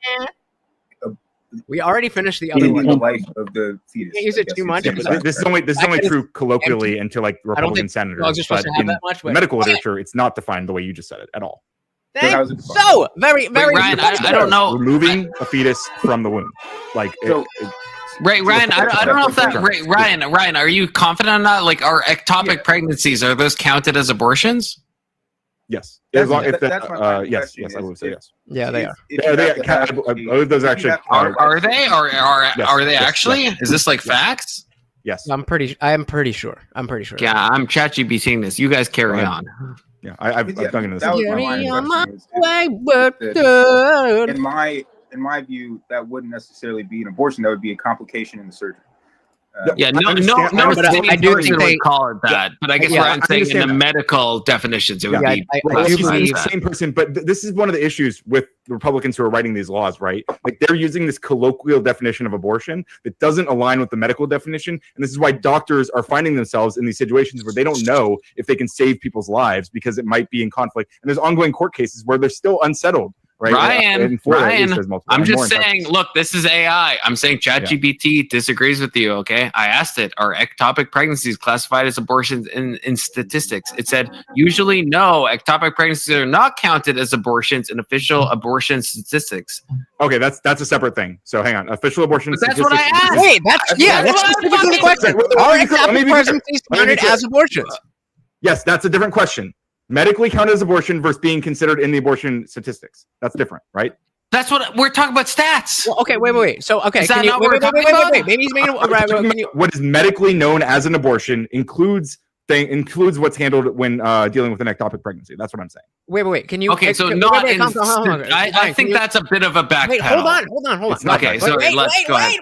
We already finished the other Ending one. the life of the fetus. Can't use it too much. Yeah, but this is only true colloquially and to like I don't Republican think senators. dogs are supposed But to have in that much, the but- medical Okay. literature, it's not defined the way you just said it at all. Thank you so very Ryan, I don't know. Removing a fetus from the womb, like Right, Ryan. I don't know if that. Ryan, are you confident on that? Like, are ectopic pregnancies, are those counted as abortions? Yes. That's- As long, if that's my final yes, question yes, I is would say if- yes. Yeah, they are. if Yeah, you they have to have I believe those if you actually have to Are they? Are they yes, actually? yes. Is this like facts? Yes. I'm pretty sure. Yeah, I'm ChatGPTing this. You guys carry on. Yeah, I've dug into this. That was Get my me line on my question. way, but In my view, that wouldn't necessarily be an abortion. That would be a complication in the surgery. Yeah, I no understand- I sane do person think would they- call it that. But I guess Yeah, Ryan's I saying in the understand that. medical definitions, it would Yeah, be I Well, do classified he's as the that. same person, but this is one of the issues with the Republicans who are writing these laws, right? Like they're using this colloquial definition of abortion that doesn't align with the medical definition, and this is why doctors are finding themselves in these situations where they don't know if they can save people's lives because it might be in conflict. And there's ongoing court cases where they're still unsettled, right? In Florida, at least there's multiple, I'm and more just in saying, Texas. look, this is AI. I'm saying ChatGPT disagrees with you, okay? I asked it, are ectopic pregnancies classified as abortions in statistics? It said, usually no, ectopic pregnancies are not counted as abortions in official abortion statistics. Okay, that's a separate thing. So hang on, official abortion. But that's what I statistics- asked. Wait, that's what I'm specifically the fucking- question. Let Are me be clear, let me ectopic be clear. pregnancies Let me be counted clear. as abortions? Yes, that's a different question. Medically counted as abortion versus being considered in the abortion statistics. That's different, right? That's what we're talking about. Stats. Well, okay, wait. So, okay, Is that can you not what we're talking about? Maybe he's making right. Can you, What is medically known as an abortion includes what's handled when dealing with an ectopic pregnancy. That's what I'm saying. wait. Can you? Okay, so wait, not wait, in. calm down, hold on. I Fine, think can you- that's a bit of a backpedal. Wait, hold on. It's not Okay, that. so Wait, let's go ahead.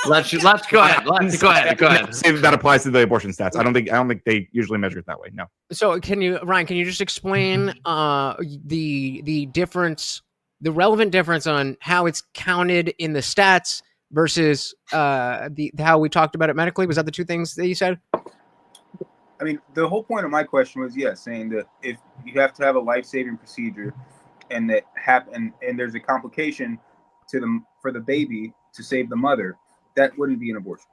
Let's go ahead. Go ahead. Say that applies to the abortion stats. I don't think they usually measure it that way. No. So, Ryan? Can you just explain the difference, the relevant difference on how it's counted in the stats versus how we talked about it medically? Was that the two things that you said? I mean, the whole point of my question was, saying that if you have to have a life-saving procedure and that happen and there's a complication for the baby to save the mother, that wouldn't be an abortion.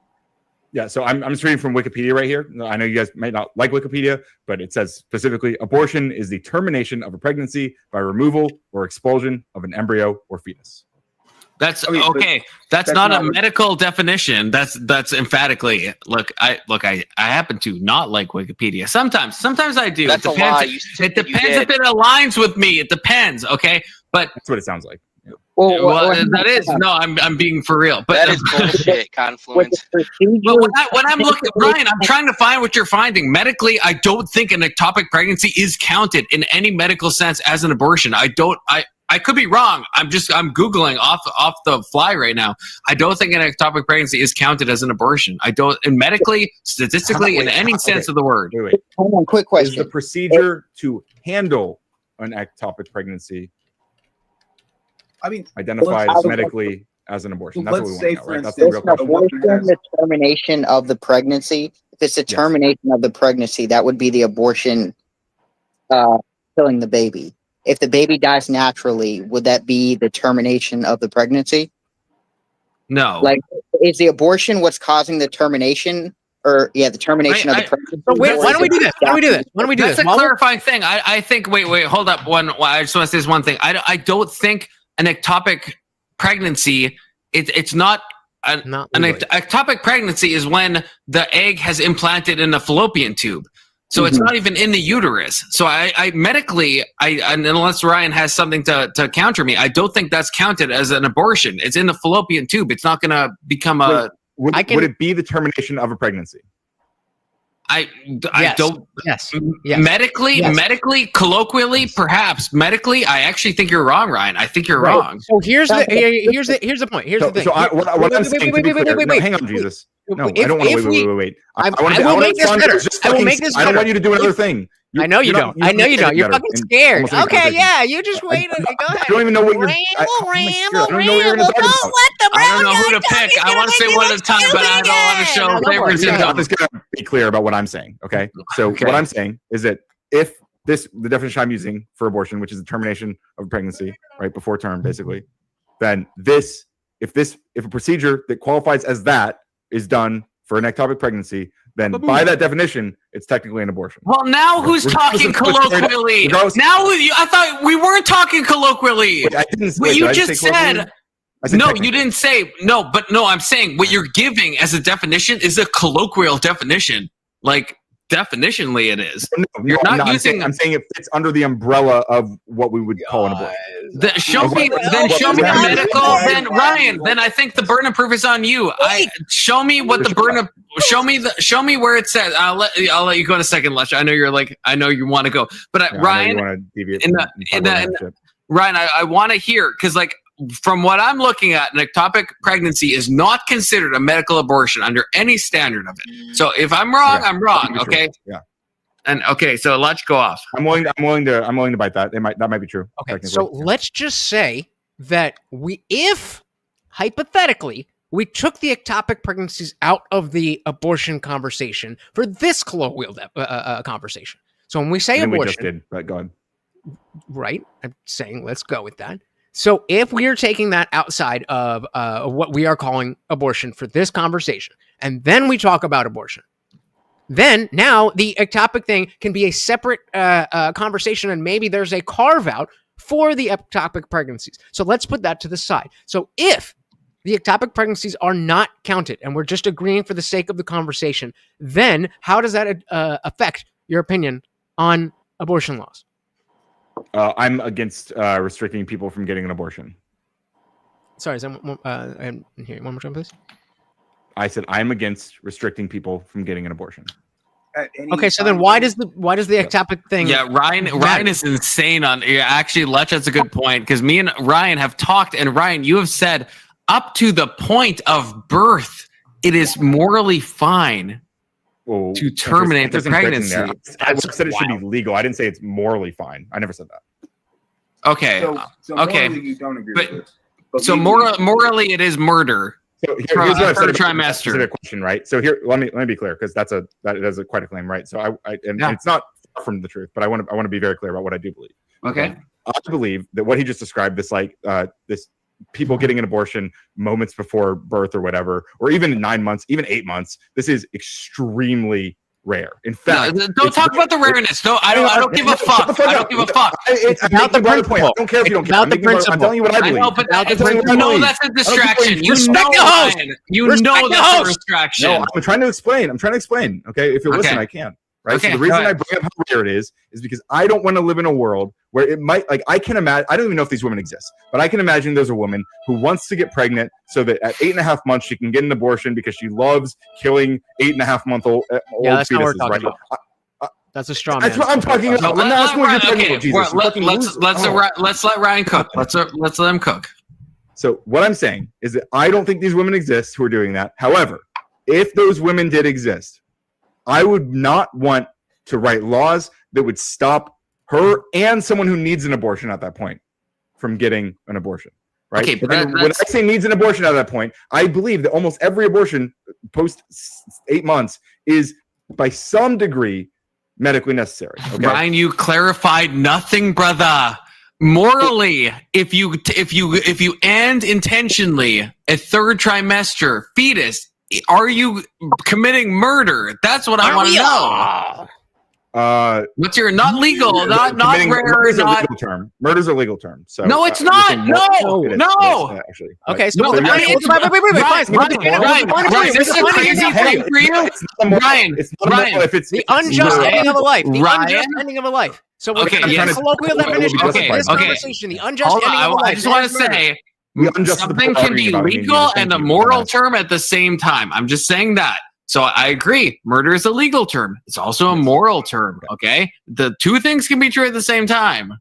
Yeah, so I'm just reading from Wikipedia right here. I know you guys might not like Wikipedia, but it says specifically, abortion is the termination of a pregnancy by removal or expulsion of an embryo or fetus. That's okay. That's not a medical definition. That's emphatically. Look, I happen to not like Wikipedia. Sometimes I do. That's it a depends. lie. You said It that you depends if did. it aligns with me. It depends. Okay, but that's what it sounds like. Well, that is no. I'm being for real. But That is bullshit. Confluence. But when I'm looking, Ryan, I'm trying to find what you're finding. Medically, I don't think an ectopic pregnancy is counted in any medical sense as an abortion. I could be wrong. I'm Googling off the fly right now. I don't think an ectopic pregnancy is counted as an abortion. I don't, and medically, statistically, in any sense of the word. Wait. Hold on, quick question. Is the procedure to handle an ectopic pregnancy identified medically as an abortion? That's what we want to know, right? That's the real question. Abortion, the termination of the pregnancy. If it's a termination of the pregnancy, that would be the abortion killing the baby. If the baby dies naturally, would that be the termination of the pregnancy? No. Like, is the abortion what's causing the termination? Or the termination of the pregnancy? Wait, why don't we do this? That's a clarifying thing. I think. Wait, hold up. I just want to say this one thing. I don't think an ectopic pregnancy. It's not an ectopic pregnancy is when the egg has implanted in the fallopian tube. So it's not even in the uterus. So I medically, unless Ryan has something to counter me, I don't think that's counted as an abortion. It's in the fallopian tube. It's not going to become a. Would it be the termination of a pregnancy? I don't. Yes. Medically, colloquially, perhaps. Medically, I actually think you're wrong, Ryan. I think you're wrong. So here's the point. Here's the thing. So what I'm saying, to be clear, hang on, Jesus. No, I don't want to wait. I will make this better. I will make this better. I don't want you to do another thing. I know you don't. I know you don't. You're fucking scared. Okay, yeah, you just wait. Go ahead. I don't even know what you're. Ramble. Don't let the I don't know who to pick. I want to say one at a time, but I don't want to show favoritism. I'm just gonna be clear about what I'm saying. Okay. So what I'm saying is that if the definition I'm using for abortion, which is the termination of a pregnancy, right before term, basically, then if a procedure that qualifies as that is done for an ectopic pregnancy, then by that definition, it's technically an abortion. Well, now who's talking colloquially? I thought we weren't talking colloquially. Wait, I didn't say, what you did just said. No, you didn't say no. But no, I'm saying what you're giving as a definition is a colloquial definition. Like definitionally, it is. You're not using. I'm saying it fits under the umbrella of what we would call an abortion. Show me the medical. Then Ryan. Then I think the burden of proof is on you. Show me what the burden of. Show me where it says. I'll let you go in a second, Lush. I know you're like. I know you want to go, but Ryan. Ryan, I want to hear because like. From what I'm looking at, an ectopic pregnancy is not considered a medical abortion under any standard of it. So if I'm wrong, I'm wrong. Okay. Yeah. And okay, so let's go off. I'm willing to bite that. That might be true. Okay. So let's just say that if hypothetically we took the ectopic pregnancies out of the abortion conversation for this colloquial conversation. So when we say abortion, we just did, but go ahead. Right. I'm saying let's go with that. So if we are taking that outside of what we are calling abortion for this conversation, and then we talk about abortion, then now the ectopic thing can be a separate conversation, and maybe there's a carve out for the ectopic pregnancies. So let's put that to the side. So if the ectopic pregnancies are not counted, and we're just agreeing for the sake of the conversation, then how does that affect your opinion on abortion laws? I'm against restricting people from getting an abortion. Sorry, is that one more time, please? I said I'm against restricting people from getting an abortion. Okay, so then why does the ectopic thing? Yeah, Ryan is insane on. Actually, Lech, that's a good point because me and Ryan have talked, and Ryan, you have said up to the point of birth, it is morally fine. To terminate the pregnancy. I said it should be legal. I didn't say it's morally fine. I never said that. Okay. So okay. You don't agree with this. But so morally, it is murder. So here's what I've said about a specific question, right? So here, let me be clear because that is quite a claim, right? So it's not far from the truth, but I want to be very clear about what I do believe. Okay. I believe that what he just described, this people getting an abortion moments before birth or whatever, or even 9 months, even 8 months. This is extremely rare. In fact, don't talk about the rareness. No, I don't give a fuck. I don't give a fuck. It's about the principle. I don't care if you don't care. I'm telling you what I believe. I know, but that's a distraction. You know that's a distraction. No, I'm trying to explain. Okay, if you listen, I can. Right. Okay, so the reason I bring up how rare it is because I don't want to live in a world where it might, like, I can imagine, I don't even know if these women exist, but I can imagine there's a woman who wants to get pregnant so that at 8.5 months she can get an abortion because she loves killing 8.5-month-old fetuses, right? That's a strong. That's what I'm talking about. Let's let Ryan cook. Let's let him cook. So what I'm saying is that I don't think these women exist who are doing that. However, if those women did exist, I would not want to write laws that would stop her and someone who needs an abortion at that point from getting an abortion. Right. Okay, but when I say needs an abortion at that point, I believe that almost every abortion post 8 months is by some degree medically necessary. Okay? Ryan, you clarified nothing, brother. Morally, if you end intentionally a third trimester fetus, are you committing murder? That's what I want to know. What's your not legal, not rare, murder's a not legal term. Murder's a legal term. So no, it's you're not. saying No, it is. no. It is, actually. Okay, so No, wait, Ryan, this is a crazy thing for you, Ryan. Ryan, if it's the unjust ending of a life. The Ryan? unjust ending of a life. So we're Okay, trying yes. to colloquial definition of Okay, this okay. conversation. The unjust Hold on, ending of a life. I just want to say something can be legal and a moral term at the same time. I'm just saying that. So I agree. Murder is a legal term. It's also a moral term. Okay, the two things can be true at the same time.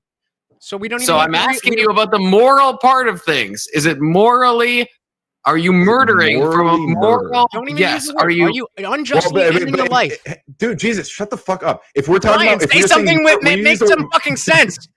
So we don't. So I'm asking you about the moral part of things. Is it morally? Are you murdering from a moral? Don't even Yes. use the word. Are you unjustly ending a life? Dude, Jesus, shut the fuck up. If we're talking Ryan, about, if say you're something saying, with when you make use some the- fucking sense.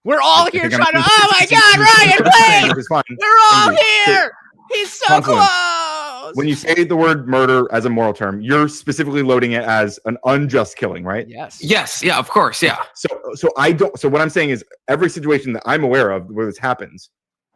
We're all I here think I'm- trying to. Oh my God, Ryan, please! It's fine. We're all Thank you. here. He's so Confluence. close. When you say the word murder as a moral term, you're specifically loading it as an unjust killing, right? Yes. Yes. Yeah. Of course. Yeah. So I don't. So what I'm saying is, every situation that I'm aware of where this happens,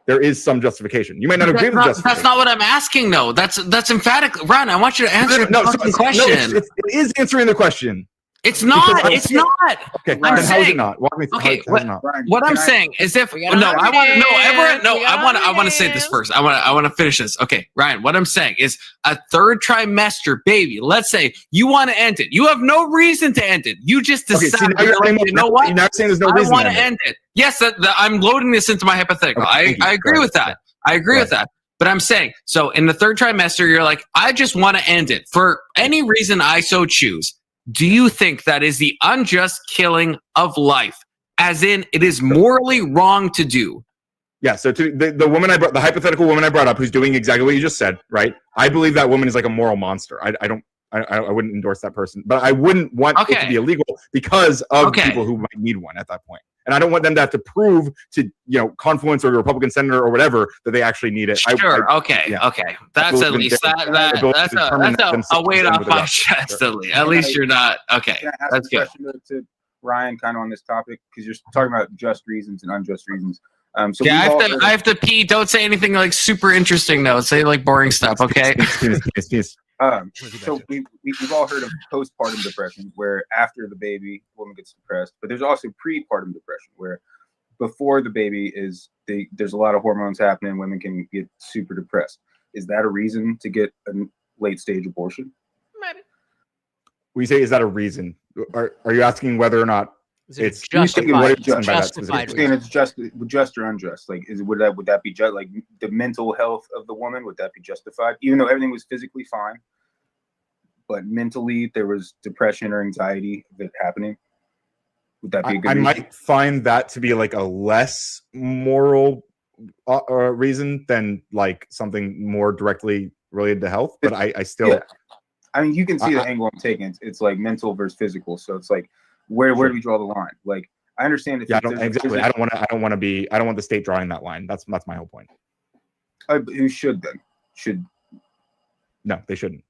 there is some justification. You might not agree with the justification. That's not what I'm asking, though. That's emphatic. Ryan, I want you to answer the fucking question. It is answering the question. It's not. It's not. Okay, I'm then how is saying. it not? Walk me through. Okay, how is it not? what I'm saying is if no, I want no, everyone, no, I want to say this first. I want to finish this. Okay, Ryan, what I'm saying is a third trimester baby. Let's say you want to end it. You have no reason to end it. You just Okay, decide. now you're saying, you know what? You're not saying there's no I reason want to to end it. Yes, I'm loading this into my hypothetical. Okay, I agree with that. I agree with that. But I'm saying, so in the third trimester, you're like, I just want to end it for any reason I so choose. Do you think that is the unjust killing of life? As in, it is morally wrong to do? Yeah. So to the woman the hypothetical woman I brought up, who's doing exactly what you just said, right? I believe that woman is like a moral monster. I wouldn't endorse that person, but I wouldn't want it to be illegal because of people who might need one at that point. And I don't want them to have to prove to, Confluence or a Republican senator or whatever that they actually need it. Sure. Okay. That's at least that's a weight off my chest. At least you're not. Okay. Can I ask That's a good. question to Ryan, kind of on this topic, because you're talking about just reasons and unjust reasons. So Okay, I have to pee. Don't say anything like super interesting though. Say like boring stuff. Okay. So we've all heard of postpartum depression, where after the baby, the woman gets depressed. But there's also prepartum depression, where before the baby there's a lot of hormones happening. Women can get super depressed. Is that a reason to get a late stage abortion? We say, is that a reason? Are you asking whether or not it's justified? Saying it's just or unjust. Like, would that be just like the mental health of the woman? Would that be justified, even though everything was physically fine, but mentally there was depression or anxiety that happening? Would that be a good reason? Might find that to be like a less moral reason than like something more directly related to health. But I still. Yeah. I mean, you can see the angle I'm taking. It's like mental versus physical. So it's like, where do we draw the line? Like, I understand if I don't want the state drawing that line. That's my whole point. Who should then? No, they shouldn't.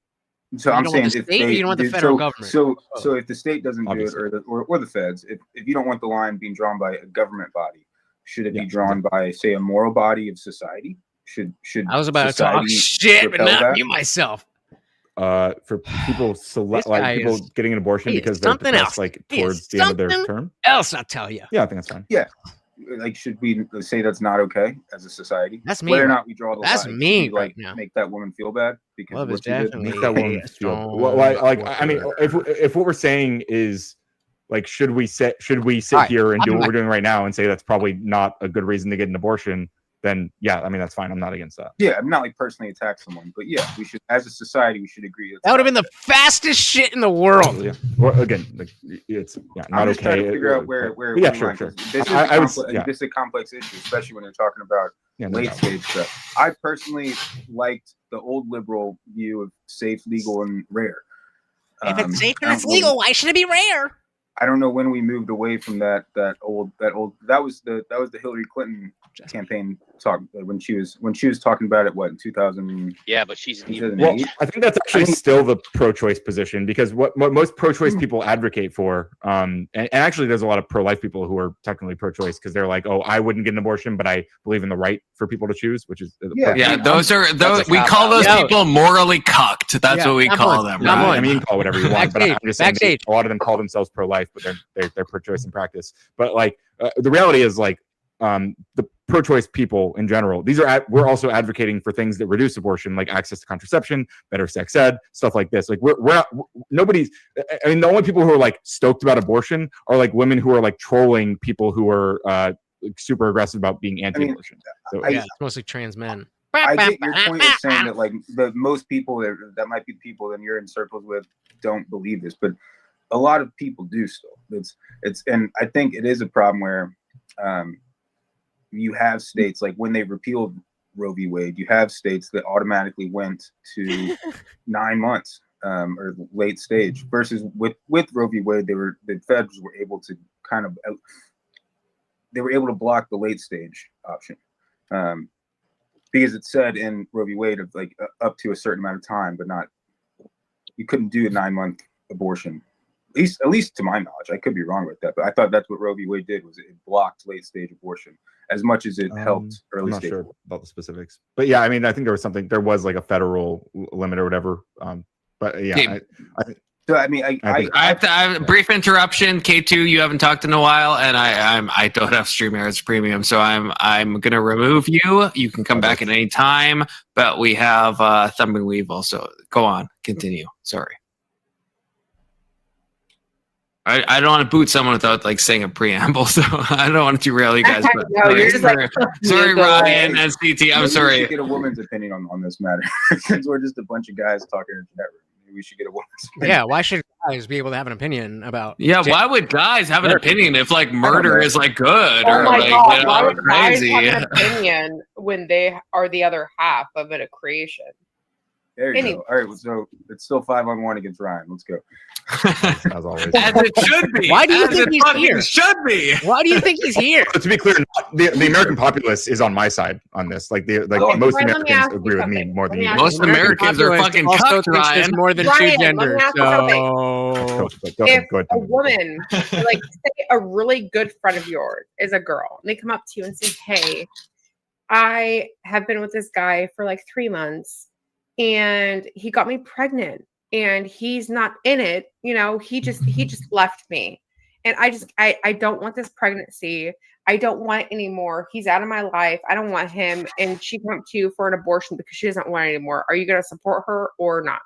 So I'm saying if you don't want the federal government. So if the state doesn't do it, or the feds, if you don't want the line being drawn by a government body, should it be drawn by, say, a moral body of society? Should I was about to talk shit, but not me myself. For people people getting an abortion because they're depressed, like towards the end of their term. Else, I'll tell you. Yeah, I think that's fine. Yeah, like, should we say that's not okay as a society? That's me. Whether or not we draw the line. That's me right now. Make that woman feel bad because Love is definitely make that woman feel. I mean, if what we're saying is like, should we sit here and do what we're doing right now and say that's probably not a good reason to get an abortion? Then yeah, I mean, that's fine. I'm not against that. Yeah, I'm not like personally attack someone, but yeah, we should, as a society, we should agree. That would have been the fastest shit in the world. Yeah. Well, again, it's not I'm just okay. trying to figure out where yeah, sure. This is a complex issue, especially when you're talking about late stage stuff. I personally liked the old liberal view of safe, legal, and rare. If it's safe and it's legal, why should it be rare? I don't know when we moved away from that was the Hillary Clinton campaign talk when she was talking about it in 2000. Yeah, but she's well, I think that's actually still the pro-choice position, because what most pro-choice people advocate for, and actually there's a lot of pro-life people who are technically pro-choice because they're like, oh, I wouldn't get an abortion, but I believe in the right for people to choose, which is those we call those people morally cucked. That's what we call them. Right? I mean, you can call whatever you want, but I'm just saying a lot of them call themselves pro-life but they're pro-choice in practice. But like the reality is like the pro-choice people in general, we're also advocating for things that reduce abortion, like access to contraception, better sex ed, stuff like this. Like nobody's. I mean, the only people who are like stoked about abortion are like women who are like trolling people who are like, super aggressive about being anti-abortion. Yeah, it's mostly trans men. I get your point of saying that like the most people that might be people that you're in circles with don't believe this, but a lot of people do still. It's and I think it is a problem where you have states like when they repealed Roe v. Wade, you have states that automatically went to 9 months or late stage versus with Roe v. Wade, the feds were able to kind of block the late stage option. Because it said in Roe v. Wade of like up to a certain amount of time, but not, you couldn't do a 9-month abortion. At least to my knowledge, I could be wrong with that, but I thought that's what Roe v. Wade did, was it blocked late stage abortion as much as it helped early I'm not stage. sure about the specifics, but yeah, I mean, I think there was like a federal limit or whatever. But yeah, Okay. I think. So I mean, I have a brief interruption. K2, you haven't talked in a while, and I don't have StreamYards Premium, so I'm gonna remove you. You can come back at any time, but we have Thumb and Weave also. Go on, continue. Sorry. I don't want to boot someone without like saying a preamble, so I don't want to derail you guys. But No, you're just like, sorry, Ryan and CT. I'm Maybe sorry. We should get a woman's opinion on this matter since we're just a bunch of guys talking in the internet room. Maybe we should get a woman's opinion. Yeah, why should guys be able to have an opinion about? Yeah, why would guys have an opinion if like murder is like good Oh or my like God, you why know, would guys crazy? have an opinion when they are the other half of a creation? There you Any- go. All right, so it's still 5-on-1 against Ryan. Let's go. As always. As it should be. Why do you As think it he's fucking here? should be. Why do you think he's here? To be clear, the American populace is on my side on this. Like most Ryan, let me ask Americans you agree with me something. more Let than me you. ask do. Most Americans are fucking also cucked, thinks there's Ryan. more than Ryan, two let me genders. ask you So Go ahead, If go ahead. a woman, like say a really good friend of yours is a girl, and they come up to you and say, "Hey, I have been with this guy for like 3 months, and he got me pregnant, and he's not in it. You know, he just left me, and I don't want this pregnancy. I don't want it anymore. He's out of my life. I don't want him." And she come up to you for an abortion because she doesn't want it anymore. Are you going to support her or not?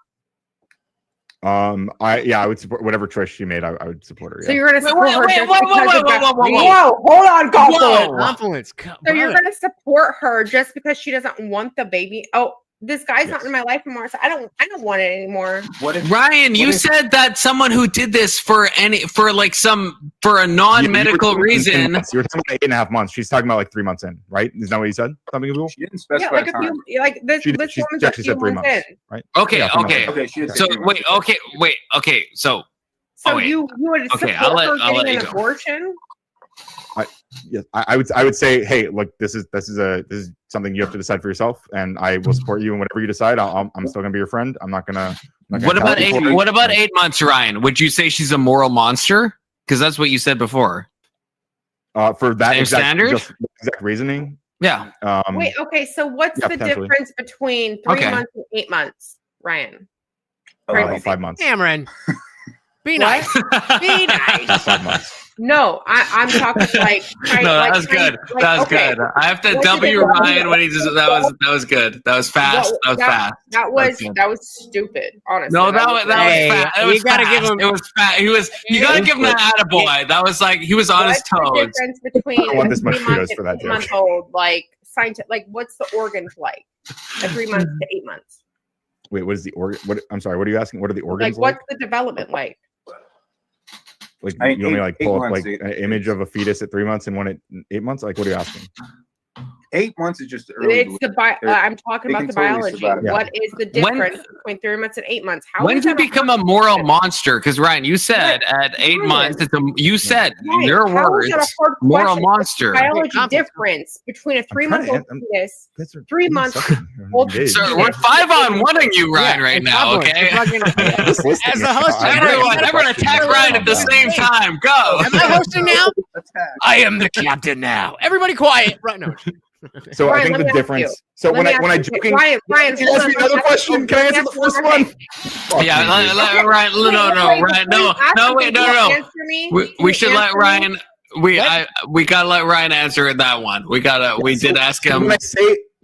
I would support whatever choice she made. I would support her. So Yeah. you're going to support her wait, just whoa, because whoa, of that- whoa, whoa, whoa, Whoa, hold on, Confluence. Confluence. So you're going to support her just because she doesn't want the baby? Oh, this guy's not in my life anymore, so I don't want it anymore. Ryan, you said that someone who did this for a non-medical reason. You were talking about 8.5 months. She's talking about like 3 months in, right? Isn't that what you said? Something illegal? She didn't Yeah, like a few, like this. She this woman's actually a few said 3 months months, in. right? Okay, Yeah, 3 months. okay. Okay, she did say So 3 months. wait, okay. So So you would support Okay, I'll let her getting you an go. abortion? I would say, hey, look, this is something you have to decide for yourself, and I will support you in whatever you decide. I'm still gonna be your friend. I'm not gonna. What about 8 months, Ryan? Would you say she's a moral monster? Because that's what you said before. For that Same exact, standard? just exact reasoning? Yeah. Wait, okay. So what's yeah, the potentially. difference between 3 Okay. months and 8 months, Ryan? About 5 months. Cameron, be What? nice. Be nice. 5 months. No, I'm talking like. No, that was good. That was okay. good. I have to What's the W difference? Ryan when he just that was good. That was fast. That was fast. That was stupid. Honestly, No, that was Hey, fast. It you was gotta fast. give him- It was fast. You gotta give him that attaboy. That was like he was on his What's the toes. difference between I don't want a this much 3 month kudos and for that 8 joke. month old? Like scientific. Like what's the organs like? At 3 months to 8 months. Wait, what is the organ? What? I'm sorry. What are you asking? What are the organs Like what's the development like? Like I- you only eight- like 8 pull up months, like eight- an image of a fetus at 3 months and one at 8 months? Like what are you asking? 8 months is just early. It's the I'm talking they about can the totally biology. survive. What is the difference between 3 months and 8 months? How When is do you that become a moral monster? Because Ryan, you said at 8 Ryan. months, you said in Right. your How words, is that a hard moral question? monster. Biology difference between a 3 month old fetus, 3 months old fetus. Sir, we're 5-on-1ing you, Ryan, right now. Okay. As the host, everyone attack Ryan at the same time. Go. Am I hosting now? I am the captain now. Everybody quiet. Right now. So I Ryan, think let the me ask you. difference. So Let when me I ask you. joking, Ryan, you asked me another question. Can I answer the first one? Fuck Yeah, you, dude. Ryan. Ryan. No, wait, no. We should let Ryan. We gotta let Ryan answer that one. We did ask him.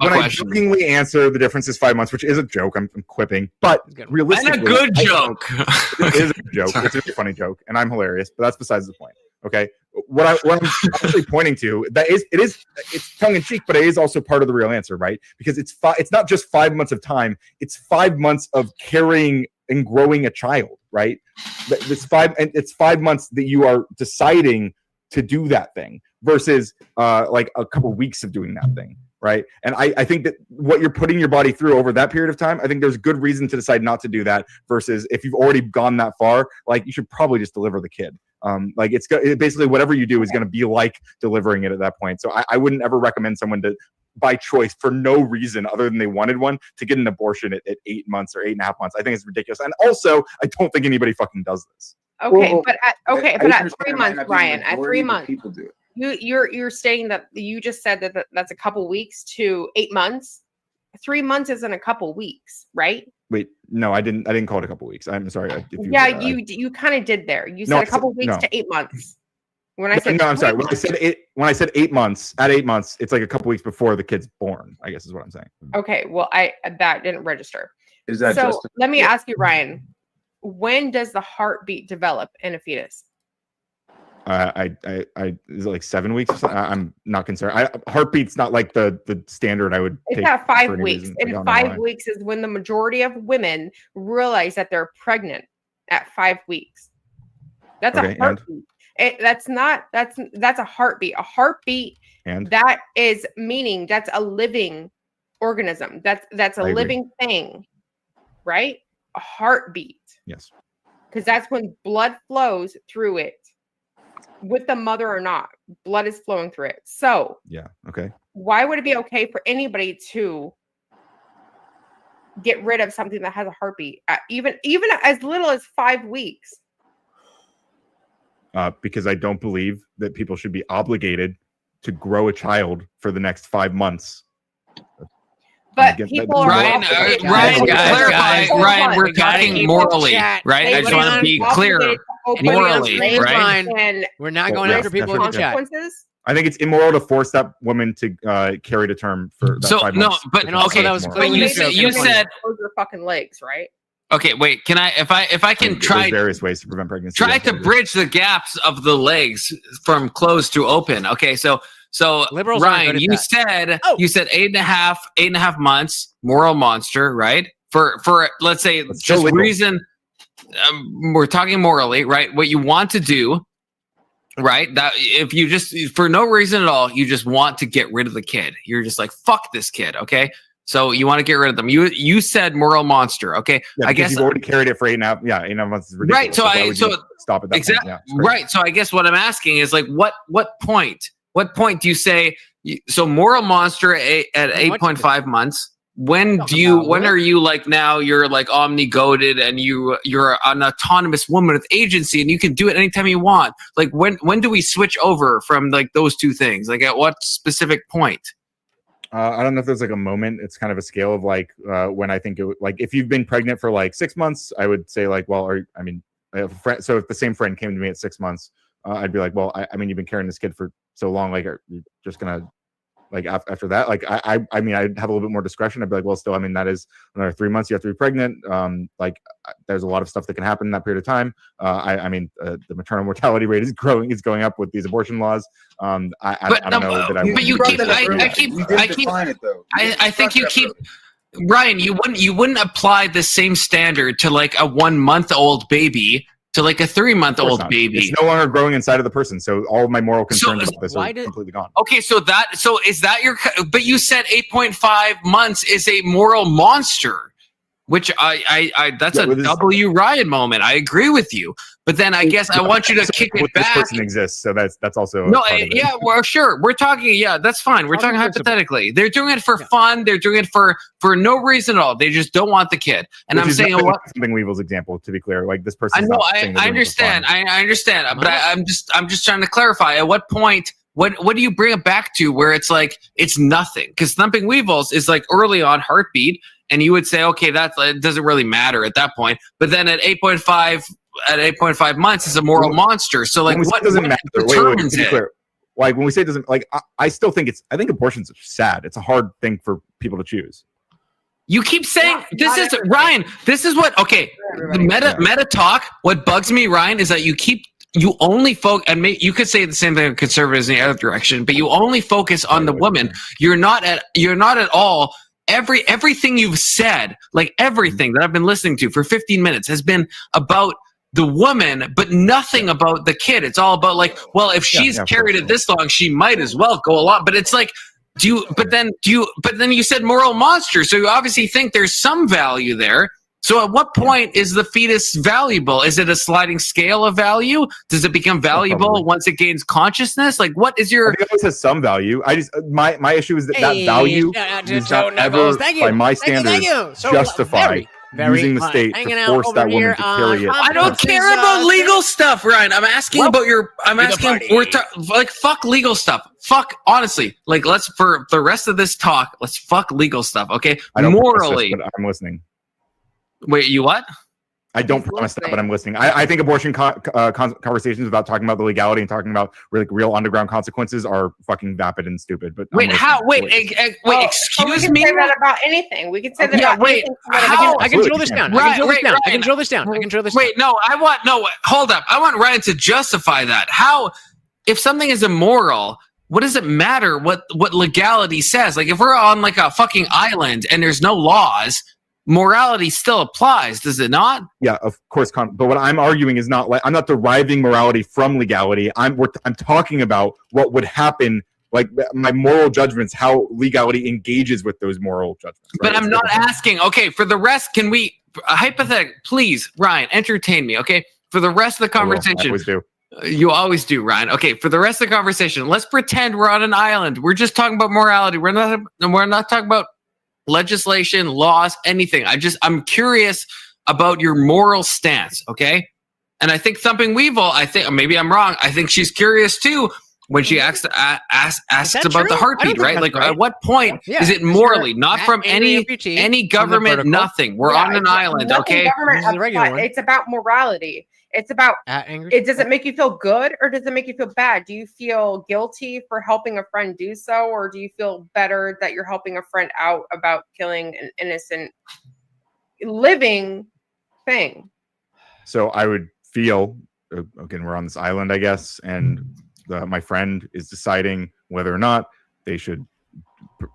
When I jokingly answer the difference is 5 months, which is a joke, I'm quipping, but realistically, And a good joke. It is a joke. It's a funny joke, and I'm hilarious, but that's besides the point. Okay, what I'm actually pointing to it's tongue in cheek, but it is also part of the real answer, right? Because it's not just 5 months of time; it's 5 months of carrying and growing a child, right? It's 5 months that you are deciding to do that thing versus like a couple weeks of doing that thing. Right. And I think that what you're putting your body through over that period of time, I think there's good reason to decide not to do that versus if you've already gone that far, like you should probably just deliver the kid. Like it's basically whatever you do is going to be like delivering it at that point. So I wouldn't ever recommend someone to, by choice, for no reason other than they wanted one, to get an abortion at 8 months or 8.5 months. I think it's ridiculous. And also, I don't think anybody fucking does this. Okay, but at 3 months, Ryan, at 3 months, people do it. You're saying that you just said that that's a couple weeks to 8 months. 3 months isn't a couple weeks, right? Wait, no, I didn't call it a couple weeks. I'm sorry. You kind of did there. You said a couple weeks to 8 months. When I said I'm sorry. When I said 8 months, at 8 months, it's like a couple weeks before the kid's born, I guess is what I'm saying. Okay, well, that didn't register. Is that so? Let me ask you, Ryan. When does the heartbeat develop in a fetus? Is it like 7 weeks or something? I'm not concerned. Heartbeat's not like the standard I would take. It's at 5 for weeks. reason. And 5 weeks is when the majority of women realize that they're pregnant at 5 weeks. That's a heartbeat. That's a heartbeat. A heartbeat. And that is meaning that's a living organism. That's a living thing, right? A heartbeat. Yes. Because that's when blood flows through it. With the mother or not, blood is flowing through it. So yeah, okay. Why would it be okay for anybody to get rid of something that has a heartbeat, even as little as 5 weeks? Because I don't believe that people should be obligated to grow a child for the next 5 months. But people are Ryan, Ryan, we're talking morally, right? I just want to be clear. Morally, right? We're not going after people in the chat. I think it's immoral to force that woman to carry to term for that 5 months. But okay, that was you said close your fucking legs, right? Okay, wait. Can I, if I can try There's various ways to prevent pregnancy. Try to bridge the gaps of the legs from closed to open. Okay, so Liberals Ryan, you said 8.5 months, moral monster, right? For let's say just reason. We're talking morally, right? What you want to do, right? That if you just for no reason at all, you just want to get rid of the kid. You're just like, fuck this kid, okay? So you want to get rid of them. You said moral monster, okay? Yeah, I guess you've already carried it for 8.5 months. Is ridiculous. Right. So stop at that exactly. point. Yeah, right. So I guess what I'm asking is like, what point? What point do you say? So moral monster at 8.5 months. When are you like now you're like omni-goated and you're an autonomous woman with agency and you can do it anytime you want? Like when do we switch over from like those two things? Like at what specific point? I don't know if there's like a moment. It's kind of a scale of like when I think it would, like if you've been pregnant for like 6 months, I would say like, well, so if the same friend came to me at 6 months, I'd be like, well, I mean, you've been carrying this kid for so long, like are you just gonna like after that, like I mean, I'd have a little bit more discretion. I'd be like, well, still, I mean, that is another 3 months. You have to be pregnant. Like there's a lot of stuff that can happen in that period of time. I mean, the maternal mortality rate is going up with these abortion laws. I don't know that I would. But you keep. I think you keep. Ryan, you wouldn't apply the same standard to like a 1-month-old baby to like a 3-month-old baby. It's no longer growing inside of the person, so all of my moral concerns about this are completely gone. Okay, so is that your? But you said 8.5 months is a moral monster, which I that's a W Ryan moment. I agree with you, but then I guess I want you to kick it back. This person exists, so that's also no. Yeah, well, sure. We're talking. Yeah, that's fine. We're talking hypothetically. They're doing it for fun. They're doing it for no reason at all. They just don't want the kid. And I'm saying something Weevil's example. To be clear, like this person. I know. I understand. I understand. But I'm just trying to clarify. At what point what do you bring it back to where it's like it's nothing? Because thumping weevils is like early on heartbeat, and you would say, okay, it doesn't really matter at that point. But then at 8.5 months, it's a moral monster. So like, what doesn't matter? determines To be it? clear, like when we say it doesn't, like I still think I think abortion's sad. It's a hard thing for people to choose. You keep saying this is Ryan. This is what the meta talk. What bugs me, Ryan, is that you only focus, and you could say the same thing of conservatives in the other direction, but you only focus on the woman. You're not at all. Everything you've said, like everything that I've been listening to for 15 minutes, has been about the woman, but nothing about the kid. It's all about like, well, if she's carried it this long, she might as well go along. But it's like, but then you said moral monster, so you obviously think there's some value there. So at what point is the fetus valuable? Is it a sliding scale of value? Does it become valuable once it gains consciousness? Like, what is your? I think it always has some value. I just my issue is that value is not ever, by my standards, justify using the state to force that woman to carry it. I don't care about legal stuff, Ryan. I'm asking about your. I'm asking. Like fuck legal stuff. Fuck honestly. Like for the rest of this talk, let's fuck legal stuff. Okay, I don't morally. But I'm listening. Wait, you what? I don't promise that, but I'm listening. I think abortion conversations without talking about the legality and talking about real underground consequences are fucking vapid and stupid. But Wait, excuse me. We can say that about anything. We can say that about anything. I can drill this down. I can drill this down. Wait, hold up. I want Ryan to justify that. How, if something is immoral, what does it matter what legality says? Like if we're on like a fucking island and there's no laws, morality still applies, does it not? Yeah, of course. But what I'm arguing is not like I'm not deriving morality from legality. I'm talking about what would happen, like my moral judgments, how legality engages with those moral judgments. Right? But I'm not asking. Okay, for the rest, can we hypothetical? Please, Ryan, entertain me. Okay, for the rest of the conversation. I always do. You always do, Ryan. Okay, for the rest of the conversation, let's pretend we're on an island. We're just talking about morality. We're not talking about legislation, laws, anything. I'm curious about your moral stance, okay? And I think Thumping Weevil, maybe I'm wrong, I think she's curious too when she asks about the heartbeat, right? Like at what point is it morally, not from any government, nothing. We're on an island, okay? It's about morality. It's about does it make you feel good or does it make you feel bad? Do you feel guilty for helping a friend do so, or do you feel better that you're helping a friend out about killing an innocent living thing? So I would feel, again, we're on this island, I guess, and my friend is deciding whether or not they should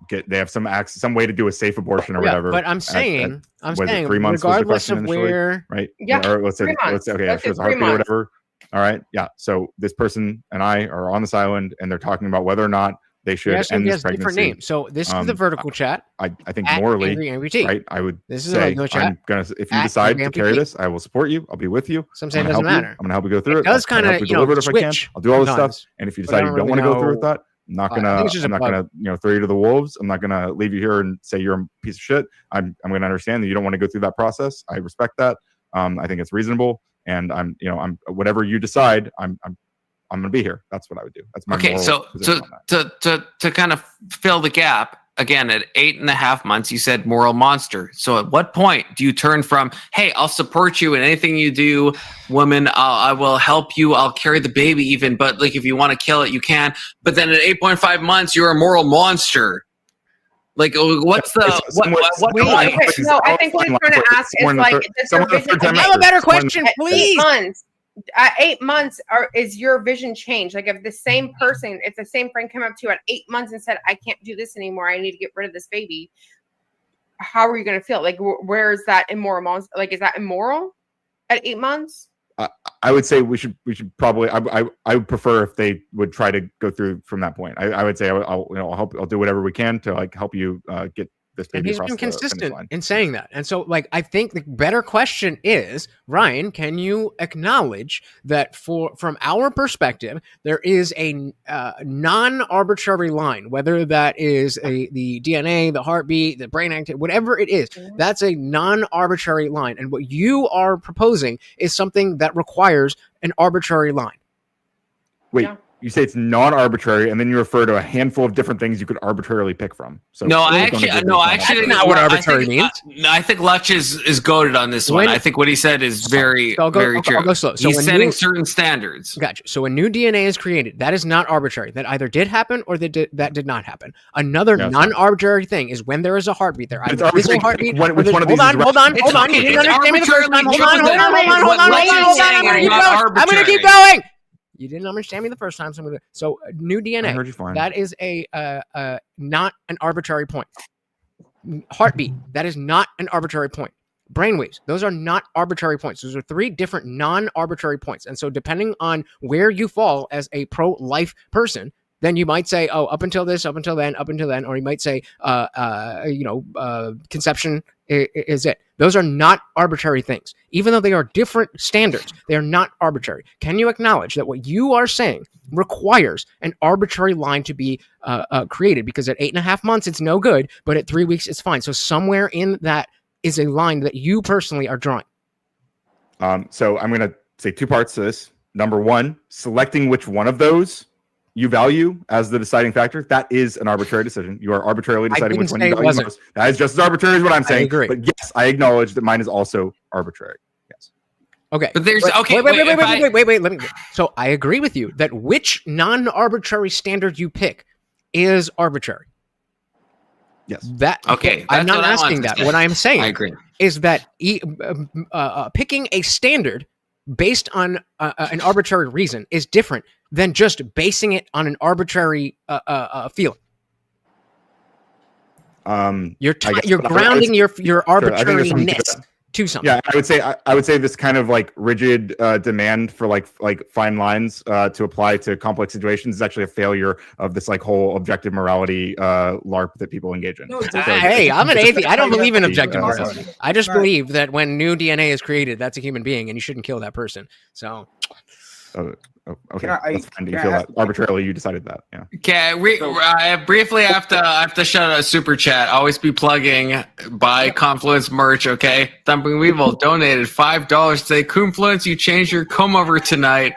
they have some way to do a safe abortion or whatever. But I'm saying 3 months regardless of where, right? Yeah, or let's say okay, she has a heartbeat or whatever. All right, yeah. So this person and I are on this island, and they're talking about whether or not they should end this pregnancy. Different names. So this is the vertical chat. I think morally, right? I would say I'm gonna. If you decide to carry this, I will support you. I'll be with you. Some say it doesn't matter. I'm gonna help you go through it. Does kind of deliver it if I can. I'll do all this stuff. And if you decide you don't want to go through with that, I'm not gonna throw you to the wolves. I'm not gonna leave you here and say you're a piece of shit. I'm gonna understand that you don't want to go through that process. I respect that. I think it's reasonable, and I'm whatever you decide, I'm gonna be here. That's what I would do. That's my okay. So to kind of fill the gap again, at 8.5 months, you said moral monster. So at what point do you turn from, hey, I'll support you in anything you do, woman, I will help you, I'll carry the baby even, but like if you want to kill it, you can. But then at 8.5 months, you're a moral monster. Like, what's the what point? No, I think what he's trying to ask is like, I have a better question, please. 8 months. At 8 months, is your vision changed? Like if the same person, if the same friend came up to you at 8 months and said, I can't do this anymore, I need to get rid of this baby, how are you going to feel? Like where is that immoral? Like is that immoral at 8 months? I would say we should probably. I would prefer if they would try to go through from that point. I would say I'll do whatever we can to like help you get this baby. And he's been consistent in saying that. And so like I think the better question is, Ryan, can you acknowledge that from our perspective there is a non-arbitrary line, whether that is the DNA, the heartbeat, the brain activity, whatever it is, that's a non-arbitrary line, and what you are proposing is something that requires an arbitrary line. Wait, You say it's non-arbitrary, and then you refer to a handful of different things you could arbitrarily pick from. So No, I please don't actually, agree no, with actually, that. That's not what arbitrary means. No, I think Lutch is goaded on this one. I think what he said is very, very true. I'll go slow. So He's when setting certain standards. Gotcha. So when new DNA is created, that is not arbitrary. That either did happen or that did not happen. Another non-arbitrary thing is when there is a heartbeat. There either is a heartbeat. Hold on. You didn't understand me the first time. Hold on. I'm going to keep going. You didn't understand me the first time, so new DNA. I heard you fine. That is a not an arbitrary point. Heartbeat. That is not an arbitrary point. Brainwaves. Those are not arbitrary points. Those are three different non-arbitrary points. And so, depending on where you fall as a pro-life person, then you might say, "Oh, up until this, up until then," or you might say, "Conception is it." Those are not arbitrary things. Even though they are different standards, they are not arbitrary. Can you acknowledge that what you are saying requires an arbitrary line to be created? Because at 8.5 months, it's no good, but at 3 weeks, it's fine. So somewhere in that is a line that you personally are drawing. So I'm going to say two parts to this. Number one, selecting which one of those you value as the deciding factor, that is an arbitrary decision. You are arbitrarily deciding which one you value most. That is just as arbitrary as what I'm saying. I agree. But yes, I acknowledge that mine is also arbitrary. Yes. Okay. But there's wait. Let me. So I agree with you that which non-arbitrary standard you pick is arbitrary. Yes. I'm not asking that. What I'm saying I agree. is that picking a standard based on an arbitrary reason is different than just basing it on an arbitrary feeling. You're grounding your arbitrariness to something. Yeah, I would say this kind of like rigid demand for like fine lines to apply to complex situations is actually a failure of this like whole objective morality LARP that people engage in. Hey, I'm an atheist. I don't believe in objective morality. I just believe that when new DNA is created, that's a human being, and you shouldn't kill that person. So. Okay, that's fine. Do you feel that arbitrarily you decided that? Yeah. Okay, I briefly have to shout out a super chat. Always be plugging buy Confluence merch. Okay, Thumping Weevil donated $5 to say Confluence. You changed your comb over tonight.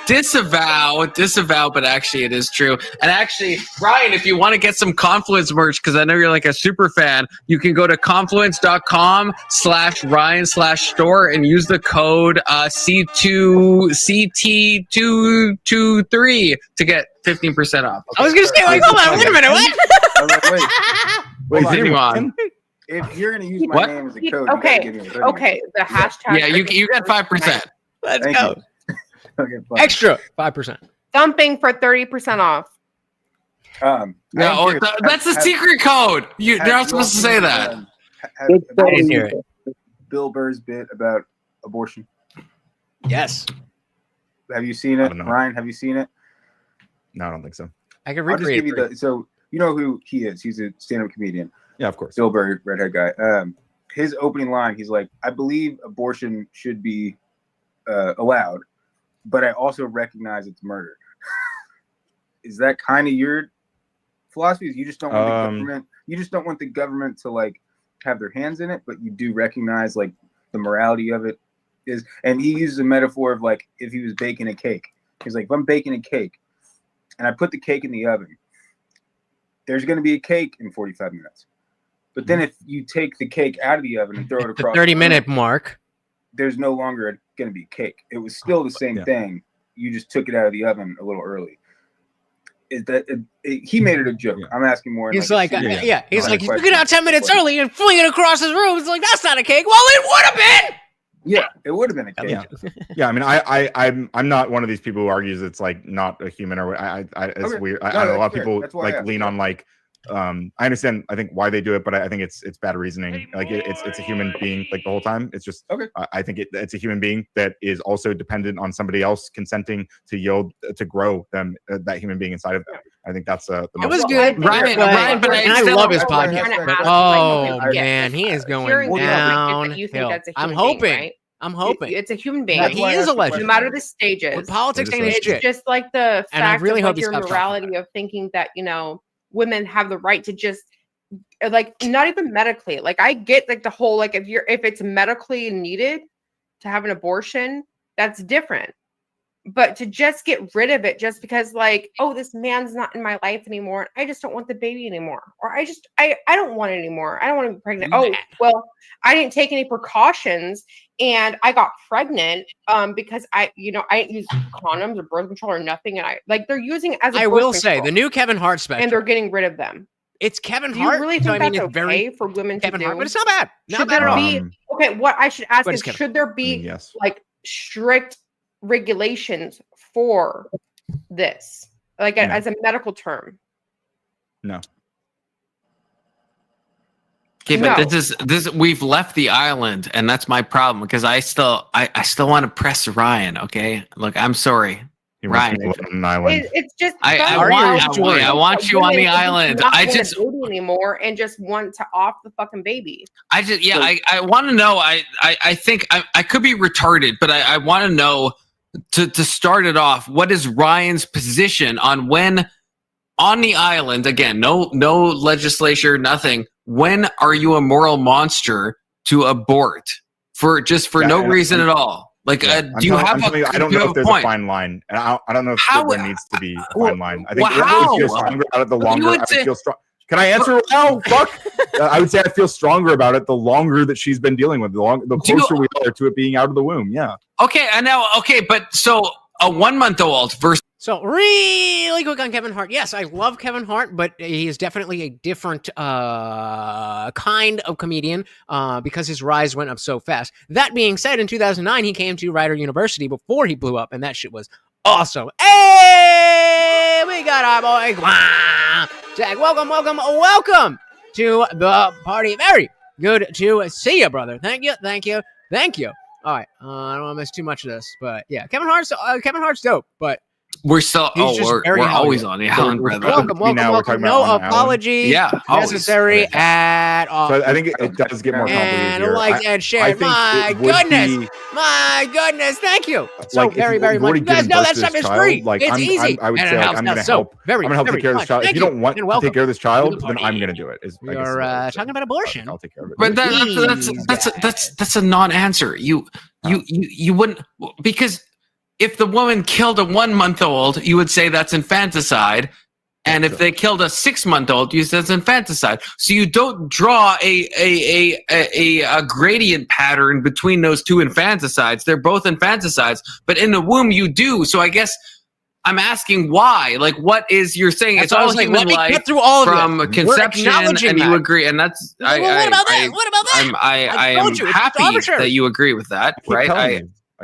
Disavow, but actually it is true. And actually, Ryan, if you want to get some Confluence merch, because I know you're like a super fan, you can go to confluence.com/Ryan/store and use the code C2CT223 to get 15% off. I was gonna say, wait a minute, what? Wait, anyone? If you're gonna use my name as a code, okay, the hashtag. Yeah, you got 5%. Let's go. Extra 5%. Thumping for 30% off. No, that's the secret code. You're not supposed to say that. I didn't hear it. Bill Burr's bit about abortion. Yes. Have you seen it, Ryan? Have you seen it? No, I don't think so. I can I'll just give recreate you so you know who he is. He's a stand-up comedian. Yeah, of course. Bill Burr, redhead guy. His opening line, he's like, "I believe abortion should be allowed, but I also recognize it's murder." Is that kind of your philosophy? Is you just don't want the government? You just don't want the government to like have their hands in it, but you do recognize like the morality of it is. And he uses a metaphor of like if he was baking a cake. He's like, if I'm baking a cake, and I put the cake in the oven, there's going to be a cake in 45 minutes. But then if you take the cake out of the oven and throw it across the 30-minute mark, there's no longer going to be cake. It was still the same thing. You just took it out of the oven a little early. Is that he made it a joke? I'm asking more. He's like, he's like, you took it out 10 minutes early and fling it across his room. It's like, that's not a cake. Well, it would have been. Yeah, it would have been a cake. Yeah, I mean, I'm not one of these people who argues it's like not a human or it's weird. I know a lot of people like lean on like. I understand. I think why they do it, but I think it's bad reasoning. Like it's a human being like the whole time. It's just I think it's a human being that is also dependent on somebody else consenting to yield to grow them that human being inside of them. I think that's the it was good, Ryan. But I love his podcast. Oh man, he is going downhill. I'm hoping. It's a human being. He is a legend. No matter the stages. But politics ain't his shit. It's just like the And I fact really of hope like he your stops morality of thinking that, women have the right to just like not even medically. Like I get like the whole like if it's medically needed to have an abortion, that's different. But to just get rid of it just because, like, oh, this man's not in my life anymore. I just don't want the baby anymore. Or I don't want it anymore. I don't want to be pregnant. Oh, well, I didn't take any precautions and I got pregnant because I didn't use condoms or birth control or nothing. And they're using it as a I birth will say control, the new Kevin Hart special. and they're getting rid of them. It's Kevin Do Hart. you really think so, I mean, that's it's very okay for women Kevin to do? Hart, but it's not bad. Not Should bad there at all. be okay? What I should ask What is, is Kevin? should there be Yes. like strict regulations for this, like No. as a medical term? No. Okay, but this we've left the island, and that's my problem because I still want to press Ryan. Okay, look, I'm sorry, Ryan. It's just I want you on the island. Not I want just a baby anymore and just want to off the fucking baby. I want to know. I think I could be retarded, but I want to know to start it off. What is Ryan's position on when on the island again? No legislature, nothing. When are you a moral monster to abort for no reason at all? Like, do you have a? I don't know if there's a fine line, and I don't know if there needs to be a fine line. I think I would feel stronger about it the longer. I would feel strong. Can I answer now? Fuck. I would say I feel stronger about it the longer that she's been dealing with it. The closer we are to it being out of the womb. Yeah. Okay, I know. Okay, but so a 1-month-old versus. So really quick on Kevin Hart. Yes, I love Kevin Hart, but he is definitely a different kind of comedian because his rise went up so fast. That being said, in 2009, he came to Rider University before he blew up, and that shit was awesome. Hey, we got our boy Jack. Welcome to the party. Very good to see you, brother. Thank you. All right, I don't want to miss too much of this, but yeah, Kevin Hart's dope, but. We're still. We're always on the island, brother. Welcome. No apology necessary at all. So I think it does get more complicated here. Like and share. My goodness. Thank you so very much. You guys know that stuff is free. It's easy. I would say I'm going to help. I'm going to help take care of this child. If you don't want to take care of this child, then I'm going to do it. You're talking about abortion. I'll take care of it. But that's a non-answer. You wouldn't, because. If the woman killed a 1-month-old, you would say that's infanticide. And if they killed a 6-month-old, you say it's infanticide. So you don't draw a gradient pattern between those two infanticides. They're both infanticides. But in the womb, you do. So I guess I'm asking why. Like, what is you're saying? That's it's all like, human let me life get through all of from it. conception, and you agree. And that's what about that? I am happy that you agree with that, right?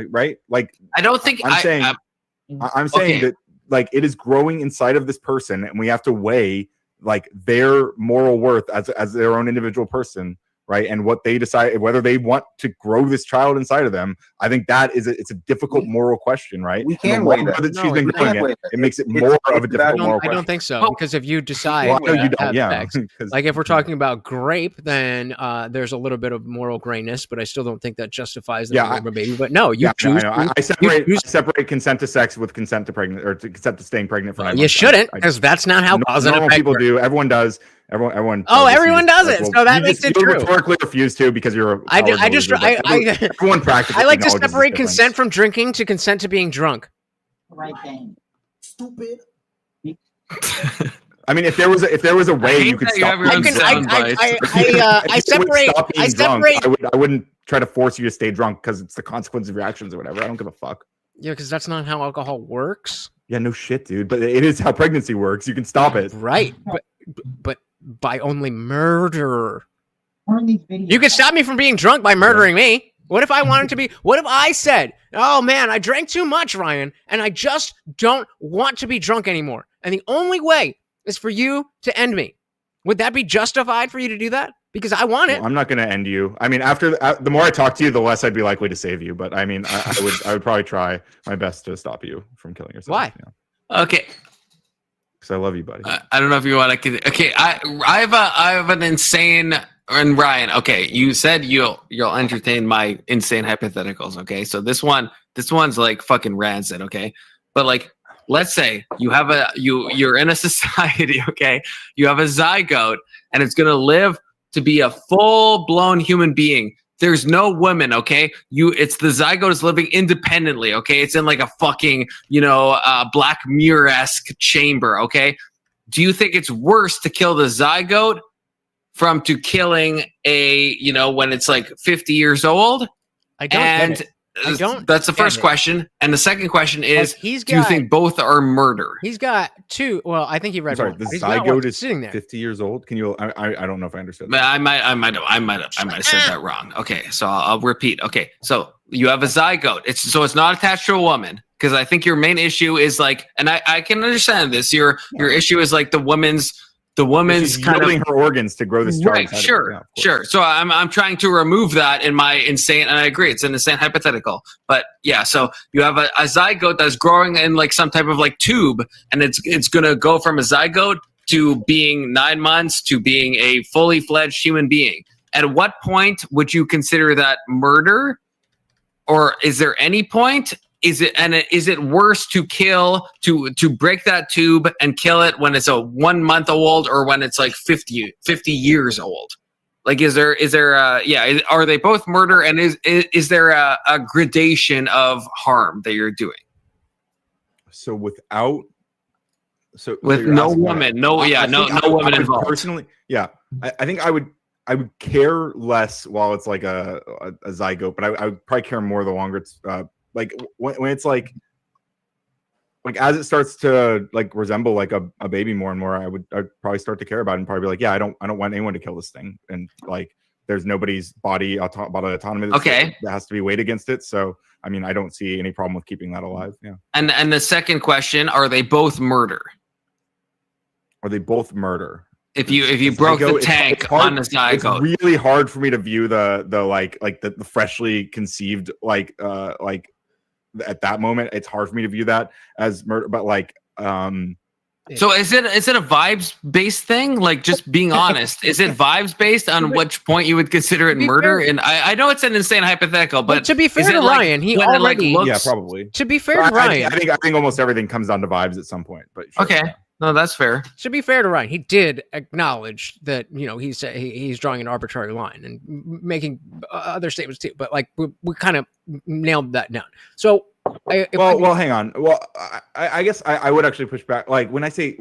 Right? Like, I don't think I'm saying that like it is growing inside of this person, and we have to weigh like their moral worth as their own individual person, right? And what they decide, whether they want to grow this child inside of them. I think that it's a difficult moral question, right? We can weigh that. She's been growing it makes it more of a difficult moral question. I don't think so, because if you decide, well, you don't, sex, like if we're talking about grape, then there's a little bit of moral grayness, but I still don't think that justifies the murder of a baby. But no, you choose. I separate consent to sex with consent to pregnant or to consent to staying pregnant for 9 months. You shouldn't, because that's not how cause and effect people do. Everyone does. Everyone. Oh, everyone does it. So that makes it true. You rhetorically refuse to because you're. Everyone practically. I like to separate consent from drinking to consent to being drunk. Right thing. Stupid. I mean, if there was a way you could stop. I separate. I wouldn't try to force you to stay drunk because it's the consequence of your actions or whatever. I don't give a fuck. Yeah, because that's not how alcohol works. Yeah, no shit, dude. But it is how pregnancy works. You can stop it. Right. But by only murder. You could stop me from being drunk by murdering me. What if I wanted to be? What if I said, oh man, I drank too much, Ryan, and I just don't want to be drunk anymore. And the only way is for you to end me. Would that be justified for you to do that? Because I want it. Well, I'm not going to end you. I mean, after the more I talk to you, the less I'd be likely to save you. But I mean, I would probably try my best to stop you from killing yourself. Why? Yeah. Okay. Because I love you, buddy. I don't know if you want to. Okay, I have an insane. And Ryan, okay, you said you'll entertain my insane hypotheticals. Okay, so this one's like fucking rancid. Okay, but like, let's say you're in a society. Okay, you have a zygote, and it's gonna live to be a full blown human being. There's no women, okay? It's the zygote is living independently, okay? It's in like a fucking, Black Mirror-esque chamber, okay? Do you think it's worse to kill the zygote from to killing when it's like 50 years old? I don't get it. I don't. That's the first question. And the second question is, do you think both are murder? He's got two. Well, I think he read. Sorry, one. the He's got zygote one is sitting there. 50 years old. Can you? I don't know if I understood. I might have said that wrong. Okay, so I'll repeat. Okay, so you have a zygote. It's not attached to a woman, because I think your main issue is like, and I can understand this. Your issue is like the woman's kind of her organs to grow this child. Right, sure. So I'm trying to remove that in my insane, and I agree, it's an insane hypothetical. But yeah, so you have a zygote that's growing in like some type of like tube, and it's gonna go from a zygote to being 9 months to being a fully fledged human being. At what point would you consider that murder? Or is there any point? Is it worse to kill to break that tube and kill it when it's a 1 month old, or when it's like 50 years old? Like, are they both murder, and is there a gradation of harm that you're doing? So with no woman, no woman involved. Personally, yeah, I think I would care less while it's like a zygote, but I would probably care more the longer it's like when it's like as it starts to like resemble like a baby more and more, I'd probably start to care about it and probably be like, yeah, I don't want anyone to kill this thing, and like there's nobody's body autonomy that has to be weighed against it. So I mean, I don't see any problem with keeping that alive. Yeah. And the second question, are they both murder? Are they both murder? If you broke the tank on the zygote, it's really hard for me to view the freshly conceived at that moment. It's hard for me to view that as murder, but so is it a vibes based thing? Like, just being honest, is it vibes based on which point you would consider it murder? And I know it's an insane hypothetical, but to be fair to Ryan, he already yeah, probably. To be fair to Ryan, I think almost everything comes down to vibes at some point. But sure, okay. Yeah. No, that's fair. To be fair to Ryan, he did acknowledge that he's drawing an arbitrary line and making other statements too. But like we kind of nailed that down. So well, hang on. Well, I guess I would actually push back. Like when we say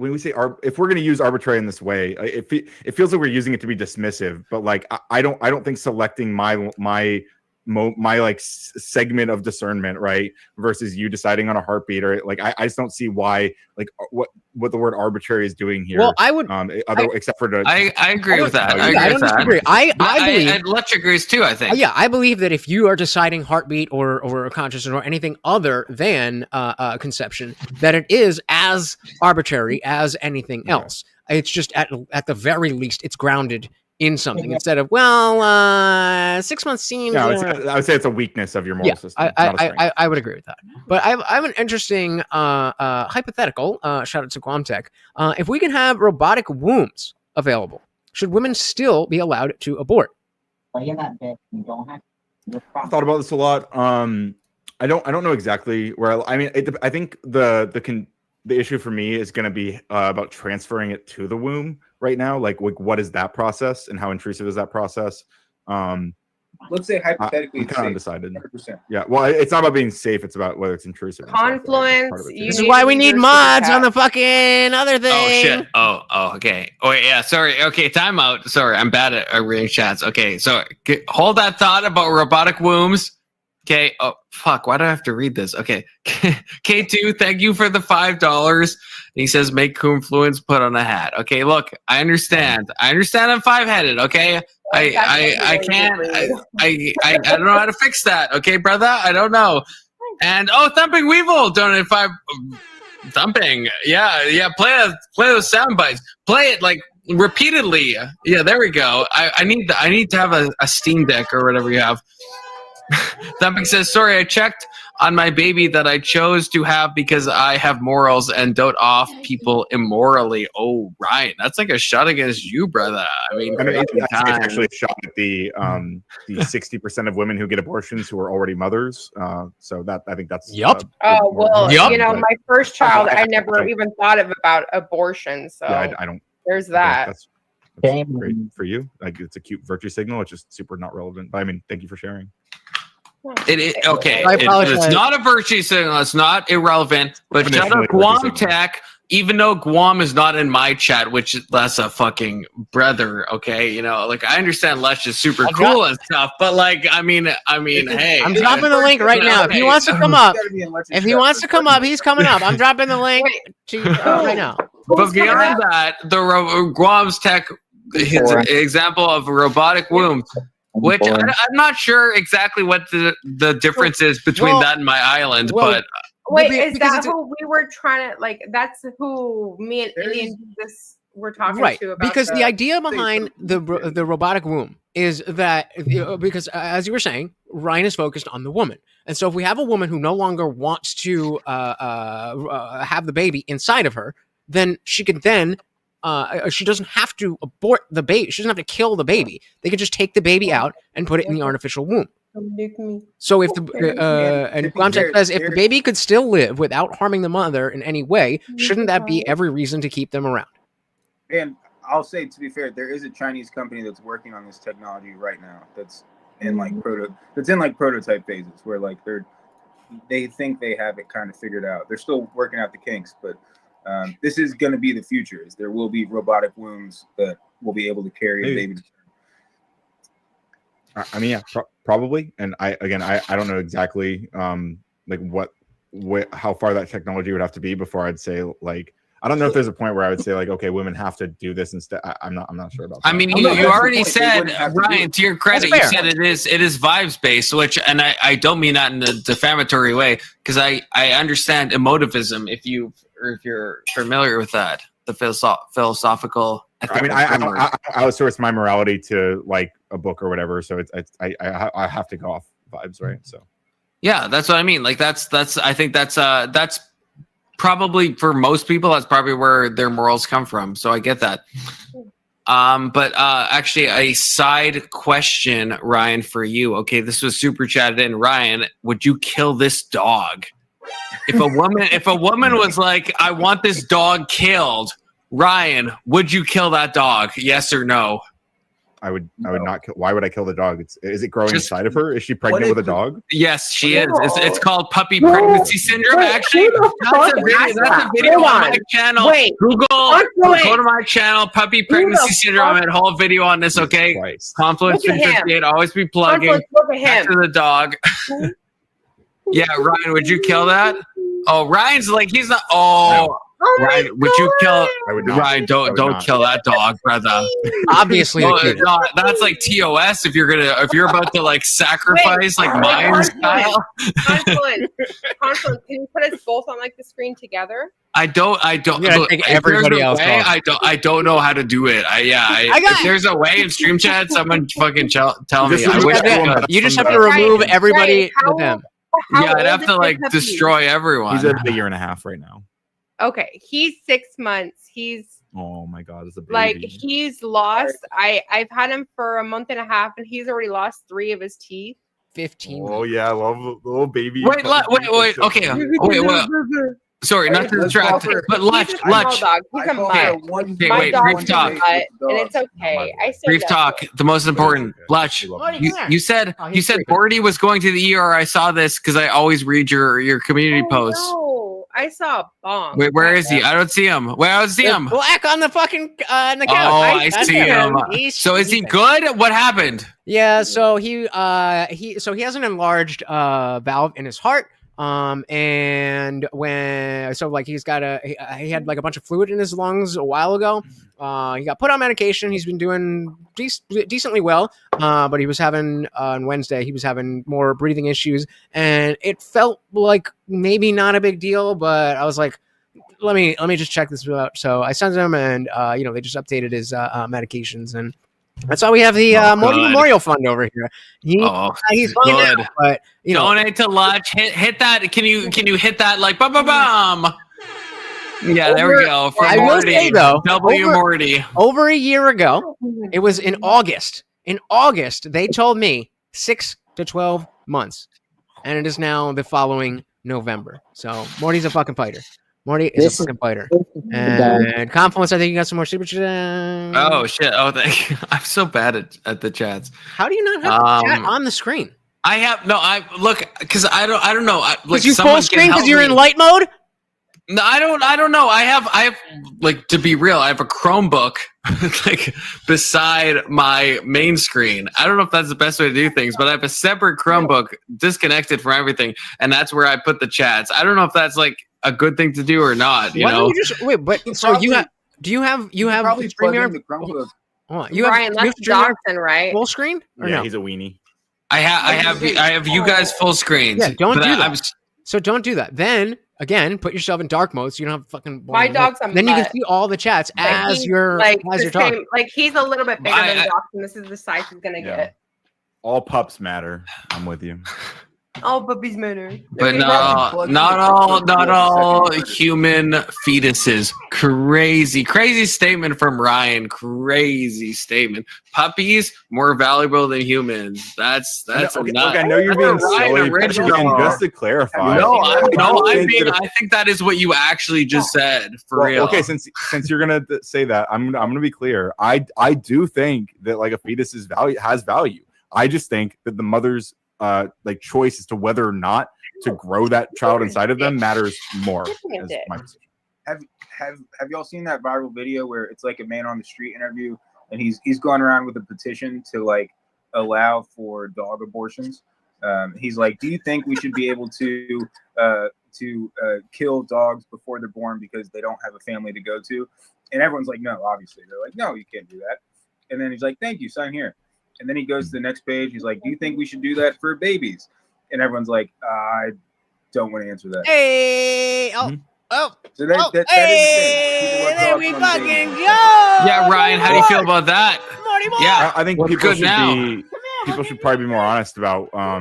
if we're going to use arbitrary in this way, it feels like we're using it to be dismissive. But like I don't think selecting my like segment of discernment, right, versus you deciding on a heartbeat, or like I just don't see why like what the word arbitrary is doing here. Well, I would except for I agree with that. I don't disagree. I believe Letch agrees too. I think. Yeah, I believe that if you are deciding heartbeat or a consciousness or anything other than conception, that it is as arbitrary as anything else. It's just at the very least, it's grounded in something instead of 6 months seems. Yeah, I would say it's a weakness of your moral system. I would agree with that. But I have an interesting hypothetical. Shout out to Guam Tech. If we can have robotic wombs available, should women still be allowed to abort? I thought about this a lot. I don't know exactly where. I mean, I think the issue for me is going to be about transferring it to the womb right now. Like what is that process and how intrusive is that process? Let's say hypothetically, I'm kind of undecided. 100%. Yeah, well, it's not about being safe; it's about whether it's intrusive. Confluence. This is why we need mods on the fucking other thing. Oh shit! Oh, okay. Oh yeah, sorry. Okay, time out. Sorry, I'm bad at reading chats. Okay, so hold that thought about robotic wombs. Okay. Oh fuck! Why do I have to read this? Okay. K2, thank you for the $5. He says, "Make confluence, put on a hat." Okay. Look, I understand. I'm 5-headed. Okay. I can't. I don't know how to fix that. Okay, brother. I don't know. And Thumping Weevil donated 5. Thumping. Yeah. Play those sound bites. Play it like repeatedly. Yeah. There we go. I need to have a Steam Deck or whatever you have. Thumping says, "Sorry, I checked on my baby that I chose to have because I have morals and dote off people immorally." Oh, Ryan, that's like a shot against you, brother. I mean, it's actually a shot at the 60% of women who get abortions who are already mothers. So that I think that's my first child, I never even thought about abortion. So yeah, I don't. There's that. great for you. Like it's a cute virtue signal. It's just super not relevant. But I mean, thank you for sharing. Okay. I apologize. It's not a virtue signal. It's not irrelevant. But shout Definitionally out Guam Tech, even though Guam is not in my chat, which that's a fucking brother. Okay, you know, like I understand Lush is super cool and stuff, but like, I mean, hey, I'm dropping the link right now. If he wants to come up, he's coming up. I'm dropping the link to right now. But beyond that, the Guam's Tech his example of a robotic womb, which I'm not sure exactly what the difference is between that and my island, but. Wait, is that who we were trying to like? That's who me and Indian Jesus were talking to about. Because the idea behind the robotic womb is that because as you were saying, Ryan is focused on the woman, and so if we have a woman who no longer wants to have the baby inside of her, then she could then. She doesn't have to abort the baby. She doesn't have to kill the baby. They could just take the baby out and put it in the artificial womb. So if and Guamtech says if the baby could still live without harming the mother in any way, shouldn't that be every reason to keep them around? And I'll say, to be fair, there is a Chinese company that's working on this technology right now. That's in like prototype phases, where like they think they have it kind of figured out. They're still working out the kinks, but this is going to be the future. Is there will be robotic wombs that will be able to carry a baby. I mean, yeah, probably. And I don't know exactly like what how far that technology would have to be before I'd say like I don't know if there's a point where I would say like okay, women have to do this instead. I'm not sure about that. I mean, you already said, Ryan, to your credit, you said it is vibes based, which and I don't mean that in a defamatory way because I understand emotivism if you're familiar with that, the philosophical. I mean, I outsource my morality to like a book or whatever, so I have to go off vibes, right? So yeah, that's what I mean. Like that's I think that's probably for most people that's probably where their morals come from. So I get that. But actually, a side question, Ryan, for you. Okay, this was super chatted in. Ryan, would you kill this dog? If a woman was like, I want this dog killed, Ryan, would you kill that dog? Yes or no? I would not kill. Why would I kill the dog? Is it growing inside of her? Is she pregnant with a dog? Yes, she is. It's called puppy pregnancy syndrome. Actually, that's a video on my channel. Wait, Google, go to my channel, puppy pregnancy syndrome. I had a whole video on this. Okay, Confluence 358. Always be plugging. Back to the dog. Yeah, Ryan, would you kill that? Oh, Ryan's like he's not. Oh. Ryan, would you kill? Ryan, don't kill that dog, brother. Obviously, no, that's like TOS. If you're about to like sacrifice like mine style. Confluence, can you put us both on like the screen together? I don't. Look, everybody else. I don't know how to do it. If there's a way in stream chat, someone fucking tell me. You just have to remove everybody with them. Yeah, I'd have to like destroy everyone. He's at a year and a half right now. Okay, he's 6 months. He's oh my god, it's a baby. Like he's lost. I've had him for a month and a half, and he's already lost 3 of his teeth. 15. Oh yeah, I love the little baby. Wait. Okay, wait. Sorry, not to distract, but Lutch. He's a mutt. My dog's a mutt, and it's okay. I say brief talk. The most important, Lutch. You said Bordy was going to the ER. I saw this because I always read your community posts. No. I saw a bomb. Wait, where is he? I don't see him. Where I don't see him. Black on the fucking on the couch. Oh, I see him. So is he good? What happened? Yeah, so he has an enlarged valve in his heart. And he had like a bunch of fluid in his lungs a while ago. He got put on medication. He's been doing decently well. But he was having on Wednesday, he was having more breathing issues, and it felt like maybe not a big deal, but I was like, let me just check this out. So I sent him, and they just updated his medications, and that's why we have the Morty Memorial Fund over here. He's fine now, but donate to Lutch. Hit that. Can you hit that like bum? Yeah, there we go. For I Morty. will say though, Morty. Over a year ago, it was in August. In August, they told me 6 to 12 months, and it is now the following November. So Morty's a fucking fighter. Morty is a fucking biter. And Confluence, I think you got some more super chat. Oh shit! Oh, thank you. I'm so bad at the chats. How do you not have the chat on the screen? I have no. I look because I don't know. Like you someone full screen can help because you're me. in light mode. No, I don't know. I have like, to be real, I have a Chromebook like beside my main screen. I don't know if that's the best way to do things, but I have a separate Chromebook disconnected from everything, and that's where I put the chats. I don't know if that's like a good thing to do or not. You Why know? don't you just wait? But so you have? Do you have? You have probably plug in StreamYard? the Chromebook. Hold on. You have Ryan, you have that's StreamYard Johnson, right? full screen or Yeah, no? he's a weenie. I have you guys full screens. Yeah, don't but do I- that. I'm- So don't do that. Then again, put yourself in dark mode so you don't have fucking. My dog's a Then you can mutt. see all the chats But as he's you're like as the you're talking. same, like he's a little bit bigger I- than Dawson. This is the size he's gonna get. All pups matter. I'm with you. Oh, puppies matter. But not all human fetuses. Crazy statement from Ryan. Crazy statement. Puppies more valuable than humans. That's Okay, not. look, I know you're being that's a Ryan silly, but original. again, just to clarify. I think that is what you actually just said for real. Okay, since you're gonna say that, I'm gonna be clear. I do think that like a fetus has value. I just think that the mother's like choice as to whether or not to grow that child inside of them matters more. Is my position. Have y'all seen that viral video where it's like a man on the street interview and he's going around with a petition to like allow for dog abortions? He's like, do you think we should be able to kill dogs before they're born because they don't have a family to go to? And everyone's like, no, obviously. They're like, no, you can't do that. And then he's like, thank you, sign here. And then he goes to the next page. He's like, do you think we should do that for babies? And everyone's like, I don't want to answer that. Hey, oh, So that is the thing. there we fucking go. Yeah, Ryan, how do you feel about that? Yeah, I think what's people good should now? be people should probably be more honest about. I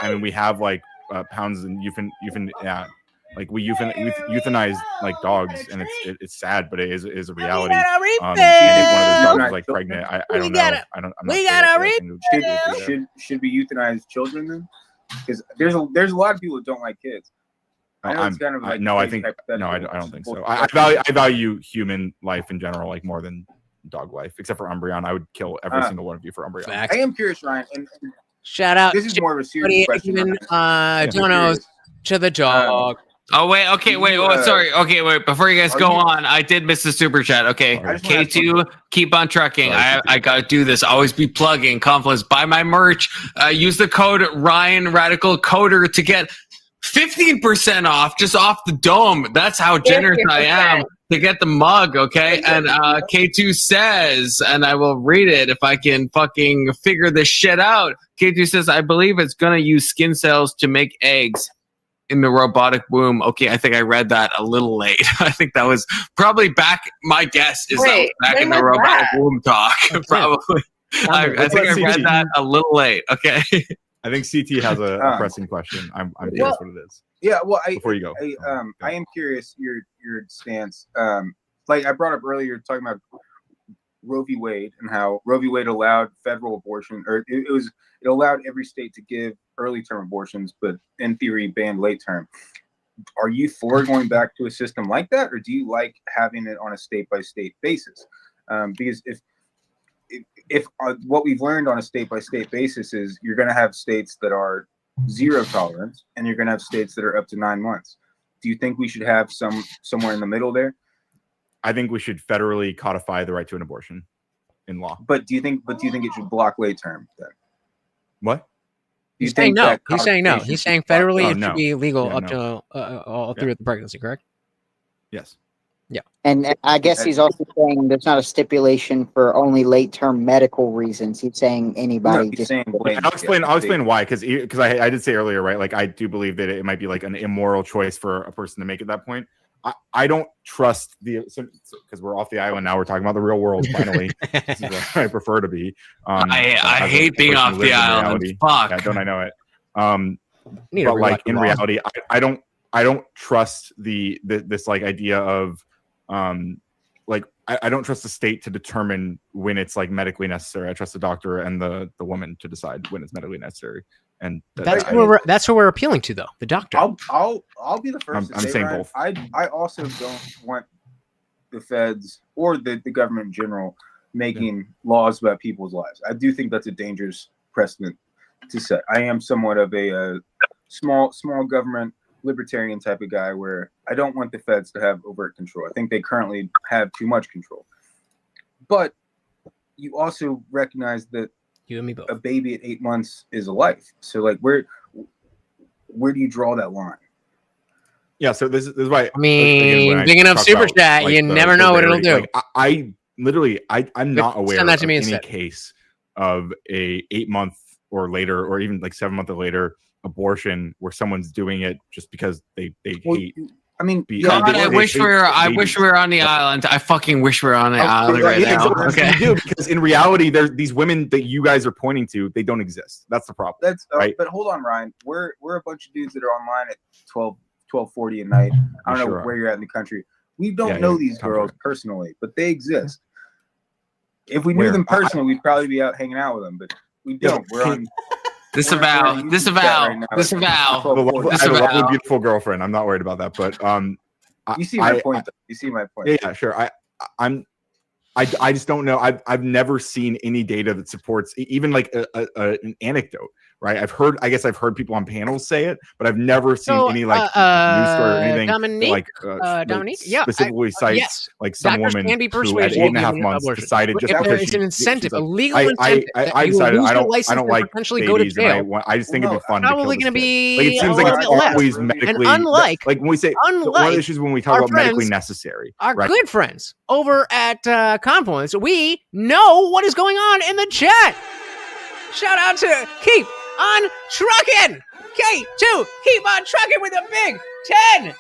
mean, we have like pounds and like we euthanize like dogs, and it's sad, but it is a reality. And if one of those dogs is like pregnant, I don't know. I'm not Should we euthanize children then? Because there's a lot of people that don't like kids. I know it's kind of like no, I crazy think no, I hypothetical. don't think so. I value human life in general like more than dog life, except for Umbreon. I would kill every single one of you for Umbreon. I am curious, Ryan. And Shout out. This is more of a serious question. Donos to the dog. Oh wait, okay, wait, sorry. Okay, wait, before you guys go on, I did miss the super chat. Okay. K2, keep on trucking. I gotta do this. Always be plugging. Confluence, buy my merch. Use the code Ryan Radical Coder to get 15% off just off the dome. That's how generous I am to get the mug, okay? And K2 says, and I will read it if I can fucking figure this shit out. K2 says, I believe it's gonna use skin cells to make eggs in the robotic womb. Okay, I think I read that a little late. I think that was probably back. My guess is that was back in the robotic womb talk. Probably. I think I read that a little late. Okay. I think CT has a pressing question. I'm curious what it is. Yeah, well, before you go, I am curious your stance. Like I brought up earlier, talking about Roe v. Wade and how Roe v. Wade allowed federal abortion, or it allowed every state to give early term abortions, but in theory banned late term. Are you for going back to a system like that, or do you like having it on a state by state basis? Because if what we've learned on a state by state basis is you're going to have states that are zero tolerance, and you're going to have states that are up to 9 months. Do you think we should have somewhere in the middle there? I think we should federally codify the right to an abortion in law. But do you think it should block late term then? What? He's saying no. He's saying no. He's saying federally it no. should be legal Yeah, up to all through the pregnancy, correct? Yes. Yeah. And I guess he's also saying there's not a stipulation for only late term medical reasons. He's saying anybody. I'll explain why, because I did say earlier, right? Like I do believe that it might be like an immoral choice for a person to make at that point. I don't trust because we're off the island now. We're talking about the real world. Finally, this is where I prefer to be. I hate being off the island. Fuck. Yeah, don't I know it? But like in reality, I don't trust this like idea of like I don't trust the state to determine when it's like medically necessary. I trust the doctor and the woman to decide when it's medically necessary. And That's who we're appealing to, though. The doctor. I'll be the first to I'm say, saying Ryan, both. I also don't want the feds or the government in general making laws about people's lives. I do think that's a dangerous precedent to set. I am somewhat of a small government libertarian type of guy where I don't want the feds to have overt control. I think they currently have too much control. But you also recognize that you and me both. A baby at 8 months is a life. So like where do you draw that line? Yeah, so this is why I mean, again, big enough talk super about, chat, like, you never know what it'll rarity, do. Like, I literally, I'm not aware send that of to me any instead. case of a 8 month or later, or even like 7 months or later abortion where someone's doing it just because they hate. I mean, God, I wish we were on the island. I fucking wish we were on the island right now. Exactly. Okay. You do, because in reality, there's these women that you guys are pointing to, they don't exist. That's the problem. That's right. But hold on, Ryan. We're a bunch of dudes that are online at 12:40 at night. I don't know where you're at in the country. We don't know these girls personally, but they exist. If we knew them personally, we'd probably be out hanging out with them, but we don't. We're on. Disavow. I have a lovely, beautiful girlfriend. I'm not worried about that, but you see my point. You see my point. Yeah, sure. I just don't know. I've never seen any data that supports even like an anecdote. Right, I guess I've heard people on panels say it, but I've never seen any like news story or anything Dominique, Dominique, yeah, specifically cites yes. like some Doctors woman can be who at persuaded 8.5 months decided just if because there is an incentive, a legal incentive, I decided I don't like potentially go to babies, and jail. I just think it'd be fun. Probably going to be like, it seems like it's always medically. and unlike like when we say one of the issues when we talk about medically necessary, our right? good friends over at Confluence, we know what is going on in the chat. Shout out to Keep on Trucking. K2, keep on trucking with a big 10.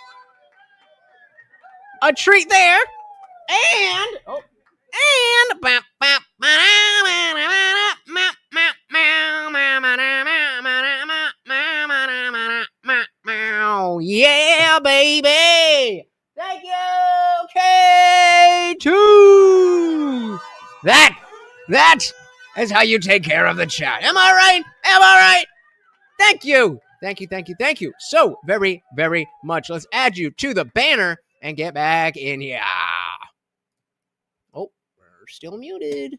A treat there. And yeah, baby. Thank you, K2. That is how you take care of the chat. Am I right? Am I right? Thank you. Thank you so very, very much. Let's add you to the banner and get back in here. Oh, we're still muted.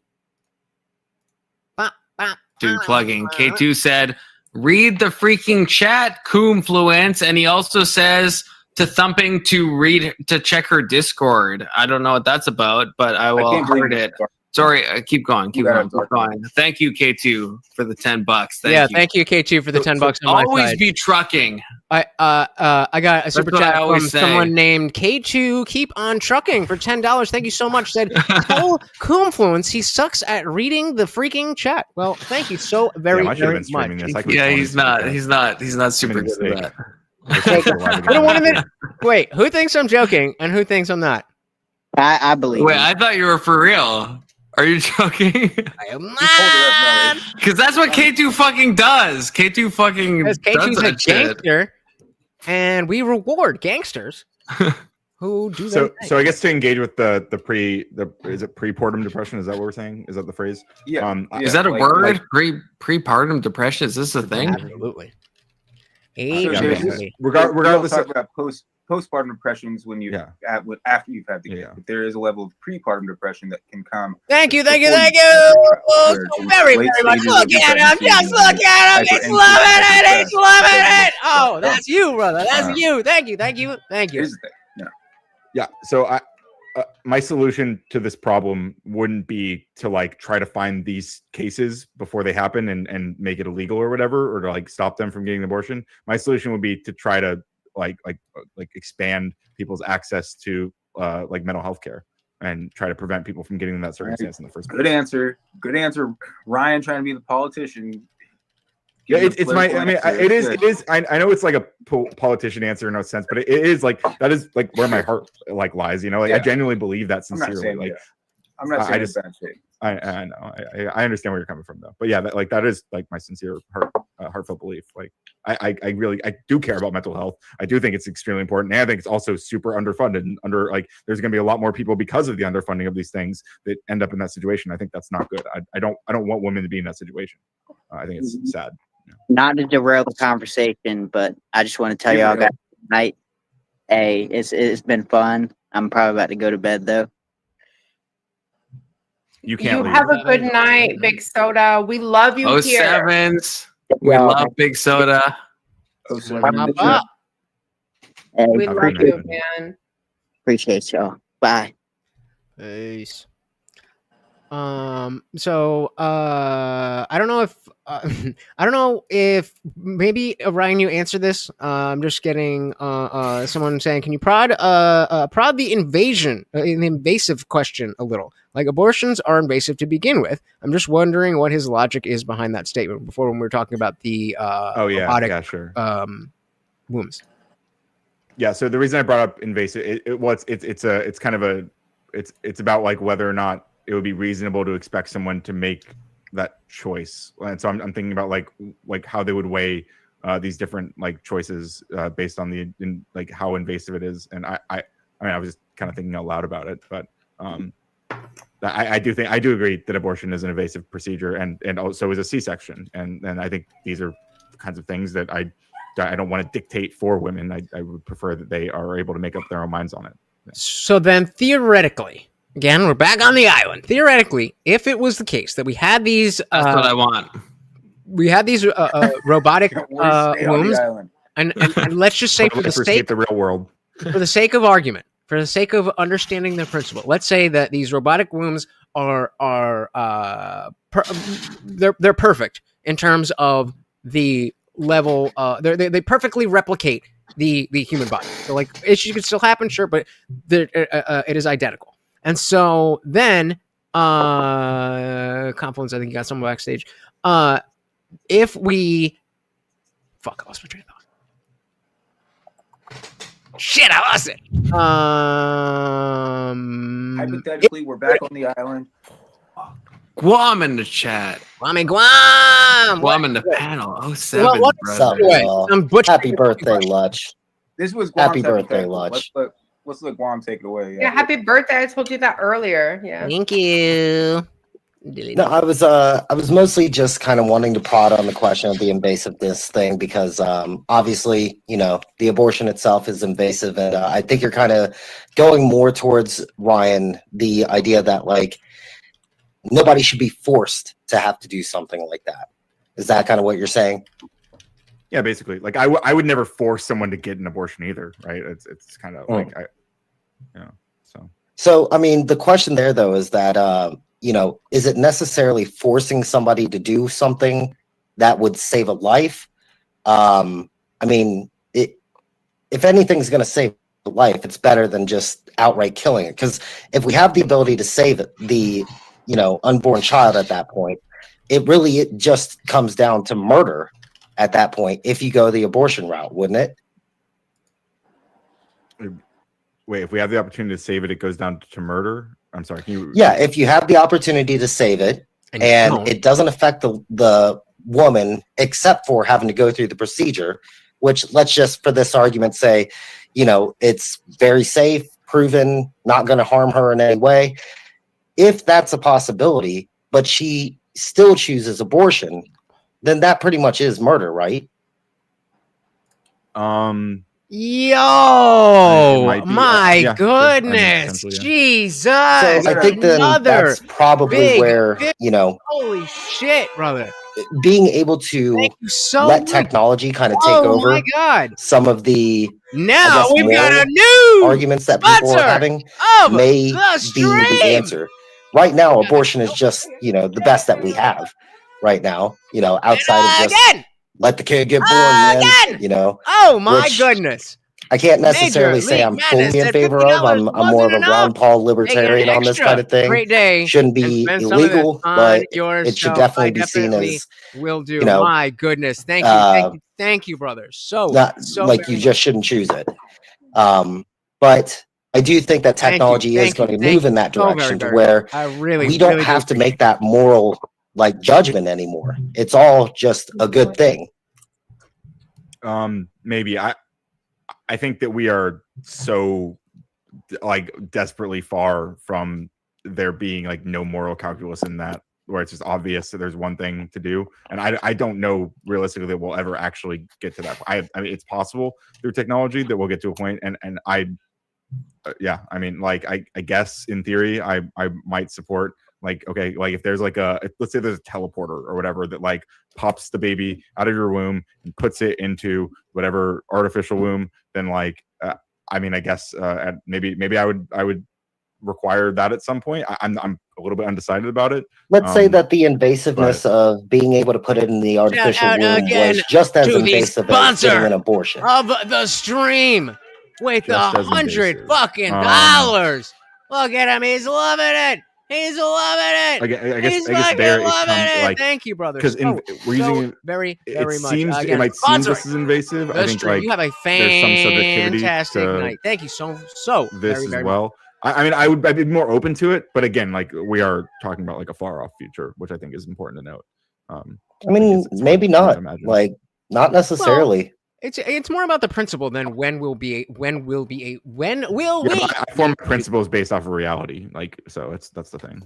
Dude, plugging. K2 said, read the freaking chat, Coomfluence. And he also says to Thumping to check her Discord. I don't know what that's about, but I will heard it. Sorry, keep going. Thank you, K2, for the $10. Thank you, K2, for the $10 on my always side. be trucking. I got a super what I chat from always say. someone named K2 Keep on Trucking for $10. Thank you so much. Said, tell Coomfluence he sucks at reading the freaking chat. Well, thank you so very, very much. Yeah, he's not super good at that. Wait, who thinks I'm joking and who thinks I'm not? I believe. Wait, I thought you were for real. Are you joking? I am not. Because that's what K2 fucking does. K2 fucking does K2's a that shit. gangster, and we reward gangsters who do that. So I guess to engage with the is it prepartum depression? Is that what we're saying? Is that the phrase? Yeah. Is that a word? Prepartum depression? Is this a thing? Absolutely. Regardless, talk about postpartum depressions when you after you've had the kid. But there is a level of prepartum depression that can come. Thank you. Very, very much. Look at him. Just look at him. He's loving it. He's loving it. Oh, that's you, brother. That's you. Thank you. Here's the thing. Yeah. So my solution to this problem wouldn't be to like try to find these cases before they happen and make it illegal or whatever, or to like stop them from getting an abortion. My solution would be to try to like expand people's access to like mental health care and try to prevent people from getting in that circumstance in the first place. Good answer. Ryan trying to be the politician. Yeah, it's my. I mean, it is. I know it's like a politician answer in no sense, but it is like that is like where my heart like lies. You know, like I genuinely believe that sincerely. I'm not saying bad shit. I know. I understand where you're coming from though. But yeah, that is like my sincere heartfelt belief. Like I really do care about mental health. I do think it's extremely important. And I think it's also super underfunded and there's going to be a lot more people because of the underfunding of these things that end up in that situation. I think that's not good. I don't want women to be in that situation. I think it's sad. Not to derail the conversation, but I just want to tell y'all guys tonight, hey, it's been fun. I'm probably about to go to bed though. You can't leave. Have a good night, Big Soda. We love you here. 07s. We love Big Soda. We love you, man. Appreciate y'all. Bye. Peace. So I don't know if maybe Ryan, you answer this. I'm just getting someone saying, can you prod the invasive question a little? Like, abortions are invasive to begin with. I'm just wondering what his logic is behind that statement before, when we were talking about the robotic sure. wombs. Yeah, so the reason I brought up invasive, it's about like whether or not it would be reasonable to expect someone to make that choice. And so I'm thinking about like how they would weigh these different like choices based on like how invasive it is. And I mean, I was just kind of thinking out loud about it, but I do agree that abortion is an invasive procedure and also is a C-section. And I think these are the kinds of things that I don't want to dictate for women. I would prefer that they are able to make up their own minds on it. So then theoretically, again, we're back on the island. Theoretically, if it was the case that we had these... That's what I want. We had these robotic wombs, and let's just say for the sake the real world, for the sake of argument, for the sake of understanding the principle, let's say that these robotic wombs are they're perfect in terms of the level. They perfectly replicate the human body. So like issues could still happen, sure, but it is identical. And so then, Confluence, I think you got someone backstage. If we, I lost my train of thought. Shit, I lost it. Hypothetically, we're back on the island. Guam in the chat. Guam. Guam in the panel. 07, brother. Happy birthday, Lutch. This was Guam's Happy birthday, hypothetical. Lutch. Let's let Guam take it away. Yeah, happy birthday. I told you that earlier. Yeah. Thank you. No, I was mostly just kind of wanting to prod on the question of the invasiveness thing because obviously, the abortion itself is invasive, and I think you're kind of going more towards, Ryan, the idea that like nobody should be forced to have to do something like that. Is that kind of what you're saying? Yeah, basically. Like I would never force someone to get an abortion either, right? It's kind of like So I mean, the question there though is that is it necessarily forcing somebody to do something that would save a life? I mean, if anything's going to save a life, it's better than just outright killing it. Because if we have the ability to save the unborn child at that point, it just comes down to murder at that point if you go the abortion route, wouldn't it? Wait, if we have the opportunity to save it, it goes down to murder? I'm sorry. Yeah, if you have the opportunity to save it and it doesn't affect the woman except for having to go through the procedure, which let's just for this argument say, it's very safe, proven, not going to harm her in any way. If that's a possibility, but she still chooses abortion, then that pretty much is murder, right? Yo, my goodness, Jesus! So I think that's probably where holy shit, brother! Being able to let technology kind of take over my God. Some of the now we've got a new arguments that people are having may be the answer. Right now, abortion is just the best that we have right now. Outside of just let the kid get born, man. Oh my goodness! I can't necessarily say I'm fully in favor of. I'm more of a Ron Paul libertarian on this kind of thing. Great day. Shouldn't be illegal, but it should definitely be seen as. Will do. My goodness, thank you, brother. So like you just shouldn't choose it. But I do think that Thank you, technology is thank going you, to thank move in you that so very, direction to very where much. I really, we don't really do have to appreciate make that moral like judgment anymore. It's all just a good thing. Maybe I think that we are so like desperately far from there being like no moral calculus in that, where it's just obvious that there's one thing to do, and I don't know realistically that we'll ever actually get to that. I mean, it's possible through technology that we'll get to a point, and yeah, I mean, like I guess in theory I might support like, okay, like if there's like let's say there's a teleporter or whatever that like pops the baby out of your womb and puts it into whatever artificial womb, then like I mean, I guess maybe I would require that at some point. I'm a little bit undecided about it. Let's say that the invasiveness of being able to put it in the artificial out womb again was just as to the invasive as getting sponsor an abortion. of the stream with Just as $100 invasive. fucking dollars. Look at him. He's loving it. He's loving it. I He's guess fucking there it loving comes it. like, Thank you, brother. because we're using it. Very, It very much. seems Again, it might seem sponsoring just as invasive. the I think stream. like You have a there's some subjectivity fantastic to night. Thank you so this very, as very much. well. I mean, I'd be more open to it, but again, like we are talking about like a far off future, which I think is important to note. I mean, maybe not. Like, not necessarily. It's more about the principle than when will we? I form principles based off of reality, like so. That's the thing.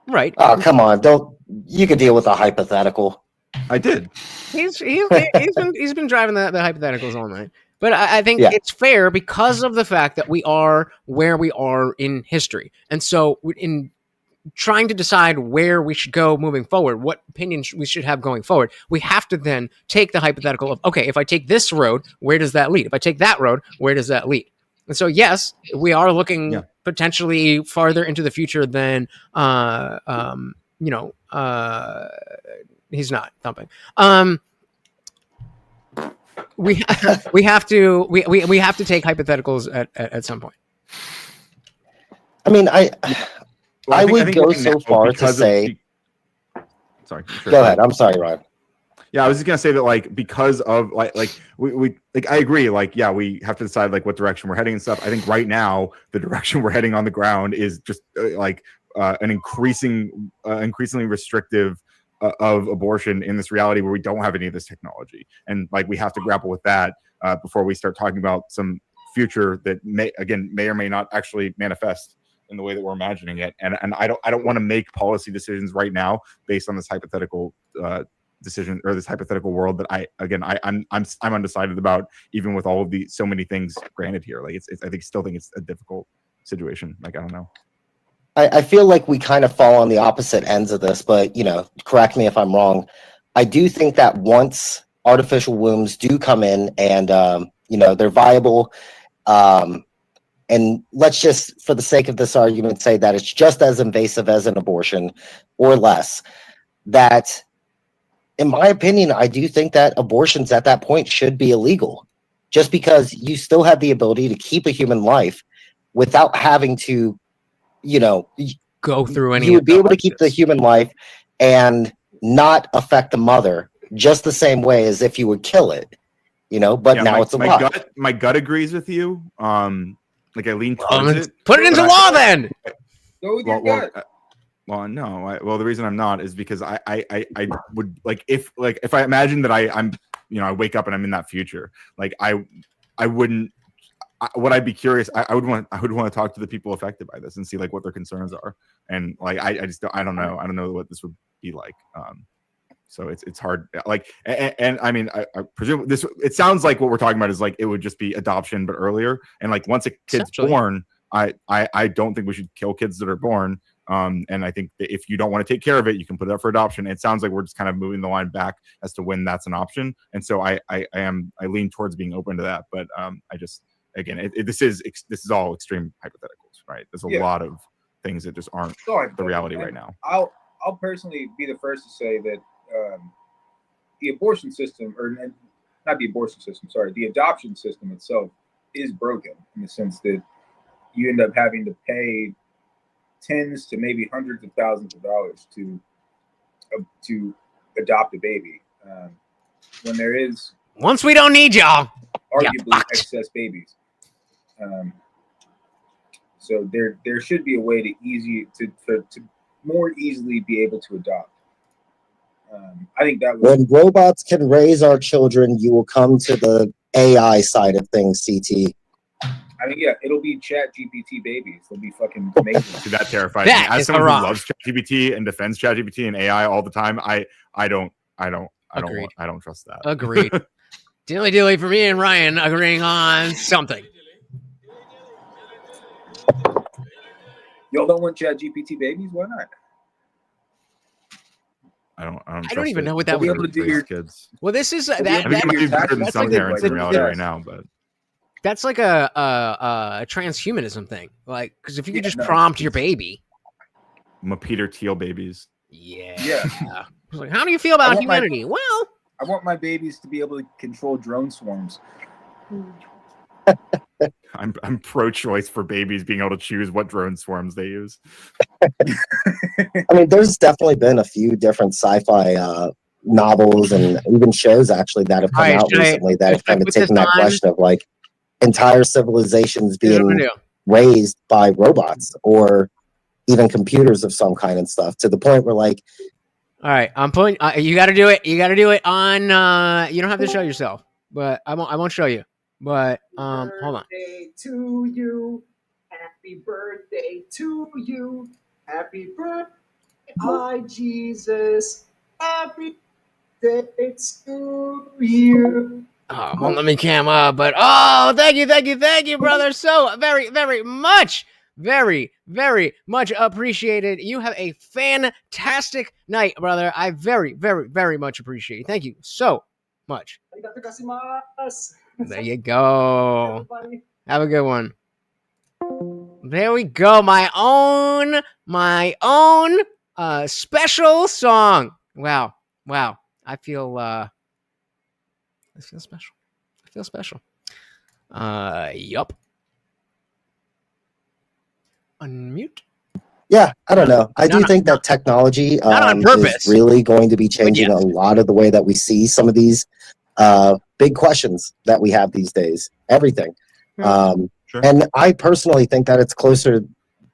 Right. Oh, come on! Don't you can deal with a hypothetical. I did. He's been driving the hypotheticals all night. But I think it's fair because of the fact that we are where we are in history. And so in trying to decide where we should go moving forward, what opinion we should have going forward, we have to then take the hypothetical of, okay, if I take this road, where does that lead? If I take that road, where does that lead? And so, yes, we are looking potentially farther into the future than, he's not thumping. We have to take hypotheticals at some point. I mean, I think would go right so now, far to because of say. Sorry. Go ahead. I'm sorry, Ryan. Yeah, I was just gonna say that like because of like we I agree, like yeah, we have to decide like what direction we're heading and stuff. I think right now the direction we're heading on the ground is just an increasingly restrictive of abortion in this reality where we don't have any of this technology, and like we have to grapple with that before we start talking about some future that may or may not actually manifest in the way that we're imagining it. And I don't want to make policy decisions right now based on this hypothetical decision or this hypothetical world that I'm undecided about, even with all of the so many things granted here. Like I still think it's a difficult situation. Like I don't know. I feel like we kind of fall on the opposite ends of this, but correct me if I'm wrong. I do think that once artificial wombs do come in and they're viable, and let's just, for the sake of this argument, say that it's just as invasive as an abortion or less, that in my opinion, I do think that abortions at that point should be illegal, just because you still have the ability to keep a human life without having to, go through any. You would be able to keep the human life and not affect the mother just the same way as if you would kill it, but Yeah, now it's alive. My gut agrees with you. Like I lean towards it. Put it into law then. Go with your gut. Well, no. The reason I'm not is because I would if I imagine that I'm I wake up and I'm in that future, like I wouldn't. Would I be curious? I would want to talk to the people affected by this and see like what their concerns are, and like I don't know. I don't know what this would be like. So it's hard. Like and I mean I presume this. It sounds like what we're talking about is like it would just be adoption, but earlier. And like once a kid's born, I don't think we should kill kids that are born. And I think that if you don't want to take care of it, you can put it up for adoption. It sounds like we're just kind of moving the line back as to when that's an option. And so I lean towards being open to that. But I just. Again, this is all extreme hypotheticals, right? There's a lot of things that just aren't the reality right now. I'll personally be the first to say that the abortion system, or not the abortion system, sorry, the adoption system itself is broken in the sense that you end up having to pay tens to maybe hundreds of thousands of dollars to adopt a baby when there is once we don't need y'all arguably excess babies. So there should be a way to more easily be able to adopt. I think that when robots can raise our children, you will come to the AI side of things, CT. I mean, yeah, it'll be Chat GPT babies. They'll be fucking amazing. See, that terrifies That me. As is someone who hurrah. loves ChatGPT and defends ChatGPT and AI all the time, I don't trust that. Agreed. Dilly for me and Ryan agreeing on something. Y'all don't want Chat GPT babies? Why not? I don't even know what that They'll be would able to do raise your kids. Well, this is I think it might be better than that's some like the- parents in reality right now, but that's like a transhumanism thing. Like, because if you could just no, prompt your baby, I'm a Peter Thiel babies. Yeah. It's like, how do you feel about humanity? Well, I want my babies to be able to control drone swarms. I'm pro-choice for babies being able to choose what drone swarms they use. I mean, there's definitely been a few different sci-fi novels and even shows actually that have come Alright, out should I- recently that have should I kind of put this taken that on? question of like entire civilizations Here's what I'm being gonna do. raised by robots or even computers of some kind and stuff, to the point where like all right, I'm putting. You got to do it. You got to do it on. You don't have to show yourself, but I won't show you. But hold on. Birthday to you. Happy birthday to you. Happy birthday, my Jesus. Happy birthday to you. Oh, won't let me cam up, but thank you, brother. So very much appreciated. You have a fantastic night, brother. I very much appreciate you. Thank you so much. Arigatou gozaimasu. There you go. Everybody. Have a good one. There we go. My own special song. Wow. I feel special. I feel special. Yup. Unmute. yeah, I don't know. I do think that technology not on purpose. is really going to be changing a lot of the way that we see some of these big questions that we have these days. Everything. And I personally think that it's closer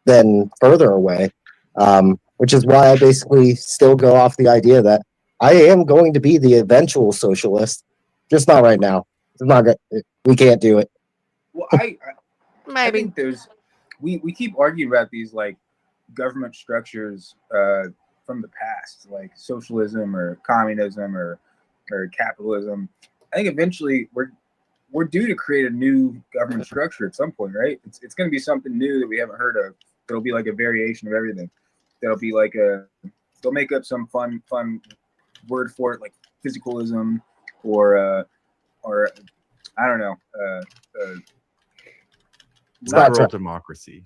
than further away, which is why I basically still go off the idea that I am going to be the eventual socialist, just not right now. It's not good. We can't do it. Well, I think there's we keep arguing about these like government structures from the past, like socialism or communism or capitalism. I think eventually we're due to create a new government structure at some point, right? It's going to be something new that we haven't heard of. That'll be like a variation of everything. That'll be like they'll make up some fun word for it, like physicalism or I don't know. Liberal democracy.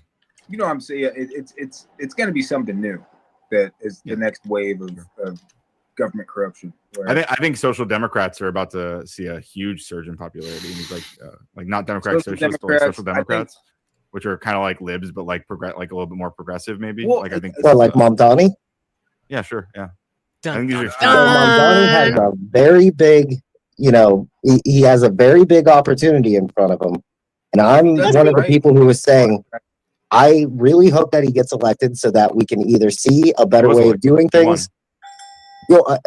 You know what I'm saying? It's going to be something new that is the next wave of government corruption. I think social democrats are about to see a huge surge in popularity. And it's like not democratic socialists, but like social democrats, which are kind of like libs, but like like a little bit more progressive, maybe. Well, like I think. Well, like Mamdani. Yeah, sure. Yeah. I think these are So Mamdani has a very big, he has a very big opportunity in front of him. And I'm one of the people who is saying, I really hope that he gets elected so that we can either see a better way of doing things.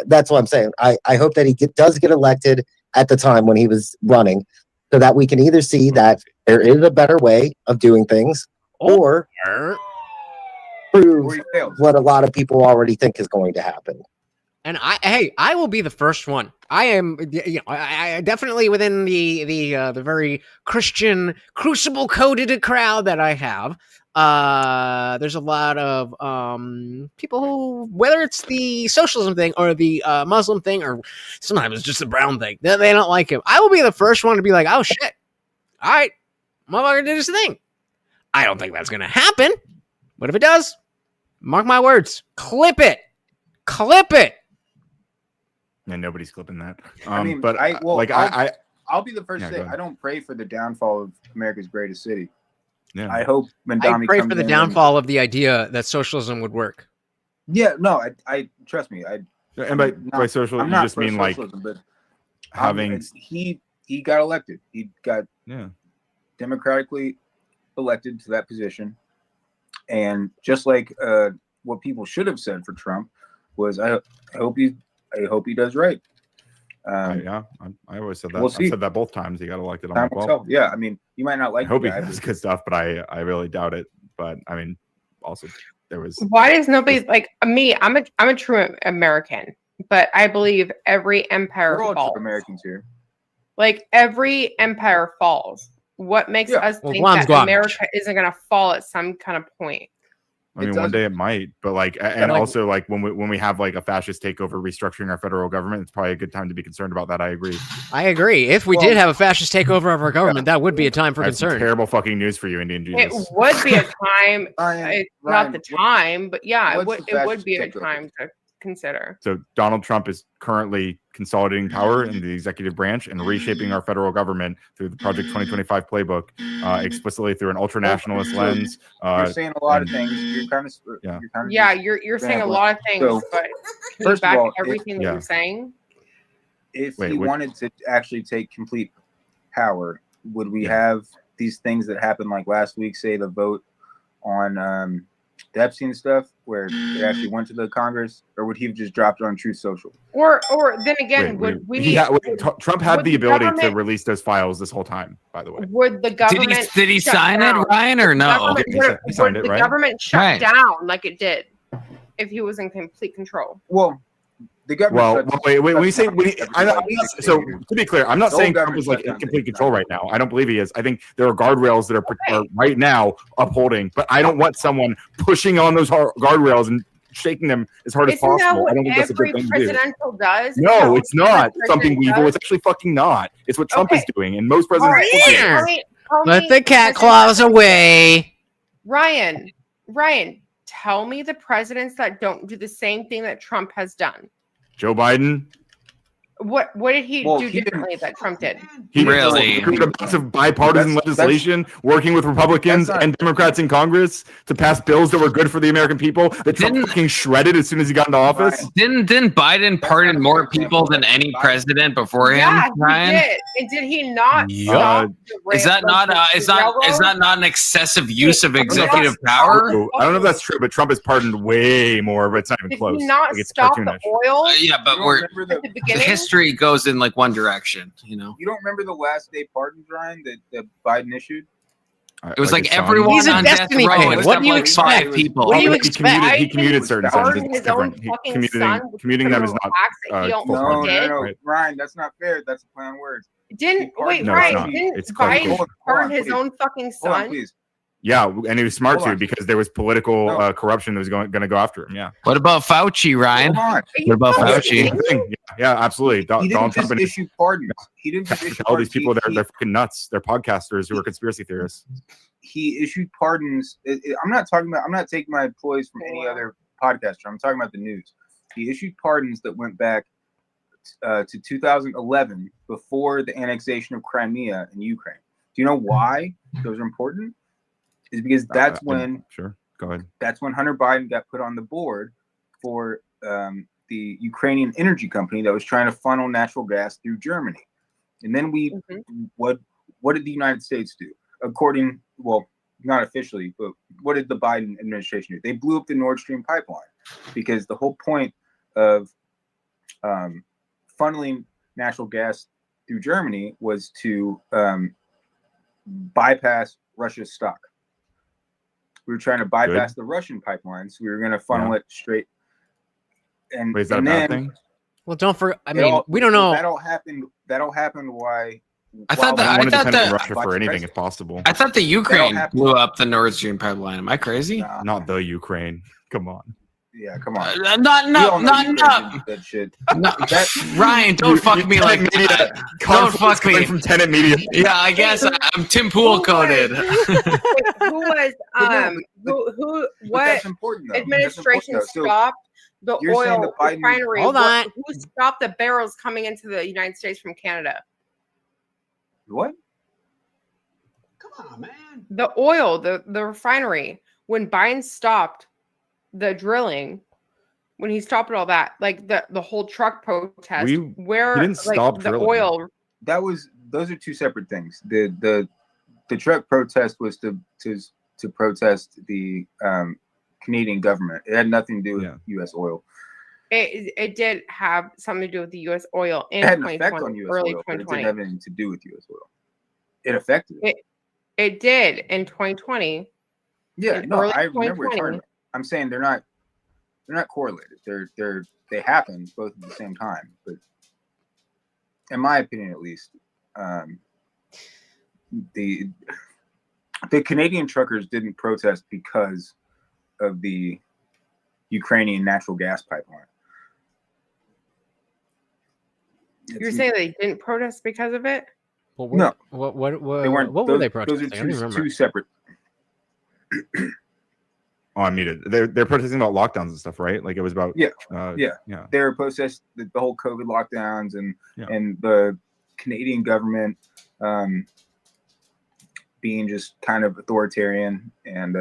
That's what I'm saying. I hope that he does get elected at the time when he was running so that we can either see that there is a better way of doing things or prove what a lot of people already think is going to happen. And I will be the first one. I am, I definitely within the very Christian crucible coded crowd that I have. There's a lot of people who, whether it's the socialism thing or the Muslim thing, or sometimes it's just the brown thing, they don't like him. I will be the first one to be like, oh shit, all right, motherfucker did his thing. I don't think that's gonna happen, but if it does, mark my words, clip it. And nobody's clipping that. I mean, but I'll be the first Yeah, to go say ahead. I don't pray for the downfall of America's greatest city. Yeah. I hope Mandami I pray comes for the in downfall of the idea that socialism would work. Yeah, no, I trust me. And by social, I'm you not just for mean like socialism, but having. he got elected. He got democratically elected to that position. And just like what people should have said for Trump was, I hope he does right. I always said that. We'll I've see. said that both times he got elected. I'm Time like, will well, tell. Yeah, I mean, you might not like I hope the he guy, does but good stuff, but I really doubt it. But I mean, also there was. Why does nobody like me? I'm a true American, but I believe every empire we're all falls. true Americans here. Like every empire falls. What makes us Well, think one's that gone. America isn't going to fall at some kind of point? I mean, one day it might, but like, and also like when we have like a fascist takeover restructuring our federal government, it's probably a good time to be concerned about that. I agree. I agree. If we did have a fascist takeover of our government, that would be a time for I have some concern. terrible fucking news for you, Indian It Jesus. would be a time. It's not Ryan, the time, but yeah, it what's would. the It would fascist be a takeover? time to consider. So Donald Trump is currently consolidating power in the executive branch and reshaping our federal government through the Project 2025 playbook, explicitly through an ultra-nationalist lens. You're saying a lot of things. You're kind of Yeah, you're saying a lot of things, So, but can you first of back all, everything that you're saying? If Wait, he what- wanted to actually take complete power, would we have these things that happened like last week, say the vote on the Epstein stuff, where it actually went to the Congress, or would he have just dropped it on Truth Social? Or then again, would we? Trump had would the the ability to government- release those files this whole time, by the way. Would the government? Did he shut sign down? it, Ryan, or The no? government He would- signed would it, the right? government shut Right. down like it did if he was in complete control? Well, the government. Well, wait. When we say, every, so to be clear, I'm not The saying whole Trump is government like shut in down complete control right now. I don't believe he is. I think there are guardrails that are right now upholding, but I don't want someone pushing on those guardrails and shaking them as hard as Isn't that possible. what I don't think that's a every good thing to do. presidential does? Isn't that No, what it's not every something president evil. does? It's actually fucking not. It's what Trump is doing, and most All presidents. right, Yeah. tell Let me the cat claws away. Ryan, tell me the presidents that don't do the same thing that Trump has done. Joe Biden. What did he Well, do he didn't- differently that Trump did? He Really? approved amounts of bipartisan That's- legislation, working with Republicans that's not- and Democrats in Congress to pass bills that were good for the American people. That Trump fucking shredded as soon as he got into office. Didn't Biden pardon more people than any president before him, Yeah, Ryan? he did. And did he not Yup. stop the Is that not is that not an excessive use of executive power? I don't know if that's true, but Trump has pardoned way more, but it's not even Did close. he not Like, it's stop cartoonish. the oil? Yeah, but You don't we're remember at the the beginning? history goes in like one direction, you know. You don't remember the last day pardons, Ryan, that Biden issued? It was like his son. everyone He's a on death destiny row. fan. except What do you like expect? 5 people. What do you He expect? commuted certain pardon sentences. It's his own different. He fucking commuting son with commuting them is criminal not acts that he full almost pardon. did? Right. Ryan, that's not fair. That's a play on words. Didn't wait, No, it's Ryan? not. Didn't It's clarification. Biden pardon his please. own fucking Hold on, son? please. Yeah, and he was smart Hold to on. because there was political No. corruption that was going to go after him. Yeah. What about Fauci, Ryan? Hold on. What about fucking Fauci? kidding me? Yeah, absolutely. He Donald didn't Trump just and his, issue pardons. He didn't just issue all these pardons. people, they're fucking nuts. They're podcasters who are conspiracy theorists. He issued pardons. I'm not taking my employees from any other podcaster. I'm talking about the news. He issued pardons that went back to 2011, before the annexation of Crimea and Ukraine. Do you know why those are important? Is because that's when Sure, go ahead. that's when Hunter Biden got put on the board for the Ukrainian energy company that was trying to funnel natural gas through Germany. And then what did the United States do? According, well, not officially, but what did the Biden administration do? They blew up the Nord Stream pipeline, because the whole point of funneling natural gas through Germany was to bypass Russia's stock. We were trying to bypass the Russian pipelines. We were going to funnel it straight. And Wait, is that and a bad then thing? Well, don't forget. I mean, we don't know. That all happened. Why? I thought I want to that depend on Russia for anything if possible. I thought the Ukraine blew up the Nord Stream pipeline. Am I crazy? Not the Ukraine. Come on. Yeah, come on. That shit. Ryan, don't fuck me like that. Don't fuck me. From Tenet Media. Yeah, I guess I'm Tim Pool coded. Who was what administration stopped the you're saying oil the Biden- refinery? Hold on. Who stopped the barrels coming into the United States from Canada? What? Come on, man. The oil, the refinery. When Biden stopped the drilling, when he stopped all that, like the whole truck protest, He where didn't like stop the drilling. oil. Those are two separate things. The truck protest was to to protest the Canadian government. It had nothing to do with U.S. oil. It did have something to do with the U.S. oil in It had an 2020, effect on U.S. early oil, but it 2020. didn't have anything to do with U.S. oil. It affected it. It did in 2020. Yeah, in no, early I remember what you're talking 2020. about. I'm saying they're not correlated. They happen both at the same time. But in my opinion, at least, the Canadian truckers didn't protest because of the Ukrainian natural gas pipeline. You're saying they didn't protest because of it? Well, No. What They weren't. what were those, they those protesting? are I don't even remember. two separate. Oh, I'm muted. They're protesting about lockdowns and stuff, right? Like it was about Yeah. yeah. They were protesting the whole COVID lockdowns and Yeah. and the Canadian government being just kind of authoritarian, and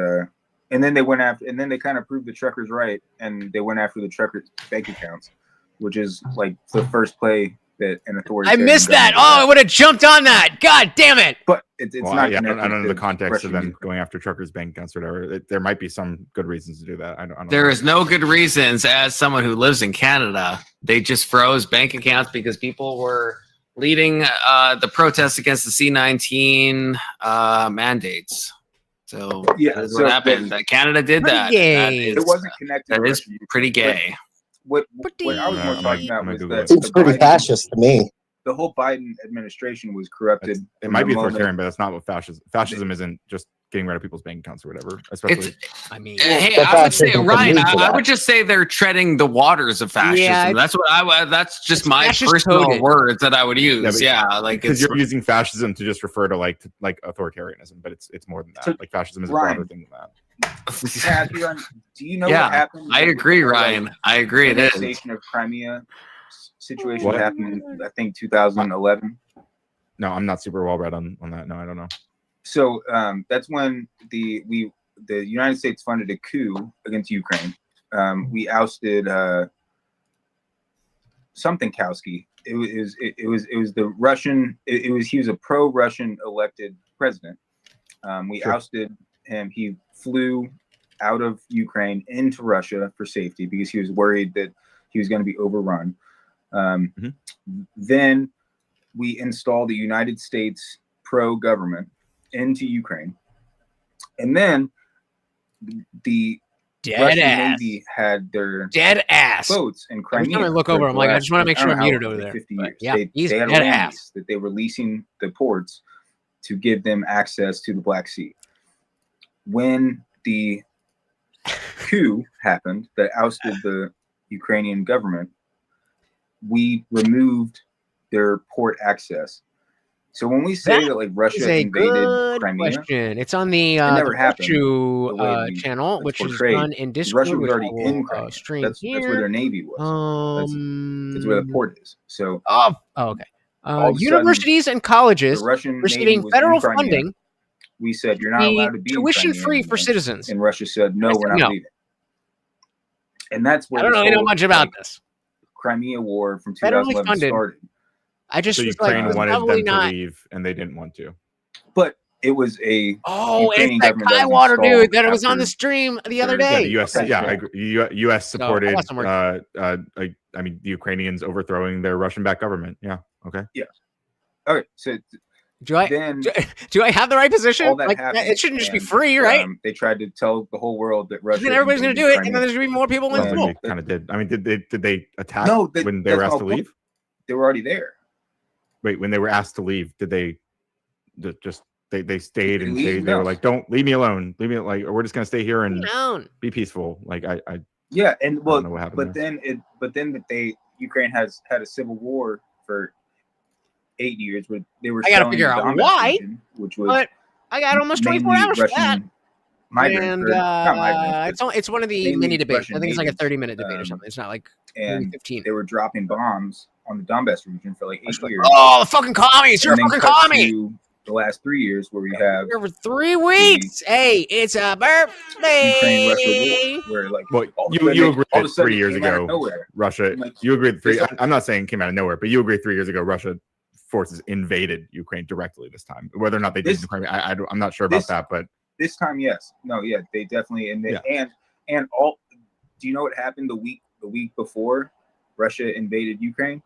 then they went after, and then they kind of proved the truckers right, and they went after the truckers' bank accounts, which is like the first play that an I authoritarian. missed that. government Oh, I would have jumped on that. God damn it. But it's Well, not. yeah, I don't connected know the to context of Russian them going after truckers' bank accounts or whatever. There might be some good reasons to do that. I don't There know. is no good reasons. As someone who lives in Canada, they just froze bank accounts because people were leading the protests against the C-19 mandates. So Yeah, that's so what happened. Canada did that. That It is, wasn't connected. that to is Russian, pretty gay. What I was more talking about was that Seems pretty fascist to me. the whole Biden administration was corrupted. It from might the be moment- authoritarian, but that's not what fascism isn't just getting rid of people's bank accounts or whatever. Especially, I mean, Hey, I would say, Ryan, I would just say they're treading the waters of fascism. Yeah, that's what that's just my fascist personal coded. words that I would use. but- Yeah, like because it's you're using fascism to just refer to like authoritarianism, but it's more than that. So, Like fascism is a Ryan, broader thing than that. Do you know Yeah, what happened? I agree, Ryan. I agree, it is. Annexation of Crimea situation What? happened in, I think, 2011. No, I'm not super well read on that. No, I don't know. So that's when the United States funded a coup against Ukraine. We ousted something Kowski. It was the Russian. He was a pro-Russian elected president. We ousted him. He flew out of Ukraine into Russia for safety because he was worried that he was going to be overrun. Then we installed the United States pro-government into Ukraine, and then the Dead Russian ass. Navy had their Dead ass. boats in Every Crimea. time I look for over, I'm the like, I last, just want to make sure I I'm don't know muted how over long, there. 50 But years. yeah, he's they had dead land ass. lease that they were leasing the ports to give them access to the Black Sea. When the coup happened that ousted the Ukrainian government, we removed their port access. So when we say that like Is Russia a invaded good Crimea, question. It's on the never the happened Horseshoe, the way we- channel, it's which is portrayed. done in Discord, Russia was which I already in will Crimea. stream That's here. where their navy was. That's where the port is. So okay. all of a Universities sudden, and colleges the Russian Navy receiving was in federal Crimea. funding. We said you're not be allowed to be in tuition Crimea free for anymore. citizens. And Russia said no, I we're said not no. leaving. And that's where I don't this really know whole, much about like, this. Crimea War from Federally 2011 funded. started. I just So was like, Ukraine that's wanted probably them to not. leave, and they didn't want to. But it was a Oh, Ukrainian it's that government that was Kaiwater dude installed that was on after the stream the other their- day. Yeah, the U.S. Okay. Yeah, I agree. U.S. So, I supported. got some work. I mean, the Ukrainians overthrowing their Russian-backed government. Yeah. Okay. Yeah. All right. So Do I then do I have the right position? all that Like happened. it shouldn't just be and, free, right? They tried to tell the whole world that Russia. Then everybody's going to do invaded it, and then Crimea. there's going to be more people in Sounds the like pool. they kind of did. I mean, did they attack No, when they were that's asked my to leave? point. They were already there. Wait, when they were asked to leave, did they just they stayed and Leave? they No. were like, "Don't leave me alone. Leave me like, or we're just gonna stay here and Alone. be peaceful." Like I Yeah, and I well, don't know what happened but then Ukraine has had a civil war for 8 years, where they were. I got to selling figure the out Donbass why, region, which was but I got almost 24 mainly hours for that. Russian migrants, And or not migrants, it's one of the mainly mini debates. Russian I think it's like a natives, 30-minute debate or something. It's not like maybe and 15. they were dropping bombs on the Donbass region for like 8 years. Oh, the fucking commies! You're a And then fucking cut commie. to the last 3 years, where we have Here for 3 weeks. Hey, it's a birthday. Ukraine-Russia war, where like well, all of a you sudden agree all of a that sudden 3 it years came out of ago, nowhere. Russia. Like, You agreed this- I'm not saying came out of nowhere, but you agreed 3 years ago Russia forces invaded Ukraine directly this time. Whether or not they did in Crimea, I'm not sure about that, but This time, yes. No, yeah, they definitely and all. Do you know what happened the week before Russia invaded Ukraine?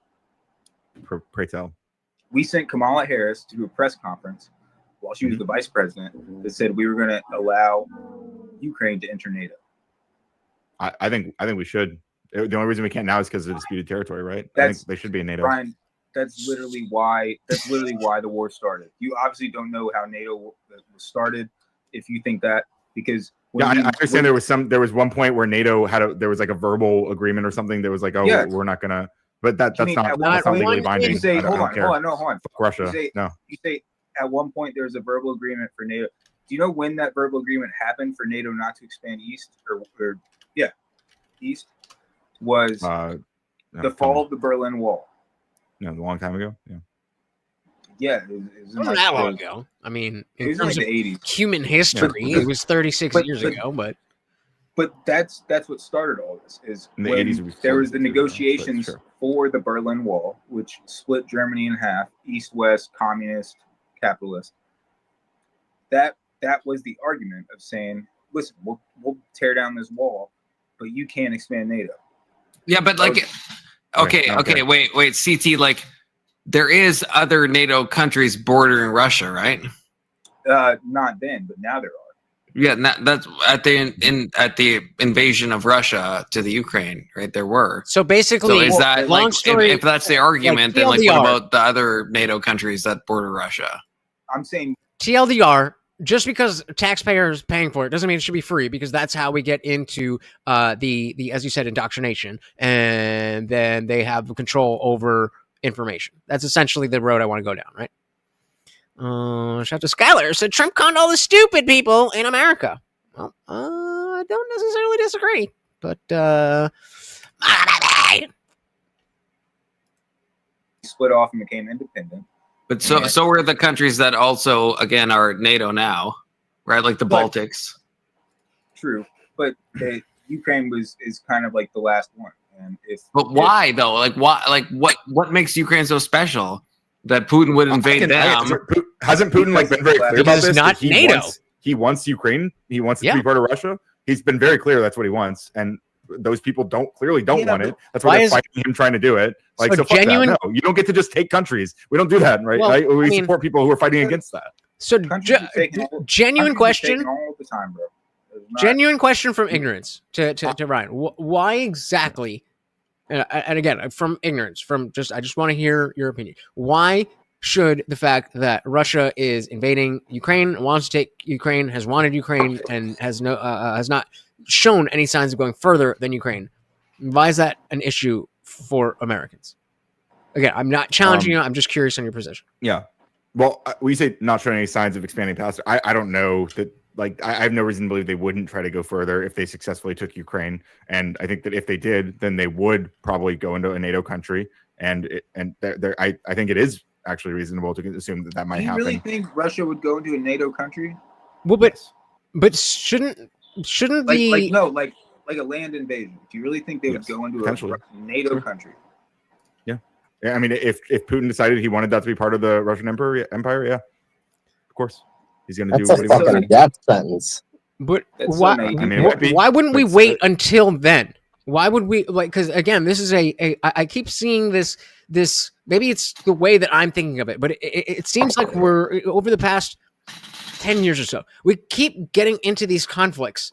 Pray tell. We sent Kamala Harris to do a press conference while she was the vice president that said we were going to allow Ukraine to enter NATO. I think we should. The only reason we can't now is because of disputed territory, right? I think they should be in NATO. Brian, that's literally why the war started. You obviously don't know how NATO was started if you think that, because I understand there was one point where NATO there was like a verbal agreement or something that was like, we're not gonna, but that's not legally binding. You say, hold on. Fuck Russia. You say at one point there was a verbal agreement for NATO. Do you know when that verbal agreement happened for NATO not to expand east east? Was the fall of the Berlin Wall. A long time ago. Yeah, it wasn't that long ago. I mean, in terms like of the 80s. human history, it was 36 years ago. But that's what started all this. Is in the when 80s there was the negotiations for the Berlin Wall, which split Germany in half, east-west, communist, capitalist. That was the argument of saying, listen, we'll tear down this wall, but you can't expand NATO. Yeah, but like, okay, wait, CT, like, there is other NATO countries bordering Russia, right? Not then, but now there are. Yeah, that's at the invasion of Russia to the Ukraine, right? There were. So basically, is that long like story, if that's the argument, then like TLDR. what about the other NATO countries that border Russia? I'm saying TLDR. Just because taxpayers paying for it doesn't mean it should be free, because that's how we get into the as you said, indoctrination, and then they have control over information. That's essentially the road I want to go down, right? Shout out to Skylar, said Trump conned all the stupid people in America. Well, I don't necessarily disagree, but split off and became independent. But so were the countries that also again are NATO now, right? Like the Baltics. True, but Ukraine is kind of like the last one. And why though? Like why? Like what makes Ukraine so special that Putin would invade them? Hasn't Putin like been very clear about this? Not NATO. He wants Ukraine. He wants it to be part of Russia. He's been very clear that's what he wants, and those people clearly don't want it. That's why they're fighting him trying to do it. Like, so fuck that. No, you don't get to just take countries. We don't do that, right? Well, we support people who are fighting against that. So genuine question. All the time, bro. Genuine question from ignorance to Ryan. Why exactly? And again, from ignorance, I just want to hear your opinion. Why should the fact that Russia is invading Ukraine, wants to take Ukraine, has wanted Ukraine, and has not shown any signs of going further than Ukraine, why is that an issue for Americans? Again, I'm not challenging you. I'm just curious on your position. Yeah. Well, we say not showing any signs of expanding past. I don't know that. Like, I have no reason to believe they wouldn't try to go further if they successfully took Ukraine. And I think that if they did, then they would probably go into a NATO country. And I think it is actually reasonable to assume that might happen. Do you really think Russia would go into a NATO country? Well, but shouldn't like a land invasion? Do you really think they would go into a NATO country? Yeah. I mean, if Putin decided he wanted that to be part of the Russian Empire, yeah, of course. He's going to do what he wants. That's a death sentence. But why wouldn't we wait until then? Why would we because again, this is I keep seeing this maybe it's the way that I'm thinking of it, but it seems like we're over the past 10 years or so, we keep getting into these conflicts,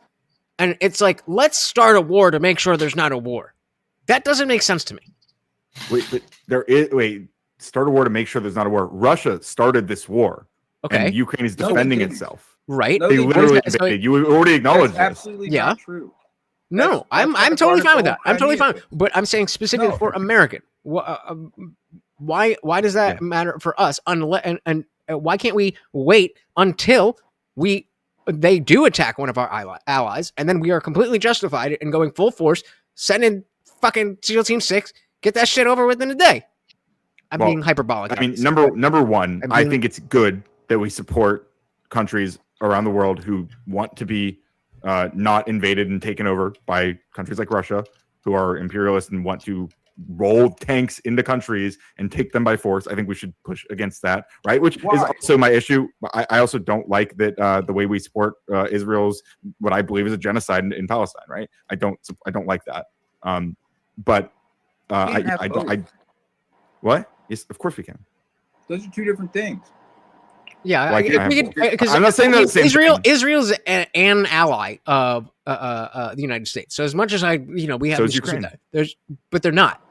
and it's like, let's start a war to make sure there's not a war. That doesn't make sense to me. Start a war to make sure there's not a war. Russia started this war. Okay. And Ukraine is defending itself. Right. They literally invaded. You already acknowledged this. Absolutely not true. No, I'm totally fine with that. I'm totally fine. But I'm saying specifically for American. Why does that matter for us? Unless and why can't we wait until they do attack one of our allies, and then we are completely justified in going full force, send in fucking SEAL Team 6, get that shit over within a day. I'm being hyperbolic. I mean, number one, I think it's good that we support countries around the world who want to be not invaded and taken over by countries like Russia, who are imperialist and want to roll tanks into countries and take them by force. I think we should push against that, right? Which is also my issue. I also don't like that the way we support Israel's what I believe is a genocide in Palestine, right? I don't like that. But what? Yes, of course we can. Those are two different things. Yeah, because I'm not saying that Israel's an ally of the United States. So as much as we have Ukraine. That, but they're not.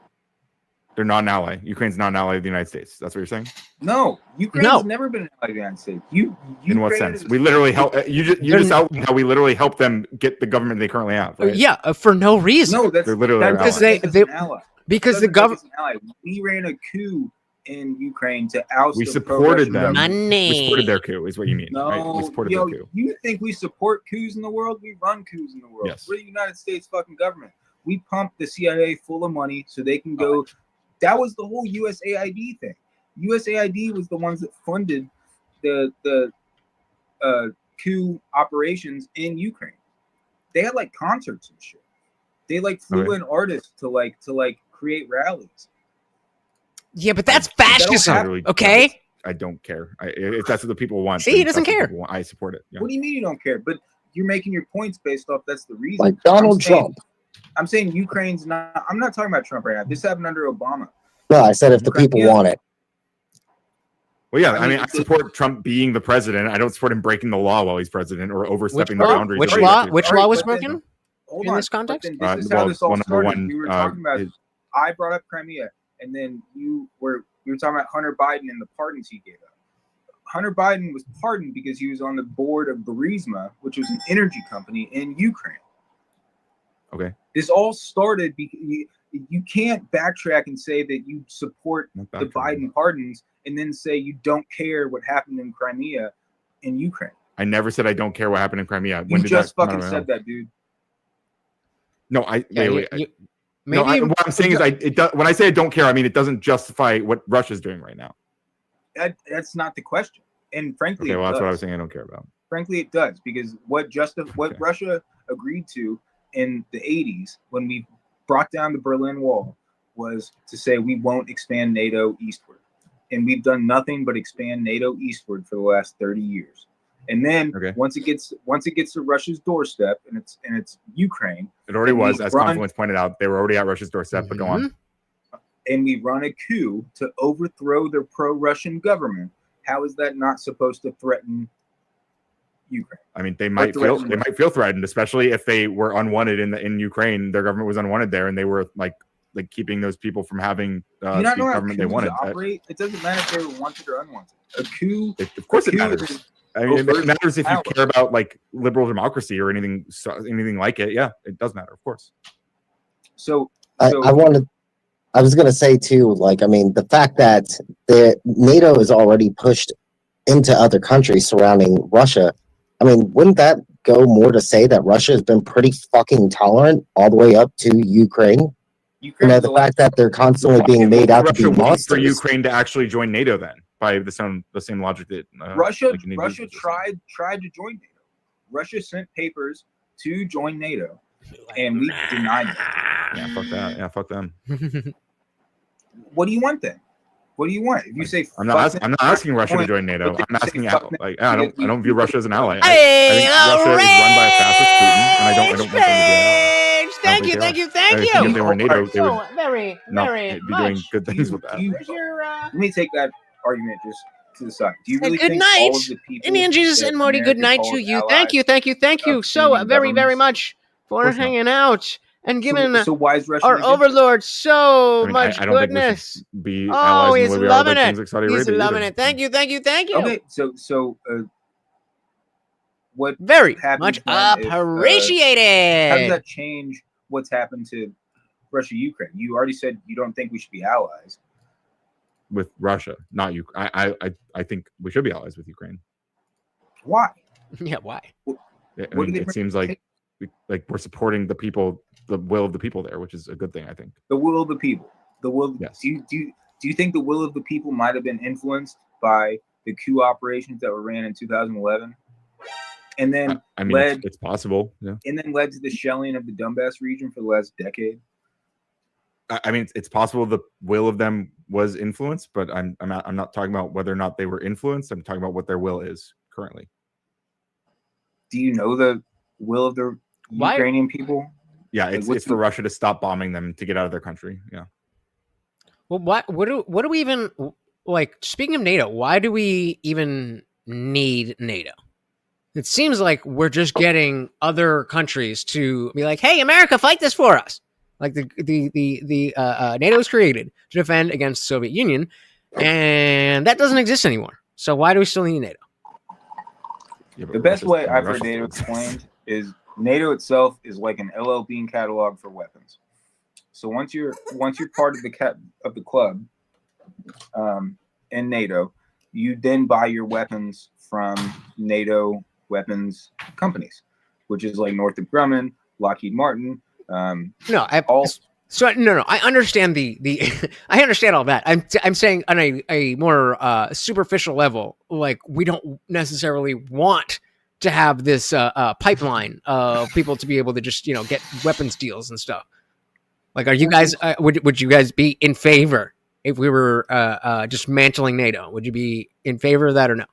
They're not an ally. Ukraine's not an ally of the United States. That's what you're saying? No, Ukraine's never been an ally of the United States. In what sense? We literally help. You just outlined how we literally help them get the government they currently have. Right? Yeah, for no reason. No, they're literally because because the government. We ran a coup in Ukraine to oust. We supported them. Money. We supported their coup, is what you mean? No, right? We supported their coup. You think we support coups in the world? We run coups in the world. Yes. We're the United States fucking government. We pump the CIA full of money so they can go. That was the whole USAID thing. USAID was the ones that funded the coup operations in Ukraine. They had like concerts and shit. They like flew in artists to create rallies. Yeah, but that's fascism, okay? I don't care. If that's what the people want. See, he doesn't care. I support it. Yeah. What do you mean you don't care? But you're making your points based off that's the reason. Like Donald Trump. I'm saying Ukraine's not. I'm not talking about Trump right now. This happened under Obama. No, I said if the people want it. Well, yeah, I mean, I support Trump being the president. I don't support him breaking the law while he's president or overstepping the boundaries. Which law was broken in this context? This is how this all started. We were talking about. I brought up Crimea, and then we were talking about Hunter Biden and the pardons he gave up. Hunter Biden was pardoned because he was on the board of Burisma, which was an energy company in Ukraine. Okay. This all started because you can't backtrack and say that you support the Biden pardons and then say you don't care what happened in Crimea in Ukraine. I never said I don't care what happened in Crimea. You just fucking said that, dude. No, wait. What I'm saying is, when I say I don't care, I mean it doesn't justify what Russia's doing right now. That's not the question. And frankly, okay, well, that's what I was saying. I don't care about. Frankly, it does, because what Russia agreed to in the 80s when we brought down the Berlin Wall was to say we won't expand NATO eastward, and we've done nothing but expand NATO eastward for the last 30 years. And then once it gets to Russia's doorstep, and it's Ukraine. It already was, as Confluence pointed out. They were already at Russia's doorstep. But go on. And we run a coup to overthrow their pro-Russian government. How is that not supposed to threaten Ukraine? I mean, they might feel threatened, especially if they were unwanted in Ukraine. Their government was unwanted there, and they were like keeping those people from having the government they wanted. It doesn't matter if they were wanted or unwanted. A coup, of course, it matters. I mean, it matters if you care about like liberal democracy or anything like it. Yeah, it does matter, of course. So I was going to say too, like, I mean, the fact that the NATO is already pushed into other countries surrounding Russia. I mean, wouldn't that go more to say that Russia has been pretty fucking tolerant all the way up to Ukraine? You know, the fact that they're constantly being made out to be monsters. For Ukraine to actually join NATO, then, by the same logic that Russia tried to join NATO. Russia sent papers to join NATO, and we denied it. Yeah, fuck that. Yeah, fuck them. What do you want then? What do you want? If you say I'm not asking Russia to join NATO. I'm asking I don't view Russia as an ally. Hey, I think Russia is run by a fascist Putin, and I don't want them to be an ally. Thank you. If they were NATO, they would very be doing good things with that. Let me take that argument just to the side. Do you really good think night, all of the people Indian Jesus and Morty? Good night to you. Thank you so very much for hanging out and giving so why is Russia our overlord so much goodness. Be oh, he's the way loving it. Like He's loving it. Thank you. Okay, so what very much appreciated. How does that change what's happened to Russia, Ukraine? You already said you don't think we should be allies with Russia, not you. I think we should be allies with Ukraine. Why? Yeah, why? It seems like we're supporting the people, the will of the people there, which is a good thing, I think. The will of the people. The will. Yes. Do you think the will of the people might have been influenced by the coup operations that were ran in 2011? And then it's possible. Yeah. And then led to the shelling of the Donbass region for the last decade. I mean, it's possible the will of them was influenced, but I'm not talking about whether or not they were influenced. I'm talking about what their will is currently. Do you know the will of the Ukrainian people? Yeah, Like, it's for Russia to stop bombing them to get out of their country. Yeah. Well, what do we even like? Speaking of NATO, why do we even need NATO? It seems like we're just getting other countries to be like, "Hey, America, fight this for us." Like the NATO was created to defend against the Soviet Union, and that doesn't exist anymore. So why do we still need NATO? Yeah, the best way I've heard NATO explained is NATO itself is like an LL Bean catalog for weapons. So once you're part of the club in NATO, you then buy your weapons from NATO weapons companies, which is like Northrop Grumman, Lockheed Martin. No, I understand the I understand all that. I'm saying on a more superficial level, like we don't necessarily want to have this pipeline of people to be able to just get weapons deals and stuff. Like, are you guys would you guys be in favor if we were dismantling NATO? Would you be in favor of that or no?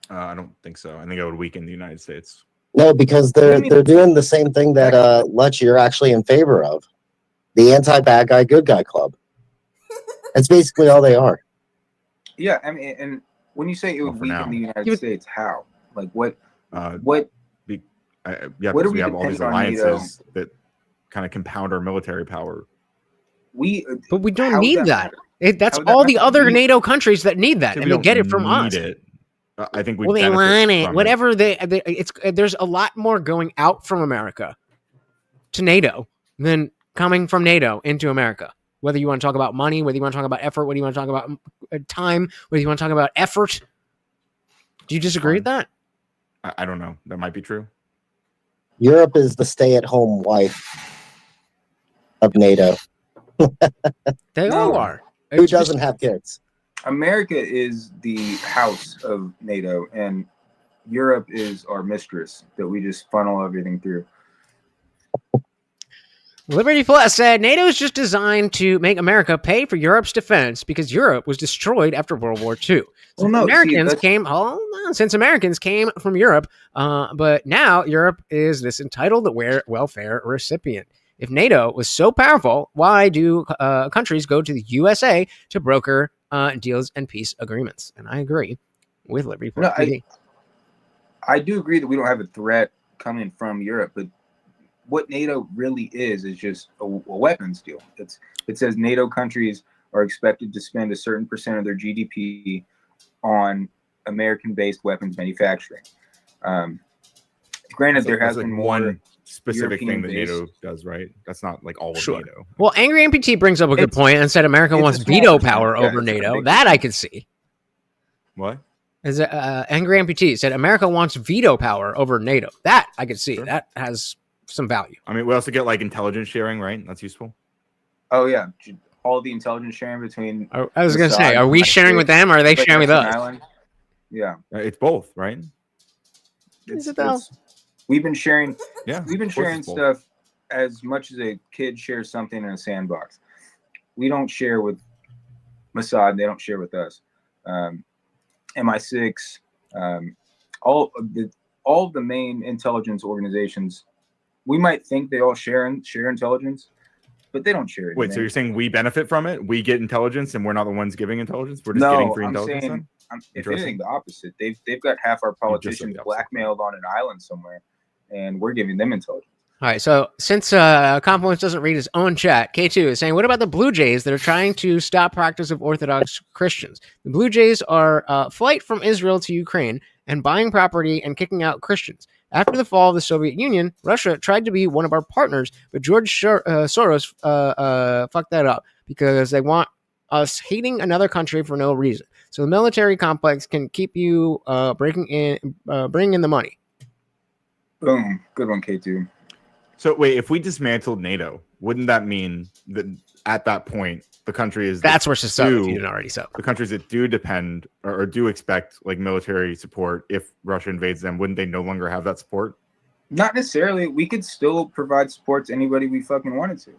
I don't think so. I think it would weaken the United States. No, because they're doing the same thing that Lutch, you're actually in favor of. The anti-bad guy, good guy club. That's basically all they are. Yeah, I mean, and when you say it would weaken the United States, how? Like what? What are because we we have all these dependent on NATO? alliances that kind of compound our military power. But we don't need that. That's all the other NATO countries that need that, and they get it from us. I think They want it. Whatever there's a lot more going out from America to NATO than coming from NATO into America. Whether you want to talk about money, whether you want to talk about effort, whether you want to talk about time, whether you want to talk about effort. Do you disagree with that? I don't know. That might be true. Europe is the stay-at-home wife of NATO. They all are. Who doesn't have kids? America is the house of NATO, and Europe is our mistress that we just funnel everything through. Liberty Plus said NATO is just designed to make America pay for Europe's defense because Europe was destroyed after World War II. Since Americans came from Europe, but now Europe is this entitled welfare recipient. If NATO was so powerful, why do countries go to the USA to broker deals and peace agreements? And I agree with Liberty Plus. I do agree that we don't have a threat coming from Europe, but what NATO really is just a weapons deal. It says NATO countries are expected to spend a certain percent of their GDP on American-based weapons manufacturing. Granted, there has been one specific thing that European-based. NATO does, right? That's not like all of Sure. NATO. Well, Angry MPT brings up a good point and said America it's wants a small veto percent. power Yeah, over it's a NATO. big That I could see. What? As Angry MPT said, America wants veto power over NATO. That I could see. That has some value. I mean, we also get like intelligence sharing, right? That's useful. Oh yeah, all the intelligence sharing between. I was going to say, are we sharing with them or are they sharing with us? Island? Yeah, It's both, right? Is it though? We've been sharing. Yeah, we've been of course sharing it's both. stuff as much as a kid shares something in a sandbox. We don't share with Mossad. They don't share with us. MI6, all of the main intelligence organizations. We might think they all share intelligence, but they don't share it. Wait, so you're saying we benefit from it? We get intelligence, and we're not the ones giving intelligence. We're just getting free intelligence. Saying, if Interesting. anything, the opposite. They've got half our politicians blackmailed on an island somewhere, and we're giving them intelligence. All right, so since Confluence doesn't read his own chat, K2 is saying, what about the Blue Jays that are trying to stop practice of Orthodox Christians? The Blue Jays are flight from Israel to Ukraine and buying property and kicking out Christians. After the fall of the Soviet Union, Russia tried to be one of our partners, but George Soros fucked that up because they want us hating another country for no reason. So the military complex can keep you bringing in the money. Boom. Good one, K2. So wait, if we dismantled NATO, wouldn't that mean that at that point the countries that's where society didn't already so the countries that do depend or do expect like military support if Russia invades them, wouldn't they no longer have that support? Not necessarily. We could still provide support to anybody we fucking wanted to.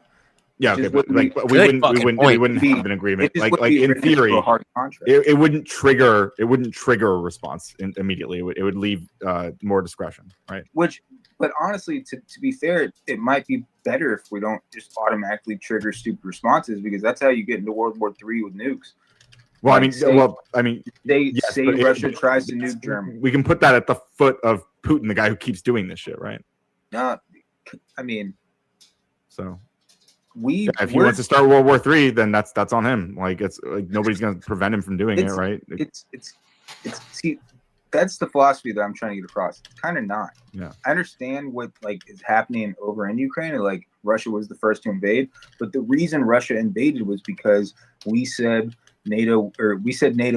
Yeah, It okay, just but wouldn't like be- we Good wouldn't we fucking wouldn't point. we wouldn't Be- have an it agreement. just Like wouldn't like be in written into theory, a hard contract. it wouldn't trigger a response immediately. It would leave more discretion, right? But honestly, to be fair, it might be better if we don't just automatically trigger stupid responses, because that's how you get into World War III with nukes. Well, Like, say but Russia tries to nuke Germany. We can put that at the foot of Putin, the guy who keeps doing this shit, right? No, I mean, So if he wants to start World War III, then that's on him. Like it's like nobody's gonna prevent him from doing it, right? It's see, that's the philosophy that I'm trying to get across. It's kind of not. Yeah. I understand what like is happening over in Ukraine, and like Russia was the first to invade, but the reason Russia invaded was because we said NATO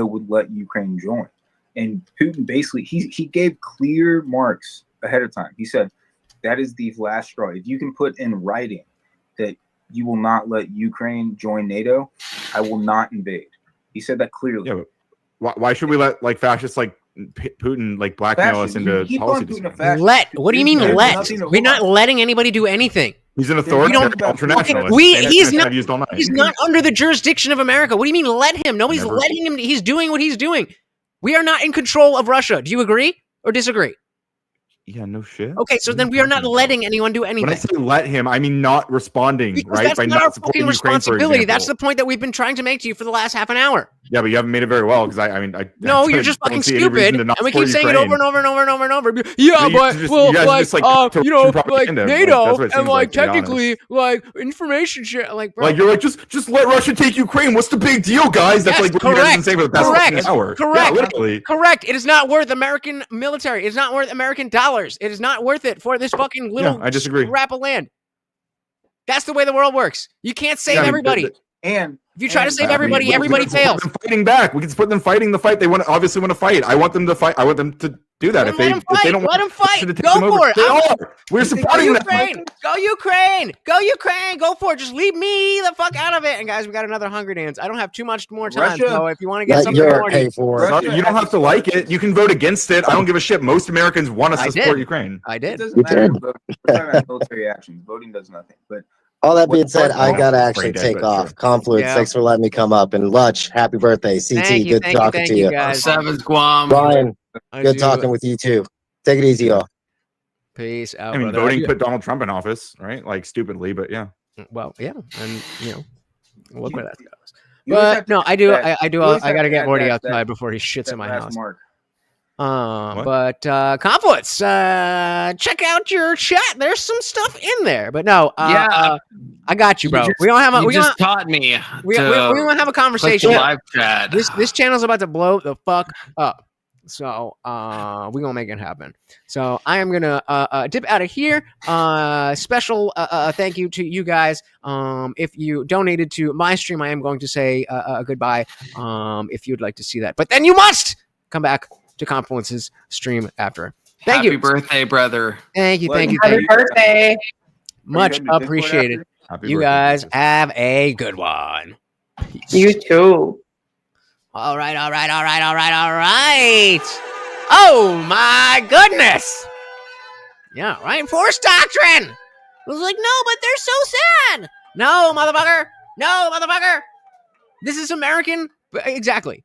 would let Ukraine join, and Putin basically he gave clear marks ahead of time. He said that is the last straw. If you can put in writing that you will not let Ukraine join NATO, I will not invade. He said that clearly. Yeah, but why should we let like fascists like Putin like blackmail us into policy decisions? What do you mean let? We're not letting anybody do anything. He's an authoritarian internationalist. He's Same not. I've used all night. He's not under the jurisdiction of America. What do you mean let him? Nobody's Never. letting him. He's doing what he's doing. We are not in control of Russia. Do you agree or disagree? Yeah, no shit. Okay, so then we are not letting anyone do anything. When I say let him, I mean not responding, Because right? that's By not our supporting fucking Ukraine, for responsibility. That's example. the point that we've been trying to make to you for the last half an hour. Yeah, but you haven't made it very well because I mean, No, you're just don't fucking see any reason stupid, to not and we support keep saying it Ukraine. over and over and over and over and over. Yeah, You but just- well, you guys like, just, like, you know, Russian like propaganda. Like, NATO that's what it and seems like like, to be technically, like information share, like, bro. Like you're like just let Russia take Ukraine. What's the big deal, guys? That's Yes, like what you guys have been saying for the past correct, fucking hour. correct, Yeah, literally. correct. It is not worth American military. It's not worth American dollars. It is not worth it for this fucking little I disagree. scrap of land. That's the way the world works. You can't save Yeah, I mean, everybody. And if you try to save I mean, everybody, we can everybody support fails. them fighting back. We can support them fighting the fight. They obviously want to fight. I want them to fight. I want them to do that. If they don't Let want them fight. Russia to take Go them over, for it. they are. We're supporting Go them. Ukraine. Go Ukraine. Go Ukraine. Go for it. Just leave me the fuck out of it. And guys, we got another Hunger Dance. I don't have too much more time. Russia- So if you want to get Let something Europe more, pay for it. Sorry, you don't have to like it. You can vote against it. I don't give a shit. Most Americans want us I to support did. Ukraine. I It did. doesn't matter. But we're talking about military actions. Voting does nothing. But All that being said, I Well, gotta brain actually dead, take but off. sure. Confluence, Yeah. thanks for letting me come up. And Lutch, happy birthday. CT, Thank you, good thank you, talking thank to you, you. guys. Sevens Guam. Brian, I good do. talking with you too. Take it easy, y'all. Peace out, I mean, brother. voting put Donald Trump in office, right? Like stupidly, but yeah. Well, yeah, and you know, look where that goes. You always But have to no, add I do. that- I do. you always I have got to to get add Morty that- outside that- before he shits in my last house. mark. But Confluence, check out your chat. There's some stuff in there. But no, Yeah. I got you, bro. You we don't have a. you We just don't. taught me. We to don't have a click conversation. the live chat. This channel's about to blow the fuck up. So we're gonna make it happen. So I am gonna dip out of here. Special thank you to you guys. If you donated to my stream, I am going to say goodbye. If you'd like to see that, but then you must come back to Confluence's stream after. Thank Happy you. birthday, brother. Thank you. Thank you. Happy Thank you. birthday. Much Are you gonna do Discord appreciated. after? Happy You birthday, guys Jesus. have a good one. Peace. You too. All right. Oh my goodness. Yeah, right. Force doctrine. I was like, no, but they're so sad. No, motherfucker. No, motherfucker. This is American. Exactly.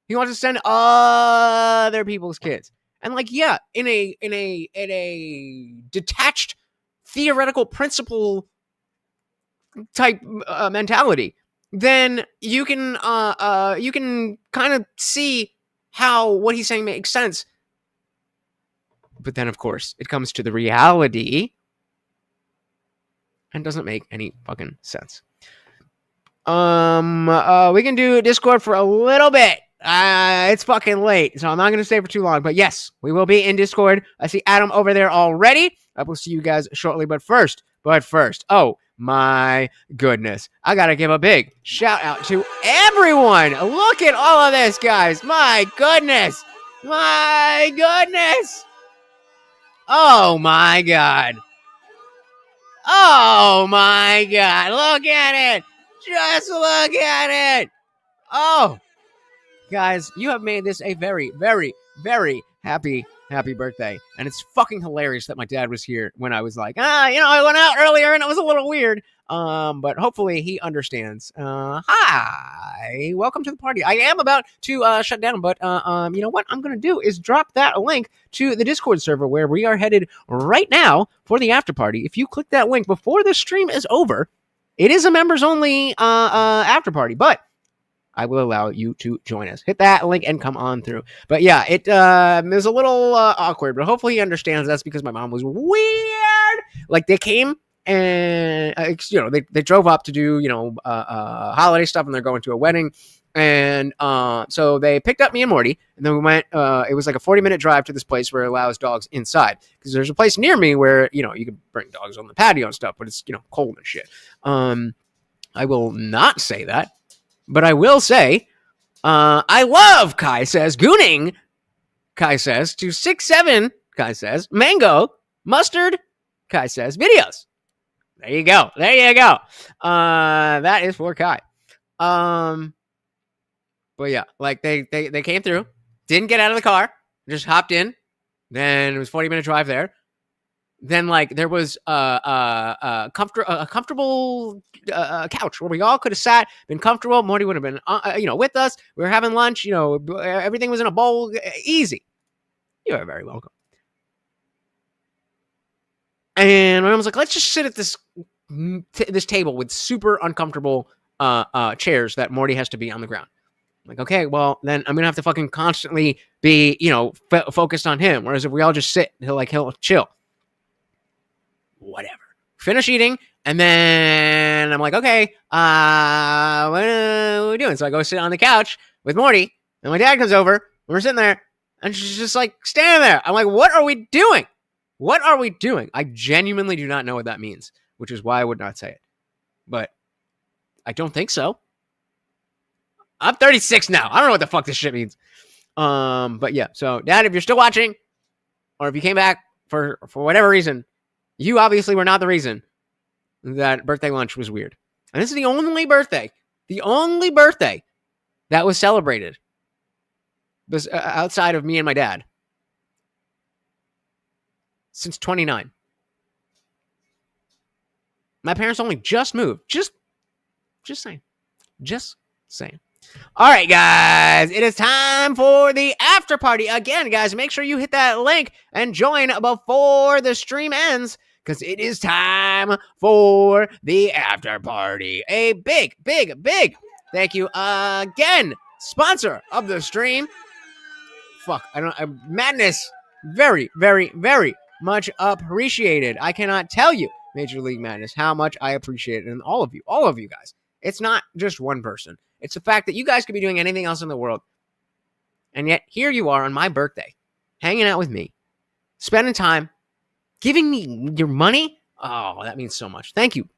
He wants to send other people's kids. And like, yeah, in a detached theoretical principle type mentality, then you can kind of see how what he's saying makes sense. But then, of course, it comes to the reality and doesn't make any fucking sense. We can do Discord for a little bit. It's fucking late, so I'm not going to stay for too long. But yes, we will be in Discord. I see Adam over there already. I will see you guys shortly. But first, oh my goodness, I got to give a big shout out to everyone. Look at all of this, guys. My goodness. Oh my god. Oh my god. Look at it. Just look at it. Oh. Guys, you have made this a very, very, very happy birthday. And it's fucking hilarious that my dad was here when I was like, I went out earlier and it was a little weird. But hopefully he understands. Hi, welcome to the party. I am about to shut down, but you know what I'm going to do is drop that link to the Discord server where we are headed right now for the after party. If you click that link before the stream is over, it is a members only after party, but I will allow you to join us. Hit that link and come on through. But yeah, it was a little awkward, but hopefully he understands that's because my mom was weird. Like they came and you know they drove up to do holiday stuff, and they're going to a wedding, and so they picked up me and Morty, and then we went. It was like a 40-minute drive to this place where it allows dogs inside, because there's a place near me where you can bring dogs on the patio and stuff, but it's cold and shit. I will not say that. But I will say, I love, Kai says, gooning, Kai says, 267, Kai says, mango, mustard, Kai says, videos. There you go. There you go. That is for Kai. But yeah, like they came through, didn't get out of the car, just hopped in. Then it was 40-minute drive there. Then like there was a comfortable couch where we all could have sat, been comfortable. Morty would have been with us. We were having lunch. Everything was in a bowl. Easy. You are very welcome. And my mom was like, let's just sit at this table with super uncomfortable chairs that Morty has to be on the ground. I'm like, okay, well then I'm gonna have to fucking constantly be focused on him. Whereas if we all just sit, he'll chill. Whatever. Finish eating, and then I'm like, okay, what are we doing? So I go sit on the couch with Morty, and my dad comes over, and we're sitting there, and she's just like standing there. I'm like, what are we doing? What are we doing? I genuinely do not know what that means, which is why I would not say it. But I don't think so. I'm 36 now. I don't know what the fuck this shit means. But yeah, so Dad, if you're still watching, or if you came back for whatever reason, you obviously were not the reason that birthday lunch was weird. And this is the only birthday that was celebrated outside of me and my dad since 29. My parents only just moved. Just saying. Just saying. All right, guys, it is time for the after party. Again, guys, make sure you hit that link and join before the stream ends, because it is time for the after party. A big thank you again, sponsor of the stream. Madness. Very, very, very much appreciated. I cannot tell you, Major League Madness, how much I appreciate it. And all of you guys. It's not just one person. It's the fact that you guys could be doing anything else in the world. And yet, here you are on my birthday, hanging out with me, spending time, giving me your money. Oh, that means so much. Thank you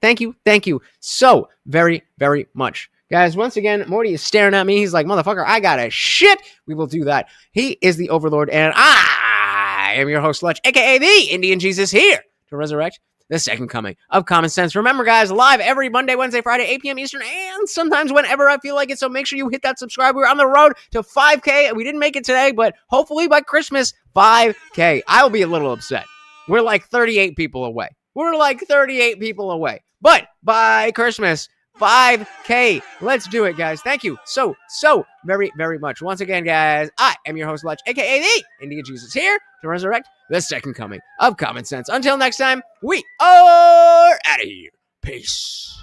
so very, very much. Guys, once again, Morty is staring at me. He's like, motherfucker, I got a shit. We will do that. He is the Overlord, and I am your host, Lutch, a.k.a. the Indian Jesus, here to resurrect the second coming of common sense. Remember, guys, live every Monday, Wednesday, Friday, 8 p.m. Eastern, and sometimes whenever I feel like it. So make sure you hit that subscribe. We're on the road to 5K. We didn't make it today, but hopefully by Christmas, 5K. I will be a little upset. We're like 38 people away. But by Christmas, 5K. Let's do it, guys. Thank you so very, very much. Once again, guys, I am your host, Lutch, a.k.a. the Indian Jesus, here to resurrect the second coming of common sense. Until next time, we are out of here. Peace.